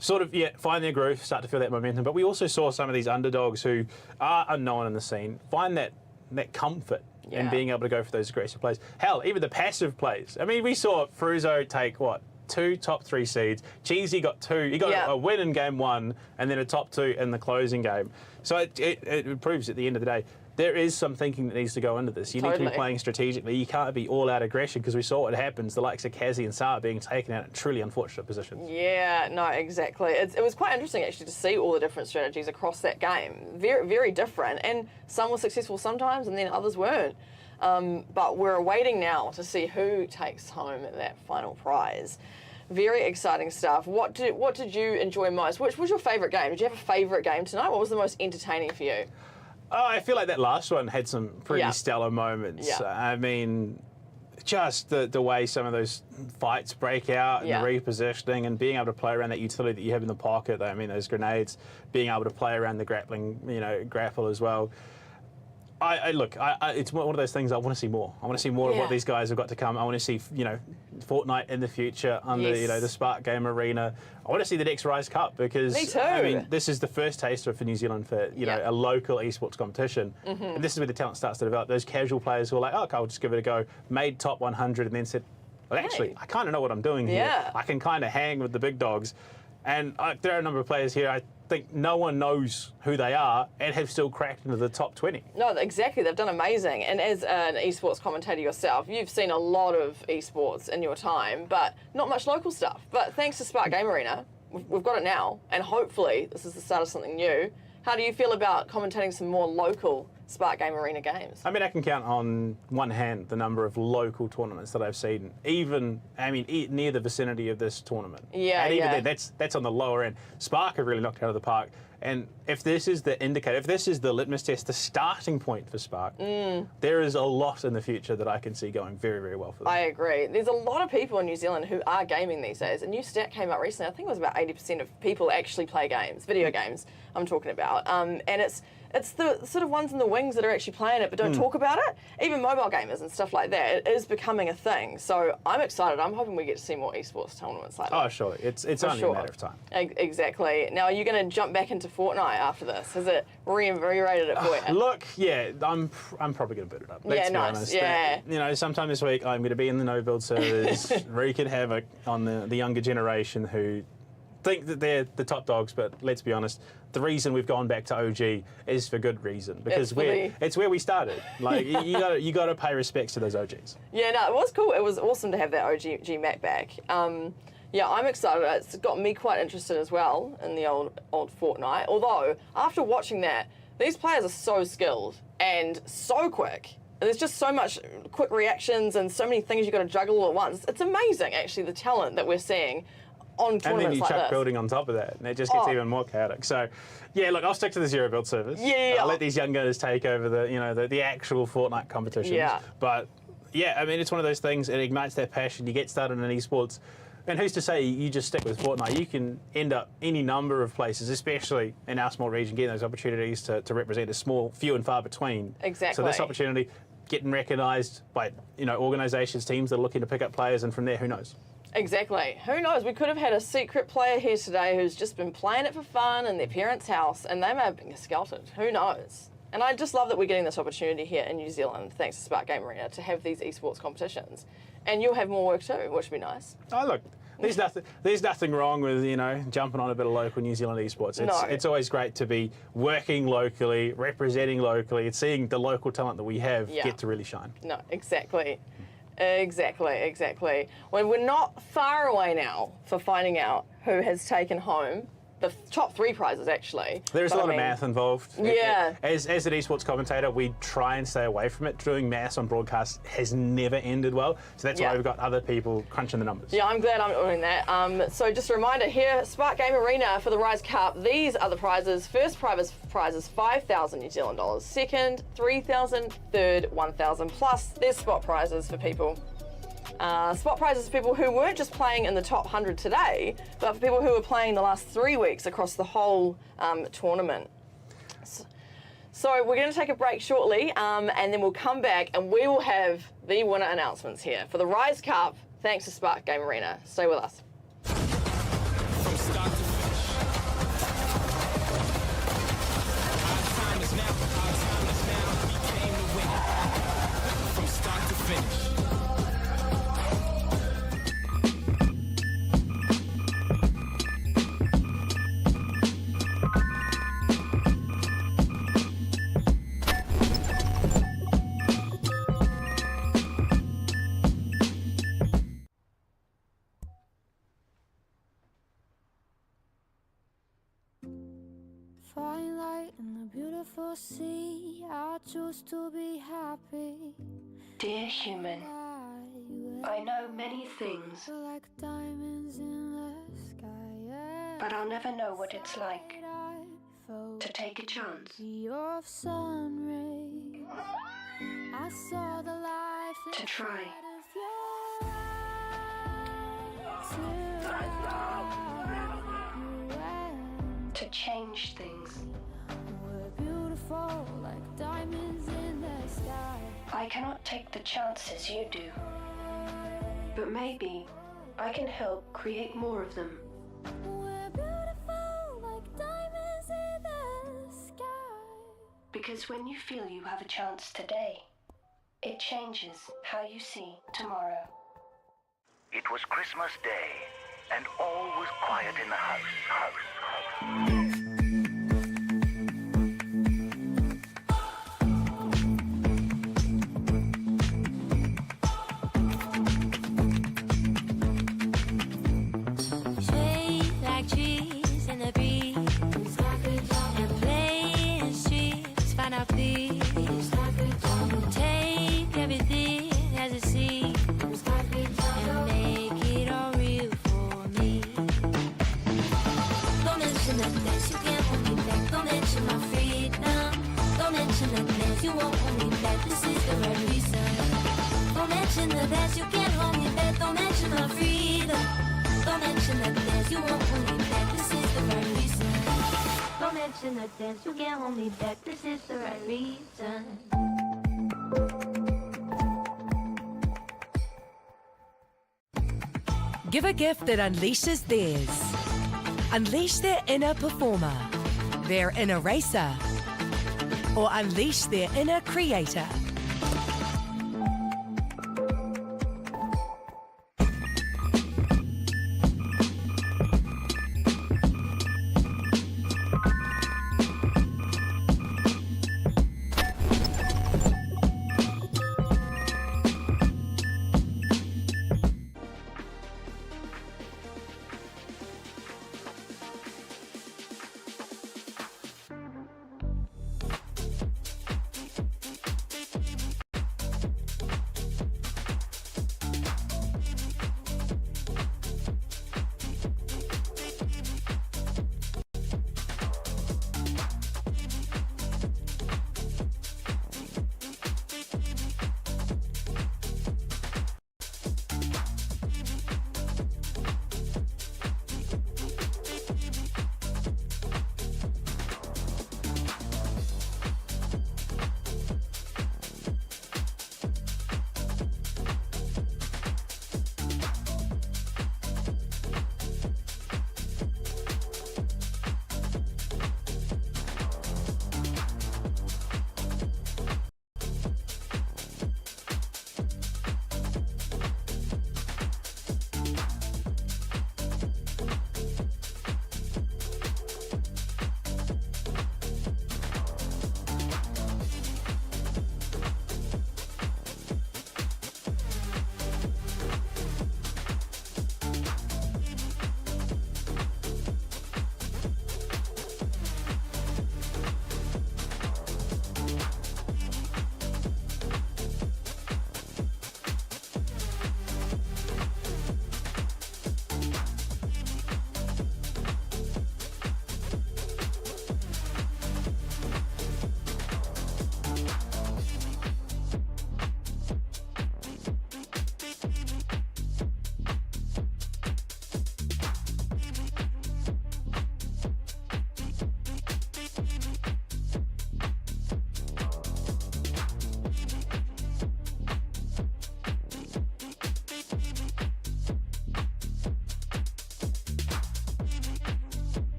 Sort of, find their groove, start to feel that momentum. But we also saw some of these underdogs who are unknown in the scene find that comfort in being able to go for those aggressive plays. Hell, even the passive plays. I mean, we saw Fruzo take, 2 top 3 seeds. Cheesy got 2. He got a win in game 1 and then a top 2 in the closing game. So it proves at the end of the day, there is some thinking that needs to go into this. You need to be playing strategically. You can't be all-out aggression, because we saw what happens, the likes of Kazi and Saar being taken out in truly unfortunate positions. Yeah, no, exactly. It was quite interesting, actually, to see all the different strategies across that game. Very, very different. And some were successful sometimes, and then others weren't. But we're awaiting now to see who takes home that final prize. Very exciting stuff. What did you enjoy most? Which was your favourite game? Did you have a favourite game tonight? What was the most entertaining for you? Oh, I feel like that last one had some pretty Yeah. stellar moments. Yeah. I mean, just the way some of those fights break out and Yeah. the repositioning and being able to play around that utility that you have in the pocket. I mean, those grenades, being able to play around the grappling, grapple as well. It's one of those things I want to see more. I want to see more of what Yeah. these guys have got to come. I want to see, Fortnite in the future under, Yes. the Spark Game Arena. I want to see the next Rise Cup because, Me too. I mean, this is the first taster for New Zealand for, Yeah. a local esports competition. And this is where the talent starts to develop. Those casual players who are like, oh, okay, I'll just give it a go, made top 100 and then said, well, actually, Hey. I kind of know what I'm doing here. Yeah. I can kind of hang with the big dogs. And there are a number of players here, I think no one knows who they are and have still cracked into the top 20. No, exactly. They've done amazing. And as an esports commentator yourself, you've seen a lot of esports in your time, but not much local stuff. But thanks to Spark Game Arena, we've got it now, and hopefully this is the start of something new. How do you feel about commentating some more local Spark Game Arena games? I mean, I can count on one hand the number of local tournaments that I've seen, even, near the vicinity of this tournament. Yeah, and even yeah. then, that's on the lower end. Spark have really knocked it out of the park. And if this is the indicator, if this is the litmus test, the starting point for Spark, there is a lot in the future that I can see going very, very well for them. I agree. There's a lot of people in New Zealand who are gaming these days. A new stat came out recently. I think it was about 80% of people actually play games, video games I'm talking about. And it's the sort of ones in the wings that are actually playing it but don't talk about it. Even mobile gamers and stuff like that. It is becoming a thing. So I'm excited. I'm hoping we get to see more esports tournaments like that. Oh, surely. It's only sure. a matter of time. Exactly. Now, are you going to jump back into Fortnite after this? Has it reinvigorated it for you? Look, yeah, I'm probably going to boot it up. Let's Yeah, be nice, honest. yeah. Sometime this week I'm going to be in the no-build servers, wreaking havoc on the younger generation who think that they're the top dogs, but let's be honest, the reason we've gone back to OG is for good reason, because it's where we started. Like, you got to pay respects to those OGs. Yeah, no, it was cool. It was awesome to have that OG map back. Yeah, I'm excited. It's got me quite interested as well in the old Fortnite. Although, after watching that, these players are so skilled and so quick. There's just so much quick reactions and so many things you've got to juggle all at once. It's amazing, actually, the talent that we're seeing on tournaments And then you like chuck this. building on top of that, and it just gets Oh. even more chaotic. So, yeah, look, I'll stick to the zero build servers. Yeah. I'll let these young guys take over the actual Fortnite competitions. Yeah. But yeah, I mean, it's one of those things. It ignites that passion. You get started in esports, and who's to say you just stick with Fortnite? You can end up any number of places, especially in our small region, getting those opportunities to represent a few and far between. Exactly. So this opportunity, getting recognised by organisations, teams that are looking to pick up players, and from there, who knows? Exactly. Who knows? We could have had a secret player here today who's just been playing it for fun in their parents' house, and they may have been scouted. Who knows? And I just love that we're getting this opportunity here in New Zealand, thanks to Spark Game Arena, to have these esports competitions. And you'll have more work too, which would be nice. Oh, look, there's nothing wrong with, jumping on a bit of local New Zealand esports. It's always great to be working locally, representing locally, and seeing the local talent that we have Yeah. get to really shine. No, exactly. Exactly. Well, we're not far away now for finding out who has taken home the top 3 prizes, actually. There's a But lot I mean, of math involved. Yeah. As an esports commentator, we try and stay away from it. Doing maths on broadcast has never ended well, so that's Yeah. why we've got other people crunching the numbers. Yeah, I'm glad I'm doing that. So just a reminder here, Spark Game Arena for the Rise Cup. These are the prizes. First prize is 5,000 New Zealand dollars. Second, 3,000. Third, 1,000. Plus, there's spot prizes for people. Spot prizes for people who weren't just playing in the top 100 today, but for people who were playing the last 3 weeks across the whole tournament. So we're going to take a break shortly, and then we'll come back and we will have the winner announcements here for the Rise Cup, thanks to Spark Game Arena. Stay with us. From start to finish. Our time is now. Our time is now. We came to win. From start to finish. Flying light in the beautiful sea, I choose to be happy. Dear human, I know many things, Feel like diamonds in the sky. Yeah. but I'll never know what it's like I float to take a chance? Your sun rays, I saw the life To try. inside of your eyes. Till you To change things? were beautiful like diamonds in the sky. I cannot take the chances you do. But maybe I can help create more of them. We're beautiful like diamonds in the sky. Because when you feel you have a chance today, it changes how you see tomorrow. It was Christmas Day, and all was quiet in the house. Sway like trees in the breeze, and play in streets, find our feet. Take everything as it seems, and make it all real for me. Don't mention the things you can't hold me back. Don't mention my freedom. Don't mention the things you won't hold me back. This is the right reason. Don't mention the things you can't hold me back. Don't mention my freedom. Don't mention the things you won't hold me back. This is the right reason. Don't mention the things you can't hold me back. This is the right reason. Give a gift that unleashes theirs. Unleash their inner performer, their inner racer, or unleash their inner creator.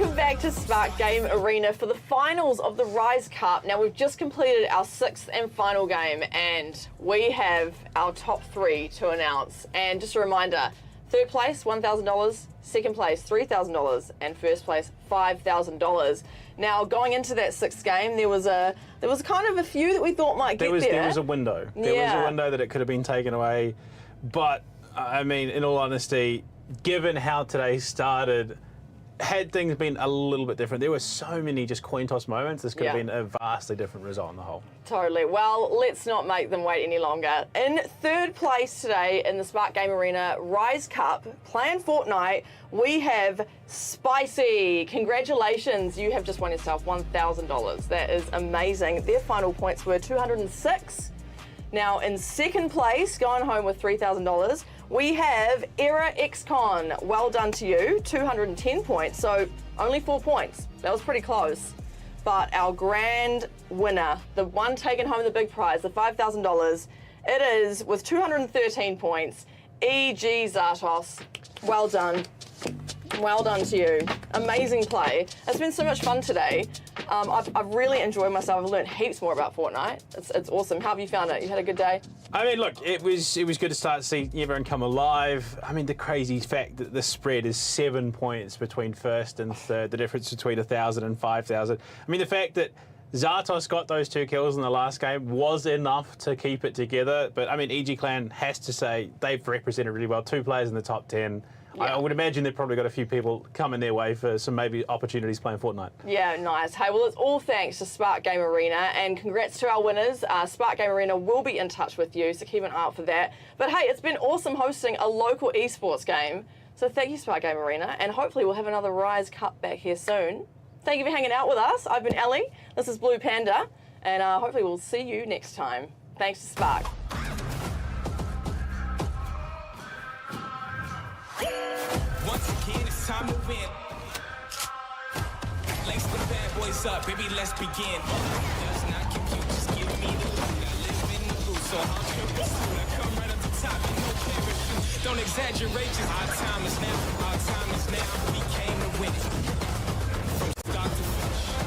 Welcome back to Spark Game Arena for the finals of the Rise Cup. Now, we've just completed our 6th and final game, and we have our top 3 to announce. And just a reminder, 3rd place, $1,000, 2nd place, $3,000, and 1st place, $5,000. Now, going into that 6th game, there was kind of a few that we thought might get there. There was a window. There was a window that it could have been taken away. But, I mean, in all honesty, given how today started, had things been a little bit different, there were so many just coin toss moments, this could have been a vastly different result on the whole. Totally. Well, let's not make them wait any longer. In 3rd place today in the Spark Game Arena Rise Cup, playing Fortnite, we have Spicy. Congratulations, you have just won yourself $1,000. That is amazing. Their final points were 206. Now, in 2nd place, going home with $3,000, we have Era XCon. Well done to you, 210 points, so only 4 points. That was pretty close. But our grand winner, the one taking home the big prize, the $5,000, it is with 213 points, E.G. Zartos. Well done. Well done to you. Amazing play. It's been so much fun today. I've really enjoyed myself. I've learned heaps more about Fortnite. It's awesome. How have you found it? You had a good day? I mean, look, it was good to start to see everyone come alive. I mean, the crazy fact that the spread is 7 points between 1st and 3rd, the difference between 1,000 and 5,000. I mean, the fact that Zartos got those 2 kills in the last game was enough to keep it together. But, I mean, EG Clan has to say they've represented really well. 2 players in the top 10. Yeah. I would imagine they've probably got a few people coming their way for some maybe opportunities playing Fortnite. Yeah, nice. Hey, well, it's all thanks to Spark Game Arena, and congrats to our winners. Spark Game Arena will be in touch with you, so keep an eye out for that. But hey, it's been awesome hosting a local esports game. So thank you, Spark Game Arena, and hopefully we'll have another Rise Cup back here soon. Thank you for hanging out with us. I've been Ellie, this is Blue Panda, and hopefully we'll see you next time. Thanks to Spark. Once again, it's time to win. Lace the bad boys up, baby, let's begin. Does not compute, just give me the loot. I live in the booth, so I'm sure soon. I come right up the top, and no parachute. Don't exaggerate, just our time is now. Our time is now. We came to win it. From start to finish.